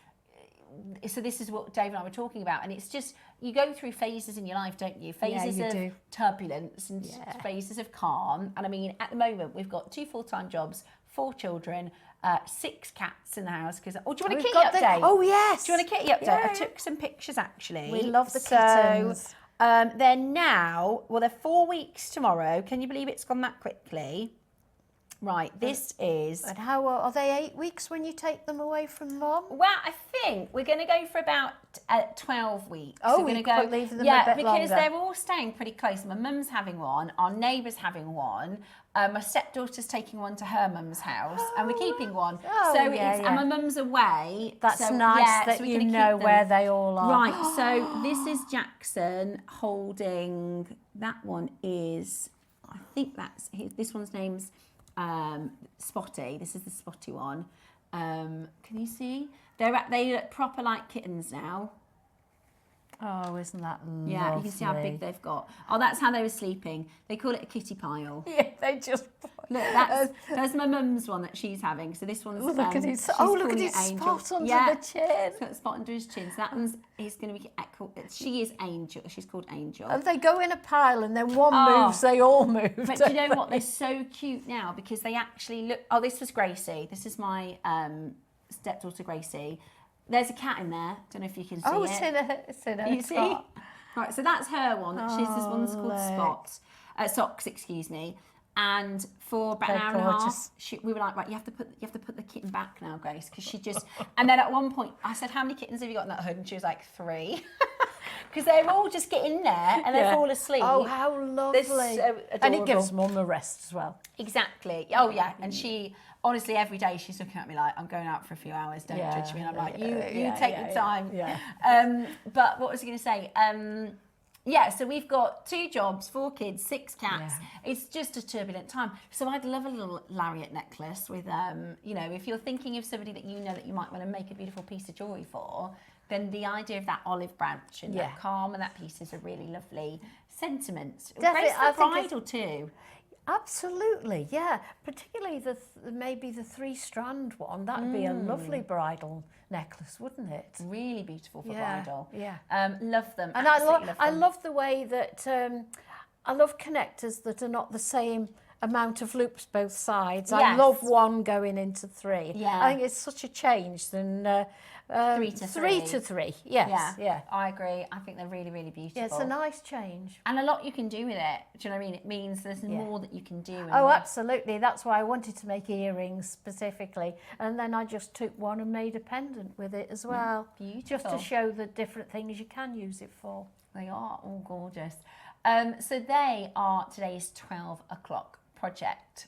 So this is what Dave and I were talking about, and it's just, you go through phases in your life, don't you? Phases of turbulence and phases of calm. And I mean, at the moment, we've got 2 full-time jobs, 4 children, 6 cats in the house. Do you want a kitty update? Oh, yes. Do you want a kitty update? I took some pictures, actually. We love the kittens. They're now, they're 4 weeks tomorrow. Can you believe it's gone that quickly? Right, this is... And how are they 8 weeks when you take them away from mum? Well, I think we're going to go for about 12 weeks. Oh, we're going to leave them a bit longer. Because they're all staying pretty close. My mum's having one, our neighbour's having one, my stepdaughter's taking one to her mum's house, and we're keeping one. And my mum's away. That's nice that you know where they all are. Right, so this is Jackson holding... That one is... I think this one's name's... Spotty. This is the Spotty one. Can you see? They look proper like kittens now. Oh, isn't that lovely? Yeah, you can see how big they've got. Oh, that's how they were sleeping. They call it a kitty pile. Yeah, they just... Look, that's my mum's one that she's having. So this one's... Look at his spot under the chin. It's got a spot under his chin. So that one's going to be... She is Angel. She's called Angel. And they go in a pile and then one moves, they all move. But do you know what? They're so cute now because they actually look... Oh, this was Gracie. This is my stepdaughter, Gracie. There's a cat in there. Don't know if you can see it. Oh, it's in her You see? Right, so that's her one. This one's called Socks, excuse me. And for about an hour and a half, we were like, right, you have to put the kitten back now, Grace, because she just. And then at one point, I said, how many kittens have you got in that hood? And she was like, 3. Because they're all just get in there and they fall asleep. Oh, how lovely! So and it gives mum a rest as well. Exactly. Oh yeah, and she. Honestly, every day she's looking at me like, I'm going out for a few hours, don't judge me. And I'm like, you take your time. Yeah. But what was I going to say? So we've got 2 jobs, 4 kids, 6 cats. Yeah. It's just a turbulent time. So I'd love a little lariat necklace with, you know, if you're thinking of somebody that you know that you might want to make a beautiful piece of jewellery for, then the idea of that olive branch and that calm and that piece is a really lovely sentiment. Definitely, great for bridal too. Absolutely, yeah. Particularly maybe the 3-strand one. That would be a lovely bridal necklace, wouldn't it? Really beautiful for bridal. Yeah. Love them. And I love the way that I love connectors that are not the same amount of loops both sides. Yes. I love one going into 3. Yeah. I think it's such a change than 3 to 3. Yes. Yeah. I agree. I think they're really, really beautiful. Yeah, it's a nice change. And a lot you can do with it. Do you know what I mean? It means there's more that you can do. Oh, absolutely. That's why I wanted to make earrings specifically. And then I just took one and made a pendant with it as well. Beautiful. Just to show the different things you can use it for. They are all gorgeous. So they are today's 12 o'clock project.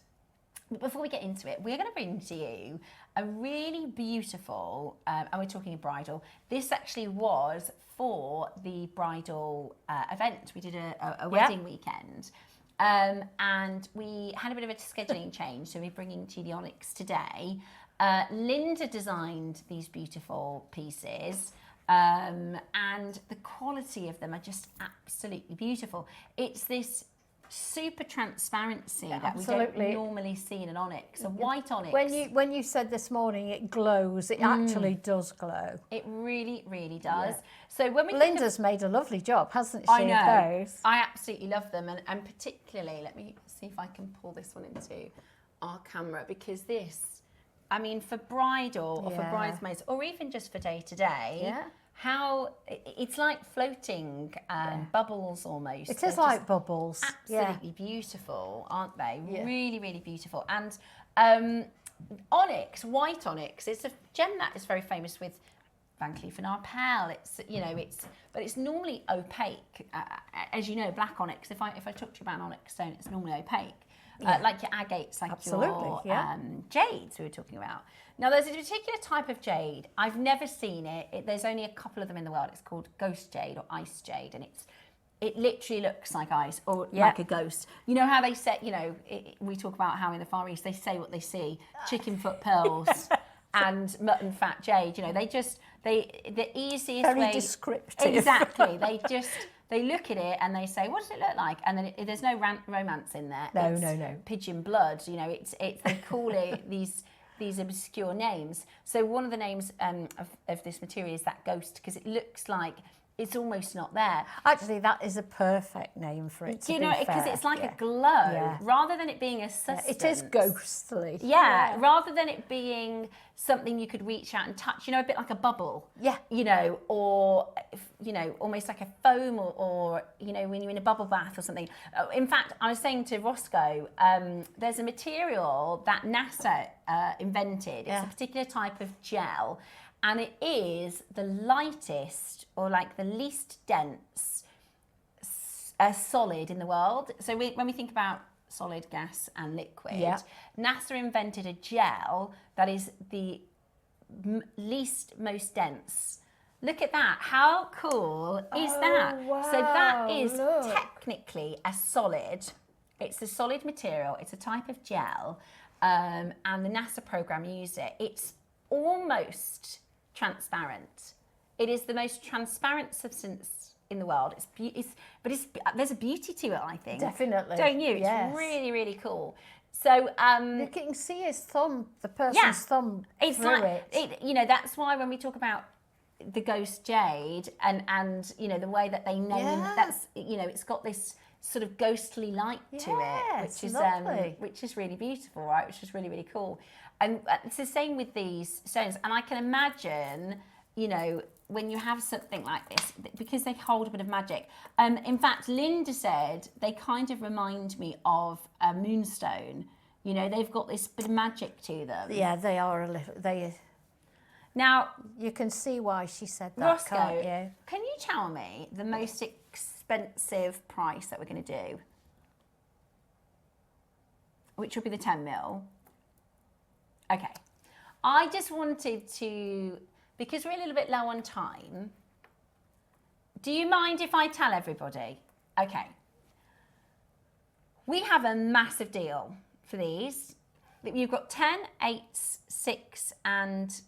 But before we get into it, we're going to bring to you a really beautiful, and we're talking bridal. This actually was for the bridal event. We did a wedding weekend. And we had a bit of a scheduling change, so we're bringing to you the onyx today. Linda designed these beautiful pieces, and the quality of them are just absolutely beautiful. It's this super transparency that we don't normally see in an onyx, a white onyx. When you said this morning it glows, it actually does glow. It really, really does. So when we Linda's made a lovely job, hasn't she? I know. Of those? I absolutely love them, and particularly, let me see if I can pull this one into our camera, because this, I mean, for bridal or for bridesmaids, or even just for day to day, how it's like floating bubbles almost. It is like bubbles. Absolutely beautiful, aren't they? Really, really beautiful. And onyx, white onyx, it's a gem that is very famous with Van Cleef & Arpels. It's, you know, but it's normally opaque. As you know, black onyx. If I talk to you about an onyx stone, it's normally opaque. Like your agates, like your jades we were talking about. Now, there's a particular type of jade. I've never seen it. There's only a couple of them in the world. It's called ghost jade or ice jade, and it literally looks like ice or like a ghost. You know how they say, you know, we talk about how in the Far East they say what they see, chicken foot pearls and mutton fat jade. You know, the easiest way. Very descriptive. Exactly. They look at it and they say, what does it look like? And then there's no romance in there. No. Pigeon blood. You know, they call it these obscure names. So one of the names of this material is that ghost, because it looks like it's almost not there. Actually, that is a perfect name for it. You know, because it's like a glow, rather than it being a substance. It is ghostly. Rather than it being something you could reach out and touch. You know, a bit like a bubble. You know, or you know, almost like a foam, or you know, when you're in a bubble bath or something. In fact, I was saying to Roscoe, there's a material that NASA invented. It's a particular type of gel. And it is the lightest, or like the least dense solid in the world. So when we think about solid, gas and liquid, NASA invented a gel that is the most dense. Look at that. How cool is that? Wow, so that is technically a solid. It's a solid material. It's a type of gel. And the NASA program used it. It's almost transparent. It is the most transparent substance in the world. There's a beauty to it, I think. Definitely. Don't you? It's really, really cool. So you can see his thumb, the person's thumb through it. You know, that's why when we talk about the ghost jade and you know the way that they name that's, you know, it's got this sort of ghostly light to it, which is really beautiful, right? Which is really, really cool. And it's the same with these stones. And I can imagine, you know, when you have something like this, because they hold a bit of magic. In fact, Linda said they kind of remind me of a moonstone. You know, they've got this bit of magic to them. Yeah, they are a little. Now, you can see why she said that, Roscoe, can't you? Can you tell me the most expensive price that we're going to do? Which will be the 10 mil. Okay, I just wanted to, because we're a little bit low on time, do you mind if I tell everybody? Okay. We have a massive deal for these. You've got 10, 8s, 6 and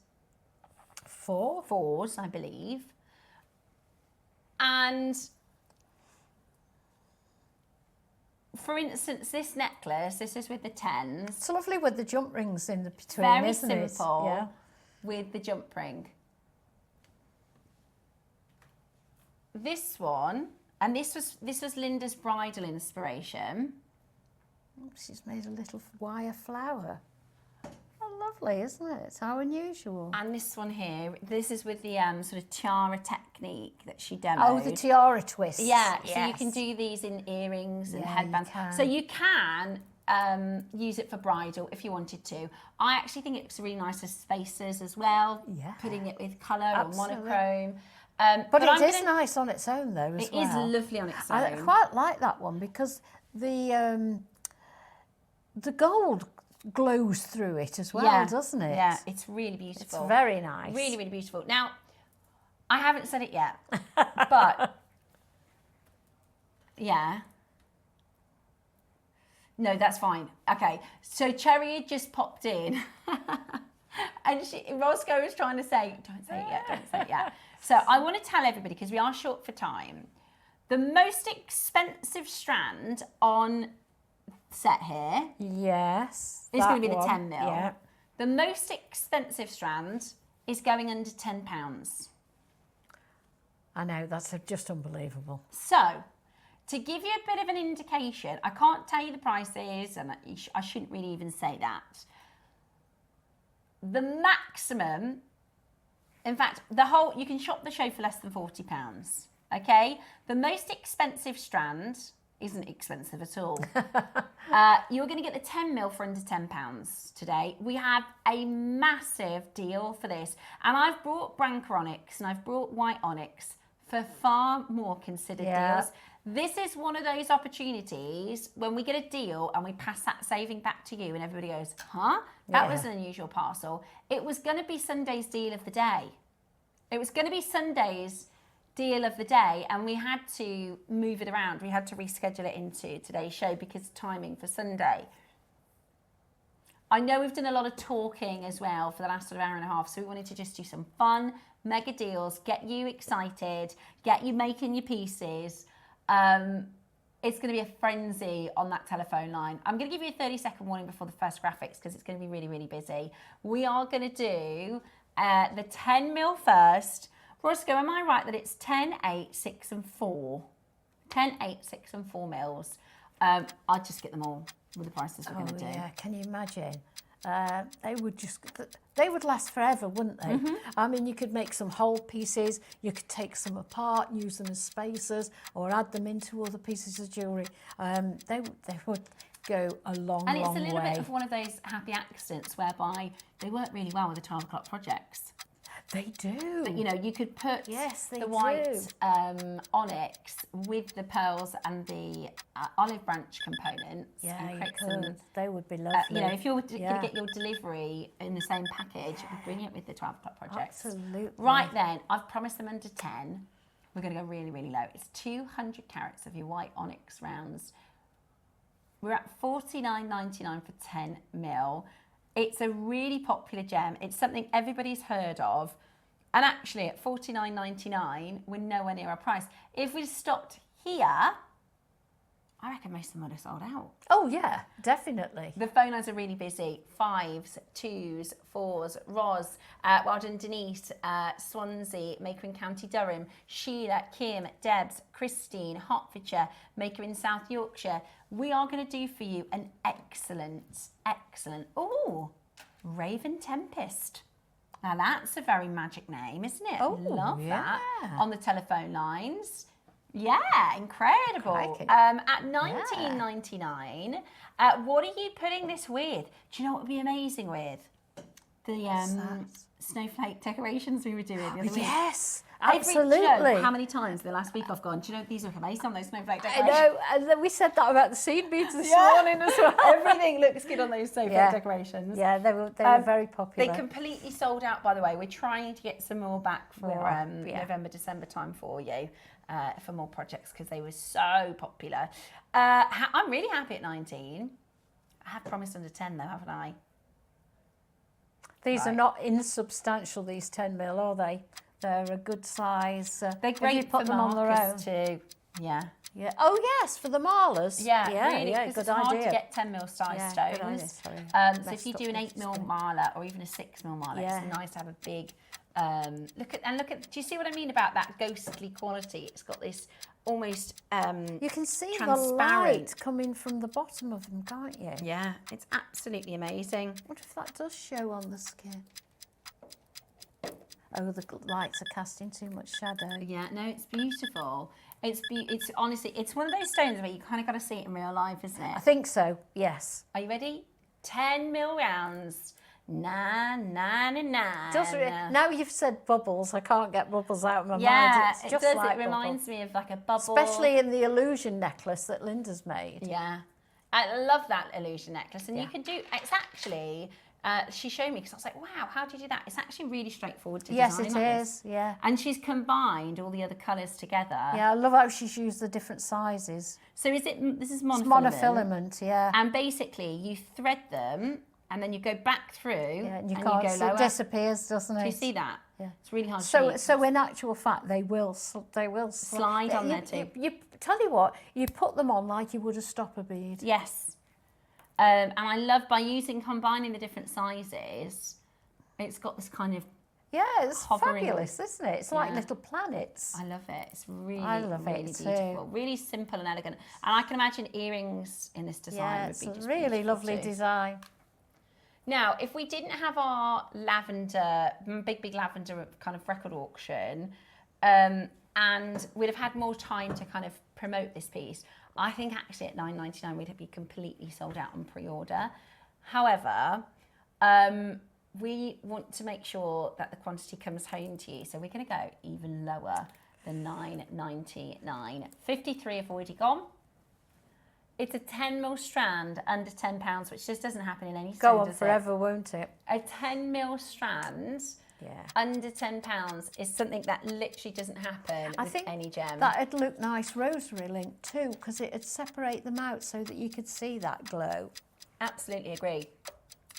4s, I believe. And for instance, this necklace, this is with the 10s. It's lovely with the jump rings in the between, very isn't it? simple with the jump ring. This one, and this was Linda's bridal inspiration. She's made a little wire flower. Oh, lovely, isn't it? How unusual. And this one here, this is with the sort of tiara technique that she demoed. Oh, the tiara twist. Yeah, so you can do these in earrings and headbands. So you can use it for bridal if you wanted to. I actually think it looks really nice as spacers as well, putting it with colour or monochrome. But it is nice on its own, though, as well. It is lovely on its own. I quite like that one because the gold glows through it as well, doesn't it? Yeah, it's really beautiful. It's very nice. Really, really beautiful. Now, I haven't said it yet, but yeah. No, that's fine. Okay, so Cherry had just popped in. And Roscoe was trying to say, don't say it yet, don't say it yet. So I want to tell everybody, because we are short for time, the most expensive strand on set here is going to be the 10 mil. Yeah. The most expensive strand is going under £10. I know, that's just unbelievable. So, to give you a bit of an indication, I can't tell you the prices, and I shouldn't really even say that. The maximum, in fact, you can shop the show for less than £40, okay? The most expensive strand isn't expensive at all. You're going to get the 10 mil for under £10 today. We have a massive deal for this. And I've brought Branca Onyx and I've brought White Onyx for far more considered deals. This is one of those opportunities when we get a deal and we pass that saving back to you and everybody goes, huh? That was an unusual parcel. It was going to be Sunday's deal of the day. It was going to be Sunday's deal of the day, and we had to move it around. We had to reschedule it into today's show because of timing for Sunday. I know we've done a lot of talking as well for the last sort of hour and a half, so we wanted to just do some fun, mega deals, get you excited, get you making your pieces. It's going to be a frenzy on that telephone line. I'm going to give you a 30-second warning before the first graphics because it's going to be really, really busy. We are going to do the 10 mil first. Roscoe, am I right that it's 10, 8, 6 and 4? 10, 8, 6 and 4 mils. I'll just get them all with the prices we're going to do. Yeah, can you imagine? They would last forever, wouldn't they? I mean, you could make some whole pieces, you could take some apart, use them as spacers, or add them into other pieces of jewellery. They would go a long, and it's long a little way. bit of one of those happy accidents whereby they work really well with the 12 o'clock projects. They do. But, you know, you could put the white onyx with the pearls and the olive branch components. Yeah, and you create could. They would be lovely. You know, if you're going to get your delivery in the same package, it'd be brilliant with the 12 o'clock projects. Absolutely. Right then, I've promised them under 10. We're going to go really, really low. It's 200 carats of your white onyx rounds. We're at $49.99 for 10 mil. It's a really popular gem. It's something everybody's heard of. And actually, at $49.99, we're nowhere near our price. If we'd stopped here, I reckon most of them would have sold out. Oh, yeah, definitely. The phone lines are really busy. 5s, 2s, 4s, Ros, well done Denise, Swansea, maker in County Durham, Sheila, Kim, Debs, Christine, Hertfordshire, maker in South Yorkshire. We are going to do for you an excellent, ooh, Raven Tempest. Now that's a very magic name, isn't it? Oh, love yeah. that. On the telephone lines. Yeah, incredible. Crikey. At $19.99, what are you putting this with? Do you know what would be amazing with? The snowflake decorations we were doing the other week. Yes, Absolutely. absolutely. Do you know how many times the last week I've gone, do you know, these look amazing on those snowflake decorations? I know, and then we said that about the seed beads this morning as well. Everything looks good on those snowflake decorations. Yeah, they were very popular. They completely sold out, by the way. We're trying to get some more back for November, December time for you, for more projects, because they were so popular. I'm really happy at 19. I have promised under 10 though, haven't I? These are not insubstantial, these 10 mil, are they? They're a good size. They're great you put for them on their own too. Yeah. Yeah. Oh yes, for the marlers. Yeah, really, good good it's hard idea. to get 10 mil size Good stones. idea, sorry. So if you do an 8 mil marler or even a 6 mil marler, it's nice to have a big. Look at. Do you see what I mean about that ghostly quality? It's got this almost. You can see the transparent light coming from the bottom of them, can't you? Yeah, it's absolutely amazing. I wonder if that does show on the skin. Oh, the lights are casting too much shadow. Yeah, no, it's beautiful. It's honestly, it's one of those stones where you kind of got to see it in real life, isn't it? I think so, yes. Are you ready? 10 mil rounds. Na, na, na, na. Now you've said bubbles, I can't get bubbles out of my mind. It's just it does. like It reminds me of like a bubble. Especially in the illusion necklace that Linda's made. Yeah. I love that illusion necklace. And you can do, it's actually, she showed me because I was like, wow, how do you do that? It's actually really straightforward to design. Yes, it is, yeah. And she's combined all the other colours together. Yeah, I love how she's used the different sizes. So this is monofilament? It's monofilament, yeah. And basically you thread them and then you go back through and you go can't, lower. it disappears, doesn't it? Do you see that? Yeah. It's really hard to read. So in actual fact, they will slide on there too. You tell you what, you put them on like you would a stopper bead. Yes. And I love combining the different sizes, it's got this kind of it's fabulous, isn't it? It's like little planets. I love it. It's really, really beautiful. Really simple and elegant. And I can imagine earrings in this design would be just it's a really lovely too. design. Now, if we didn't have our lavender, big lavender kind of record auction, and we'd have had more time to kind of promote this piece, I think actually at $9.99 we'd be completely sold out on pre-order. However, we want to make sure that the quantity comes home to you, so we're going to go even lower than $9.99. 53 have already gone. It's a 10mm strand under £10, which just doesn't happen in any stone, Go on forever, won't it? A 10mm strand under £10 is something that literally doesn't happen with any gem. That'd look nice rosary link too, because it'd separate them out so that you could see that glow. Absolutely agree.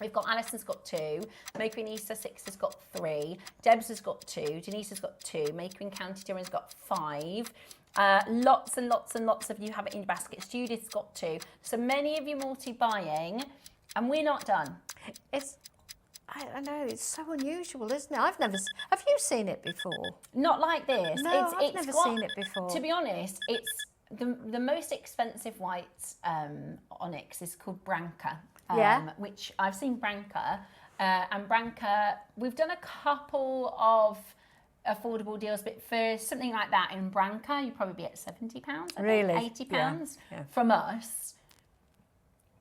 We've got Alison's got 2, Maker in East Sussex has got 3, Debs has got 2, Denise has got 2, Maker in County Durham's got 5. Lots and lots and lots of you have it in your baskets. Judith's got 2. So many of you multi-buying, and we're not done. I know, it's so unusual, isn't it? Have you seen it before? Not like this. No, I've never seen it before. To be honest, it's the most expensive white onyx is called Branca. Which I've seen Branca, and Branca, we've done a couple of affordable deals, but for something like that in Branca, you'd probably be at £70, really? £80 from us.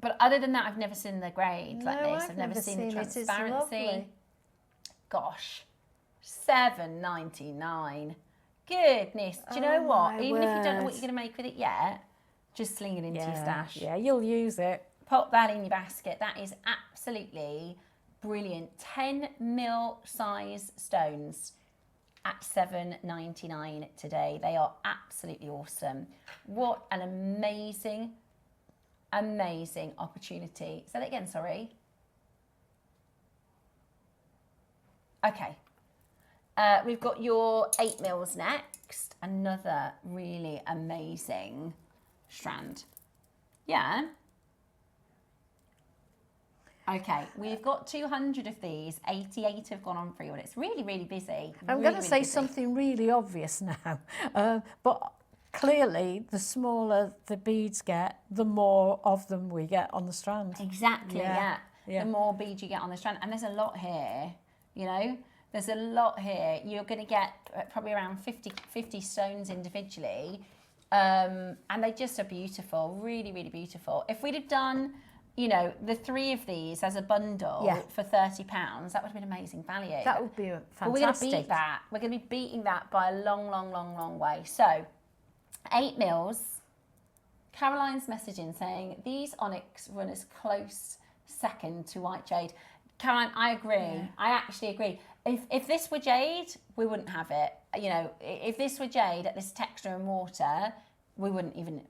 But other than that, I've never seen the grade like this. I've never seen the transparency. Gosh, $7.99. Goodness, do you know what? Even if you don't know what you're going to make with it yet, just sling it into your stash. Yeah, you'll use it. Pop that in your basket. That is absolutely brilliant. 10mm size stones at $7.99 today. They are absolutely awesome. What an amazing, amazing opportunity. Say that again, sorry. Okay. We've got your 8mm next. Another really amazing strand. Yeah. Okay, we've got 200 of these, 88 have gone on pre-order. It's really, really busy. I'm going to say something really obvious now, but clearly the smaller the beads get, the more of them we get on the strand. Exactly, yeah. The more beads you get on the strand. And there's a lot here, you know? There's a lot here. You're going to get probably around 50 stones individually, and they just are beautiful, really, really beautiful. If we'd have done, you know, the 3 of these as a bundle for £30, that would have been amazing value. That would be fantastic. But we're going to beat that. We're going to be beating that by a long, long, long, long way. So, 8mm. Caroline's messaging saying, these onyx run as close second to white jade. Caroline, I agree. Yeah. I actually agree. If this were jade, we wouldn't have it. You know, if this were jade at this texture and water, we wouldn't even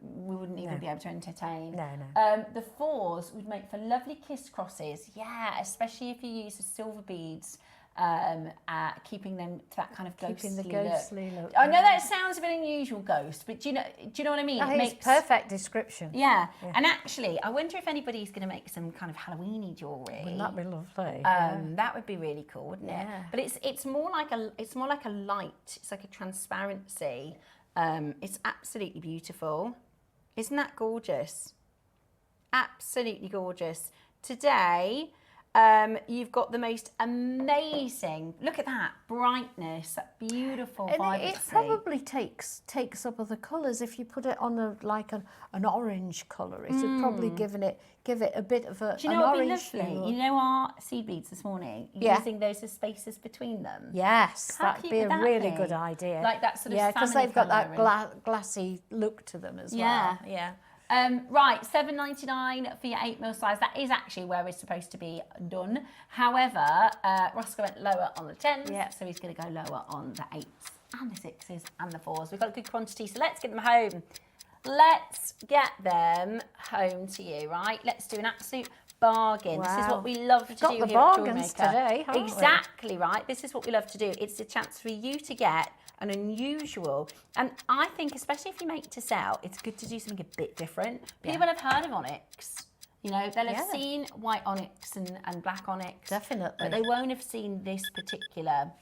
be able to entertain. No. The 4s would make for lovely kiss crosses. Yeah, especially if you use the silver beads, keeping them to that kind of ghostly look. I know that sounds a bit unusual, ghost, but do you know what I mean? It makes perfect description. Yeah. And actually, I wonder if anybody's going to make some kind of Halloweeny jewellery. Wouldn't that be lovely? That would be really cool, wouldn't it? But it's more like a light. It's like a transparency. It's absolutely beautiful. Isn't that gorgeous? Absolutely gorgeous. Today, You've got the most amazing, look at that brightness, that beautiful vibrancy. It probably takes up other colours. If you put it on an orange colour, it would probably give it a bit of a. Do you know what would be lovely? You know our seed beads this morning, using those as spaces between them. Yes, that'd be a really good idea. Like that sort of because they've got that glassy look to them as well. Yeah. Right, $7.99 for your 8mm size. That is actually where we're supposed to be done. However, Roscoe went lower on the 10s, so he's going to go lower on the 8s and the 6s and the 4s. We've got a good quantity, so let's get them home. Let's get them home to you, right? Let's do an absolute bargain. Wow. This is what we love to do here at bargains JewelleryMaker. Today, exactly right. This is what we love to do. It's a chance for you to get an unusual, and I think especially if you make to sell, it's good to do something a bit different. People have heard of onyx. You know, they'll have seen white onyx and black onyx. Definitely. But they won't have seen this particular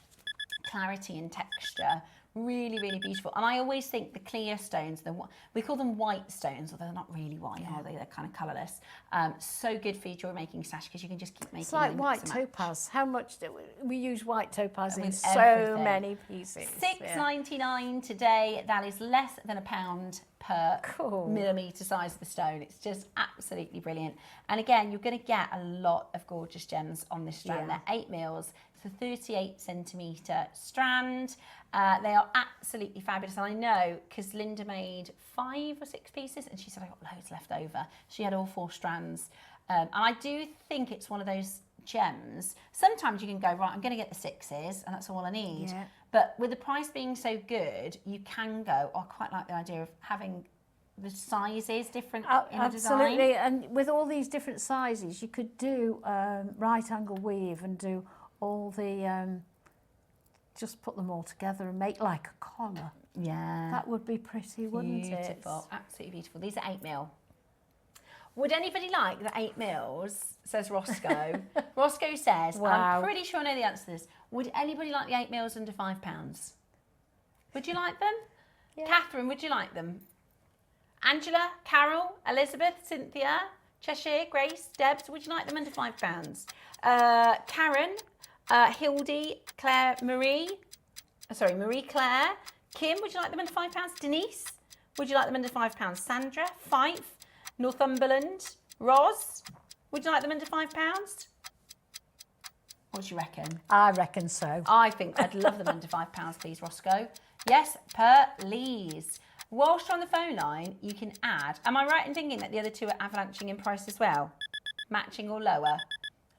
clarity and texture. Really, really beautiful. And I always think the clear stones, we call them white stones, although they're not really white, are they? They're kind of colourless. So good for your jewellery making stash because you can just keep making. It's like white topaz. How much do we use white topaz in so many pieces? $6.99 today. That is less than £1 per millimetre size of the stone. It's just absolutely brilliant. And again, you're going to get a lot of gorgeous gems on this strand. They're 8mm. It's a 38cm strand. They are absolutely fabulous. And I know because Linda made 5 or 6 pieces and she said, I got loads left over. She had all 4 strands. And I do think it's one of those gems. Sometimes you can go, right, I'm going to get the 6s and that's all I need. Yeah. But with the price being so good, you can go, I quite like the idea of having the sizes different in the design. Absolutely. And with all these different sizes, you could do right angle weave and do all the... just put them all together and make like a collar. Yeah. That would be pretty, wouldn't it? Beautiful, absolutely beautiful. These are 8mm. Would anybody like the 8mm, says Roscoe. Roscoe says, I'm pretty sure I know the answer to this. Would anybody like the 8mm under £5? Would you like them? Yeah. Catherine, would you like them? Angela, Carol, Elizabeth, Cynthia, Cheshire, Grace, Debs, would you like them under £5? Karen, Hildy, Claire, Marie Claire, Kim, would you like them under £5? Denise, would you like them under £5? Sandra, Fife, Northumberland, Ros, would you like them under £5? What do you reckon? I reckon so. I think I'd love them under £5, please, Roscoe. Yes, please. Whilst you're on the phone line, you can add, am I right in thinking that the other two are avalanching in price as well? Matching or lower?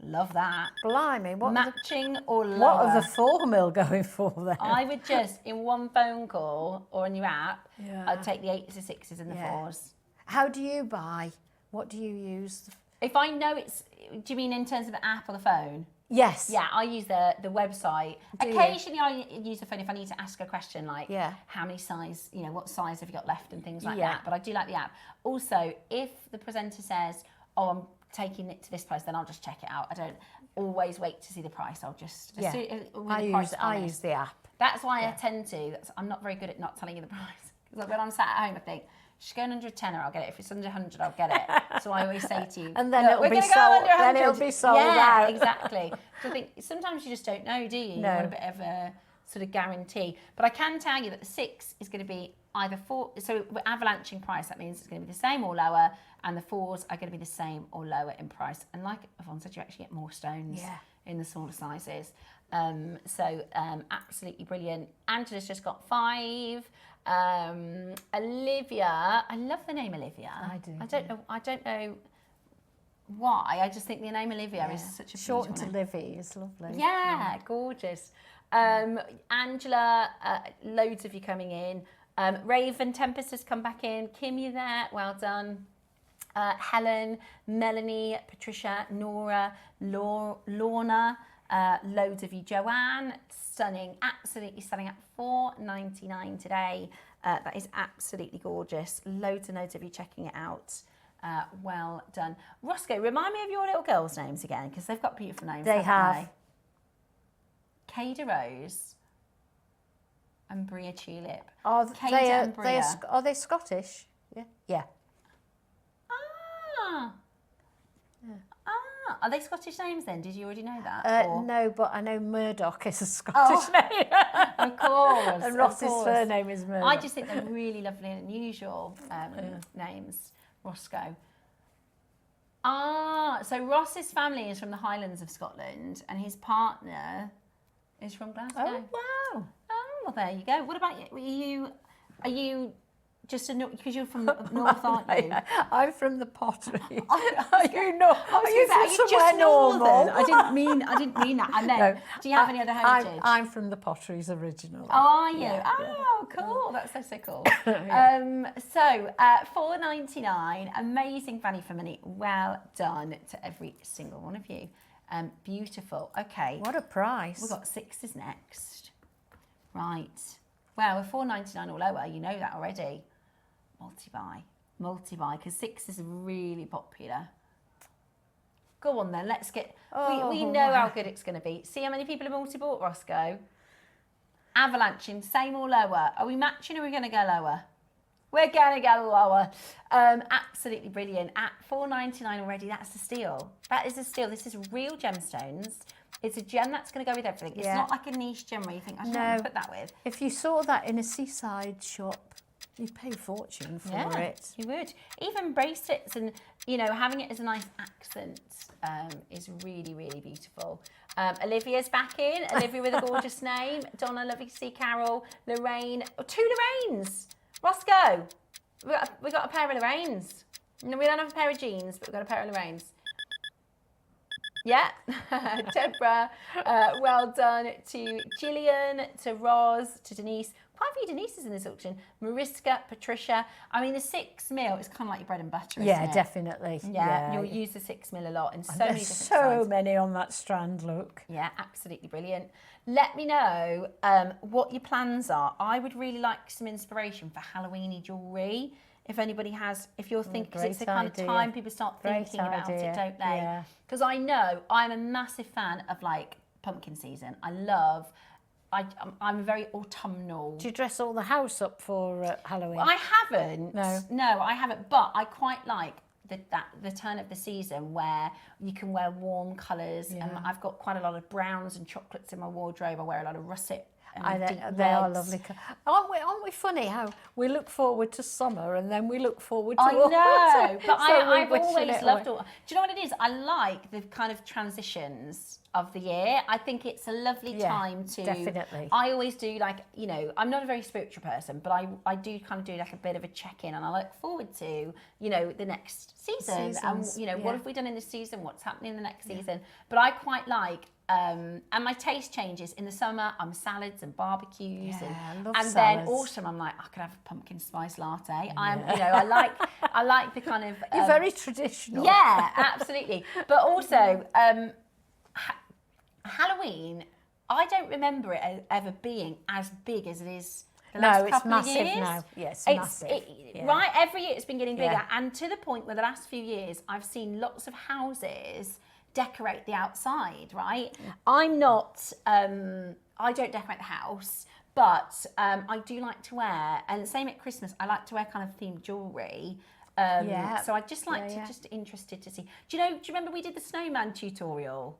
Love that. Blimey, matching or lower? What are the 4mm going for then? I would just, in one phone call or on your app, I'd take the 8s, the 6s and the 4s. How do you buy? What do you use? If I know it's, do you mean in terms of the app or the phone? Yes. Yeah, I use the website. Occasionally I use the phone if I need to ask a question like how many size, you know, what size have you got left and things like that. But I do like the app. Also, if the presenter says, oh, I'm taking it to this price, then I'll just check it out. I don't always wait to see the price. I'll just I use the app. That's why I tend to. I'm not very good at not telling you the price. Because when I'm sat at home, I think, she's going under a tenner, I'll get it. If it's under 100, I'll get it. So I always say to you, and then it'll be sold. Then it'll be sold out. Yeah, exactly. So I think sometimes you just don't know, do you? No. You want a bit of a sort of guarantee. But I can tell you that the 6 is going to be either 4. So we're avalanching price. That means it's going to be the same or lower, and the 4s are going to be the same or lower in price. And like Yvonne said, you actually get more stones in the smaller sizes. Absolutely brilliant. Angela's just got 5. Olivia, I love the name Olivia. I do. I don't know why. I just think the name Olivia is such a shortened to Livy is lovely. Yeah, gorgeous. Angela, loads of you coming in. Raven Tempest has come back in. Kim, you there? Well done. Helen, Melanie, Patricia, Nora, Lorna, loads of you. Joanne, stunning, absolutely stunning at $4.99 today. That is absolutely gorgeous. Loads and loads of you checking it out. Well done. Roscoe, remind me of your little girls' names again, because they've got beautiful names. They have. Cada Rose and Bria Tulip. Are they Scottish? Yeah. Yeah. Are they Scottish names then? Did you already know that? No, but I know Murdoch is a Scottish name. Of course. And Ross's surname is Murdoch. I just think they're really lovely and unusual names. Roscoe. So Ross's family is from the Highlands of Scotland, and his partner is from Glasgow. Oh, wow. Oh, well, there you go. What about you? Are you just because you're from up north, aren't you? I'm from the Pottery. Are you from somewhere normal? I didn't mean that. And then, do you have any other heritage? I'm from the Potteries originally. Oh, are you? Yeah, cool. That's so cool. Yeah. So, $4.99, amazing value for money. Well done to every single one of you. Beautiful. Okay. What a price. We've got 6s next. Right. Well, we're $4.99 or lower. You know that already. Multi-buy, because 6 is really popular. Go on then, let's get... we know how good it's going to be. See how many people have multi-bought, Roscoe? Avalanching, same or lower. Are we matching or are we going to go lower? We're going to go lower. Absolutely brilliant. At $4.99 already, that's a steal. That is a steal. This is real gemstones. It's a gem that's going to go with everything. It's not like a niche gem where you think, I don't know what to put that with. If you saw that in a seaside shop, you'd pay a fortune for it. You would. Even bracelets and, having it as a nice accent is really, really beautiful. Olivia's back in. Olivia with a gorgeous name. Donna, lovely to see Carol. Lorraine. Oh, 2 Lorraines. Roscoe. We got a pair of Lorraines. No, we don't have a pair of jeans, but we've got a pair of Lorraines. Yeah, Deborah, well done to Gillian, to Roz, to Denise. Quite a few Denises in this auction. Mariska, Patricia. I mean, the 6 mil is kind of like your bread and butter, isn't it? Definitely. Yeah, you'll use the 6 mil a lot in so many different so sizes. many on that strand, look. Yeah, absolutely brilliant. Let me know what your plans are. I would really like some inspiration for Halloweeny jewellery. If anybody has, if you're thinking, because it's the kind of time people start thinking about it, don't they? Because I know I'm a massive fan of like pumpkin season. I'm very autumnal. Do you dress all the house up for Halloween? I haven't. No, I haven't. But I quite like the turn of the season where you can wear warm colours. And I've got quite a lot of browns and chocolates in my wardrobe. I wear a lot of russet. They are lovely. Aren't we funny how we look forward to summer and then we look forward to autumn? I know, but I've always loved autumn. Do you know what it is? I like the kind of transitions of the year. I think it's a lovely time to... Definitely. I always do I'm not a very spiritual person, but I do kind of do like a bit of a check-in and I look forward to, the next season. Seasons, and, what have we done in this season? What's happening in the next season? But I quite like... and my taste changes. In the summer, I'm salads and barbecues, and salads. Then autumn, I'm like, I could have a pumpkin spice latte. I like the kind of. You're very traditional. Yeah, absolutely. But also, Halloween, I don't remember it ever being as big as it is. The last couple of years. Now. Yes, massive. Right, every year it's been getting bigger, and to the point where the last few years I've seen lots of houses decorate the outside, right? I'm not, I don't decorate the house, but I do like to wear, and same at Christmas, I like to wear kind of themed jewellery. So I just like to, just interested to see. Do you remember we did the snowman tutorial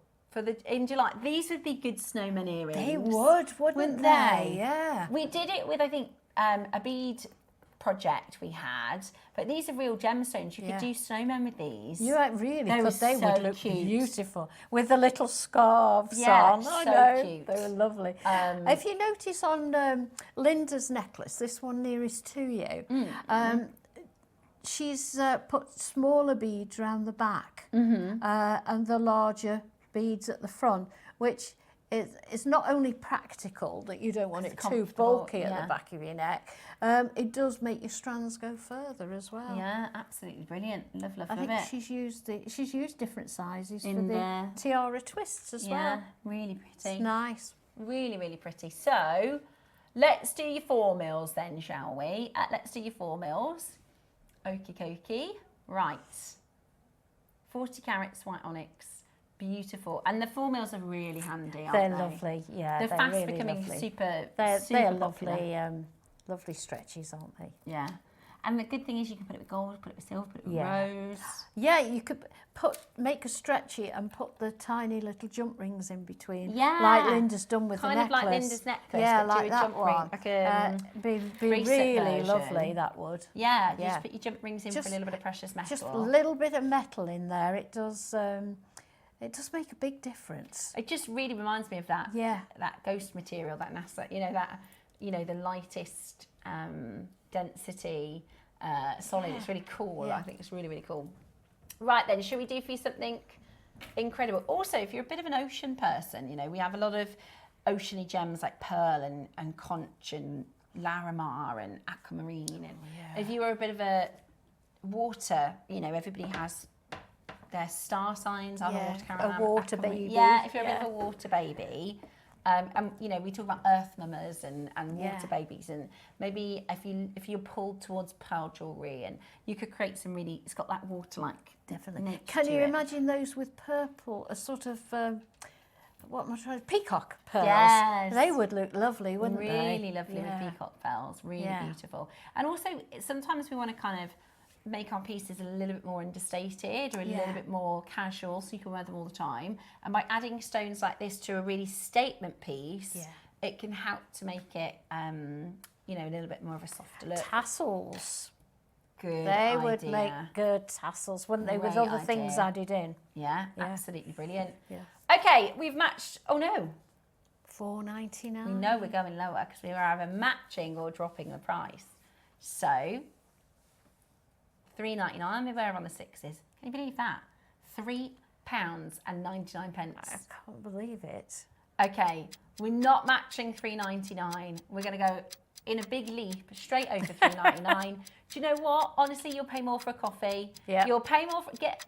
in July? These would be good snowman earrings. They would, wouldn't they? Yeah. We did it with, I think, a bead project we had, but these are real gemstones. You could do snowmen with these. You really, because they would look beautiful with the little scarves on. Cute. They were lovely. If you notice on Linda's necklace, this one nearest to you, she's put smaller beads around the back and the larger beads at the front, which is not only practical, that you don't want it too bulky at the back of your neck, it does make your strands go further as well. Yeah, absolutely brilliant. Love I think it. she's used different sizes for the tiara twists as well. Yeah, really pretty. It's nice. Really, really pretty. So let's do your 4 mils then, shall we? Let's do your 4 mils. Okie dokie. Right. 40 carats white onyx. Beautiful. And the 4 mils are really handy, aren't they? They're lovely, yeah. They're fast really becoming lovely. super They're popular. lovely, lovely stretches, aren't they? Yeah. And the good thing is you can put it with gold, put it with silver, put it with rose. Yeah, you could make a stretchy and put the tiny little jump rings in between. Yeah. Like Linda's done with the kind necklace. of like Linda's necklace, Yeah, but like do a that jump one. ring. Like be recent really version. lovely, that would. Yeah, you just put your jump rings in for a little bit of precious metal. Just a little bit of metal in there. It does make a big difference. It just really reminds me of that. Yeah. That ghost material, that NASA, the lightest density solid. It's really cool. I think it's really, really cool. Right then, should we do for you something incredible? Also, if you're a bit of an ocean person, we have a lot of oceany gems like pearl and conch and Larimar and aquamarine. And if you are a bit of a water, everybody has their star signs. I'm a water baby. Yeah, if you're a bit of a water baby. And we talk about earth mamas and water babies, and maybe if you're pulled towards pearl jewellery, and you could create some really, it's got that water-like definitely. Can you imagine those with purple, a sort of what am I trying? Peacock pearls. Yes, they would look lovely, wouldn't they? Really lovely with peacock pearls. Really beautiful. And also sometimes we want to kind of make our pieces a little bit more understated or a little bit more casual, so you can wear them all the time. And by adding stones like this to a really statement piece, it can help to make it, a little bit more of a softer look. Tassels. Good They idea. would make good tassels, wouldn't they, with Great other things idea. added in. Yeah, absolutely brilliant. Yeah. Okay, we've matched. Oh no, $4.99. we know we're going lower because we were either matching or dropping the price. So $3.99. We're on the sixes. Can you believe that? £3.99. I can't believe it. Okay, we're not matching $3.99. We're going to go in a big leap straight over $3.99. Do you know what? Honestly, you'll pay more for a coffee. Yeah. You'll pay more for get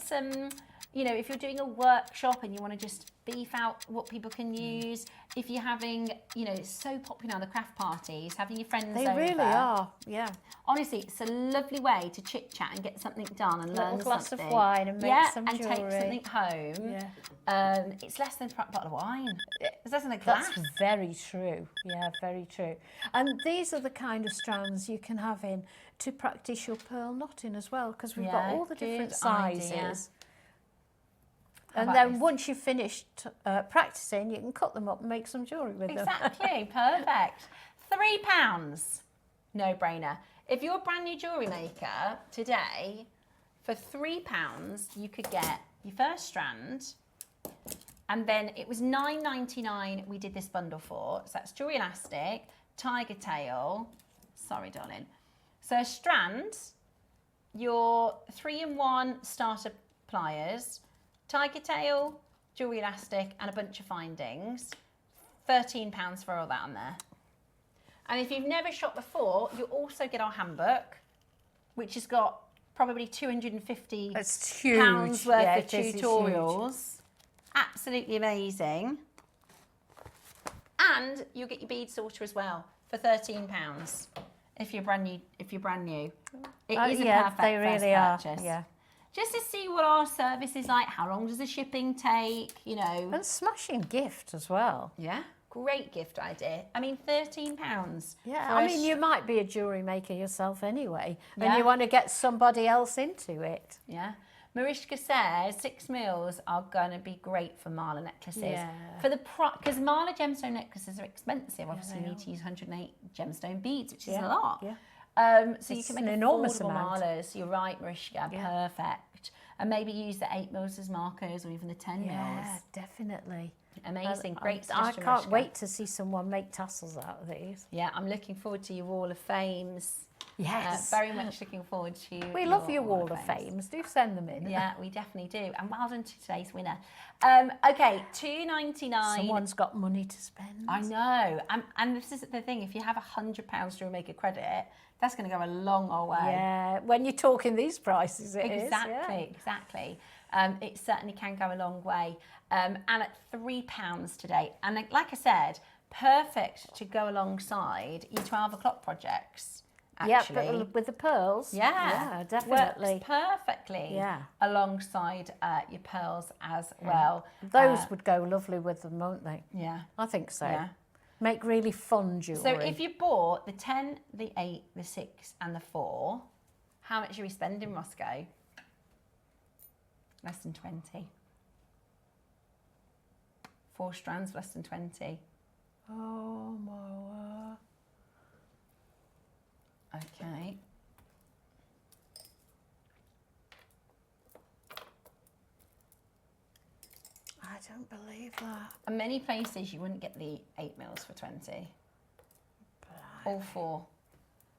some. If you're doing a workshop and you want to just beef out what people can use, if you're having, it's so popular, the craft parties, having your friends over. They really are, yeah. Honestly, it's a lovely way to chit-chat and get something done and learn something. A glass of wine and make some jewellery. And take something home. Yeah. It's less than a bottle of wine. It's less than a glass. That's very true. Yeah, very true. And these are the kind of strands you can have in to practice your pearl knotting as well, because we've got all the different sizes. Idea. And then once you've finished practicing, you can cut them up and make some jewellery with them. Exactly, perfect. £3, no brainer. If you're a brand new jewellery maker today, for £3, you could get your first strand, and then it was $9.99 we did this bundle for. So that's jewellery elastic, tiger tail, sorry darling. So a strand, your 3-in-1 starter pliers, tiger tail, jewellery elastic, and a bunch of findings. £13 for all that on there. And if you've never shopped before, you'll also get our handbook, which has got probably 250 pounds worth of tutorials. Absolutely amazing. And you'll get your bead sorter as well for £13 if you're brand new. It is a perfect they really first are. purchase. Yeah. Just to see what our service is like, how long does the shipping take, And smashing gift as well. Yeah, great gift idea. I mean, £13. Yeah, I mean, you might be a jewellery maker yourself anyway, and you want to get somebody else into it. Yeah. Mariska says 6 mils are going to be great for Marla necklaces. Yeah. Because Marla gemstone necklaces are expensive. Obviously, you need to use 108 gemstone beads, which is a lot. Yeah. So you It's can make an enormous affordable amount. Marlas. You're right, Mariska. Perfect. And maybe use the 8 mils as markers, or even the 10 mils. Yeah, definitely. Amazing. Great I suggestion, can't Mariska. wait to see someone make tassels out of these. Yeah, I'm looking forward to your Wall of Fames. Yes. Very much looking forward to We love your Wall of Fames. Do send them in. Yeah, we definitely do. And well done to today's winner. Okay, $2.99. Someone's got money to spend. I know. And this is the thing. If you have £100 JewelleryMaker credit, that's going to go a long old way. Yeah, when you're talking these prices, it is. Exactly. It certainly can go a long way. And at £3 today. And like I said, perfect to go alongside your 12 o'clock projects. Actually. Yeah, but with the pearls. Yeah, definitely. Works perfectly. Yeah. Alongside your pearls as well. Those would go lovely with them, won't they? Yeah. I think so. Yeah. Make really fun jewellery. So if you bought the 10, the 8, the 6 and the 4, how much are we spending, Roscoe? Less than 20. 4 strands, less than 20. Oh my word. Okay. I don't believe that. And many places you wouldn't get the 8 mils for 20. All 4.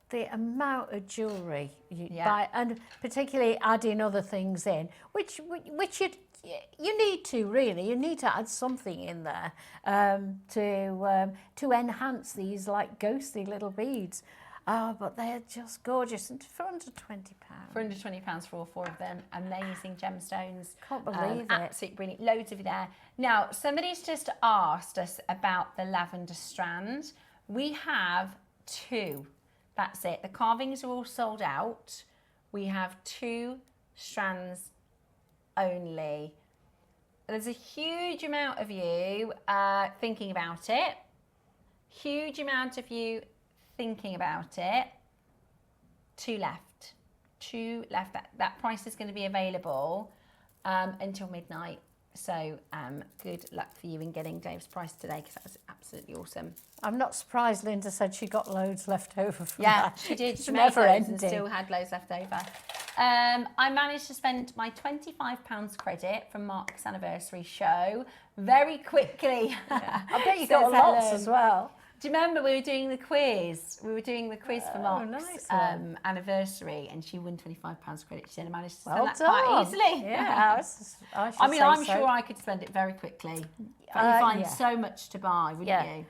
The amount of jewellery you buy, and particularly adding other things in, which you need to really. You need to add something in there to enhance these like ghostly little beads. Oh, but they're just gorgeous, and for under £20. For under £20 for all 4 of them. Amazing gemstones. Can't believe it. Absolutely brilliant. Loads of you there. Now, somebody's just asked us about the lavender strand. We have 2. That's it. The carvings are all sold out. We have 2 strands only. There's a huge amount of you thinking about it. Huge amount of you thinking about it. 2 left. 2 left. That price is going to be available until midnight. So good luck for you in getting Dave's price today, because that was absolutely awesome. I'm not surprised Linda said she got loads left over from that. Yeah, she did. It's never ending. And still had loads left over. I managed to spend my £25 credit from Mark's anniversary show very quickly. Yeah. I bet you got lots as well. Do you remember we were doing the quiz? We were doing the quiz for Mark's nice anniversary, and she won £25 credit. She said I managed to spend Well that done. quite easily. Yeah, I mean, I'm sure I could spend it very quickly. But you find so much to buy, wouldn't you?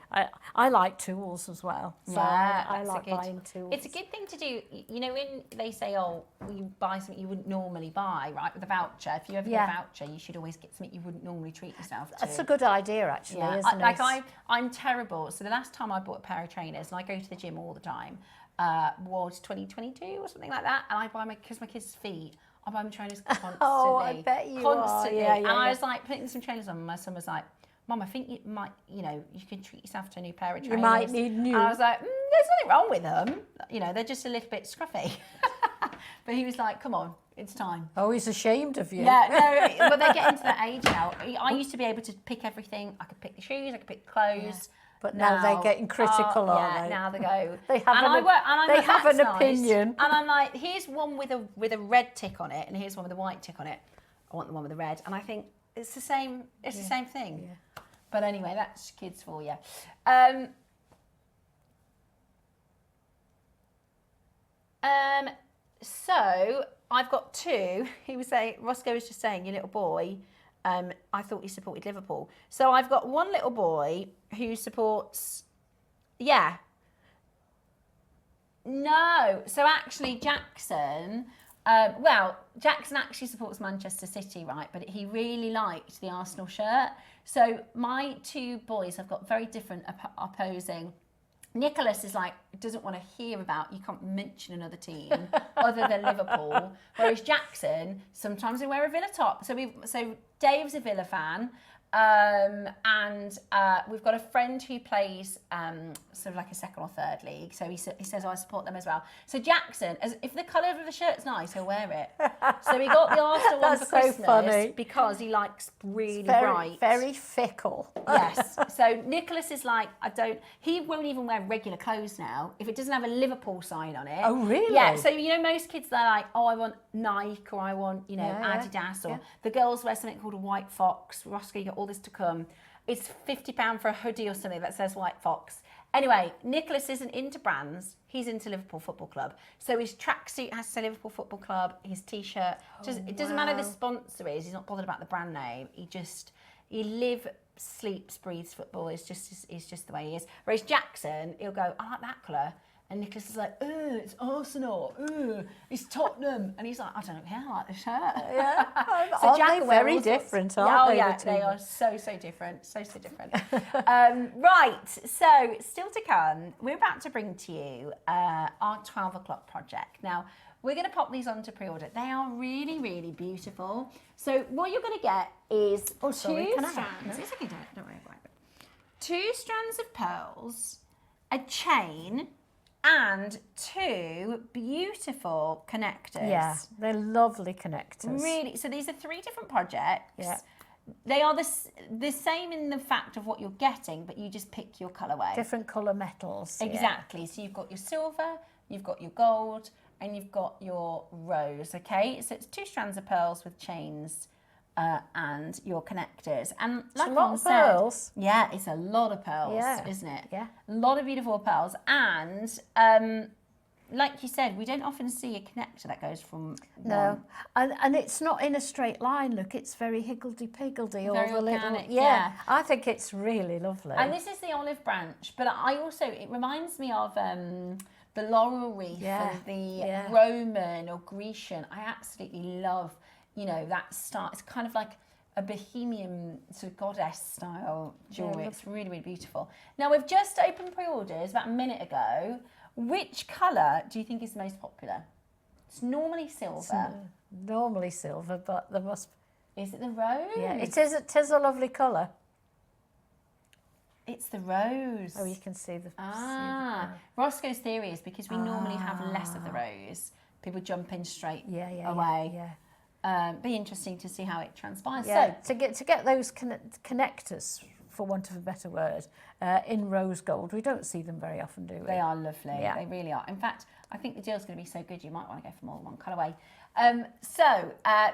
I like tools as well. So yeah, I like buying tools. It's a good thing to do. You know, when they say, oh, you buy something you wouldn't normally buy, right, with a voucher. If you ever get a voucher, you should always get something you wouldn't normally treat yourself to. That's a good idea, actually, isn't it? I'm terrible. So the last time I bought a pair of trainers, and I go to the gym all the time, was 2022 or something like that, and I buy because my kids' feet. I buy them trainers constantly. Oh, I bet you constantly. are. And I was like putting some trainers on, and my son was like, Mum, I think you might, you can treat yourself to a new pair of trainers. You might need new. And I was like, there's nothing wrong with them. You know, they're just a little bit scruffy. But he was like, come on, it's time. Oh, he's ashamed of you. Yeah, no, but they're getting to that age now. I used to be able to pick everything. I could pick the shoes, I could pick the clothes. Yeah. But now they're getting critical, are they? Now they go. They have an opinion. And I'm like, here's one with a red tick on it, and here's one with a white tick on it. I want the one with the red. And I think it's the same. It's the same thing. Yeah. But anyway, that's kids for you. So I've got 2. He was saying, Roscoe was just saying, your little boy. I thought he supported Liverpool. So I've got one little boy who supports. Yeah. No. So actually, Jackson. Jackson actually supports Manchester City, right? But he really liked the Arsenal shirt. So my 2 boys have got very different opposing. Nicholas is like, doesn't want to hear about, you can't mention another team other than Liverpool. Whereas Jackson, sometimes they wear a Villa top. So Dave's a Villa fan. And we've got a friend who plays sort of like a 2nd or 3rd league, so he says I support them as well. So Jackson, if the colour of the shirt's nice, he'll wear it. So he got the Arsenal one for Christmas because he likes really bright. Very fickle. Yes. So Nicholas is like, he won't even wear regular clothes now if it doesn't have a Liverpool sign on it. Oh, really? Yeah. So most kids, they're like, oh, I want Nike, or I want Adidas, or the girls wear something called a White Fox. Roscoe, you got all this to come. It's £50 for a hoodie or something that says White Fox. Anyway, Nicholas isn't into brands. He's into Liverpool Football Club. So his tracksuit has to say Liverpool Football Club. His T-shirt. It doesn't matter who the sponsor is. He's not bothered about the brand name. He lives, sleeps, breathes football. It's just the way he is. Whereas Jackson, he'll go, I like that colour. And Nicholas is like, it's Arsenal, it's Tottenham. And he's like, I don't care, I like the shirt. Yeah. So Jack very different, aren't they? Yeah, they are so different, so different. Right, so still to come, we're about to bring to you our 12 o'clock project. Now, we're going to pop these on to pre-order. They are really, really beautiful. So what you're going to get is 2 strands. It's okay, don't worry about it. 2 strands of pearls, a chain, and 2 beautiful connectors. Yeah, they're lovely connectors. Really, so these are 3 different projects. Yeah. They are the same in the fact of what you're getting, but you just pick your colourway. Different colour metals. Exactly. So you've got your silver, you've got your gold, and you've got your rose, okay? So it's 2 strands of pearls with chains and your connectors. And like a lot of pearls. Yeah, it's a lot of pearls, Yeah. isn't it? Yeah. A lot of beautiful pearls. And like you said, we don't often see a connector that goes from No, and it's not in a straight line. Look, it's very higgledy-piggledy. Very all the organic, little, yeah. I think it's really lovely. And this is the olive branch, but I also, it reminds me of the laurel wreath and the Roman or Grecian. I absolutely love, you know, that style. It's kind of like a bohemian sort of goddess style jewellery. It's really, really beautiful. Now, we've just opened pre-orders about a minute ago. Which colour do you think is the most popular? It's normally silver. Normally silver, but there must... Is it the rose? Yeah, it is a lovely colour. It's the rose. Oh, you can see the... Roscoe's theory is because we normally have less of the rose, people jump in straight away. Be interesting to see how it transpires. Yeah, so, to get those connectors, for want of a better word, in rose gold. We don't see them very often, do we? They are lovely. Yeah. They really are. In fact, I think the deal's going to be so good you might want to go for more than one colourway.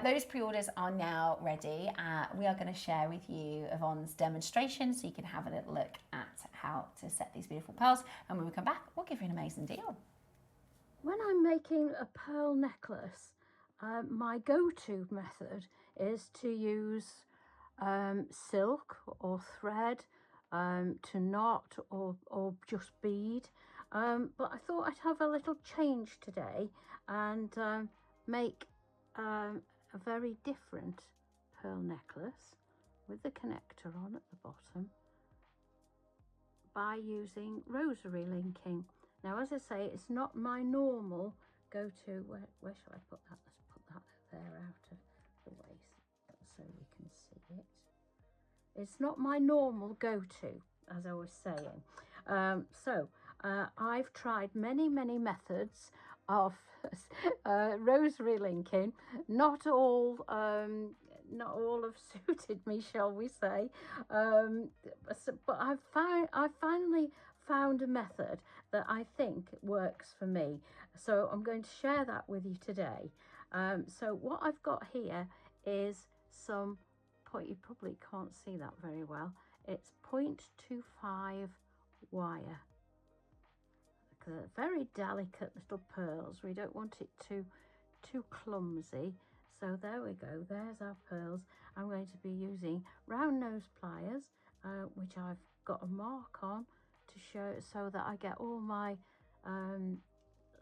Those pre-orders are now ready. We are going to share with you Yvonne's demonstration so you can have a little look at how to set these beautiful pearls. And when we come back, we'll give you an amazing deal. When I'm making a pearl necklace, my go-to method is to use silk or thread to knot or just bead, but I thought I'd have a little change today and make a very different pearl necklace with the connector on at the bottom by using rosary linking. Now, as I say, it's not my normal go-to. Where shall I put that? Let's put that there out of the way so we can see it. It's not my normal go-to, as I was saying. I've tried many methods of rosary linking. Not all have suited me, shall we say. But I finally found a method that I think works for me. So I'm going to share that with you today. So what I've got here is some point, you probably can't see that very well. It's 0.25 wire. Very delicate little pearls. We don't want it too clumsy. So there we go. There's our pearls. I'm going to be using round nose pliers, which I've got a mark on to show so that I get all my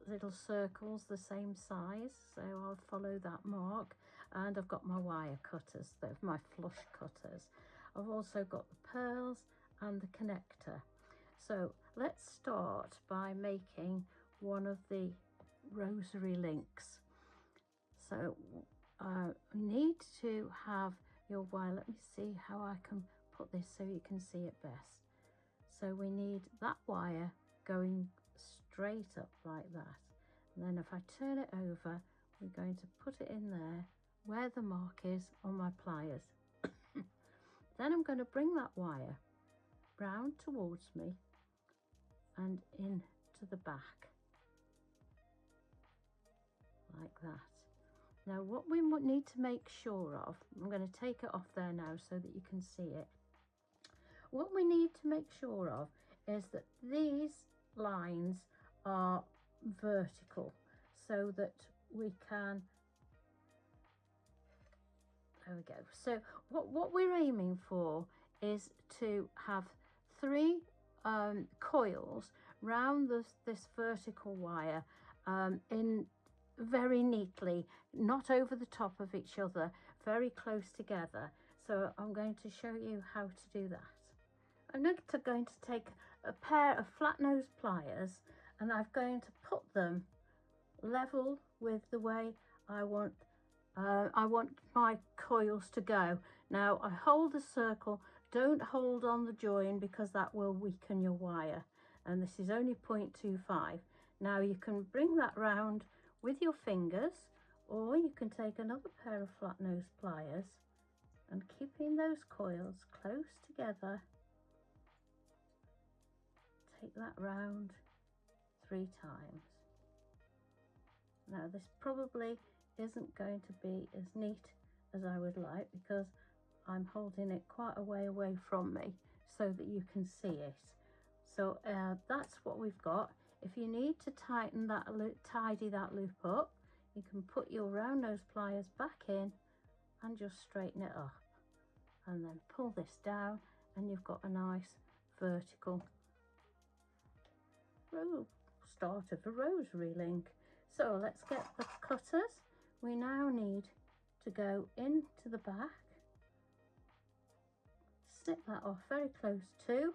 little circles the same size. So I'll follow that mark. And I've got my wire cutters, my flush cutters. I've also got the pearls and the connector. So let's start by making one of the rosary links. So you need to have your wire. Let me see how I can put this so you can see it best. So we need that wire going straight up like that. And then if I turn it over, we're going to put it in there where the mark is on my pliers. Then I'm going to bring that wire round towards me and in to the back like that. Now what we need to make sure of, I'm going to take it off there now so that you can see it. What we need to make sure of is that these lines are vertical so that we can, there we go. So what we're aiming for is to have 3 coils round this vertical wire in very neatly, not over the top of each other, very close together. So I'm going to show you how to do that. I'm going to take a pair of flat nose pliers and I'm going to put them level with the way I want my coils to go. Now I hold the circle don't hold on the join because that will weaken your wire, and this is only 0.25. Now you can bring that round with your fingers, or you can take another pair of flat nose pliers and keeping those coils close together, take that round 3 times. Now this probably isn't going to be as neat as I would like because I'm holding it quite a way away from me so that you can see it. So that's what we've got. If you need to tighten that loop, tidy that loop up, you can put your round nose pliers back in and just straighten it up, and then pull this down and you've got a nice vertical start of a rosary link. So let's get the cutters. We now need to go into the back, snip that off very close to,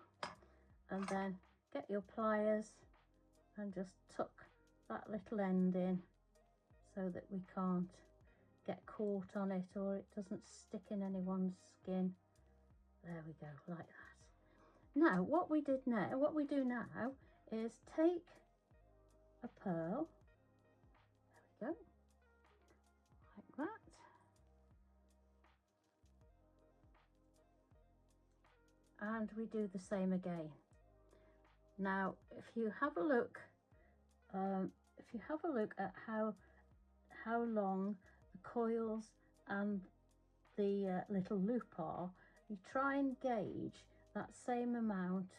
and then get your pliers and just tuck that little end in so that we can't get caught on it or it doesn't stick in anyone's skin. There we go, like that. Now what we do now is take a pearl, there we go, like that, and we do the same again. Now if you have a look at how long the coils and the little loop are, you try and gauge that same amount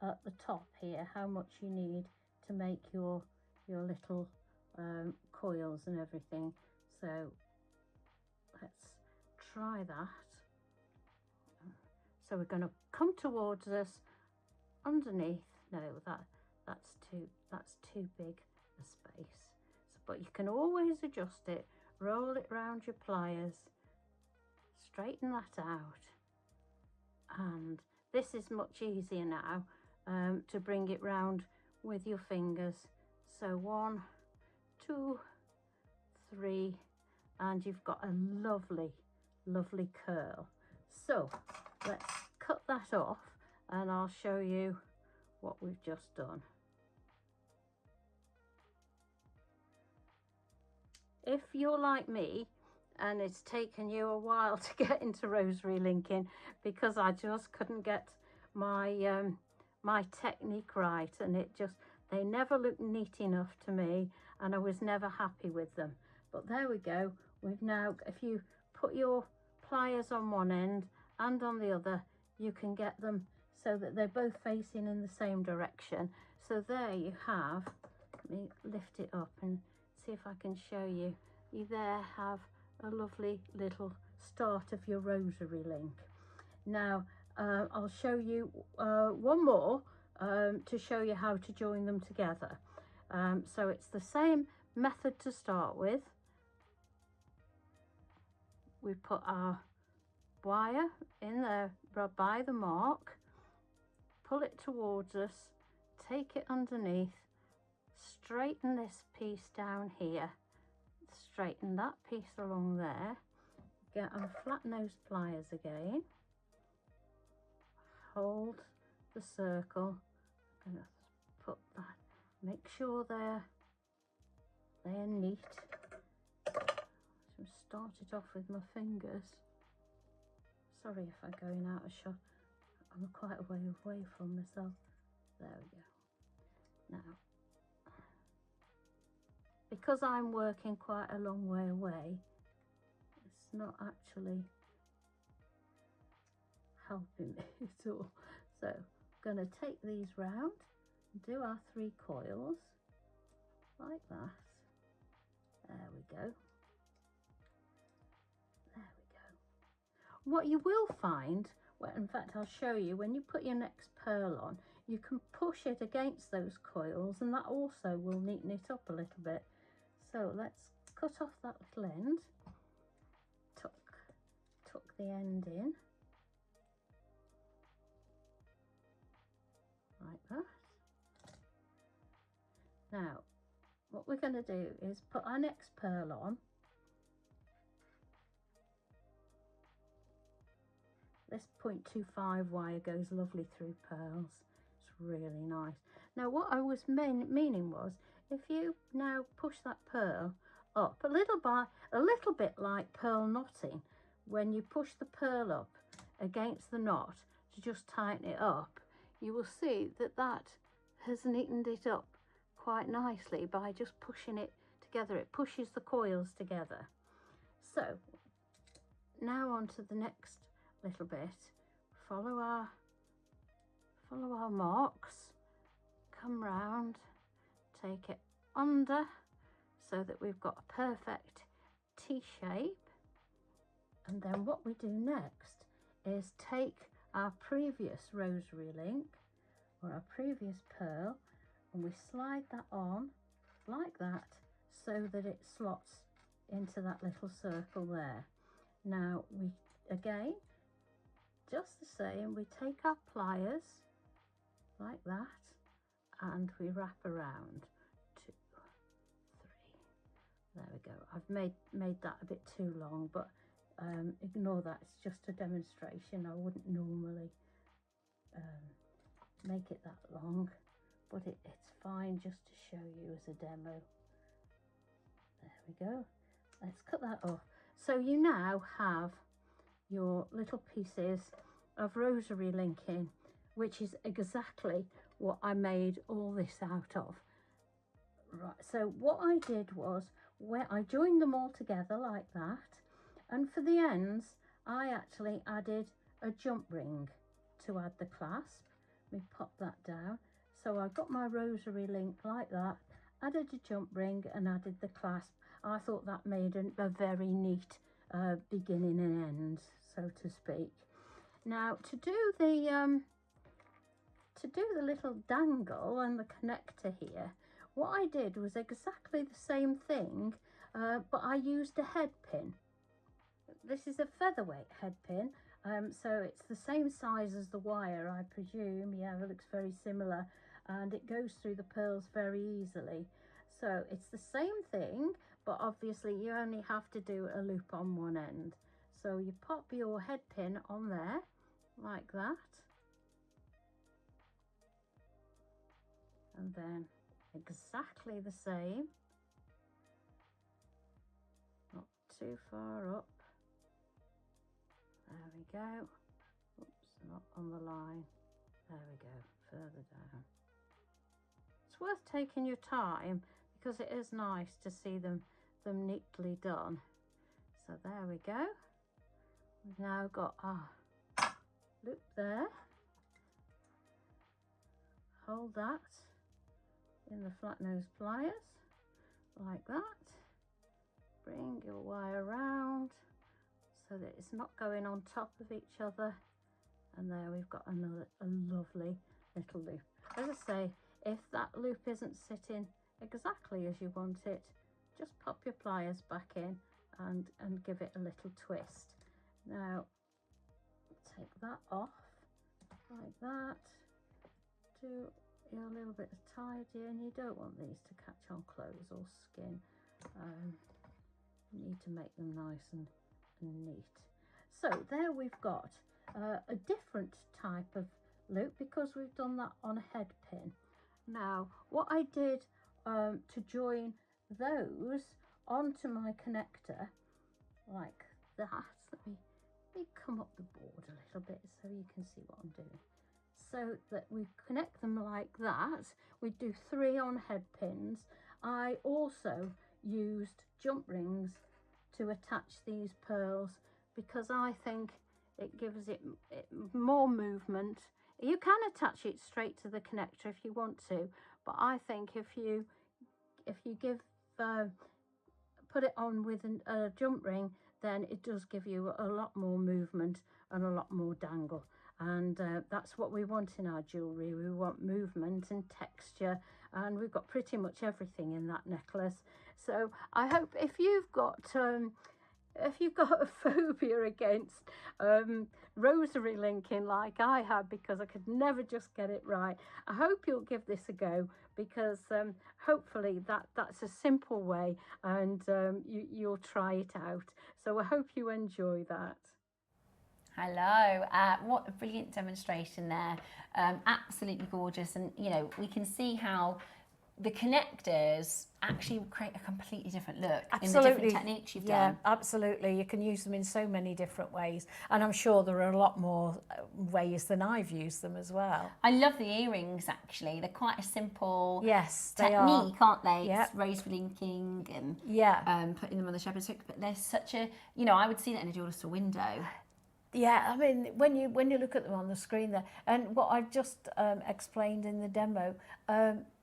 at the top here, how much you need to make your little coils and everything. So let's try that. So we're going to come towards us underneath. No, that's too big a space. So, but you can always adjust it, roll it round your pliers, straighten that out, and this is much easier now to bring it round with your fingers. So 1, 2, 3, and you've got a lovely curl. So let's cut that off and I'll show you what we've just done. If you're like me and it's taken you a while to get into rosary linking because I just couldn't get my my technique right, and they never looked neat enough to me and I was never happy with them. But there we go. We've now, if you put your pliers on one end and on the other, you can get them so that they're both facing in the same direction. So there you have, let me lift it up and see if I can show you. You there have a lovely little start of your rosary link. Now I'll show you one more to show you how to join them together. So it's the same method to start with. We put our wire in there by the mark, pull it towards us, take it underneath, straighten this piece down here, straighten that piece along there, get our flat nose pliers again, hold the circle, and put that, make sure they're neat. So start it off with my fingers. Sorry if I'm going out of shot, I'm quite a way away from myself. There we go. Now, because I'm working quite a long way away, it's not actually helping me at all. So I'm going to take these round and do our 3 coils like that. There we go. There we go. What you will find, well, in fact I'll show you, when you put your next pearl on, you can push it against those coils and that also will neaten it up a little bit. So let's cut off that little end, tuck the end in, like that. Now, what we're going to do is put our next pearl on, This 0.25 wire goes lovely through pearls. It's really nice. Now what I was meaning was, if you now push that pearl up a little bit like pearl knotting, when you push the pearl up against the knot to just tighten it up, you will see that that has neatened it up quite nicely by just pushing it together. It pushes the coils together. So now on to the next little bit. Follow our marks, come round, take it under so that we've got a perfect T shape. And then what we do next is take our previous rosary link or our previous pearl, and we slide that on like that so that it slots into that little circle there. Now we, again, just the same, we take our pliers like that and we wrap around. 2, 3, there we go. I've made that a bit too long, but ignore that, it's just a demonstration. I wouldn't normally make it that long, but it's fine just to show you as a demo. There we go. Let's cut that off. So you now have your little pieces of rosary linking, which is exactly what I made all this out of. Right, so what I did was, where I joined them all together like that, and for the ends I actually added a jump ring to add the clasp. We pop that down. So I got my rosary link like that, added a jump ring and added the clasp. I thought that made a very neat beginning and end, so to speak. Now to do the little dangle and the connector here, what I did was exactly the same thing, but I used a head pin. This is a featherweight head pin, so it's the same size as the wire, I presume. Yeah, it looks very similar, and it goes through the pearls very easily. So it's the same thing, but obviously you only have to do a loop on one end. So you pop your head pin on there like that, and then exactly the same, not too far up. There we go. Oops, not on the line. There we go, further down. It's worth taking your time because it is nice to see them neatly done. So there we go. We've now got our loop there. Hold that in the flat nose pliers like that. Bring your wire around so that it's not going on top of each other, and there we've got a lovely little loop. As I say, if that loop isn't sitting exactly as you want it, just pop your pliers back in and give it a little twist. Now take that off like that. Do your little bit of tidy, and you don't want these to catch on clothes or skin. You need to make them nice and neat. So there we've got a different type of loop because we've done that on a head pin. Now what I did to join those onto my connector like that, let me come up the board a little bit so you can see what I'm doing. So that we connect them like that, we do 3 on head pins. I also used jump rings to attach these pearls because I think it gives it more movement. You can attach it straight to the connector if you want to, but I think if you give put it on with a jump ring, then it does give you a lot more movement and a lot more dangle. And that's what we want in our jewellery. We want movement and texture, and we've got pretty much everything in that necklace. So I hope if you've got a phobia against rosary linking like I have, because I could never just get it right, I hope you'll give this a go, because hopefully that's a simple way, and you'll try it out. So I hope you enjoy that. Hello. What a brilliant demonstration there. Absolutely gorgeous. And, you know, we can see how the connectors actually create a completely different look in the different techniques you've done. Yeah, absolutely. You can use them in so many different ways. And I'm sure there are a lot more ways than I've used them as well. I love the earrings, actually. They're quite a simple technique, aren't they? Yep. It's rose linking and putting them on the shepherd's hook. But they're such a, you know, I would see that in a jeweller store window. Yeah, I mean, when you look at them on the screen there, and what I've just explained in the demo,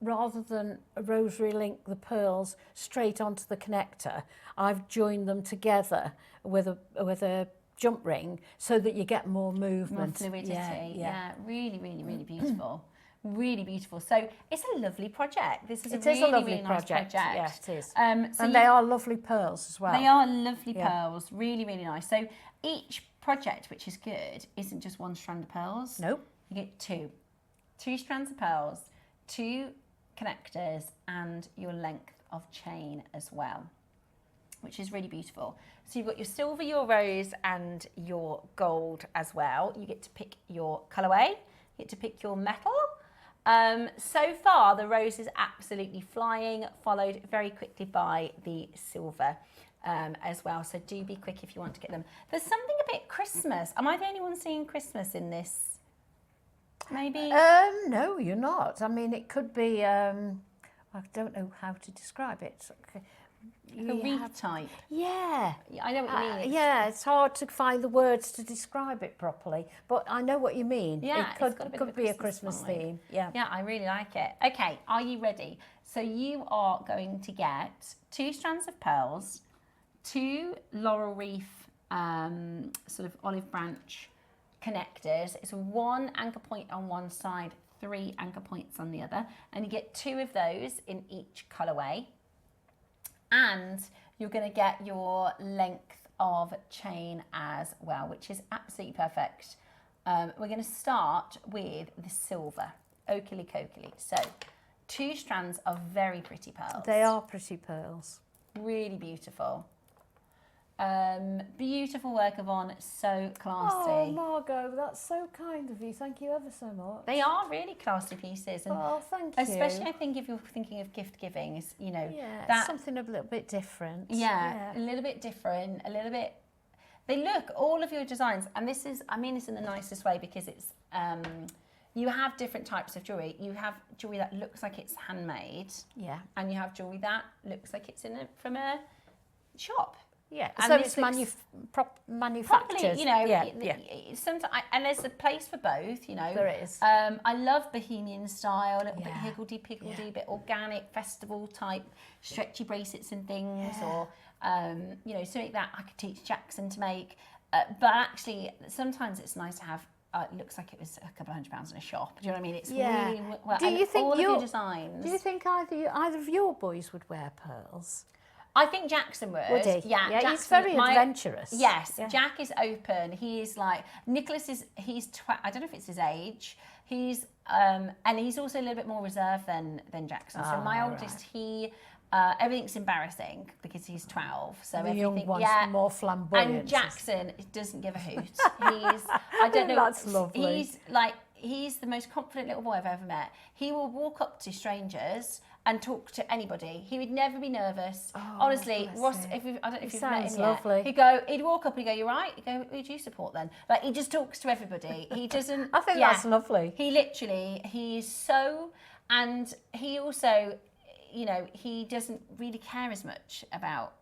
rather than rosary link the pearls straight onto the connector, I've joined them together with a jump ring so that you get more movement. More fluidity. Yeah, really, really, really beautiful. Really beautiful. So it's a lovely project. This is a really nice project. Yes, it is. And they are lovely pearls as well. They are lovely pearls. Really, really nice. So each project, which is good, isn't just one strand of pearls. Nope. You get two strands of pearls, 2 connectors, and your length of chain as well, which is really beautiful. So you've got your silver, your rose, and your gold as well. You get to pick your colourway. You get to pick your metal. So far, the rose is absolutely flying, followed very quickly by the silver. As well, so do be quick if you want to get them. There's something a bit Christmas. Am I the only one seeing Christmas in this? Maybe? No, you're not. I mean, it could be, I don't know how to describe it. A wreath type. Yeah. I know what you mean. Yeah, it's hard to find the words to describe it properly, but I know what you mean. Yeah, it could be a Christmas theme. Yeah. Yeah, I really like it. Okay, are you ready? So you are going to get 2 strands of pearls, 2 laurel wreath sort of olive branch connectors. It's 1 anchor point on one side, 3 anchor points on the other, and you get 2 of those in each colourway. And you're going to get your length of chain as well, which is absolutely perfect. We're going to start with the silver, okily cokily. So 2 strands of very pretty pearls. They are pretty pearls. Really beautiful. Beautiful work, Yvonne, so classy. Oh, Margot, that's so kind of you. Thank you ever so much. They are really classy pieces. And thank you. especially, I think, if you're thinking of gift giving, you know. Yeah, that's something a little bit different. Yeah, a little bit different, a little bit... They look, all of your designs, and this is, I mean this in the nicest way because it's... you have different types of jewellery. You have jewellery that looks like it's handmade. Yeah. And you have jewellery that looks like it's from a shop. Yeah, and so it's manufactured. Properly, you know, yeah. Sometimes, and there's a place for both, you know. There is. I love bohemian style, a little bit higgledy-piggledy, bit organic, festival type, stretchy bracelets and things, or, you know, something that I could teach Jackson to make. But actually, sometimes it's nice to have, it looks like it was a couple of £100 in a shop. Do you know what I mean? It's really, well, do you think all of your designs. Do you think either of your boys would wear pearls? I think Jackson would. Would he? Yeah, Jackson, he's very adventurous. Yes, yeah. Jack is open. He's like, Nicholas is, I don't know if it's his age. He's, and he's also a little bit more reserved than Jackson. So my oldest, he, everything's embarrassing because he's 12. So the everything, young one's more flamboyant. And Jackson doesn't give a hoot. He's, I don't know. That's lovely. He's the most confident little boy I've ever met. He will walk up to strangers and talk to anybody. He would never be nervous. Honestly, Ross, I don't know if you've met him lovely. yet. He'd walk up and he'd go, "You right?" He'd go, "Who do you support then?" Like, he just talks to everybody. He doesn't... I think that's lovely. He literally, he's so... And he also, you know, he doesn't really care as much about...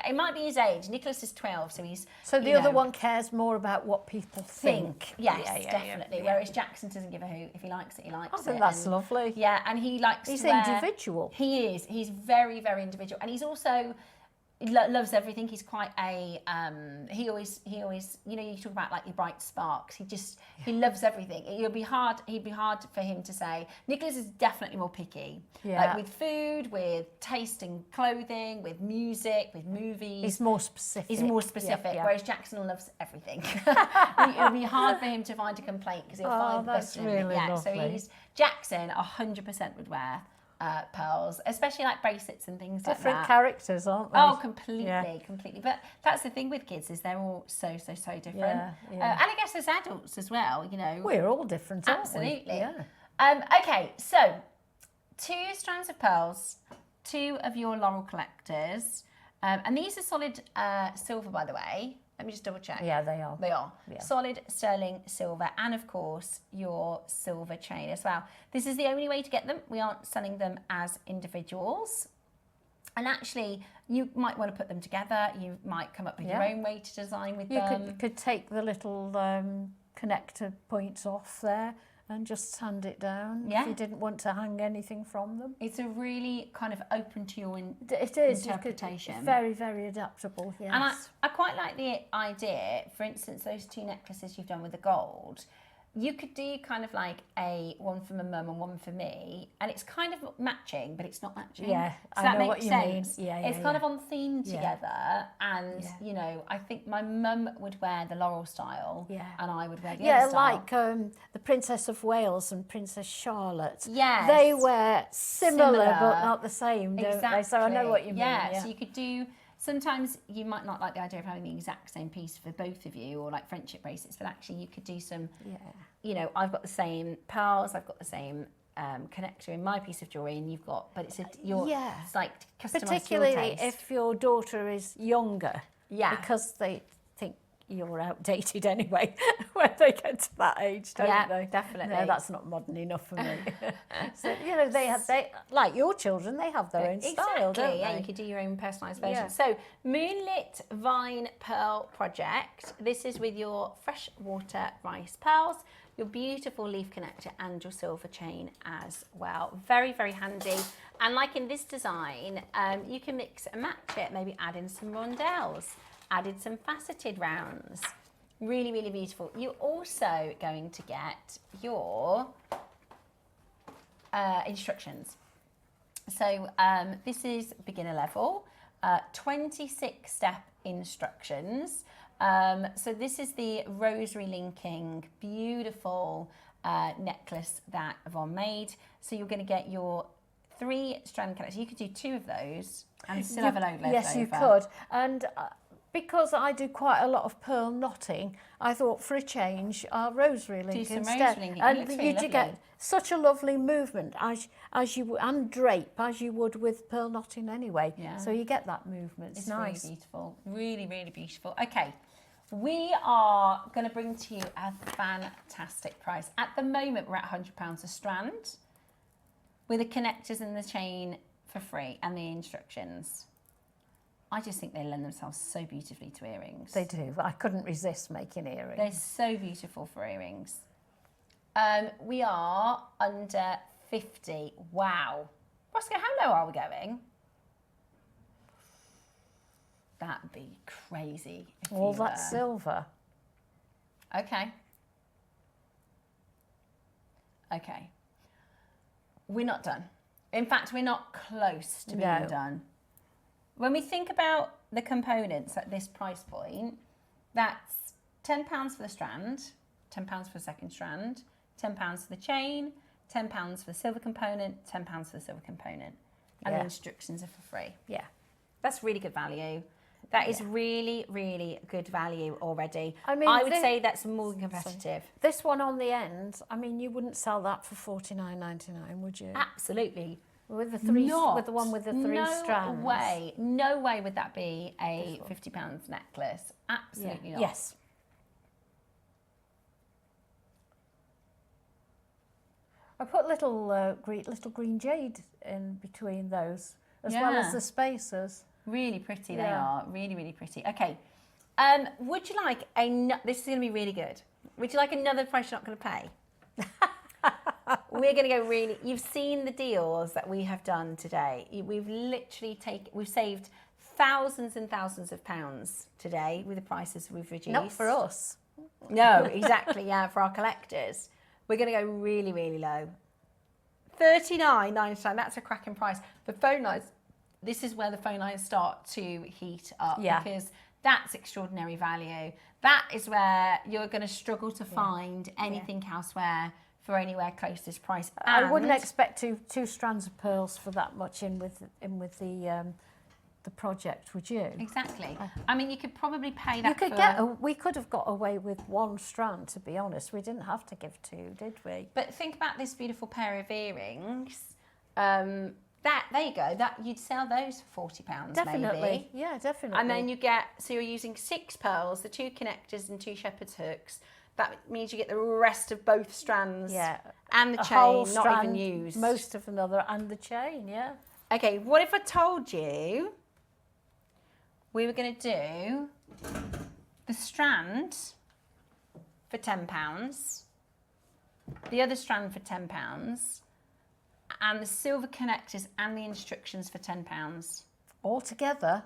It might be his age. Nicholas is 12, so he's... So the other one cares more about what people think. Yes, definitely. Yeah. Whereas Jackson doesn't give a hoot. If he likes it, he likes it. I think that's lovely. Yeah, and he likes He's to wear... individual. He is. He's very, very individual. And he's also... He loves everything. He's quite a... He always... You know, you talk about like your bright sparks. He loves everything. He'd be hard for him to say. Nicholas is definitely more picky. Yeah. Like with food, with taste in clothing, with music, with movies. He's more specific. Whereas Jackson loves everything. It'll be hard for him to find a complaint because he'll find the best in it. Really lovely. So Jackson 100% would wear pearls, especially like bracelets and things like that. Different characters, aren't they? Oh, completely. But that's the thing with kids, is they're all so different. Yeah. And I guess as adults as well, you know. We're all different, aren't we? Absolutely. Yeah. Okay, so 2 strands of pearls, 2 of your laurel collectors, and these are solid silver, by the way. Let me just double check. Yeah, they are. They are. Yeah. Solid sterling silver, and of course your silver chain as well. This is the only way to get them. We aren't selling them as individuals. And actually, you might want to put them together. You might come up with your own way to design with them. You could take the little connector points off there and just sand it down if you didn't want to hang anything from them. It's a really kind of open to your interpretation. Very, very adaptable, yes. And I quite like the idea, for instance, those 2 necklaces you've done with the gold. You could do kind of like one for my mum and one for me, and it's kind of matching, but it's not matching. Yeah, Does that make sense? Yeah, it's kind of on theme together, and you know, I think my mum would wear the laurel style, and I would wear the other style. Like the Princess of Wales and Princess Charlotte. Yes, they wear similar but not the same, don't they? So I know what you mean. Yeah, so you could do. Sometimes you might not like the idea of having the exact same piece for both of you, or like friendship bracelets, but actually you could do some, you know, I've got the same pearls, I've got the same connector in my piece of jewellery, and you've got, but it's it's like customised particularly to your taste. if your daughter is younger, because they think you're outdated anyway when they get to that age, don't they? Definitely. No, that's not modern enough for me. So, you know, they like your children, they have their own style, don't they? Yeah, you could do your own personalised version. So, Moonlit Vine Pearl Project. This is with your freshwater rice pearls, your beautiful leaf connector, and your silver chain as well. Very, very handy. And like in this design, you can mix and match it, maybe add in some rondelles, added some faceted rounds. Really, really beautiful. You're also going to get your instructions. So this is beginner level, 26-step instructions. So this is the rosary linking, beautiful necklace that Yvonne made. So you're going to get your 3-strand connector. You could do 2 of those and still have a load left over. Yes, you could. And because I do quite a lot of pearl knotting, I thought for a change, I'll rosary link some instead. rosary linking. And It looks you really do lovely. get such a lovely movement as you and drape as you would with pearl knotting anyway. Yeah. So you get that movement. It's nice. Really beautiful. Really, really beautiful. Okay, we are going to bring to you a fantastic price. At the moment, we're at £100 a strand with the connectors and the chain for free and the instructions. I just think they lend themselves so beautifully to earrings. They do. I couldn't resist making earrings. They're so beautiful for earrings. We are under 50. Wow. Roscoe, how low are we going? That'd be crazy. All that silver. Okay. Okay. We're not done. In fact, we're not close to being done. When we think about the components at this price point, that's £10 for the strand, £10 for the second strand, £10 for the chain, £10 for the silver component, £10 for the silver component. And the instructions are for free. Yeah. That's really good value. That is really, really good value already. I mean, I would say that's more than competitive. This one on the end, I mean, you wouldn't sell that for $49.99, would you? Absolutely. With the three, with the one with the 3 strands. No way would that be a £50 necklace. Absolutely not. Yes. I put little green jade in between those, as well as the spacers. Really pretty they are. Really, really pretty. Okay. Would you like this is going to be really good. Would you like another price you're not going to pay? We're going to go really... You've seen the deals that we have done today. We've literally we've saved thousands and thousands of pounds today with the prices we've reduced. Not for us. No, exactly, for our collectors. We're going to go really, really low. $39.99, that's a cracking price. The phone lines, this is where the phone lines start to heat up because that's extraordinary value. That is where you're going to struggle to find anything elsewhere for anywhere close to this price. I wouldn't expect two strands of pearls for that much in with the project, would you? Exactly. I mean, you could probably pay that. We could have got away with one strand, to be honest. We didn't have to give two, did we? But think about this beautiful pair of earrings. There you go. That you'd sell those for £40, definitely. Maybe. Yeah, definitely. And then you get, so you're using 6 pearls, the 2 connectors and 2 shepherd's hooks. That means you get the rest of both strands. Yeah. And the chain, whole not strand, even used. Most of another, and the chain, yeah. Okay, what if I told you we were going to do the strand for £10, the other strand for £10, and the silver connectors and the instructions for £10. All together?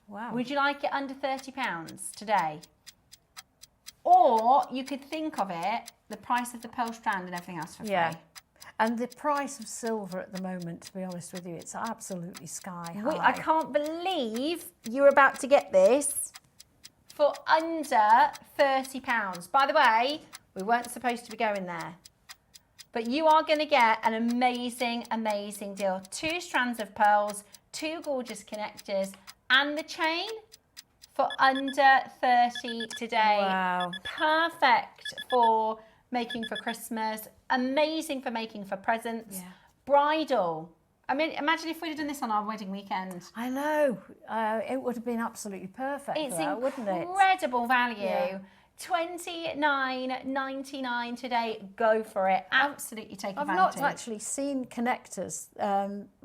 Wow. Would you like it under £30 today? Or you could think of it, the price of the pearl strand and everything else for free. Yeah. And the price of silver at the moment, to be honest with you, it's absolutely sky high. I can't believe you're about to get this for under £30. By the way, we weren't supposed to be going there. But you are going to get an amazing, amazing deal. 2 strands of pearls, 2 gorgeous connectors, and the chain for under 30 today. Wow. Perfect for making for Christmas, amazing for making for presents, Yeah. bridal. I mean, imagine if we'd have done this on our wedding weekend. I know. It would have been absolutely perfect. It's wouldn't it? incredible value. Yeah. $29.99 today. Go for it. Absolutely take advantage. I've not actually seen connectors,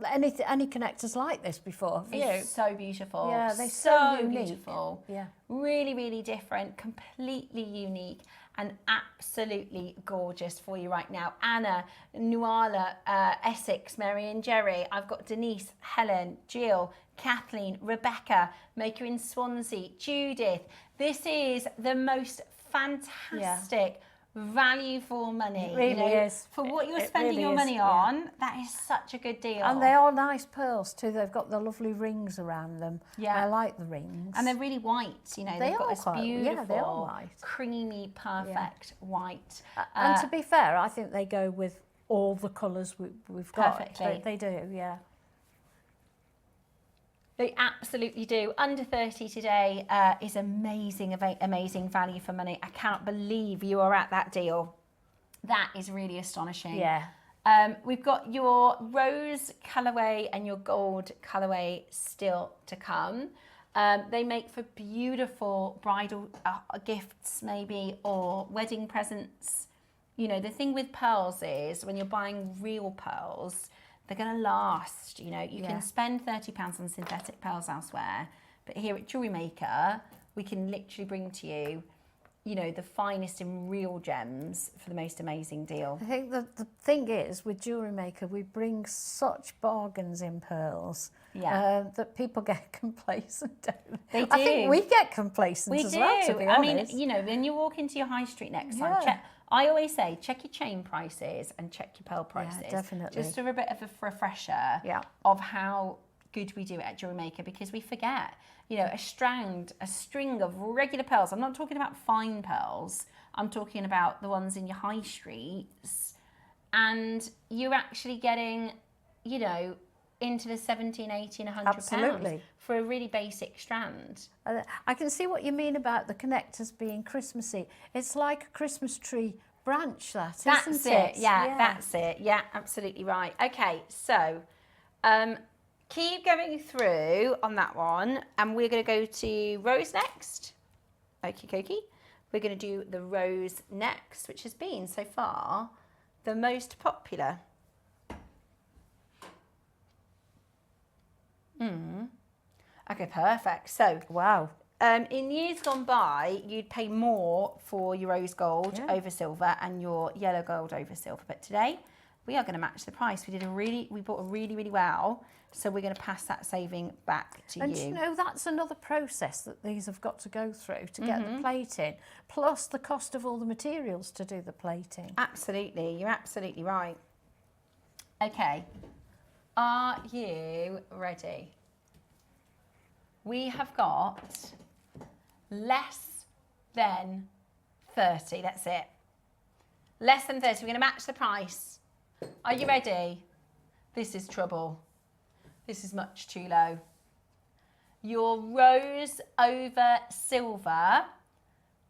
any connectors like this before. Have you? It's so beautiful. Yeah, they're so unique. Beautiful. Yeah. Really, really different, completely unique, and absolutely gorgeous for you right now. Anna, Nuala, Essex, Mary and Jerry. I've got Denise, Helen, Jill, Kathleen, Rebecca, Maker in Swansea, Judith. This is the most fantastic value for money. It really is. For what you're It spending really your is, money yeah. on, that is such a good deal. And they are nice pearls too. They've got the lovely rings around them. Yeah. I like the rings. And they're really white, They they've got are this quite- beautiful, yeah, they are white. creamy, perfect white. And to be fair, I think they go with all the colours we've got. Perfectly. They do, yeah. They absolutely do. Under 30 today is amazing, amazing value for money. I cannot believe you are at that deal. That is really astonishing. Yeah. We've got your rose colourway and your gold colourway still to come. They make for beautiful bridal gifts maybe, or wedding presents. You know, the thing with pearls is when you're buying real pearls, they're going to last. You know, you can spend £30 on synthetic pearls elsewhere, but here at Jewellery Maker, we can literally bring to you, you know, the finest in real gems for the most amazing deal. I think the thing is, with Jewellery Maker, we bring such bargains in pearls that people get complacent, don't they? They do. I think we get complacent as well, to be honest. I mean, you know, when you walk into your high street next time, I always say, check your chain prices and check your pearl prices. Yeah, definitely. Just for a bit of a refresher of how good we do it at Jewellery Maker, because we forget, you know, a string of regular pearls. I'm not talking about fine pearls. I'm talking about the ones in your high streets. And you're actually getting, you know, into the 17, 18, 100 pounds for a really basic strand. I can see what you mean about the connectors being Christmassy. It's like a Christmas tree branch, isn't it? Yeah, that's it. Yeah, absolutely right. Okay, so keep going through on that one, and we're going to go to rose next. Okie dokie. We're going to do the rose next, which has been so far the most popular. Okay, perfect. So, wow. In years gone by, you'd pay more for your rose gold over silver and your yellow gold over silver. But today, we are going to match the price. We bought really well. So we're going to pass that saving back to you. And you know, that's another process that these have got to go through to get the plating, plus the cost of all the materials to do the plating. Absolutely, you're absolutely right. Okay, are you ready? We have got less than 30, that's it. Less than 30. We're going to match the price. Are you ready? This is trouble. This is much too low. Your rose over silver,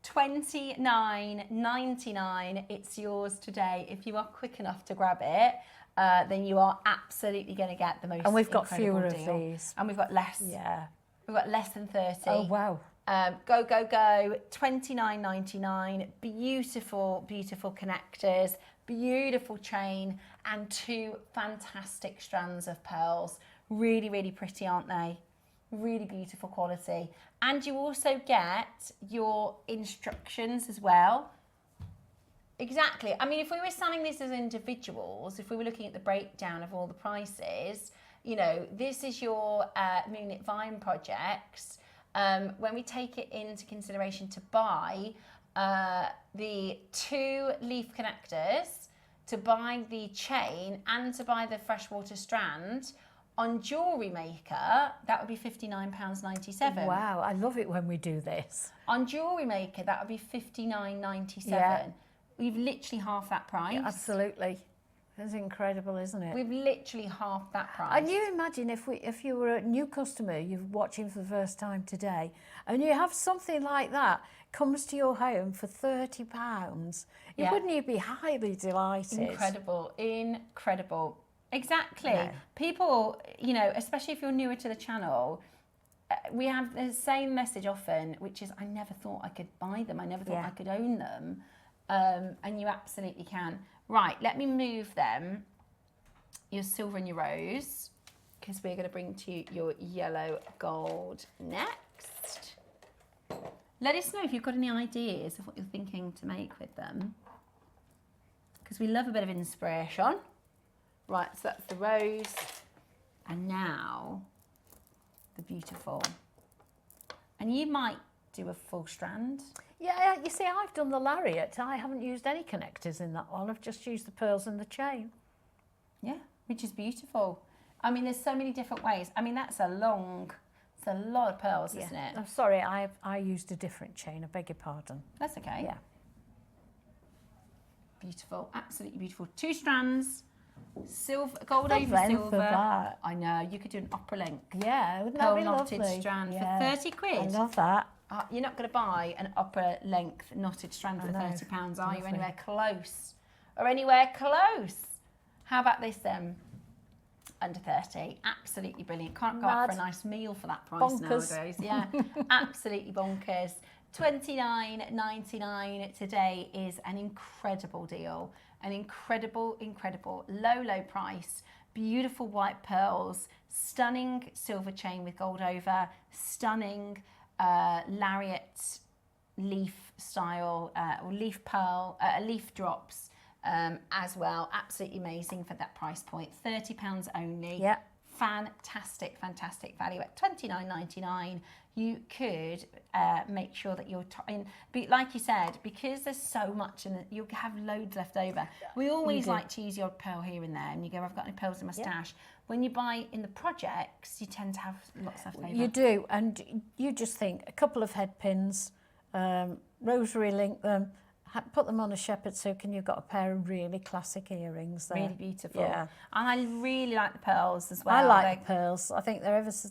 $29.99. It's yours today. If you are quick enough to grab it, then you are absolutely going to get the most. And we've got incredible fewer deal. of these. And we've got less. Yeah. We've got less than 30. Oh, wow. Go, go, go. $29.99. Beautiful, beautiful connectors. Beautiful chain. And 2 fantastic strands of pearls. Really, really pretty, aren't they? Really beautiful quality. And you also get your instructions as well. Exactly. I mean, if we were selling this as individuals, if we were looking at the breakdown of all the prices, you know, this is your Moonlit Vine projects. When we take it into consideration to buy the 2 leaf connectors, to buy the chain and to buy the freshwater strand, on JewelleryMaker, that would be £59.97. Wow, I love it when we do this. On JewelleryMaker, that would be £59.97. Yeah. We've literally half that price. Yeah, absolutely. It's incredible, isn't it? We've literally half that price. And you imagine if you were a new customer, you're watching for the first time today, and you have something like that comes to your home for £30, wouldn't you be highly delighted? Incredible, incredible. Exactly. No. People, you know, especially if you're newer to the channel, we have the same message often, which is, I never thought I could buy them. I never thought I could own them. And you absolutely can. Right, let me move them, your silver and your rose, because we're going to bring to you your yellow gold next. Let us know if you've got any ideas of what you're thinking to make with them, because we love a bit of inspiration. Right, so that's the rose, and now the beautiful. And you might do a full strand. Yeah, you see, I've done the lariat. I haven't used any connectors in that one. I've just used the pearls and the chain. Yeah, which is beautiful. I mean, there's so many different ways. I mean, it's a lot of pearls, isn't it? I'm sorry, I used a different chain. I beg your pardon. That's okay. Yeah. Beautiful, absolutely beautiful. 2 strands. Silver, gold The over length silver. of that. I know, you could do an opera length. Yeah, wouldn't that Pearl be knotted lovely? strand Yeah. for 30 quid. I love that. You're not going to buy an opera length knotted strand for I know. £30, are you? Lovely. Anywhere close? Or anywhere close? How about this then? Under 30. Absolutely brilliant. Can't go out for a nice meal for that price nowadays. Yeah, absolutely bonkers. $29.99 today is an incredible deal. An incredible, incredible low price. Beautiful white pearls. Stunning silver chain with gold over. Stunning lariat leaf style or leaf pearl, leaf drops as well. Absolutely amazing for that price point. £30 only. Yeah. Fantastic, fantastic value at $29.99. You could make sure that you're like you said, because there's so much and you'll have loads left over. We always like to use your pearl here and there, and you go, I've got any pearls in my stash. When you buy in the projects, you tend to have lots left over. You do, and you just think a couple of head pins, rosary link them, put them on a shepherd's hook, and you've got a pair of really classic earrings there. Really beautiful. Yeah. And I really like the pearls as well. I like the pearls. I think they're ever so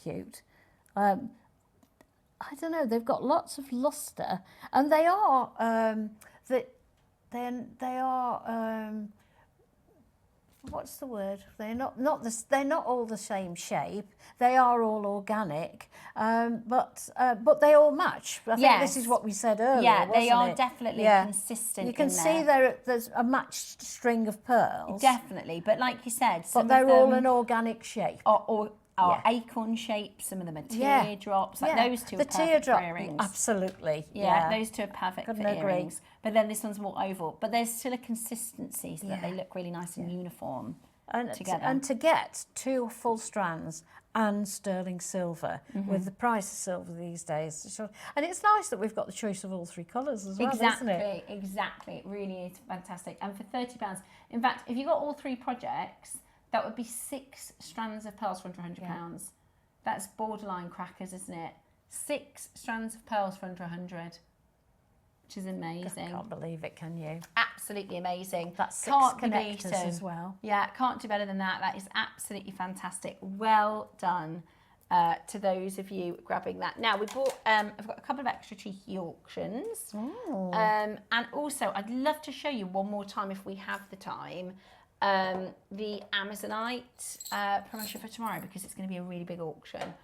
cute. I don't know. They've got lots of luster, and they are what's the word? They're not all the same shape. They are all organic, but they all match. I think this is what we said earlier. Yeah, they are it? definitely consistent. You can see there's a matched string of pearls. Definitely, but like you said, but they're all an organic shape. Or acorn shapes. Some of them are teardrops. Like those two are perfect for earrings. Absolutely. Yeah, those two are perfect for earrings. But then this one's more oval. But there's still a consistency so that they look really nice and uniform together. And to get 2 full strands and sterling silver with the price of silver these days. And it's nice that we've got the choice of all 3 colours as well, isn't it? Exactly. It really is fantastic. And for £30, in fact, if you got all 3 projects, that would be 6 strands of pearls for under £100. Yeah. That's borderline crackers, isn't it? 6 strands of pearls for under 100. which is amazing. I can't believe it, can you? Absolutely amazing. That's 6 Can't be connectors beaten. as well. Yeah, can't do better than that. That is absolutely fantastic. Well done to those of you grabbing that. Now, we bought, I've got a couple of extra cheeky auctions. And also, I'd love to show you one more time, if we have the time, the Amazonite promotion for tomorrow, because it's going to be a really big auction.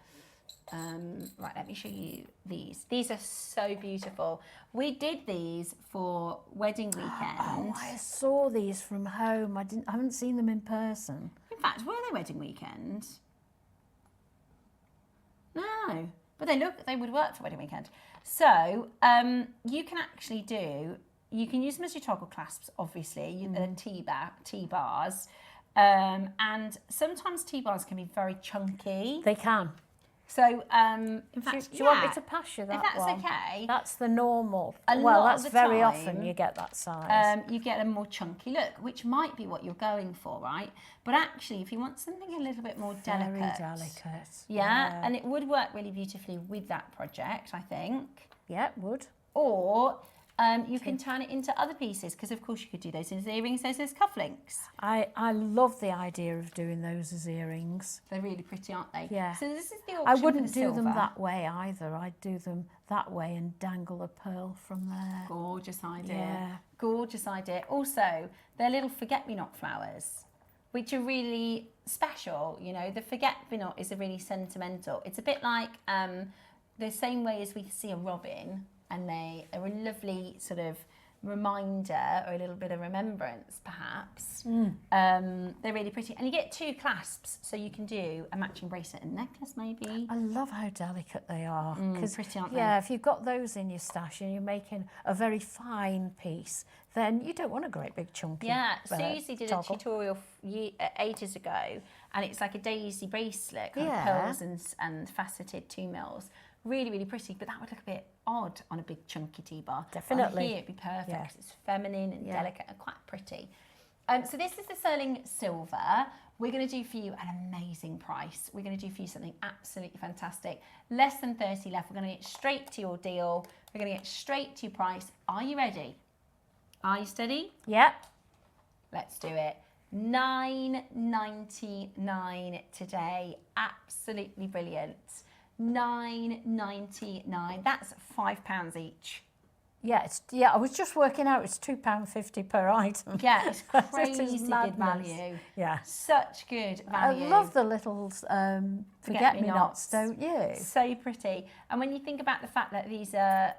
Right, let me show you these. These are so beautiful. We did these for wedding weekend. Oh, I saw these from home. I haven't seen them in person. In fact, were they wedding weekend? No, but they would work for wedding weekend. So you can actually you can use them as your toggle clasps, obviously, T-bars, and sometimes T-bars can be very chunky. They can. So, in fact, do you want me to pass you that if that's one? okay. That's the normal. Well, that's very often you get that size. You get a more chunky look, which might be what you're going for, right? But actually, if you want something a little bit more delicate. Very delicate. Yeah, and it would work really beautifully with that project, I think. Yeah, it would. Or you can turn it into other pieces, because of course you could do those as earrings, those as cufflinks. I love the idea of doing those as earrings. They're really pretty, aren't they? Yeah. So this is the auction I for wouldn't the do them silver. that way either. I'd do them that way and dangle a pearl from there. Gorgeous idea. Yeah. Gorgeous idea. Also, they're little forget-me-not flowers, which are really special. You know, the forget-me-not is a really sentimental. It's a bit like the same way as we see a robin, and they are a lovely sort of reminder or a little bit of remembrance, perhaps. They're really pretty. And you get 2 clasps, so you can do a matching bracelet and necklace, maybe. I love how delicate they are. Pretty, aren't they? Yeah, if you've got those in your stash and you're making a very fine piece, then you don't want a great big chunky. Yeah, Susie did toggle. a tutorial ages ago, and it's like a daisy bracelet, kind of Yeah. pearls and faceted 2 mils. Really, really pretty, but that would look a bit odd on a big chunky T-bar. Definitely. On here, it'd be perfect, Yeah. 'cause it's feminine and Yeah. delicate and quite pretty. So this is the sterling silver. We're going to do for you an amazing price. We're going to do for you something absolutely fantastic. Less than 30 left. We're going to get straight to your deal. We're going to get straight to your price. Are you ready? Are you steady? Yep. Let's do it. $9.99 today. Absolutely brilliant. $9.99. That's £5 each. Yeah, I was just working out it's £2.50 per item. Yeah, it's It is crazy good madness. value. Yeah. Such good value. I love the little forget-me-nots, don't you? So pretty. And when you think about the fact that these are,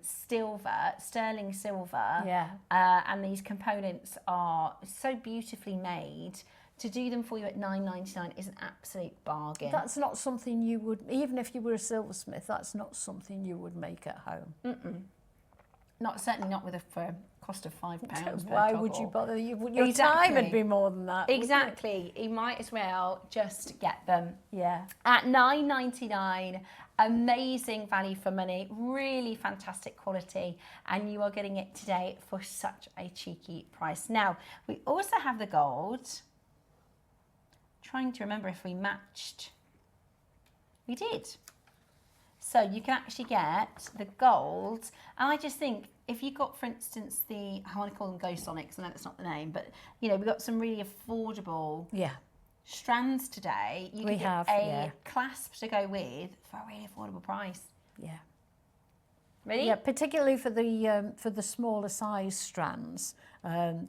sterling silver, Yeah. And these components are so beautifully made, to do them for you at $9.99 is an absolute bargain. That's not something you would, even if you were a silversmith, that's not something you would make at home. Certainly not with a cost of £5 per Why would toggle. you bother? Your time would be more than that. Exactly. You might as well just get them. Yeah. At $9.99, amazing value for money, really fantastic quality, and you are getting it today for such a cheeky price. Now, we also have the gold. Trying to remember if we matched. We did. So you can actually get the gold, and I just think if you got, for instance, I want to call them Ghost Onyx, I know that's not the name, but we've got some really affordable strands today. You can get a clasp to go with for a really affordable price. Yeah. Ready? Yeah, particularly for the smaller size strands,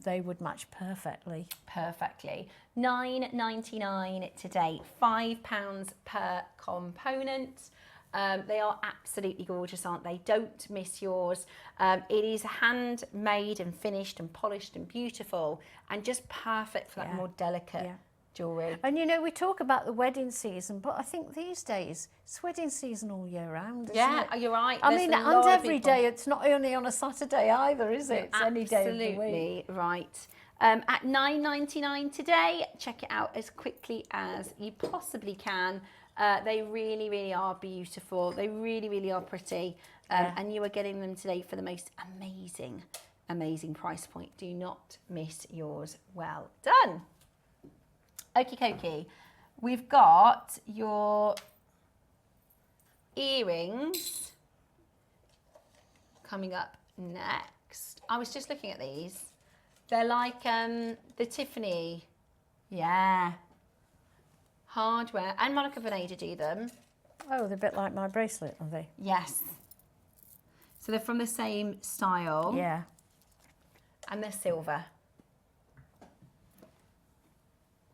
they would match perfectly. Perfectly. $9.99 today, £5 per component. They are absolutely gorgeous, aren't they? Don't miss yours. It is handmade and finished and polished and beautiful, and just perfect for that more delicate jewellery. And we talk about the wedding season, but I think these days it's wedding season all year round, isn't it? You're right. I mean, and every day, it's not only on a Saturday either, is it? It's any day of the week. Absolutely right. At $9.99 today, check it out as quickly as you possibly can. They really, really are beautiful. They really, really are pretty. And you are getting them today for the most amazing, amazing price point. Do not miss yours. Well done. Okie dokie. We've got your earrings coming up next. I was just looking at these. They're like the Tiffany, hardware, and Monica Vinader do them. Oh, they're a bit like my bracelet, are they? Yes. So they're from the same style. Yeah. And they're silver.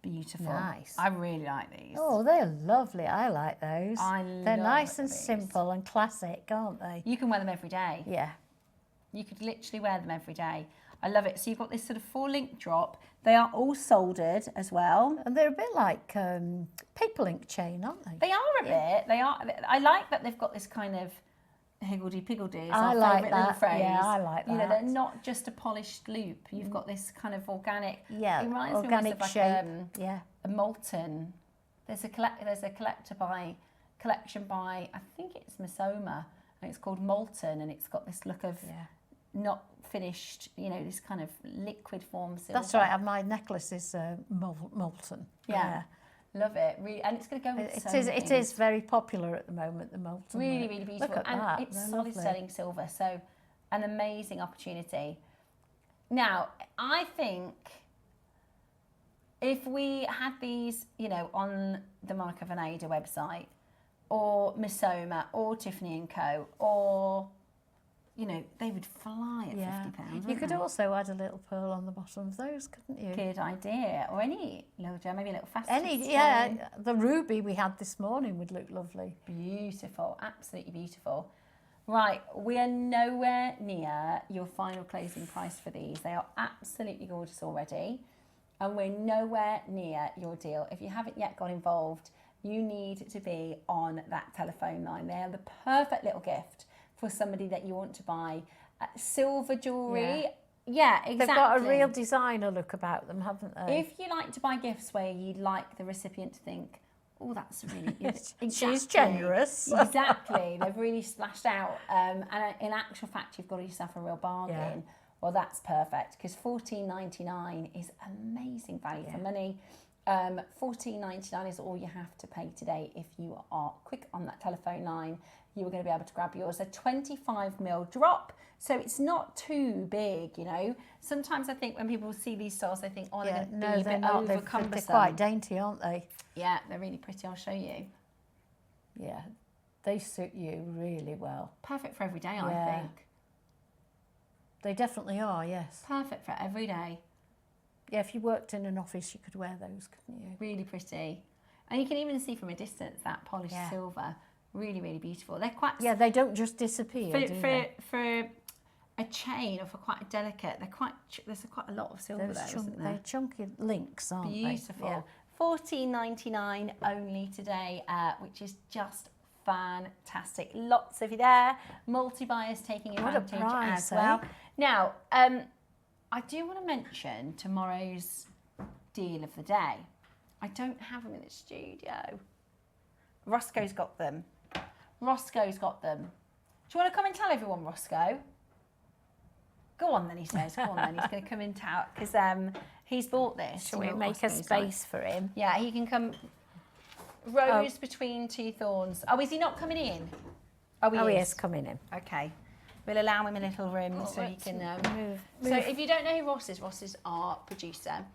Beautiful. Nice. I really like these. Oh, they're lovely. I like those. They're nice and these. simple and classic, aren't they? You can wear them every day. Yeah. You could literally wear them every day. I love it. So you've got this sort of 4-link drop. They are all soldered as well. And they're a bit like paper link chain, aren't they? They are a bit. They are. I like that they've got this kind of higgledy-piggledy. I like that. Yeah, I like that. You know, they're not just a polished loop. You've got this kind of organic. Yeah, it reminds organic me of shape. Like a molten. There's a collection by I think it's Misoma, and it's called Molten, and it's got this look of not finished. You know, this kind of liquid form silver. That's right. My necklace is molten. Yeah. Love it, really, and it's going to go with so many It is very popular at the moment, the molten. Really, really beautiful. Look at and that. it's solid sterling silver, so an amazing opportunity. Now, I think if we had these, you know, on the Monica Vinader website, or Misoma, or Tiffany & Co, or, you know, they would fly at £50. You could also add a little pearl on the bottom of those, couldn't you? Good idea. Or any little gem, maybe a little facet. The ruby we had this morning would look lovely. Beautiful, absolutely beautiful. Right, we are nowhere near your final closing price for these. They are absolutely gorgeous already, and we're nowhere near your deal. If you haven't yet got involved, you need to be on that telephone line. They are the perfect little gift for somebody that you want to buy silver jewellery. Yeah, exactly. They've got a real designer look about them, haven't they? If you like to buy gifts where you'd like the recipient to think, oh, that's really she's generous. Exactly. They've really splashed out. And in actual fact, you've got yourself a real bargain. Yeah. Well, that's perfect, because $14.99 is amazing value for money. $14.99 is all you have to pay today. If you are quick on that telephone line, you are going to be able to grab yours. A 25mm drop, so it's not too big, you know. Sometimes I think when people see these styles, they think, oh, they're going to be a bit over cumbersome. They're quite dainty, aren't they? Yeah, they're really pretty. I'll show you. Yeah, they suit you really well. Perfect for every day, I think. They definitely are, yes. Perfect for every day. Yeah, if you worked in an office, you could wear those, couldn't you? Really pretty. And you can even see from a distance that polished silver. Really, really beautiful. They're quite... Yeah, they don't just disappear, for a chain, or for quite a delicate, there's quite a lot of silver there, isn't there? They're chunky links, aren't they? Beautiful. Yeah. $14.99 only today, which is just fantastic. Lots of you there. Multi-buyers taking advantage as well. Now, I do want to mention tomorrow's deal of the day. I don't have them in the studio. Roscoe's got them. Roscoe's got them. Do you want to come and tell everyone, Roscoe? Go on then, he says. Go on then. He's going to come and tell, because he's bought this. Shall we make a space for him? Yeah, he can come. Rose between two thorns. Oh, is he not coming in? Oh, he is coming in. Okay. We'll allow him a little room so he can move. So if you don't know who Ross is our producer.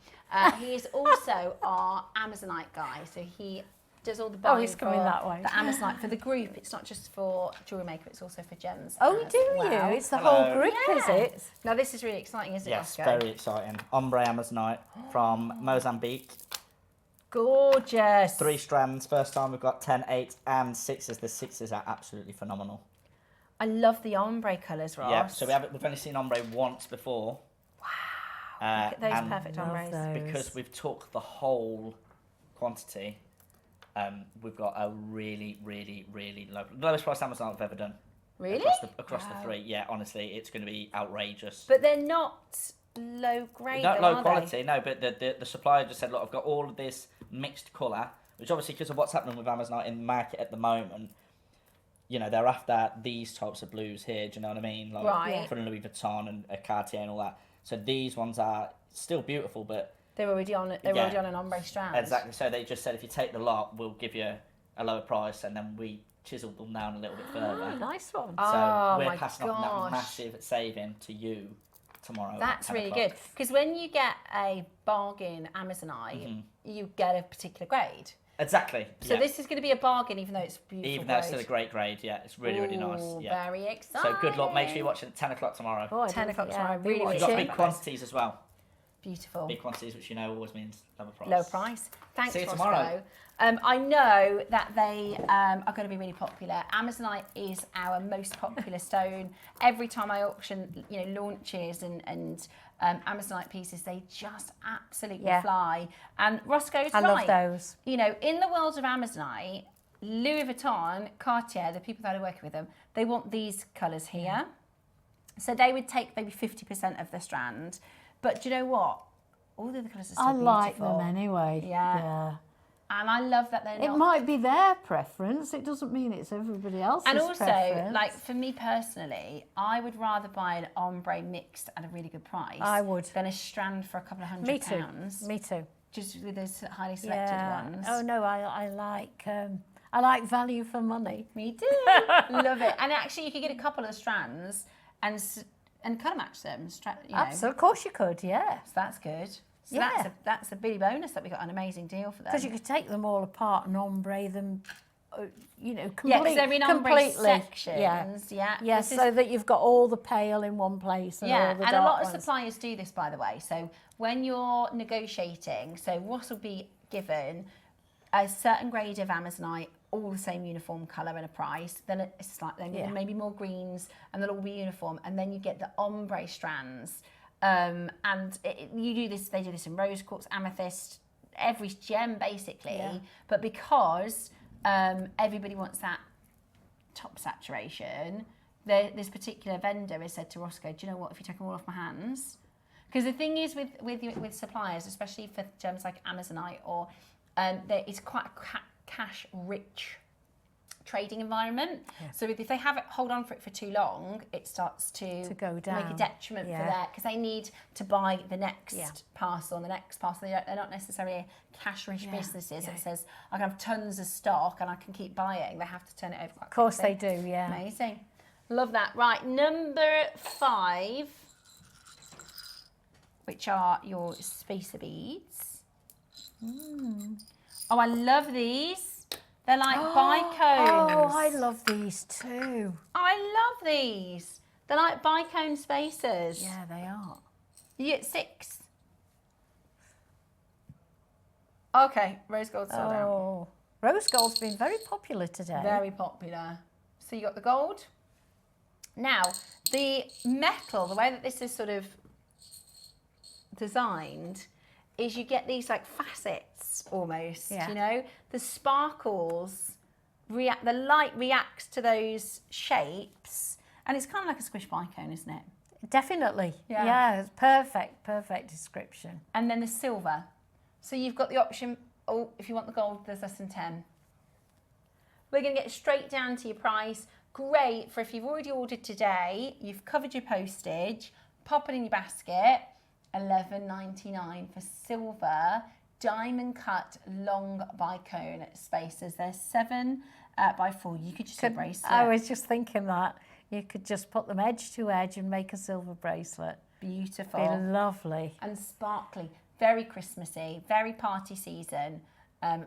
He is also our Amazonite guy. So he does all the buying he's coming that way. The Amazonite for the group. It's not just for Jewellery Maker, it's also for gems. Oh, do you? It's the whole group, is it? Now this is really exciting, isn't it, Yes, Roscoe? very exciting. Ombre Amazonite from Mozambique. Gorgeous. 3 strands. First time we've got 10, 8 and 6s. The 6s are absolutely phenomenal. I love the ombre colours, Ross. Yeah, so we've only seen ombre once before. Wow. Look at those perfect ombres. Because we've took the whole quantity, we've got a really, really, really lowest price Amazon I've ever done. Really? Across the 3. Yeah, honestly, it's going to be outrageous. But they're not low grade, not low quality, they? no, but the supplier just said, look, I've got all of this mixed colour, which obviously because of what's happening with Amazonite in the market at the moment, you know, they're after these types of blues here, do you know what I mean? Like for Louis Vuitton and a Cartier and all that. So these ones are still beautiful, but they're already on an ombre strand. Exactly. So they just said, if you take the lot, we'll give you a lower price, and then we chiseled them down a little bit further. Nice one. So we're passing on that massive saving to you tomorrow. That's really good, because when you get a bargain Amazonite, you get a particular grade. Exactly. So this is going to be a bargain, even though it's beautiful. Even though it's still a great grade, yeah, it's really, really nice. Yeah. Very exciting. So good luck. Make sure you watch it at 10 o'clock tomorrow. 10 o'clock tomorrow. Really, You've got big quantities as well. Beautiful. Big quantities, which you know always means lower price. Low price. Thanks, See you Roscoe. tomorrow. I know that they are going to be really popular. Amazonite is our most popular stone. Every time I auction, launches and Amazonite pieces, they just absolutely fly. And Roscoe's right. I love those. In the world of Amazonite, Louis Vuitton, Cartier, the people that are working with them, they want these colours here. So they would take maybe 50% of the strand. But do you know what? All the other colours are still beautiful. I like them anyway. Yeah. And I love that they're not... It might be their preference. It doesn't mean it's everybody else's preference. And also, like, for me personally, I would rather buy an ombre mixed at a really good price. I would. Than a strand for a couple of £100. Me too. Just with those highly selected ones. Oh, no, I like value for money. Me too. Love it. And actually, you could get a couple of strands and colour match them. Absolutely. Of course you could, yeah. So that's good. So that's a big bonus that we got an amazing deal for them. Because you could take them all apart and ombre them, completely. Yeah, because they're in ombre sections. Yeah, so that you've got all the pale in one place. And all the and a lot ones. of suppliers do this, by the way. So when you're negotiating, Ross will be given a certain grade of Amazonite, all the same uniform colour and a price. Then it's like maybe more greens, and they'll all be uniform. And then you get the ombre strands. You do this. They do this in rose quartz, amethyst, every gem basically. Yeah. But because everybody wants that top saturation, this particular vendor has said to Roscoe, "Do you know what? If you take them all off my hands." Because the thing is with suppliers, especially for gems like Amazonite, or it's quite a cash-rich trading environment. Yeah. So if they hold on for it for too long, it starts to go down, make a detriment for that, because they need to buy the next parcel and the next parcel. They're not necessarily cash-rich businesses that says I can have tons of stock and I can keep buying. They have to turn it over quite quickly. Of course they do, yeah. Amazing. Love that. Right, number 5, which are your spacer beads. Oh, I love these. They're like bicones. Oh, I love these too. I love these. They're like bicone spacers. Yeah, they are. You get 6. Okay, rose gold sold out. Rose gold's been very popular today. Very popular. So you got the gold. Now, the metal, the way that this is sort of designed, is you get these like facets almost, the sparkles, the light reacts to those shapes, and it's kind of like a squish bicone, isn't it? Definitely, yeah, it's perfect description. And then the silver. So you've got the option, if you want the gold, there's less than 10. We're going to get straight down to your price. Great for if you've already ordered today, you've covered your postage, pop it in your basket. $11.99 for silver diamond cut long bicone spacers. They're 7 by 4. You could just do a bracelet. I was just thinking that you could just put them edge to edge and make a silver bracelet. Beautiful. Be lovely and sparkly. Very Christmassy. Very party season.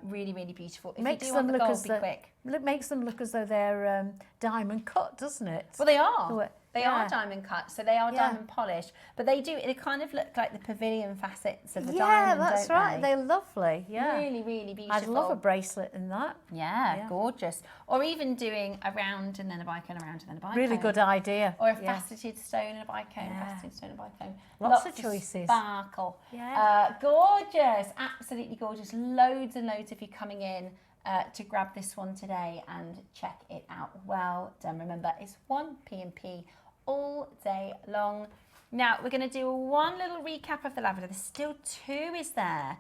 Really, really beautiful. If makes you do them want the look gold, be quick. It makes them look as though they're diamond cut, doesn't it? Well, they are. They are diamond cut, so they are diamond polished. But they kind of look like the pavilion facets of the diamond, that's right. They're lovely, Really, really beautiful. I'd love a bracelet in that. Yeah, gorgeous. Or even doing a round and then a bicone, a round and then a bicone. Really good idea. Or a faceted stone and a bicone, faceted stone and a bicone. Lots of choices. Sparkle. Yeah. Gorgeous, absolutely gorgeous. Loads and loads of you coming in to grab this one today and check it out. Well done. Remember, it's 1 P&P all day long. Now, we're going to do one little recap of the lavender. There's still 2, is there?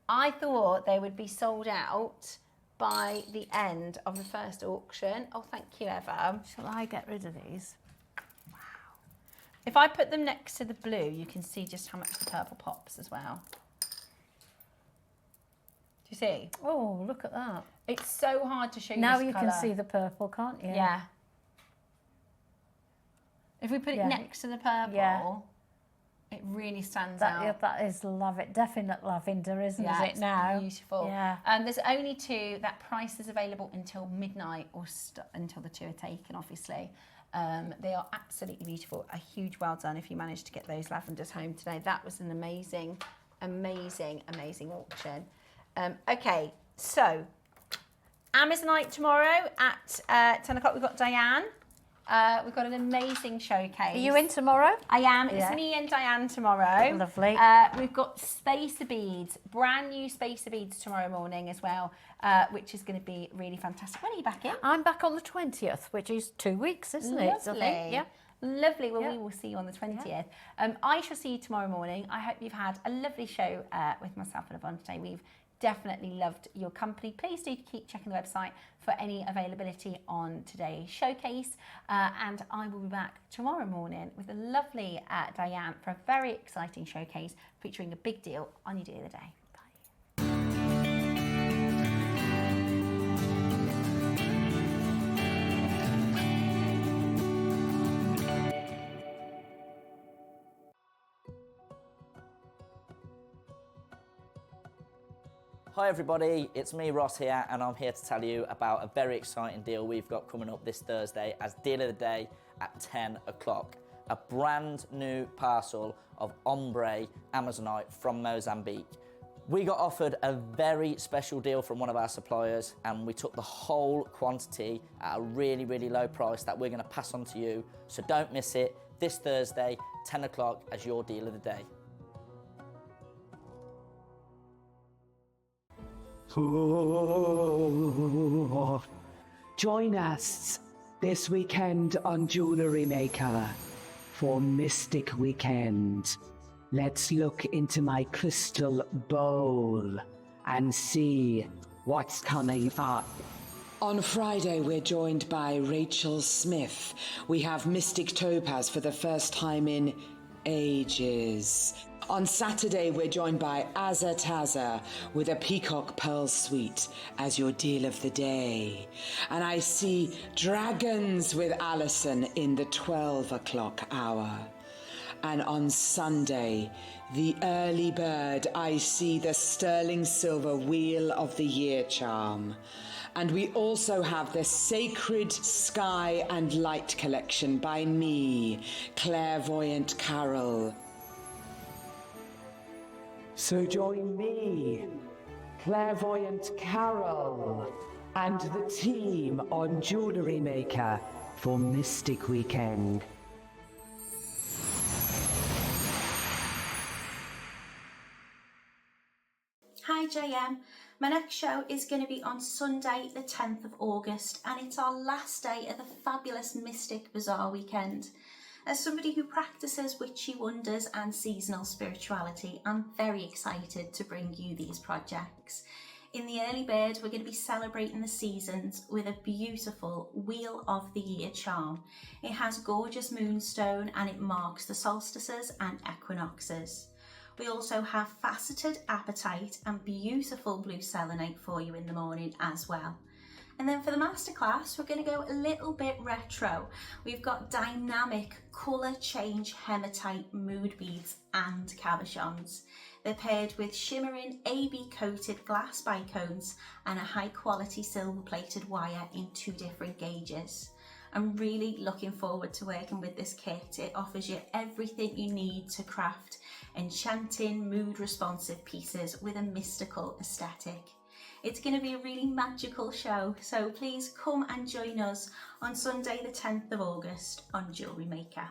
I thought they would be sold out by the end of the first auction. Oh, thank you, Eva. Shall I get rid of these? Wow. If I put them next to the blue, you can see just how much the purple pops as well. Do you see? Oh, look at that. It's so hard to show you Now this you colour. can see the purple, can't you? Yeah. If we put it next to the purple, it really stands out. Yeah, that is definite lavender, isn't it now? Beautiful. Yeah. There's only 2. That price is available until midnight or until the 2 are taken, obviously. They are absolutely beautiful. A huge well done if you managed to get those lavenders home today. That was an amazing, amazing, amazing auction. Okay, so Amazonite tomorrow at 10 o'clock. We've got Diane. We've got an amazing showcase. Are you in tomorrow? I am. It's me and Diane tomorrow. Lovely. We've got spacer beads, brand new spacer beads tomorrow morning as well, which is going to be really fantastic. When are you back in? I'm back on the 20th, which is 2 weeks, isn't it? Lovely. I think. Yeah. Lovely. Well, we will see you on the 20th. Yeah. I shall see you tomorrow morning. I hope you've had a lovely show with myself and Yvonne today. We've definitely loved your company. Please do keep checking the website for any availability on today's showcase. And I will be back tomorrow morning with a lovely Diane for a very exciting showcase featuring a big deal on your deal of the day. Hi everybody, it's me Ross here and I'm here to tell you about a very exciting deal we've got coming up this Thursday as deal of the day at 10 o'clock. A brand new parcel of ombre Amazonite from Mozambique. We got offered a very special deal from one of our suppliers and we took the whole quantity at a really, really low price that we're going to pass on to you. So don't miss it this Thursday, 10 o'clock as your deal of the day. Join us this weekend on Jewellery Maker for Mystic Weekend. Let's look into my crystal bowl and see what's coming up. On Friday, we're joined by Rachel Smith. We have Mystic Topaz for the first time in ages. On Saturday, we're joined by Taza with a Peacock Pearl Suite as your deal of the day. And I see Dragons with Alison in the 12 o'clock hour. And on Sunday, the early bird, I see the sterling silver Wheel of the Year charm. And we also have the Sacred Sky and Light collection by me, Clairvoyant Carol. So join me, Clairvoyant Carol, and the team on Jewellery Maker for Mystic Weekend. Hi JM, my next show is going to be on Sunday the 10th of August and it's our last day of the fabulous Mystic Bazaar weekend. As somebody who practices witchy wonders and seasonal spirituality, I'm very excited to bring you these projects. In the early bird, we're going to be celebrating the seasons with a beautiful Wheel of the Year charm. It has gorgeous moonstone and it marks the solstices and equinoxes. We also have faceted apatite and beautiful blue selenite for you in the morning as well. And then for the masterclass, we're going to go a little bit retro. We've got dynamic colour change hematite mood beads and cabochons. They're paired with shimmering AB coated glass bicones and a high quality silver plated wire in 2 different gauges. I'm really looking forward to working with this kit. It offers you everything you need to craft enchanting, mood responsive pieces with a mystical aesthetic. It's going to be a really magical show, so please come and join us on Sunday the 10th of August on Jewellery Maker.